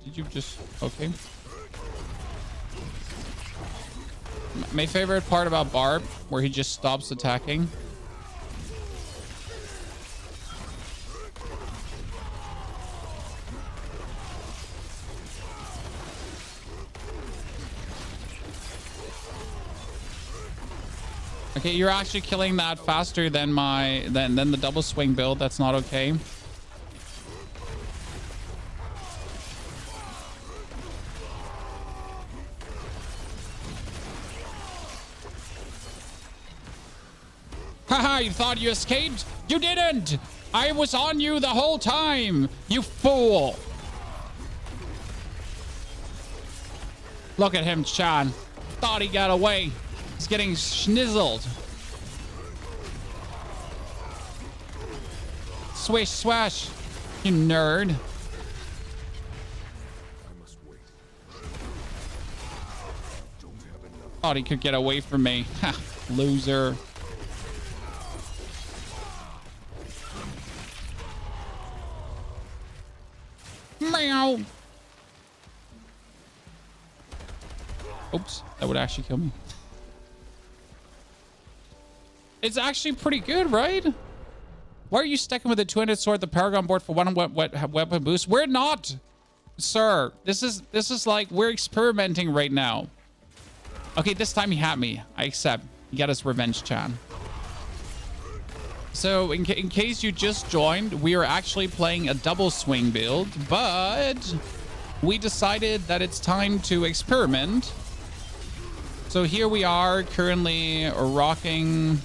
Did you just... Okay. My favorite part about Barb, where he just stops attacking. Okay, you're actually killing that faster than than the double swing build. That's not okay. Haha, you thought you escaped? You didn't! I was on you the whole time, you fool! Look at him, Chan. Thought he got away. He's getting schnizzled. Swish, swash, you nerd. I must wait. Don't have enough. Thought he could get away from me. Ha, loser. Meow. Oops, that would actually kill me. It's actually pretty good, right? Why are you sticking with the 200 sword, the Paragon board for one weapon boost? We're not, sir. This is like, we're experimenting right now. Okay, this time he had me. I accept. He got his revenge, Chan. So in case you just joined, we are actually playing a double swing build, but we decided that it's time to experiment. So here we are currently rocking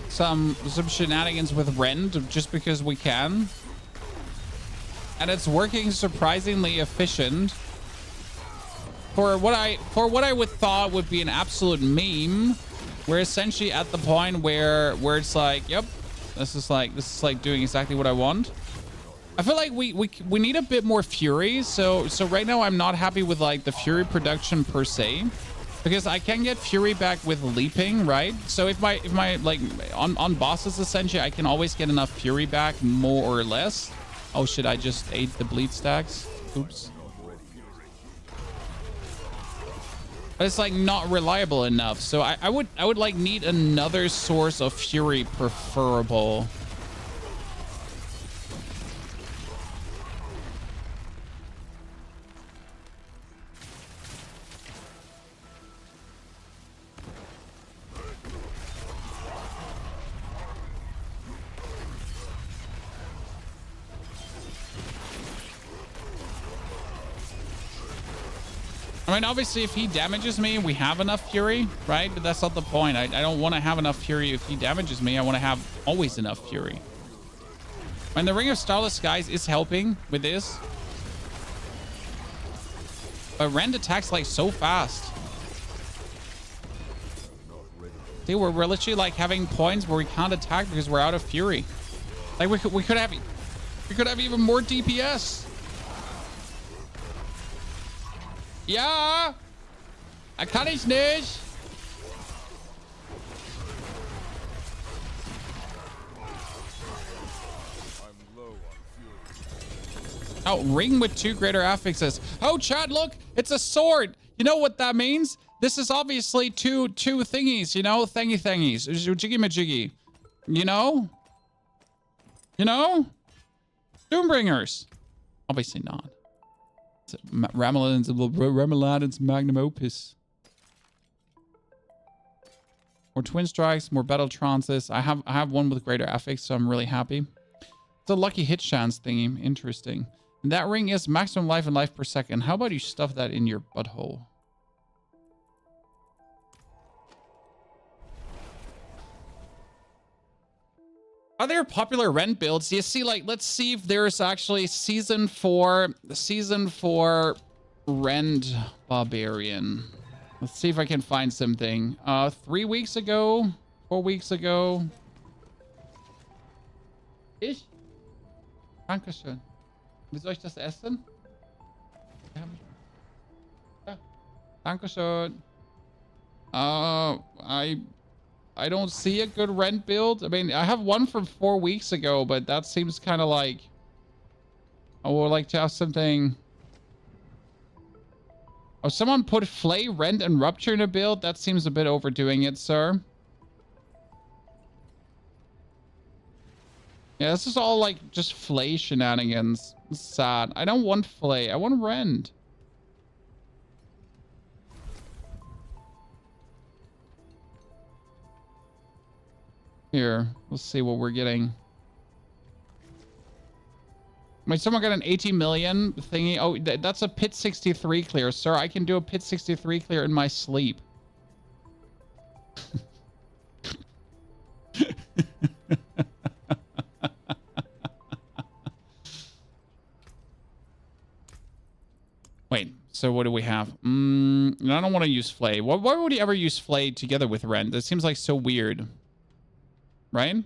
some shenanigans with Rend just because we can. And it's working surprisingly efficient for what I would thought would be an absolute meme. We're essentially at the point where it's like, yep, this is like doing exactly what I want. I feel like we need a bit more fury. So right now I'm not happy with like the fury production per se, because I can get fury back with leaping, right? So if my like on bosses essentially I can always get enough fury back more or less. Oh shit, I just ate the bleed stacks. Oops. But it's like not reliable enough. So I would like need another source of fury preferable. I mean, obviously, if he damages me, we have enough fury, right? But that's not the point. I don't want to have enough fury if he damages me. I want to have always enough fury. And the Ring of Starless Skies is helping with this. But Rend attacks like so fast. See, we're literally like having points where we can't attack because we're out of fury. Like we could have even more DPS. Ja, kann ich nicht. Oh, ring with 2 greater affixes. Oh, Chad, look, it's a sword. You know what that means? This is obviously two thingies, you know, thingies, jiggy majiggy. You know? Doombringers. Obviously not. Ramaladin's Magnum opus. More twin strikes, more battle trances. I have one with greater affix, so I'm really happy. It's a lucky hit chance thingy. Interesting. And that ring is maximum life and life per second. How about you stuff that in your butthole? Are there popular Rend builds? You see, like, let's see if there's actually season 4 Rend Barbarian. Let's see if I can find something. 3 weeks ago, 4 weeks ago. Ich? Dankeschön. Wie soll ich das essen? Ja. Dankeschön. I don't see a good Rend build. I mean, I have one from 4 weeks ago, but that seems kind of like... I would like to have something... Oh, someone put Flay, Rend, and Rupture in a build? That seems a bit overdoing it, sir. Yeah, this is all like just Flay shenanigans. It's sad. I don't want Flay. I want Rend. Here, let's see what we're getting. Wait, someone got an 80 million thingy. Oh, that's a Pit 63 clear, sir. I can do a Pit 63 clear in my sleep. So what do we have? I don't want to use Flay. Why would he ever use Flay together with Rend? That seems like so weird. Right?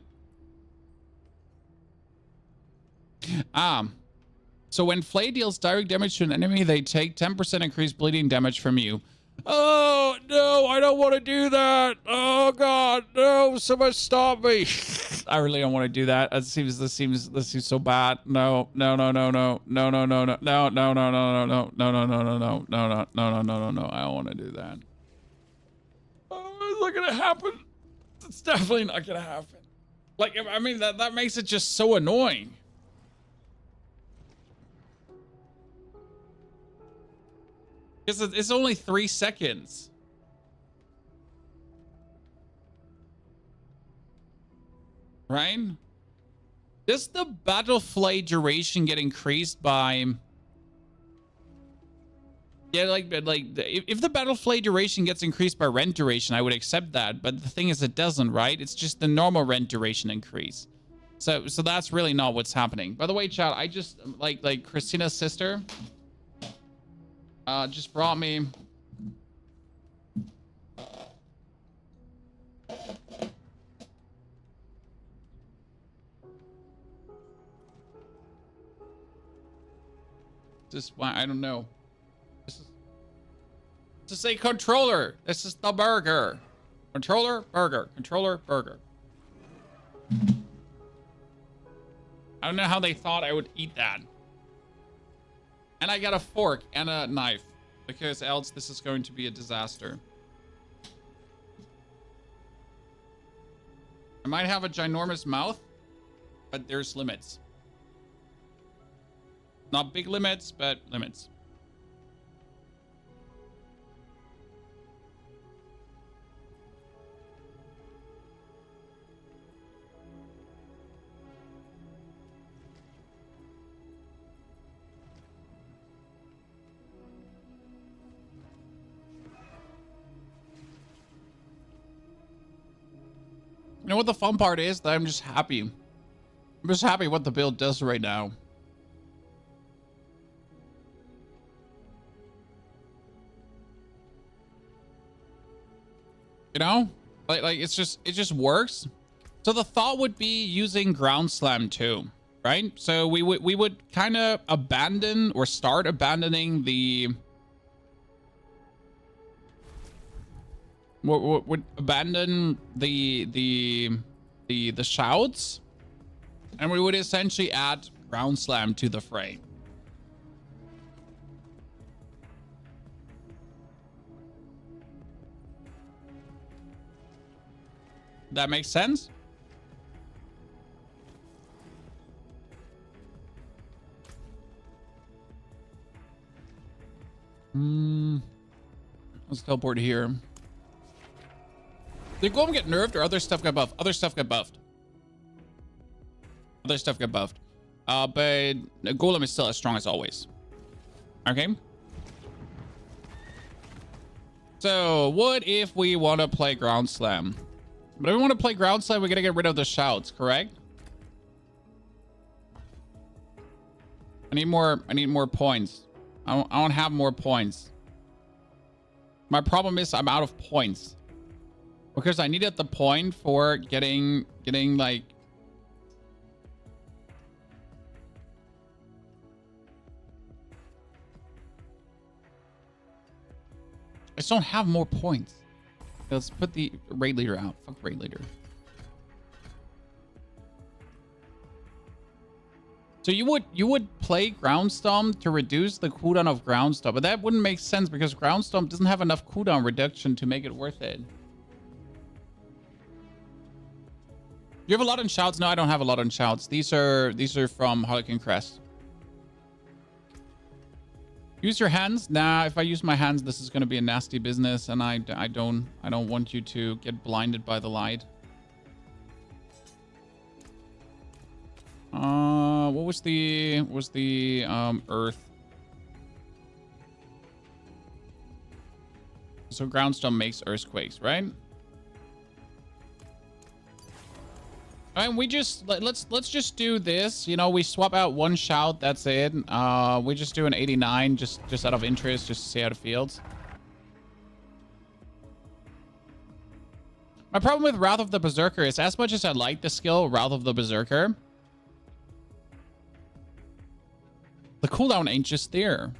So when Flay deals direct damage to an enemy, they take 10% increased bleeding damage from you. Oh, no, I don't want to do that. Oh, God, no, someone stop me. I really don't want to do that. This seems so bad. No. I don't want to do that. Oh, it's not going to happen. It's definitely not going to happen. Like, I mean, that makes it just so annoying. Because it's only 3 seconds. Right? Does the battle flay duration get increased by... Yeah, like if the battle flay duration gets increased by rend duration, I would accept that. But the thing is, it doesn't, right? It's just the normal rend duration increase. So that's really not what's happening. By the way, chat, I just like Christina's sister just brought me just why I don't know. This is a controller. This is the burger. Controller, burger. Controller, burger. I don't know how they thought I would eat that. And I got a fork and a knife, because else this is going to be a disaster. I might have a ginormous mouth, but there's limits. Not big limits, but limits. You know what the fun part is? That I'm just happy. I'm just happy what the build does right now. You know? Like it just works. So the thought would be using ground slam too, right? So we would kind of abandon or start abandoning the would abandon the shouts, and we would essentially add ground slam to the fray. That makes sense? Let's teleport here. Did Golem get nerfed or other stuff got buffed? Other stuff got buffed. Other stuff got buffed. But Golem is still as strong as always. Okay. So what if we want to play ground slam? But if we want to play ground slam, we gotta get rid of the shouts, correct? I need more points. I don't have more points. My problem is I'm out of points. Because I needed the point for getting like... I just don't have more points. Let's put the raid leader out. Fuck raid leader. So you would play ground stomp to reduce the cooldown of ground stomp, but that wouldn't make sense because ground stomp doesn't have enough cooldown reduction to make it worth it. You have a lot on shouts? No, I don't have a lot on shouts. These are from Harlequin Crest. Use your hands. Nah, if I use my hands, this is going to be a nasty business, and I don't want you to get blinded by the light. What was the earth? So groundstorm makes earthquakes, right? Right, we just let's just do this. You know, we swap out one shout. That's it. We just do an 89 just out of interest, just to see how it feels. My problem with Wrath of the Berserker is, as much as I like the skill Wrath of the Berserker, the cooldown ain't just there.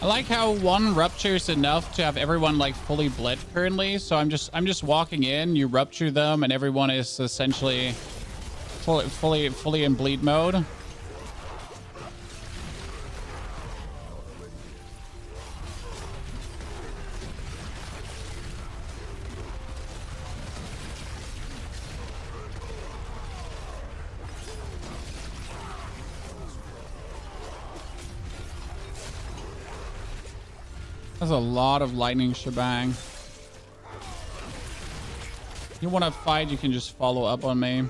I like how one rupture is enough to have everyone like fully bled currently. So I'm just walking in, you rupture them, and everyone is essentially fully in bleed mode. That's a lot of lightning shebang. You want to fight, you can just follow up on me.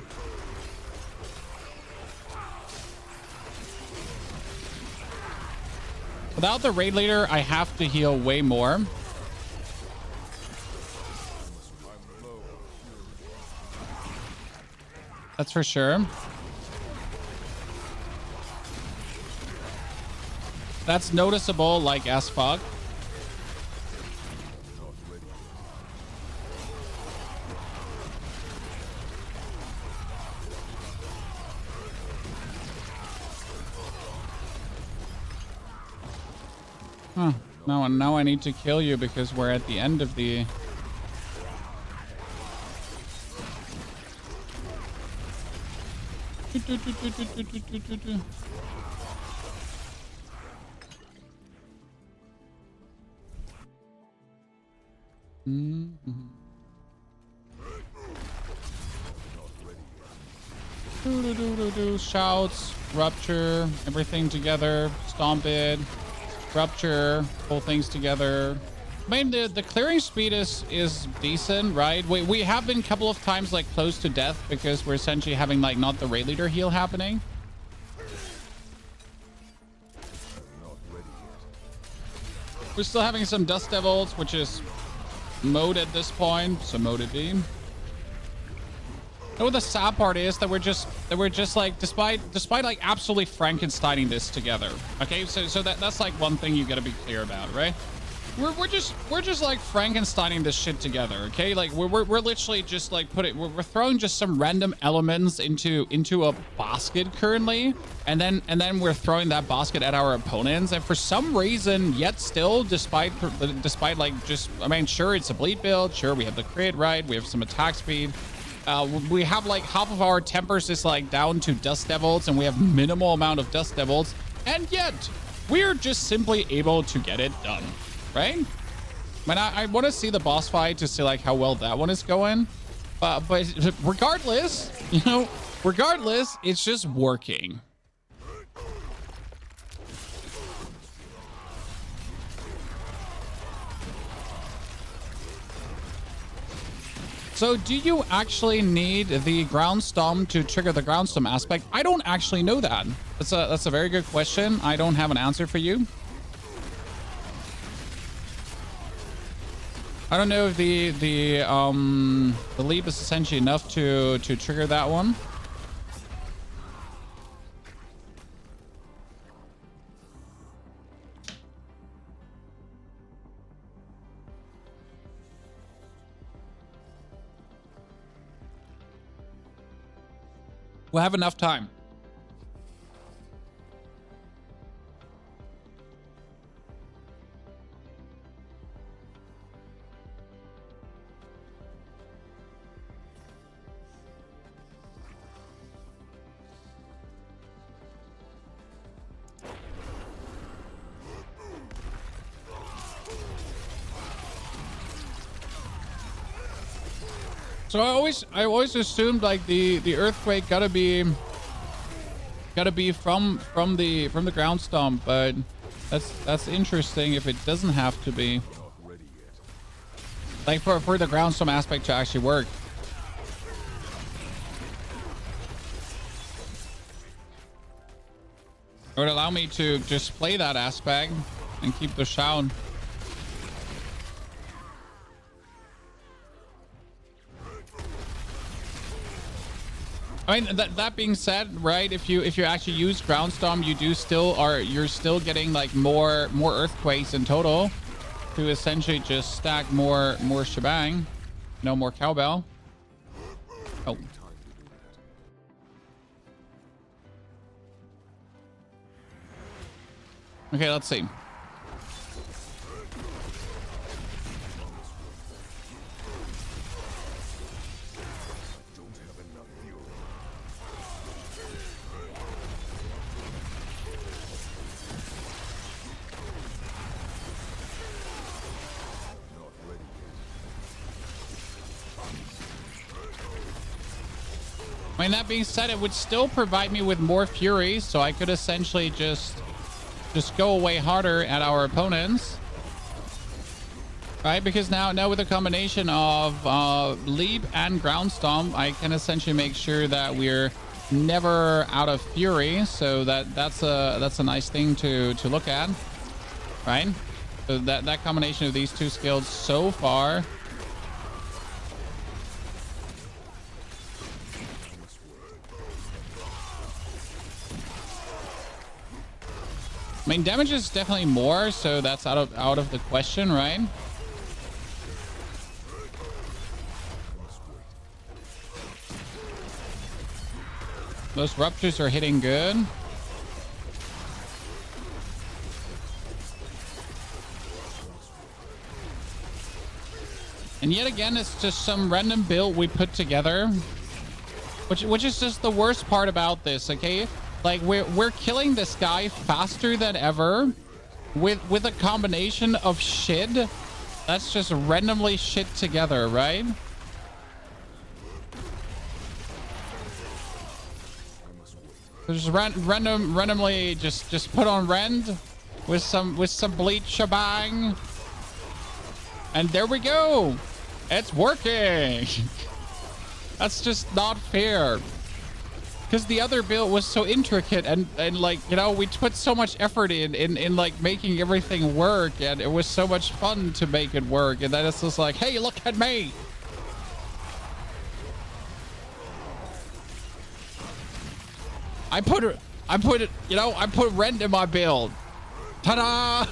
Without the raid leader, I have to heal way more. That's for sure. That's noticeable, like, as fuck. Huh. Now I need to kill you because we're at the end of the... Shouts, rupture, everything together, stomp it, rupture, pull things together. I mean, the clearing speed is decent, right? We have been a couple of times like close to death because we're essentially having like not the raid leader heal happening. We're still having some dust devils, which is mode at this point, so mode it be. You know what the sad part is? That we're just like, despite like absolutely Frankensteining this together. Okay, so that's like one thing you gotta be clear about, right? We're just like Frankensteining this shit together, okay? Like we're literally just like we're throwing just some random elements into a basket currently, and then we're throwing that basket at our opponents, and for some reason, yet still, despite like just, I mean, sure, it's a bleed build, sure, we have the crit, right? We have some attack speed. We have like half of our tempers is like down to dust devils, and we have minimal amount of dust devils, and yet we're just simply able to get it done. Right? I mean, I want to see the boss fight to see like how well that one is going. But regardless, you know, it's just working. So do you actually need the ground stomp to trigger the ground stomp aspect? I don't actually know that. That's a very good question. I don't have an answer for you. I don't know if the leap is essentially enough to trigger that one. We'll have enough time. So I always assumed like the earthquake gotta be from the ground stomp, but that's interesting if it doesn't have to be. Like for the ground stomp aspect to actually work. It would allow me to just play that aspect and keep the shout. I mean, that being said, right? If you actually use ground stomp, you're still getting like more earthquakes in total to essentially just stack more shebang, no more cowbell. Oh. Okay, let's see. I mean, that being said, it would still provide me with more fury, so I could essentially just go away harder at our opponents, right? Because now with a combination of leap and ground stomp, I can essentially make sure that we're never out of fury. So that's a nice thing to look at, right? So that combination of these two skills so far. I mean, damage is definitely more, so that's out of the question, right? Those ruptures are hitting good. And yet again, it's just some random build we put together, which is just the worst part about this, okay? Like we're killing this guy faster than ever with a combination of shit that's just randomly shit together, right? So just randomly just put on rend with some bleach shebang, and there we go. It's working. That's just not fair. Because the other build was so intricate and like, you know, we put so much effort in like making everything work, and it was so much fun to make it work, and then it's just like, hey, look at me. I put rend in my build. Ta-da!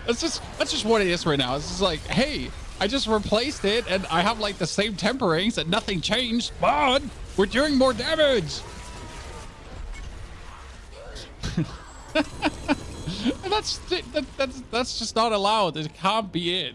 That's just what it is right now. It's just like, hey, I just replaced it and I have like the same temperings and nothing changed, but we're doing more damage. And that's just not allowed. It can't be it.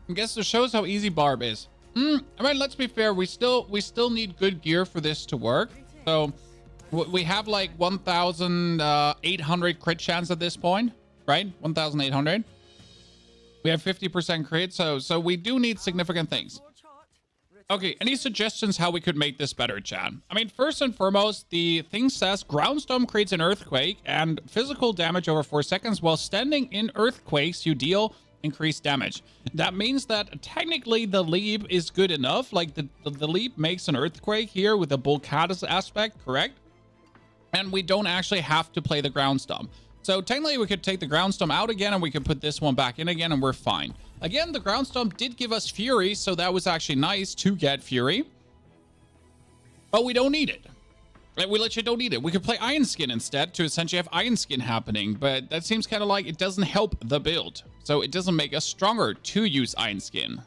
I guess this shows how easy Barb is. I mean, let's be fair. We still need good gear for this to work. So we have like 1,800 crit chance at this point, right? 1,800. We have 50% crit, so we do need significant things. Okay, any suggestions how we could make this better, chat? I mean, first and foremost, the thing says ground storm creates an earthquake and physical damage over 4 seconds. While standing in earthquakes, you deal increased damage. That means that technically the leap is good enough. Like the leap makes an earthquake here with the Volcatus aspect, correct? And we don't actually have to play the ground stomp. So technically we could take the ground stomp out again and we could put this one back in again and we're fine. Again, the ground stomp did give us fury, so that was actually nice to get fury. But we don't need it. Like, we literally don't need it. We could play Iron Skin instead to essentially have Iron Skin happening, but that seems kind of like it doesn't help the build. So it doesn't make us stronger to use Iron Skin.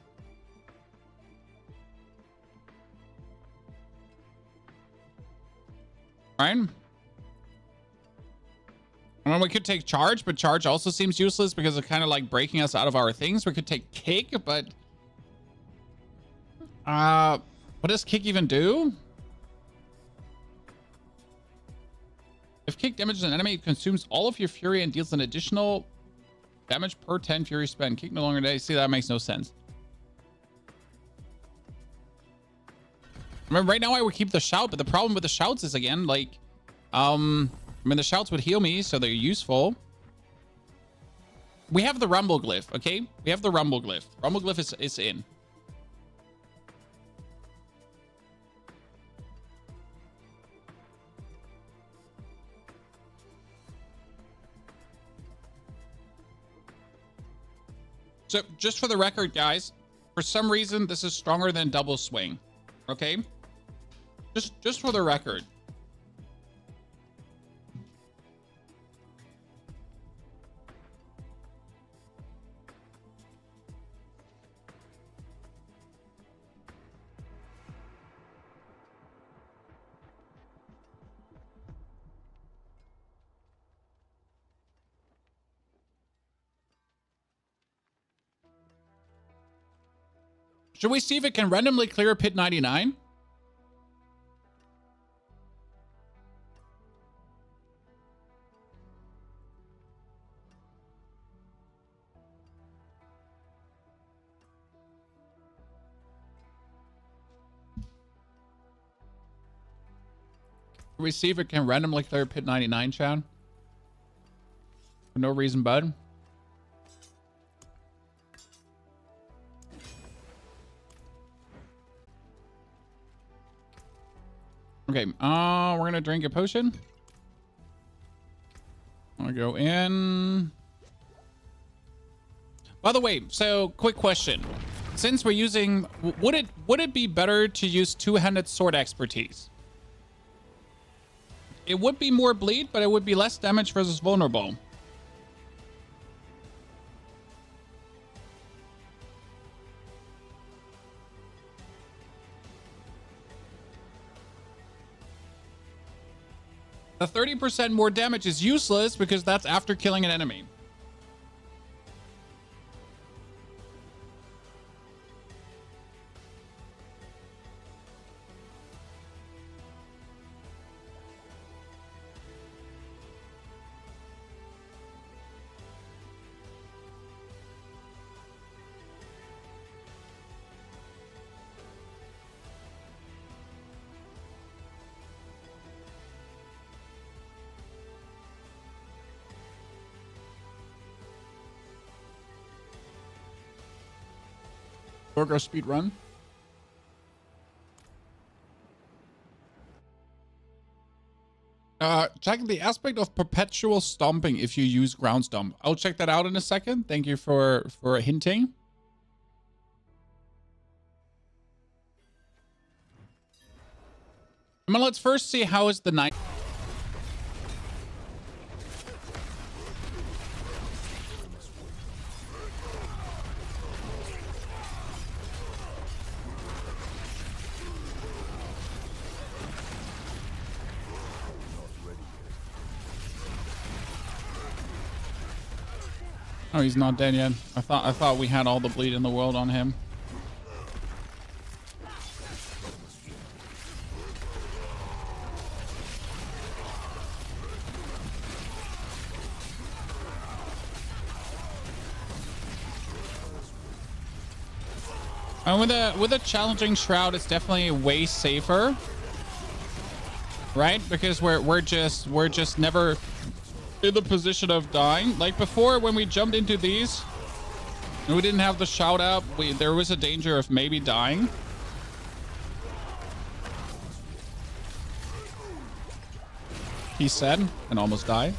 Right? I mean, we could take Charge, but Charge also seems useless because it's kind of like breaking us out of our things. We could take Kick, but... what does Kick even do? If Kick damages an enemy, it consumes all of your fury and deals an additional damage per 10 fury spent. Kick no longer dies. See, that makes no sense. I mean, right now I would keep the shout, but the problem with the shouts is, again, like, I mean, the shouts would heal me, so they're useful. We have the Rumble Glyph, okay? We have the Rumble Glyph. Rumble Glyph is in. So, just for the record, guys, for some reason, this is stronger than Double Swing, okay? Just for the record. Should we see if it can randomly clear pit 99? Should we see if it can randomly clear pit 99, Chad? For no reason, bud. Okay, we're gonna drink a potion. I'll go in. By the way, so quick question. Since we're using, would it be better to use two-handed sword expertise? It would be more bleed, but it would be less damage versus vulnerable. The 30% more damage is useless because that's after killing an enemy. Burger speed run. Check the aspect of perpetual stomping if you use ground stomp. I'll check that out in a second. Thank you for hinting. I mean, let's first see how is the night. Oh, he's not dead yet. I thought we had all the bleed in the world on him. And with a challenging shroud, it's definitely way safer, right? Because we're just never in the position of dying. Like before, when we jumped into these and we didn't have the shout out, there was a danger of maybe dying. He said, and almost died.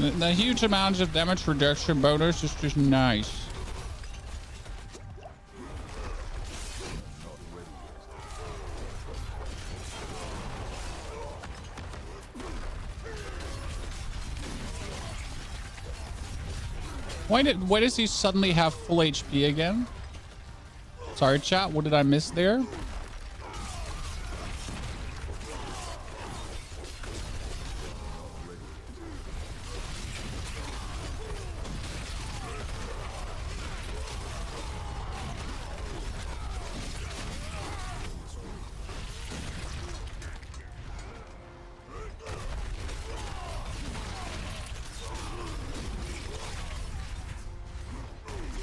The huge amount of damage reduction bonus is just nice. Why does he suddenly have full HP again? Sorry, chat. What did I miss there?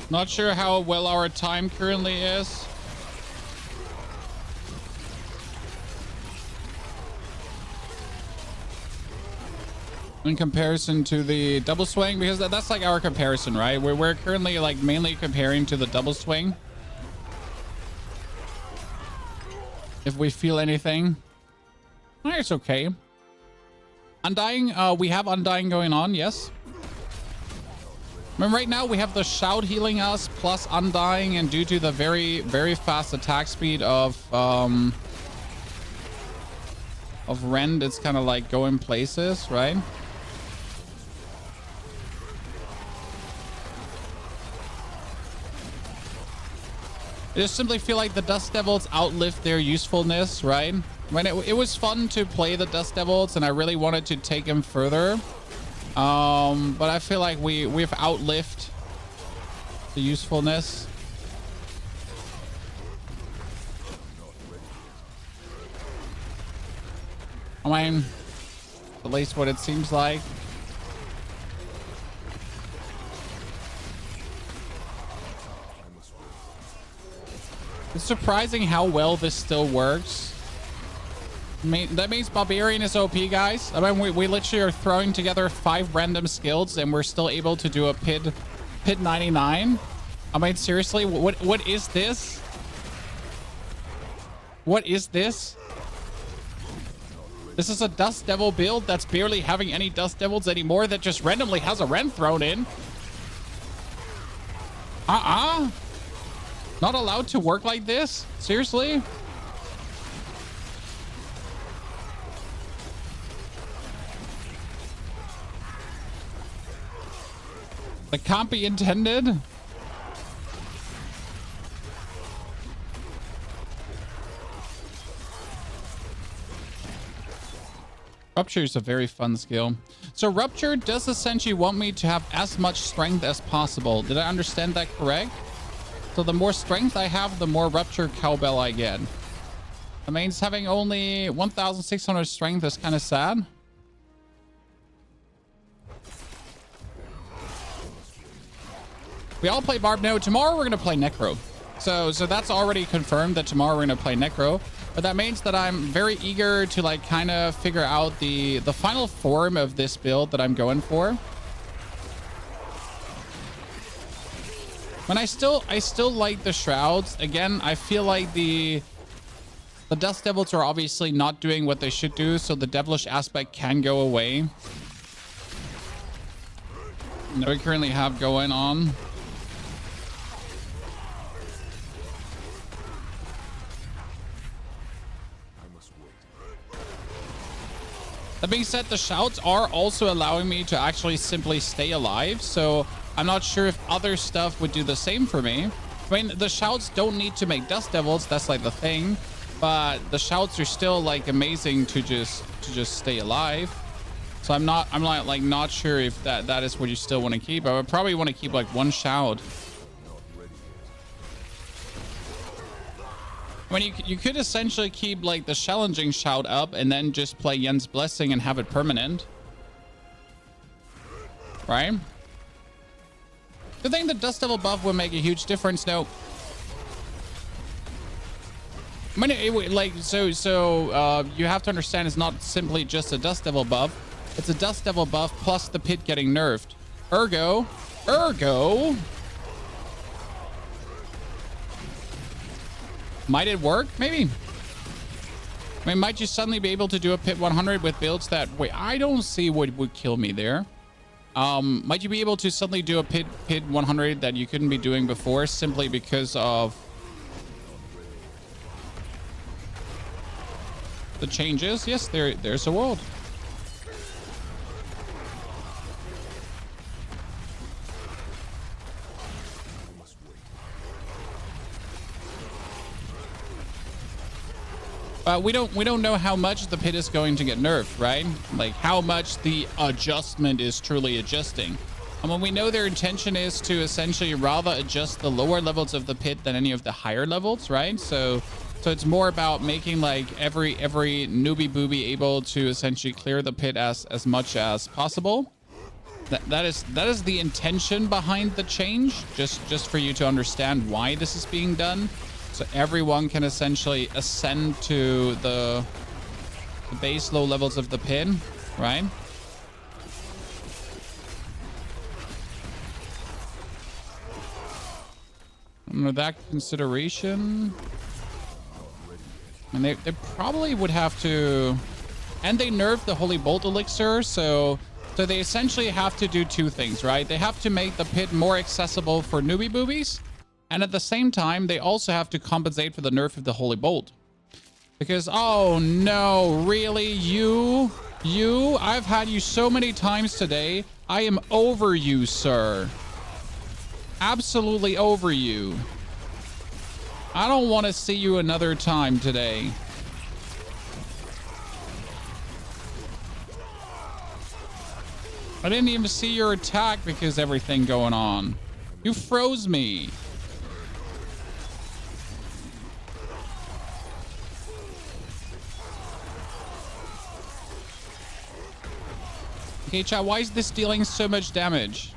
Not sure how well our time currently is. In comparison to the double swing, because that's like our comparison, right? We're currently like mainly comparing to the double swing. If we feel anything, it's okay. Undying, we have undying going on, yes. I mean, right now we have the shout healing us plus undying, and due to the very, very fast attack speed of Rend, it's kind of like going places, right? I just simply feel like the Dust Devils outlived their usefulness, right? When it was fun to play the Dust Devils, and I really wanted to take them further. But I feel like we've outlived the usefulness. I mean, at least what it seems like. It's surprising how well this still works. I mean, that means Barbarian is OP, guys. I mean, we literally are throwing together 5 random skills and we're still able to do a pid 99. I mean, seriously, what is this? What is this? This is a Dust Devil build that's barely having any Dust Devils anymore, that just randomly has a Rend thrown in. Not allowed to work like this? Seriously? That can't be intended. Rupture is a very fun skill. So Rupture does essentially want me to have as much strength as possible. Did I understand that correct? So the more strength I have, the more Rupture cowbell I get. That means having only 1,600 strength is kind of sad. We all play Barb. No, tomorrow we're going to play Necro. So that's already confirmed that tomorrow we're going to play Necro. But that means that I'm very eager to like kind of figure out the final form of this build that I'm going for. When I still like the Shrouds. Again, I feel like the Dust Devils are obviously not doing what they should do, so the devilish aspect can go away. That we currently have going on. That being said, the shouts are also allowing me to actually simply stay alive, so I'm not sure if other stuff would do the same for me. I mean, the shouts don't need to make Dust Devils, that's like the thing, but the shouts are still like amazing to just stay alive. So I'm not sure if that is what you still want to keep. I would probably want to keep like one shout. I mean, you could essentially keep like the challenging shout up and then just play Yen's Blessing and have it permanent. Right? Do you think the Dust Devil buff would make a huge difference? No. I mean, you have to understand it's not simply just a Dust Devil buff. It's a Dust Devil buff plus the pit getting nerfed. Ergo. Might it work? Maybe. I mean, might you suddenly be able to do a pit 100 with builds that... Wait, I don't see what would kill me there. Might you be able to suddenly do a pit 100 that you couldn't be doing before simply because of the changes? Yes, there's a world. We don't know how much the pit is going to get nerfed, right? Like how much the adjustment is truly adjusting. And when we know their intention is to essentially rather adjust the lower levels of the pit than any of the higher levels, right? So it's more about making like every newbie booby able to essentially clear the pit as much as possible. That is the intention behind the change, just for you to understand why this is being done. So everyone can essentially ascend to the base low levels of the pit, right? Under that consideration, and they probably would have to, and they nerfed the Holy Bolt elixir, so they essentially have to do two things, right? They have to make the pit more accessible for newbie boobies. And at the same time, they also have to compensate for the nerf of the Holy Bolt. Because, oh no, really? You? I've had you so many times today. I am over you, sir. Absolutely over you. I don't want to see you another time today. I didn't even see your attack because everything going on. You froze me. Okay, chat, why is this dealing so much damage?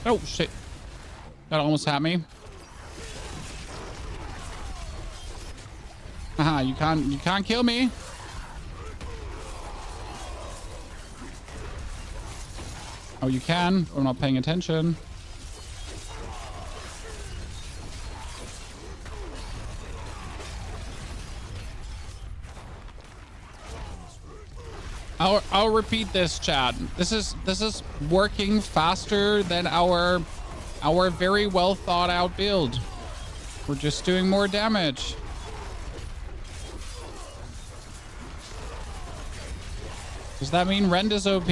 Oh shit, that almost had me. Haha, you can't kill me. Oh, you can. I'm not paying attention. I'll repeat this, chat. This is working faster than our very well thought out build. We're just doing more damage. Does that mean Rend is OP?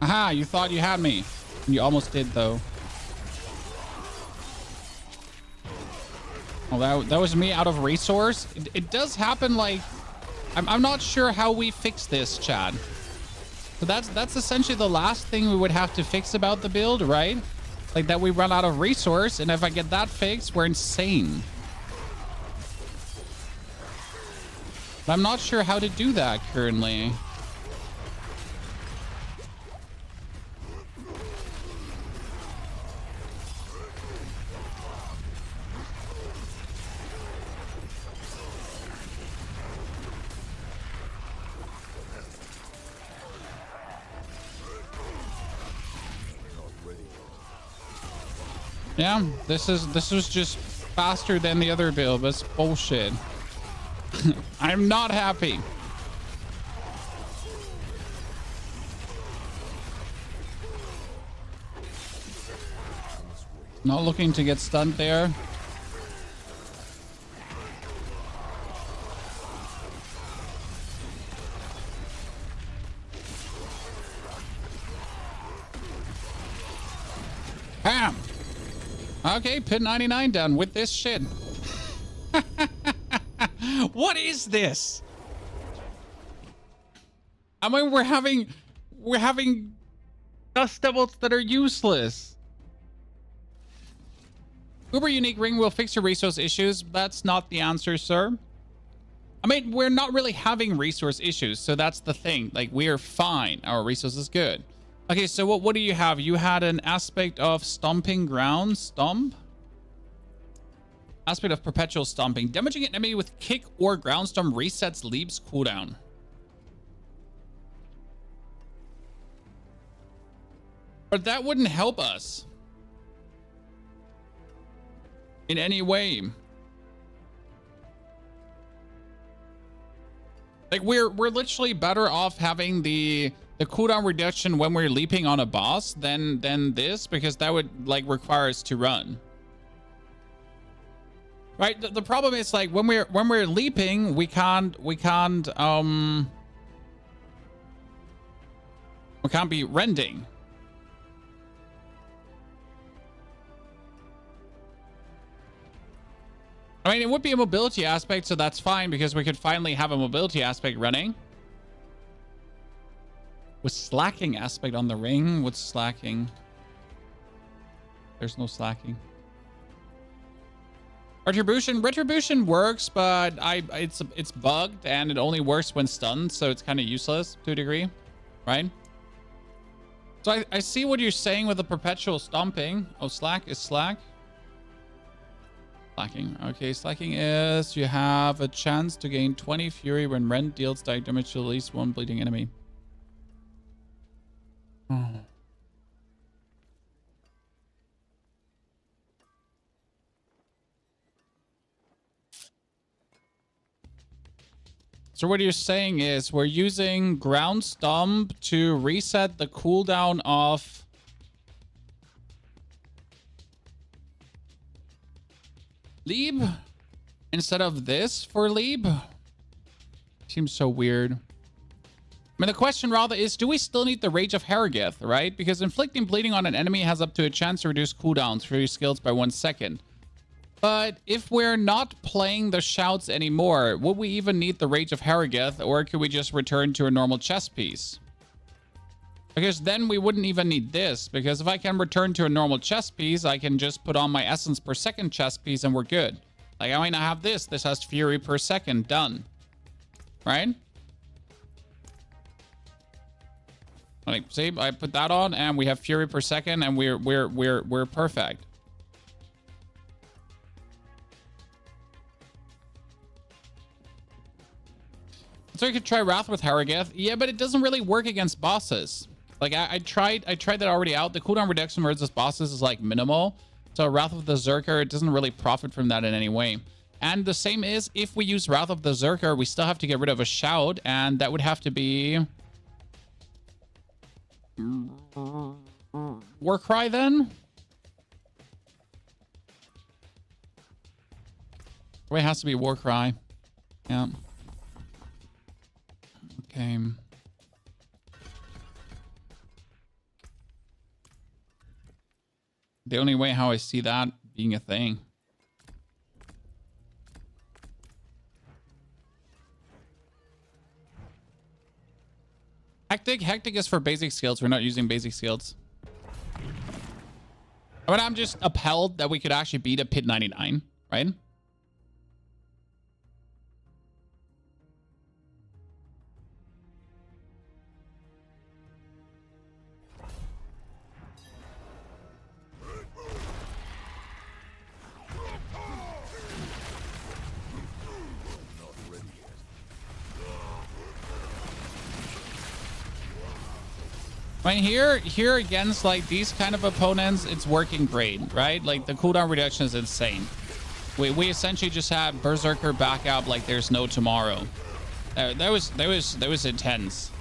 Aha, you thought you had me. You almost did though. Oh, that was me out of resource. It does happen. Like, I'm not sure how we fix this, Chad. So that's essentially the last thing we would have to fix about the build, right? Like that we run out of resource, and if I get that fixed, we're insane. But I'm not sure how to do that currently. Yeah, this was just faster than the other build. That's bullshit. I'm not happy. Not looking to get stunned there. Bam. Okay, pit 99 done with this shit. What is this? I mean, we're having dust devils that are useless. Uber unique ring will fix your resource issues. That's not the answer, sir. I mean, we're not really having resource issues, so that's the thing. Like, we are fine. Our resource is good. Okay, so what do you have? You had an aspect of stomping ground. Stomp? Aspect of perpetual stomping. Damaging an enemy with kick or ground stomp resets Leap's cooldown. But that wouldn't help us in any way. Like, we're literally better off having the cooldown reduction when we're leaping on a boss than this, because that would like require us to run. Right? The problem is, like, when we're leaping, we can't be rending. I mean, it would be a mobility aspect, so that's fine because we could finally have a mobility aspect running. With slacking aspect on the ring? What's slacking? There's no slacking. Retribution works, but it's bugged and it only works when stunned, so it's kind of useless to a degree, right? So I see what you're saying with the perpetual stomping. Oh, slack is slack. Slacking. Okay, slacking is you have a chance to gain 20 fury when rend deals direct damage to at least one bleeding enemy. Oh. So what you're saying is we're using ground stomp to reset the cooldown of Leap instead of this for Leap? Seems so weird. I mean, the question rather is, do we still need the Rage of Harrogith, right? Because inflicting bleeding on an enemy has up to a chance to reduce cooldowns for your skills by 1 second. But if we're not playing the shouts anymore, would we even need the Rage of Harrogith, or could we just return to a normal chest piece? Because then we wouldn't even need this, because if I can return to a normal chest piece, I can just put on my essence per second chest piece and we're good. Like, I might not have this. This has fury per second. Done. Right? Like, see, I put that on and we have fury per second and we're perfect. So I could try Wrath with Harrogith. Yeah, but it doesn't really work against bosses. Like, I tried that already out. The cooldown reduction versus bosses is like minimal. So Wrath of the Zerker, it doesn't really profit from that in any way. And the same is, if we use Wrath of the Zerker, we still have to get rid of a shout, and that would have to be Warcry then? Or it has to be Warcry. Yeah. Okay. The only way how I see that being a thing. Hectic is for basic skills. We're not using basic skills. I mean, I'm just upheld that we could actually beat a pit 99, right? I mean, here against like these kind of opponents, it's working great, right? Like the cooldown reduction is insane. We essentially just had Berserker back up like there's no tomorrow. That was intense.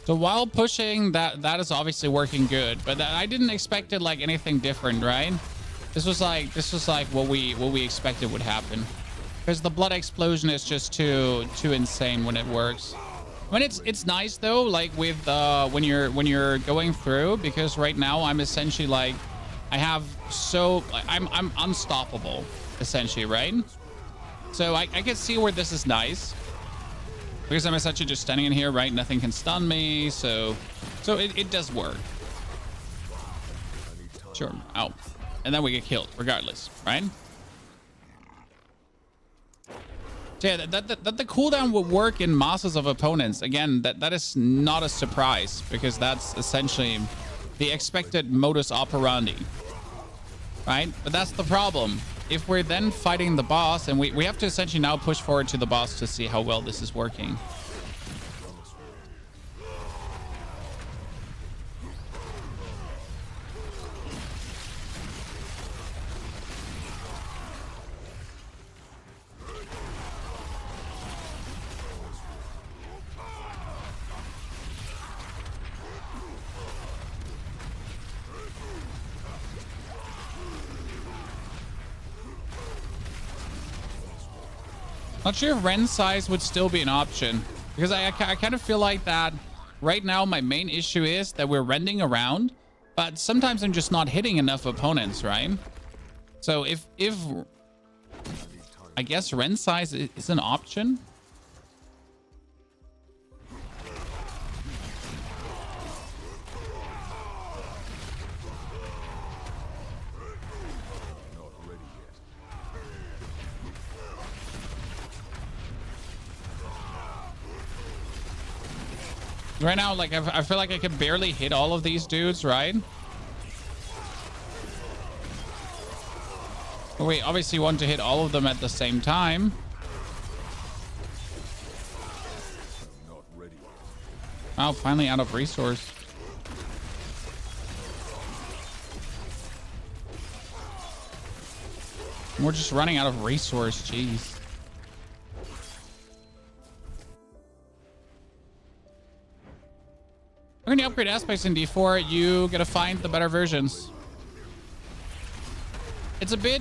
So while pushing, that is obviously working good, but I didn't expect it like anything different, right? This was like what we expected would happen. Because the blood explosion is just too insane when it works. I mean, it's nice though, like with when you're going through, because right now I'm essentially like I'm unstoppable essentially, right? So I can see where this is nice, because I'm essentially just standing in here, right? Nothing can stun me, so it does work. Sure. Ow. And then we get killed regardless, right? So yeah, that the cooldown would work in masses of opponents. Again, that is not a surprise, because that's essentially the expected modus operandi, right? But that's the problem. If we're then fighting the boss, and we have to essentially now push forward to the boss to see how well this is working. Not sure if Ren size would still be an option, because I kind of feel like that right now my main issue is that we're rending around, but sometimes I'm just not hitting enough opponents, right? So if I guess Ren size is an option. Right now, like, I feel like I can barely hit all of these dudes, right? But we obviously want to hit all of them at the same time. Oh, finally out of resource. We're just running out of resource, jeez. When you upgrade aspects in D4, you gotta find the better versions. It's a bit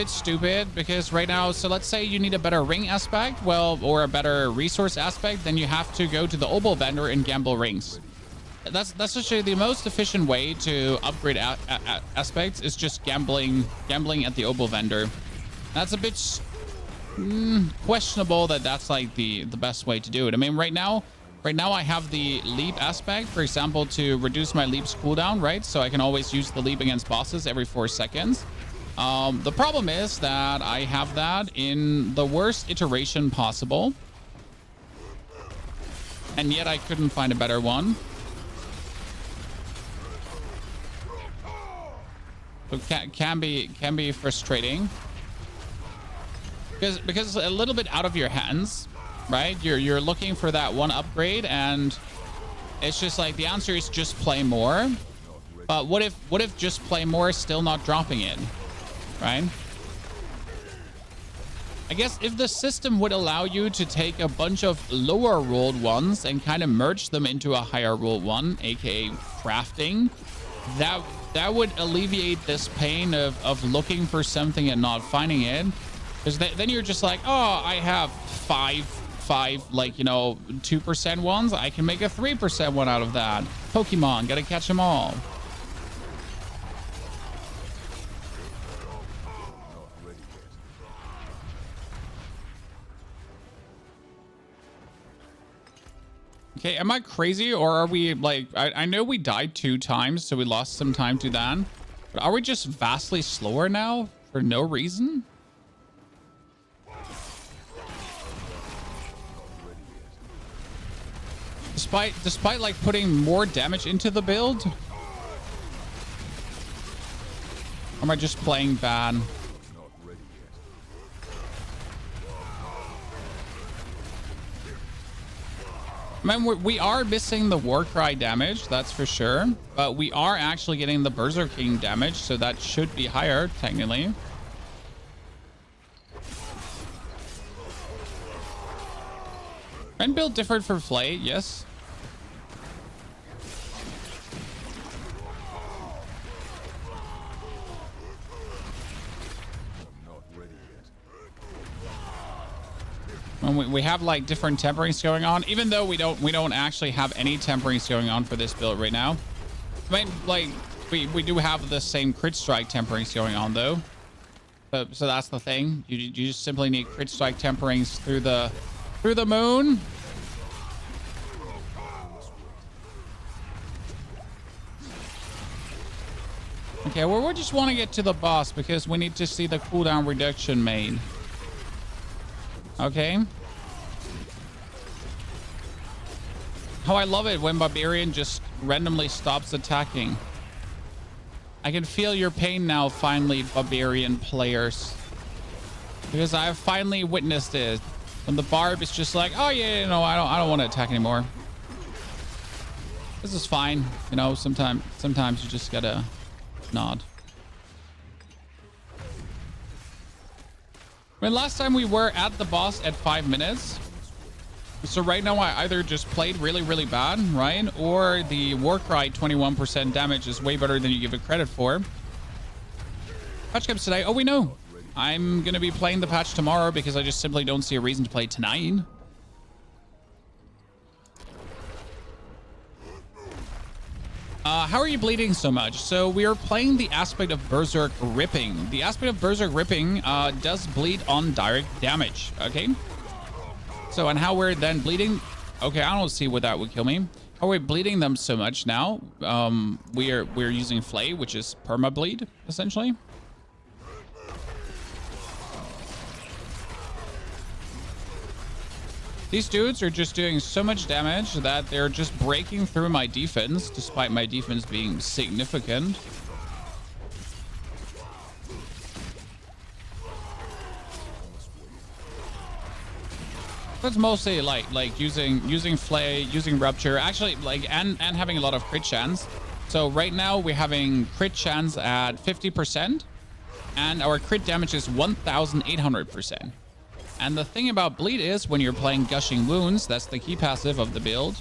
stupid, because right now, so let's say you need a better ring aspect, well, or a better resource aspect, then you have to go to the opal vendor and gamble rings. That's actually the most efficient way to upgrade aspects, is just gambling at the opal vendor. That's a bit questionable that that's like the best way to do it. I mean, right now I have the leap aspect, for example, to reduce my leap's cooldown, right? So I can always use the leap against bosses every 4 seconds. The problem is that I have that in the worst iteration possible, and yet I couldn't find a better one. So can be frustrating, because it's a little bit out of your hands. Right, you're looking for that one upgrade, and it's just like the answer is just play more. But what if just play more is still not dropping it, right? I guess if the system would allow you to take a bunch of lower rolled ones and kind of merge them into a higher rolled one, aka crafting, that would alleviate this pain of looking for something and not finding it. Because then you're just like, oh, I have five, like, you know, 2% ones. I can make a 3% one out of that. Pokemon, gotta catch them all. Okay, am I crazy, or are we like, I know we died 2 times, so we lost some time to that, but are we just vastly slower now for no reason? Despite like putting more damage into the build? Or am I just playing bad? I mean, we are missing the Warcry damage, that's for sure. But we are actually getting the Berserking damage, so that should be higher, technically. And build different for Flay, yes. And we have like different temperings going on, even though we don't actually have any temperings going on for this build right now. I mean, like we do have the same crit strike temperings going on though. So that's the thing. You just simply need crit strike temperings through the moon. Okay, well, we just want to get to the boss because we need to see the cooldown reduction made. Okay. How I love it when Barbarian just randomly stops attacking. I can feel your pain now, finally, Barbarian players. Because I have finally witnessed it. When the Barb is just like, oh yeah, no, I don't want to attack anymore. This is fine. You know, sometimes you just gotta nod. I mean, last time we were at the boss at 5 minutes. So right now I either just played really, really bad, right? Or the Warcry 21% damage is way better than you give it credit for. Patch comes today. Oh, we know. I'm going to be playing the patch tomorrow because I just simply don't see a reason to play tonight. How are you bleeding so much? So we are playing the aspect of Berserk Ripping. The aspect of Berserk Ripping does bleed on direct damage, okay? So, and how we're then bleeding... Okay, I don't see what that would kill me. How are we bleeding them so much now? We're using Flay, which is perma-bleed, essentially. These dudes are just doing so much damage that they're just breaking through my defense, despite my defense being significant. That's mostly like using Flay, using Rupture, actually and having a lot of crit chance. So right now we're having crit chance at 50%, and our crit damage is 1,800%. And the thing about bleed is when you're playing Gushing Wounds, that's the key passive of the build.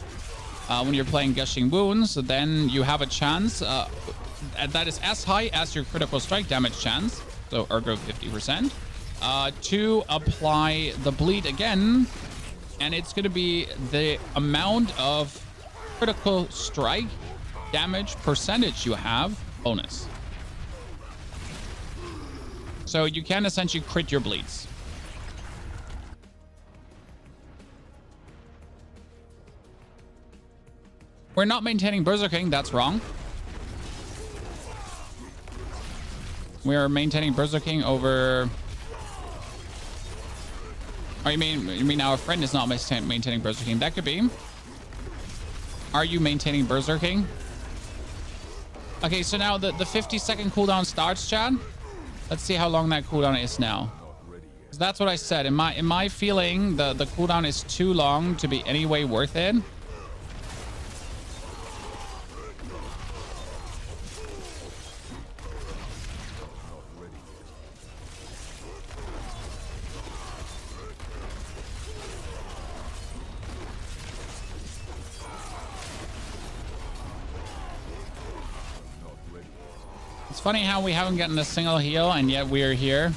When you're playing Gushing Wounds, then you have a chance that is as high as your critical strike damage chance, so ergo 50%, to apply the bleed again. And it's going to be the amount of critical strike damage percentage you have bonus. So you can essentially crit your bleeds. We're not maintaining Berserking. That's wrong. We are maintaining Berserking over... Oh, you mean our friend is not maintaining Berserking? That could be. Are you maintaining Berserking? Okay, so now the 50-second cooldown starts, Chad. Let's see how long that cooldown is now. That's what I said. In my feeling, the cooldown is too long to be any way worth it. It's funny how we haven't gotten a single heal and yet we're here.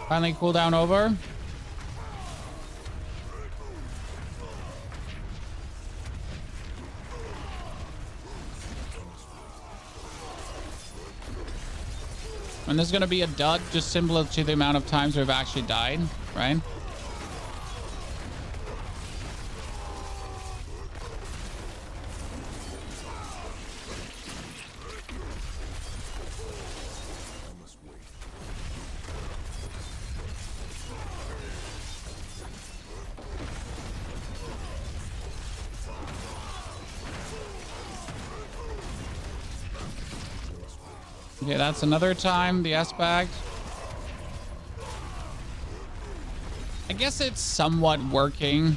Finally cooldown over. And this is going to be a dud, just similar to the amount of times we've actually died, right? Okay, that's another time, the S-Bag. I guess it's somewhat working.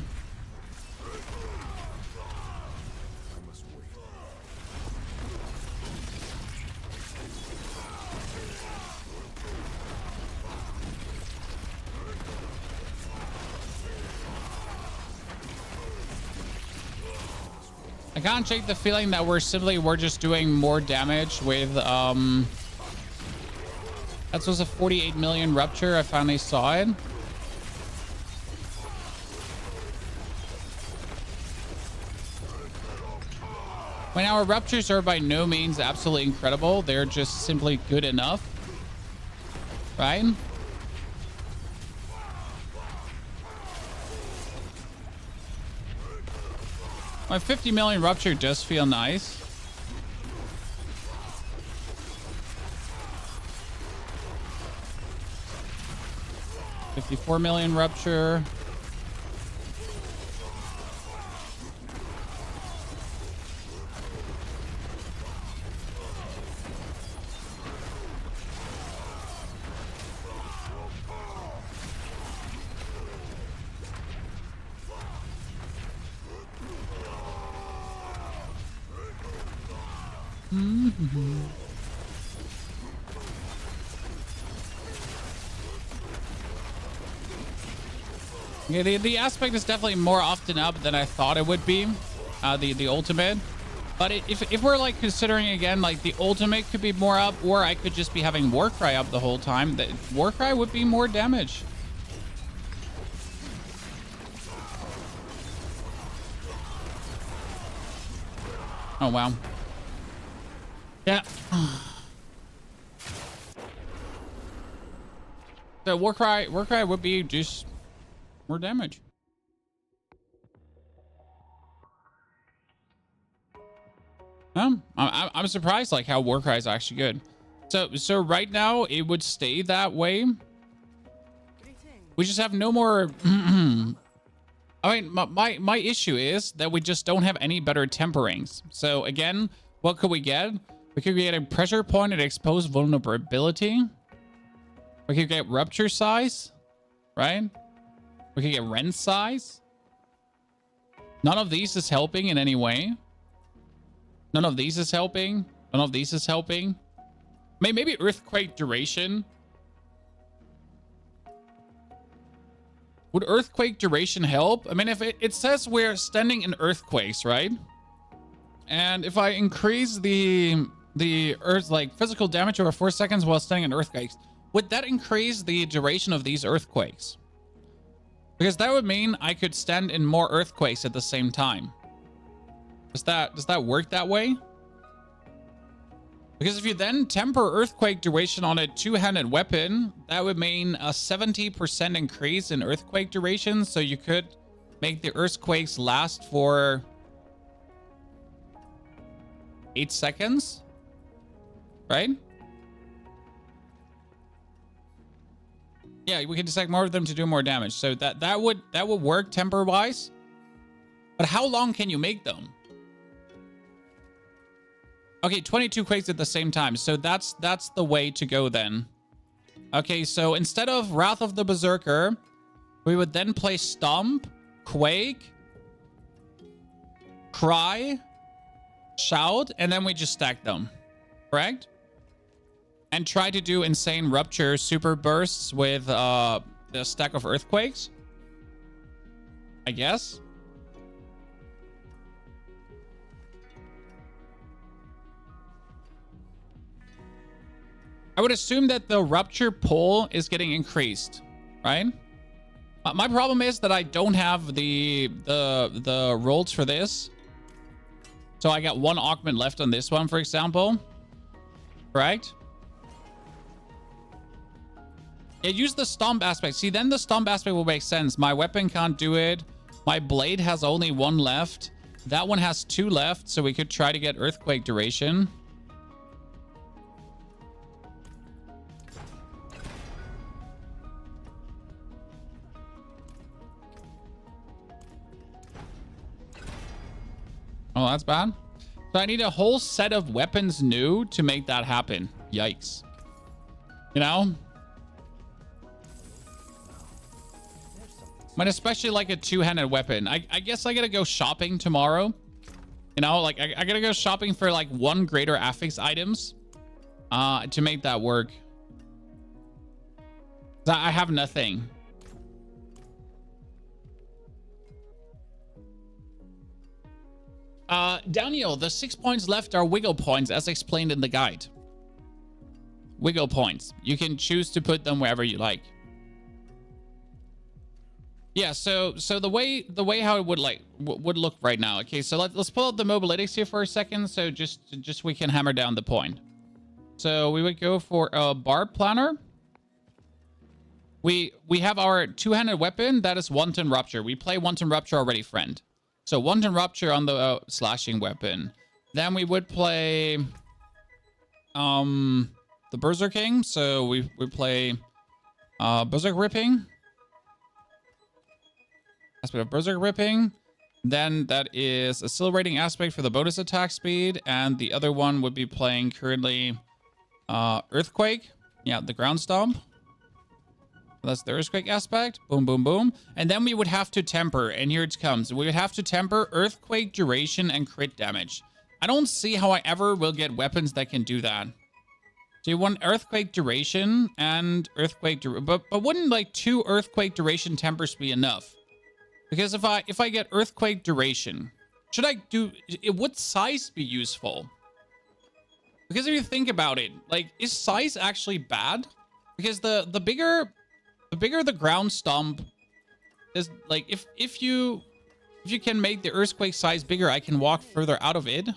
I can't shake the feeling that we're just doing more damage with that was a 48 million rupture. I finally saw it. When our ruptures are by no means absolutely incredible, they're just simply good enough, right? My 50 million rupture does feel nice. $54 million rupture. Yeah, the aspect is definitely more often up than I thought it would be, the ultimate. But if we're like considering again, like the ultimate could be more up, or I could just be having Warcry up the whole time, that Warcry would be more damage. Oh, wow. Yeah. So Warcry would be just more damage. I'm surprised like how Warcry is actually good. So right now it would stay that way. We just have no more. I mean, my issue is that we just don't have any better temperings. So again, what could we get? We could get a pressure point and expose vulnerability. We could get rupture size, right? We could get rend size. None of these is helping in any way. None of these is helping. None of these is helping. Maybe earthquake duration. Would earthquake duration help? I mean, if it says we're standing in earthquakes, right? And if I increase the earth, like physical damage over 4 seconds while standing in earthquakes, would that increase the duration of these earthquakes? Because that would mean I could stand in more earthquakes at the same time. Does that work that way? Because if you then temper earthquake duration on a two-handed weapon, that would mean a 70% increase in earthquake duration. So you could make the earthquakes last for 8 seconds, right? Yeah, we can detect more of them to do more damage. So that would work temper-wise. But how long can you make them? Okay, 22 quakes at the same time. So that's the way to go then. Okay, so instead of Wrath of the Berserker, we would then play Stomp, Quake, Cry, Shout, and then we just stack them. Correct? And try to do insane Rupture super bursts with the stack of Earthquakes. I guess. I would assume that the Rupture pull is getting increased, right? My problem is that I don't have the rolls for this. So I got one augment left on this one, for example. Correct? Yeah, use the Stomp aspect. See, then the Stomp aspect will make sense. My weapon can't do it. My blade has only one left. That one has two left, so we could try to get Earthquake duration. Oh, that's bad. So I need a whole set of weapons new to make that happen. Yikes. You know? But especially like a two-handed weapon. I guess I gotta go shopping tomorrow. You know, like I gotta go shopping for like one greater affix items to make that work. I have nothing. Daniel, the 6 points left are wiggle points as explained in the guide. Wiggle points. You can choose to put them wherever you like. Yeah, so the way how it would look right now. Okay, so let's pull out the mobalytics here for a second, so just we can hammer down the point. So we would go for a Barb planner. We have our two-handed weapon, that is Wanton Rupture. We play Wanton Rupture already, friend. So Wanton Rupture on the slashing weapon. Then we would play the Berserking. So we play Berserk Ripping. Aspect of Berserk Ripping. Then that is Accelerating Aspect for the bonus attack speed. And the other one would be playing currently Earthquake. Yeah, the Ground Stomp. That's the Earthquake aspect. Boom, boom, boom. And then we would have to temper. And here it comes. We would have to temper Earthquake duration and crit damage. I don't see how I ever will get weapons that can do that. So you want Earthquake duration and Earthquake duration. But wouldn't like 2 Earthquake duration tempers be enough? Because if I get Earthquake duration, should I do... Would size be useful? Because if you think about it, like, is size actually bad? Because the bigger the ground stomp is, like, if you can make the earthquake size bigger, I can walk further out of it.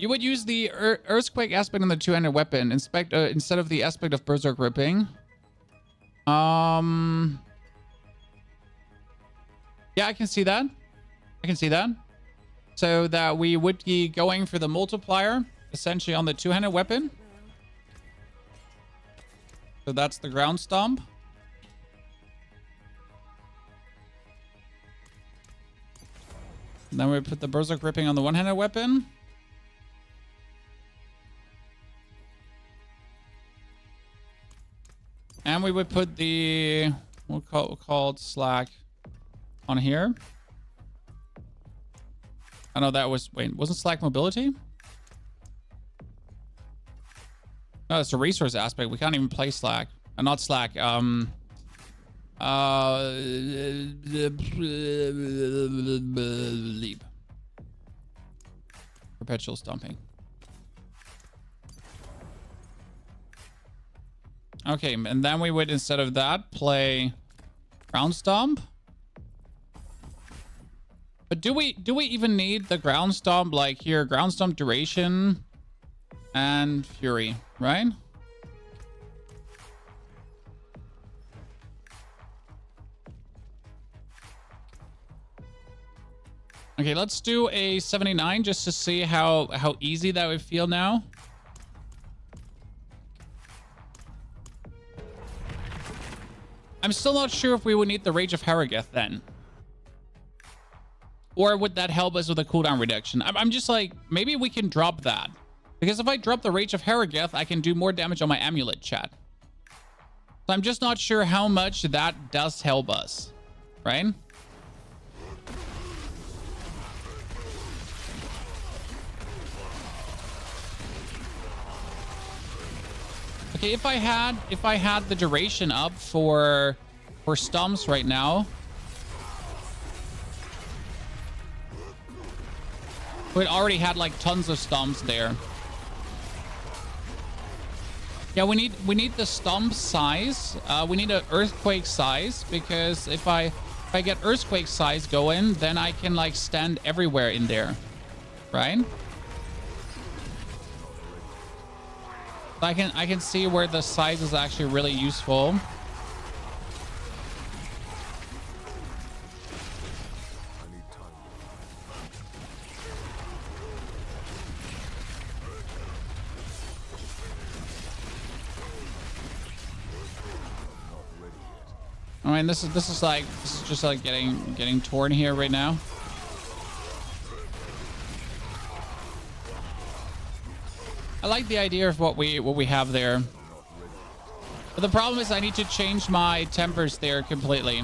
You would use the earthquake aspect on the two-handed weapon instead of the aspect of berserk ripping. Yeah, I can see that. I can see that. So that we would be going for the multiplier, essentially on the two-handed weapon. So that's the ground stomp. And then we put the berserk ripping on the one-handed weapon. And we would put the, we'll call it slack on here. I know that was, wait, wasn't slack mobility? No, it's a resource aspect. We can't even play slack. Not slack. Leap. Perpetual stomping. Okay, and then we would, instead of that, play ground stomp. But do we even need the ground stomp? Like here, ground stomp duration and fury, right? Okay, let's do a 79 just to see how easy that would feel now. I'm still not sure if we would need the Rage of Harrogeth then. Or would that help us with a cooldown reduction? I'm just like, maybe we can drop that. Because if I drop the Rage of Harrogeth, I can do more damage on my amulet, chat. So I'm just not sure how much that does help us. Right? Okay, if I had the duration up for stomps right now, we already had like tons of stomps there. Yeah, we need the stomp size. We need an earthquake size, because if I get earthquake size going, then I can like stand everywhere in there, right? I can see where the size is actually really useful. I mean, this is just like getting torn here right now. I like the idea of what we have there. But the problem is I need to change my tempers there completely.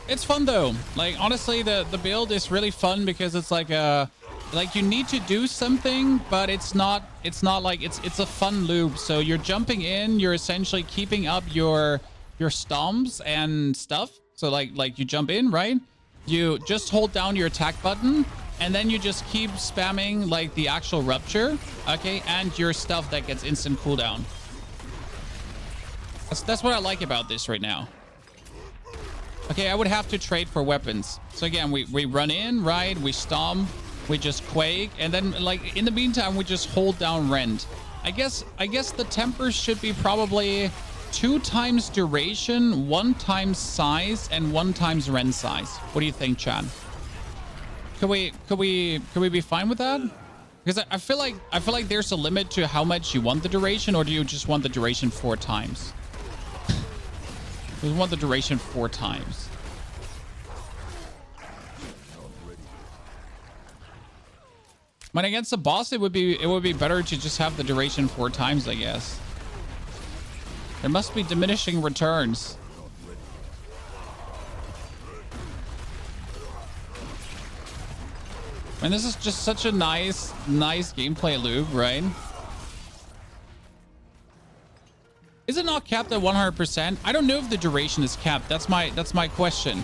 It's fun though. Like honestly, the build is really fun because it's like a like you need to do something, but it's not like it's a fun loop. So you're jumping in, you're essentially keeping up your stomps and stuff. So like you jump in, right? You just hold down your attack button, and then you just keep spamming like the actual Rupture, okay, and your stuff that gets instant cooldown. That's what I like about this right now. Okay, I would have to trade for weapons. So again, we run in, right? We stomp, we just quake, and then like in the meantime, we just hold down rend. I guess the tempers should be probably 2 times duration, 1 times size, and 1 times rend size. What do you think, Chad? Could we be fine with that? Because I feel like there's a limit to how much you want the duration, or do you just want the duration 4 times? We want the duration 4 times. When against the boss, it would be better to just have the duration 4 times, I guess. There must be diminishing returns. And this is just such a nice gameplay loop, right? Is it not capped at 100%? I don't know if the duration is capped. That's my question.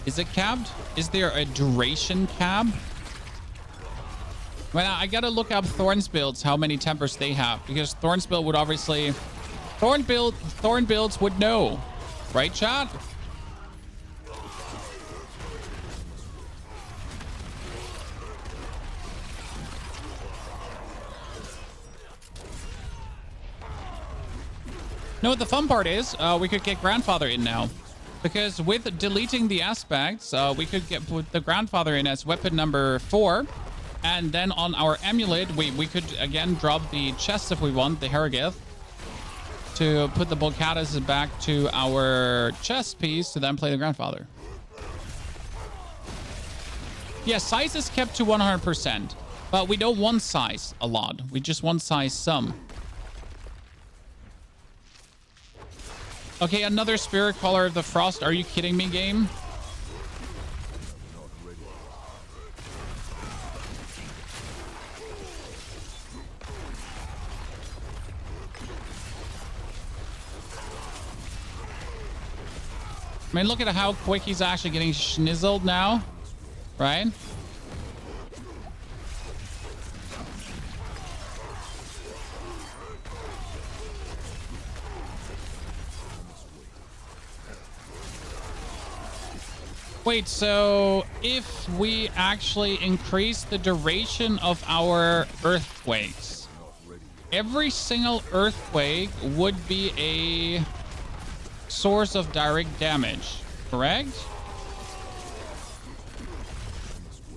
Is it capped? Is there a duration cap? Well, I gotta look up Thorn's builds, how many tempers they have, because Thorn's build would obviously... Thorn builds would know. Right, chat? No, what the fun part is, we could get Grandfather in now. Because with deleting the aspects, we could get the Grandfather in as weapon number 4. And then on our amulet, we could again drop the chest if we want, the Herogith, to put the Bolcatas back to our chest piece to then play the Grandfather. Yeah, size is kept to 100%. But we don't want size a lot. We just want size some. Okay, another Spirit Caller of the Frost. Are you kidding me, game? I mean, look at how quick he's actually getting schnizzled now, right? Wait, so if we actually increase the duration of our earthquakes, every single earthquake would be a source of direct damage, correct?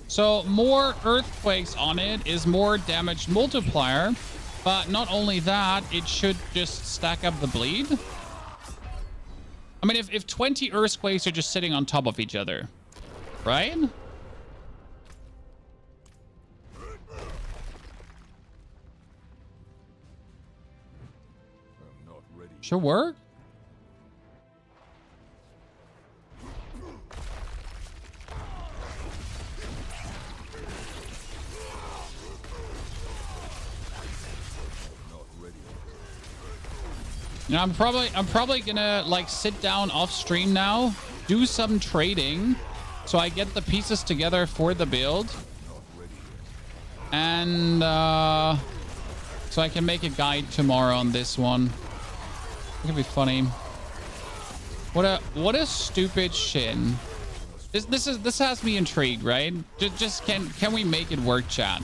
So more earthquakes on it is more damage multiplier, but not only that, it should just stack up the bleed. I mean, if 20 earthquakes are just sitting on top of each other, right? Should work. You know, I'm probably gonna like sit down off stream now, do some trading, so I get the pieces together for the build, and so I can make a guide tomorrow on this one. It could be funny. What a stupid shin. This has me intrigued, right? Just can we make it work, chat?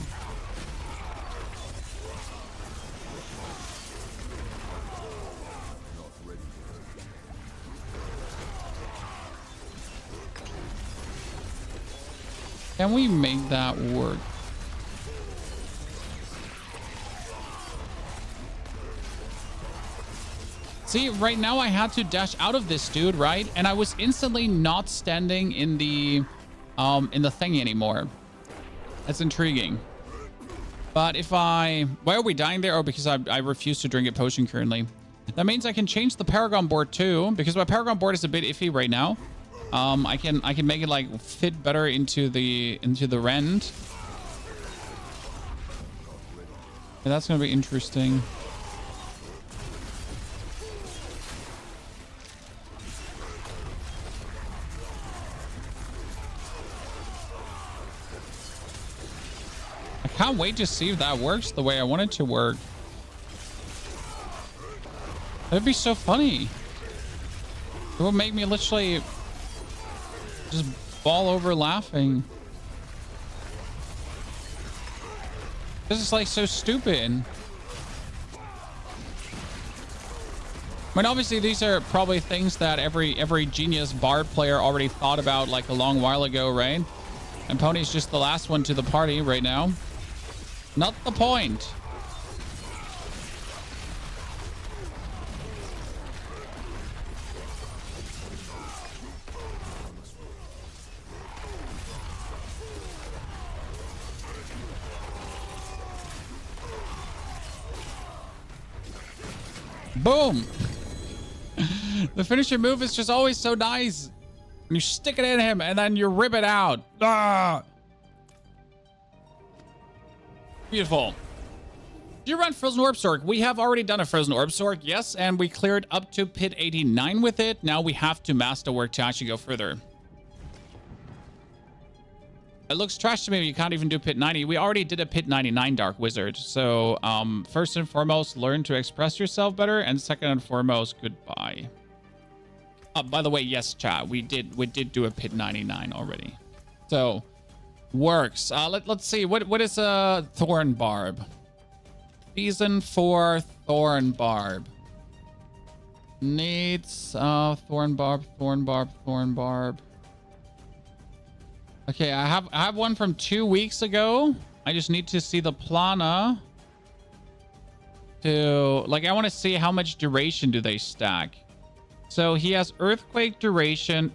Can we make that work? See, right now I had to dash out of this dude, right? And I was instantly not standing in the thing anymore. That's intriguing. But if why are we dying there? Oh, because I refuse to drink a potion currently. That means I can change the Paragon board too, because my Paragon board is a bit iffy right now. I can make it like fit better into the rend. Yeah, that's going to be interesting. I can't wait to see if that works the way I want it to work. That'd be so funny. It would make me literally just fall over laughing. This is like so stupid. I mean, obviously these are probably things that every genius Barb player already thought about like a long while ago, right? And Pony's just the last one to the party right now. Not the point. Boom. The finisher move is just always so nice. You stick it in him and then you rip it out. Ah. Beautiful. Do you run Frozen Orb Sork? We have already done a Frozen Orb Sork, yes, and we cleared up to pit 89 with it. Now we have to master work to actually go further. It looks trash to me. You can't even do pit 90. We already did a pit 99 Dark Wizard. So first and foremost, learn to express yourself better. And second and foremost, goodbye. By the way, yes, chat. We did do a pit 99 already. So works. Let's see. What is a Thorn Barb? Season 4 Thorn Barb. Needs Thorn Barb, Thorn Barb, Thorn Barb. Okay, I have one from 2 weeks ago. I just need to see the Plana. I want to see how much duration do they stack. So he has Earthquake duration,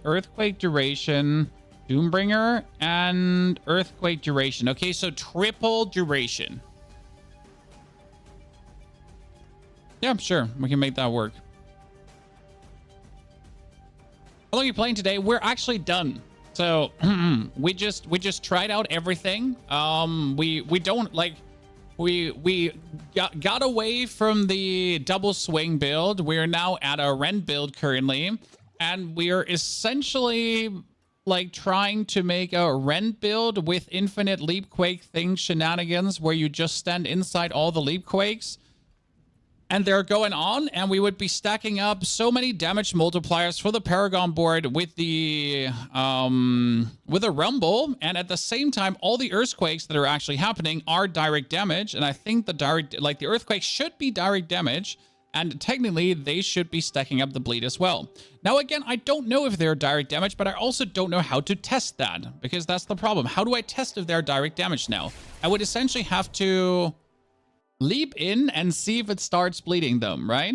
Doombringer, and Earthquake duration. Okay, so triple duration. Yeah, sure. We can make that work. How long are you playing today? We're actually done. So we just tried out everything. We don't like we got away from the double swing build. We're now at a rend build currently, and we are essentially like trying to make a rend build with infinite leap quake thing shenanigans where you just stand inside all the leap quakes. And they're going on, and we would be stacking up so many damage multipliers for the Paragon board with the Rumble, and at the same time, all the earthquakes that are actually happening are direct damage, and I think the earthquakes should be direct damage, and technically they should be stacking up the bleed as well. Now again, I don't know if they're direct damage, but I also don't know how to test that, because that's the problem. How do I test if they're direct damage now? I would essentially have to leap in and see if it starts bleeding them, right?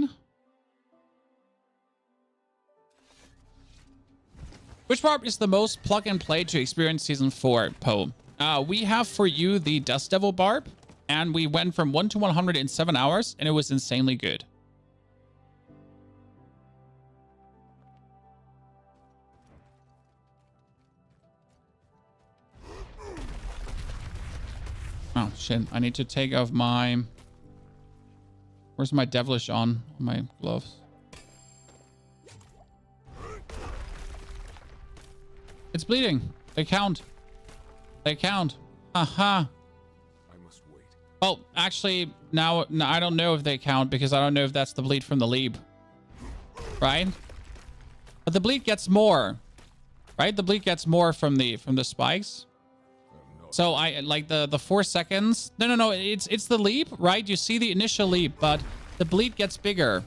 Which Barb is the most plug and play to experience Season 4, Poe? We have for you the Dust Devil Barb, and we went from 1 to 100 in 7 hours, and it was insanely good. Oh, shit. I need to take off my... Where's my devilish on my gloves? It's bleeding. They count. They count. Haha. I must wait. Oh, actually, now I don't know if they count because I don't know if that's the bleed from the leap. Right? But the bleed gets more. Right? The bleed gets more from the spikes. So I like the 4 seconds. No. It's the leap, right? You see the initial leap, but the bleed gets bigger.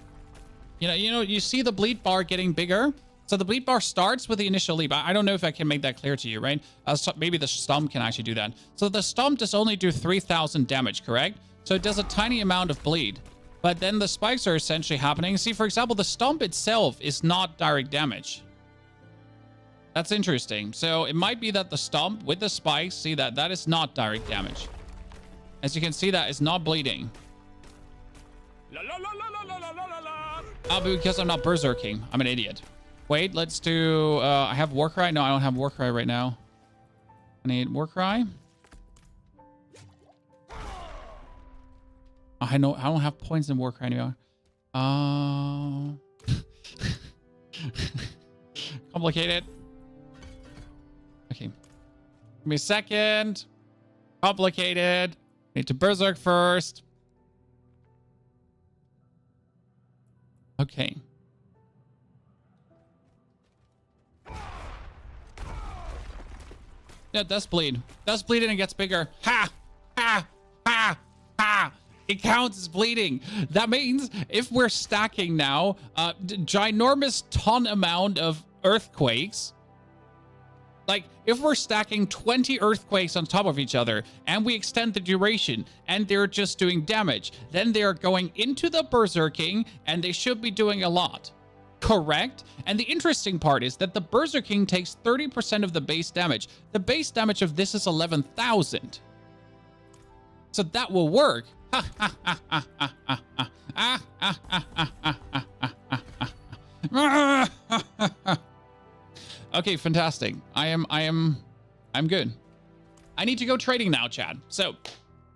You see the bleed bar getting bigger. So the bleed bar starts with the initial leap. I don't know if I can make that clear to you, right? So maybe the stomp can actually do that. So the stomp does only do 3,000 damage, correct? So it does a tiny amount of bleed. But then the spikes are essentially happening. See, for example, the stomp itself is not direct damage. That's interesting. So it might be that the stomp with the spikes, see that is not direct damage. As you can see, that is not bleeding. Because I'm not berserking. I'm an idiot. Wait, let's do... I have Warcry? No, I don't have Warcry right now. I need Warcry. I know I don't have points in Warcry anymore. Complicated. Okay. Give me a second. Complicated. Need to Berserk first. Okay. Yeah, Death Bleed. Death Bleed and it gets bigger. Ha! Ha! Ha! Ha! It counts as bleeding. That means if we're stacking now ginormous ton amount of earthquakes, like if we're stacking 20 earthquakes on top of each other and we extend the duration and they're just doing damage, then they're going into the Berserking and they should be doing a lot. Correct? And the interesting part is that the Berserking takes 30% of the base damage. The base damage of this is 11,000. So that will work. Okay, fantastic. I'm good. I need to go trading now, Chad. So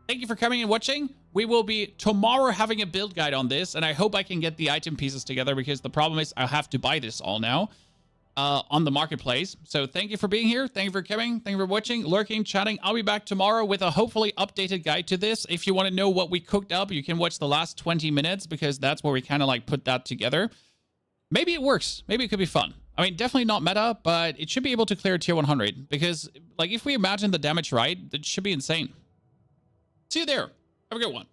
thank you for coming and watching. We will be tomorrow having a build guide on this, and I hope I can get the item pieces together because the problem is I'll have to buy this all now on the marketplace. So thank you for being here. Thank you for coming. Thank you for watching, lurking, chatting. I'll be back tomorrow with a hopefully updated guide to this. If you want to know what we cooked up, you can watch the last 20 minutes because that's where we kind of like put that together. Maybe it works. Maybe it could be fun. I mean, definitely not meta, but it should be able to clear tier 100 because like if we imagine the damage right, it should be insane. See you there. Have a good one.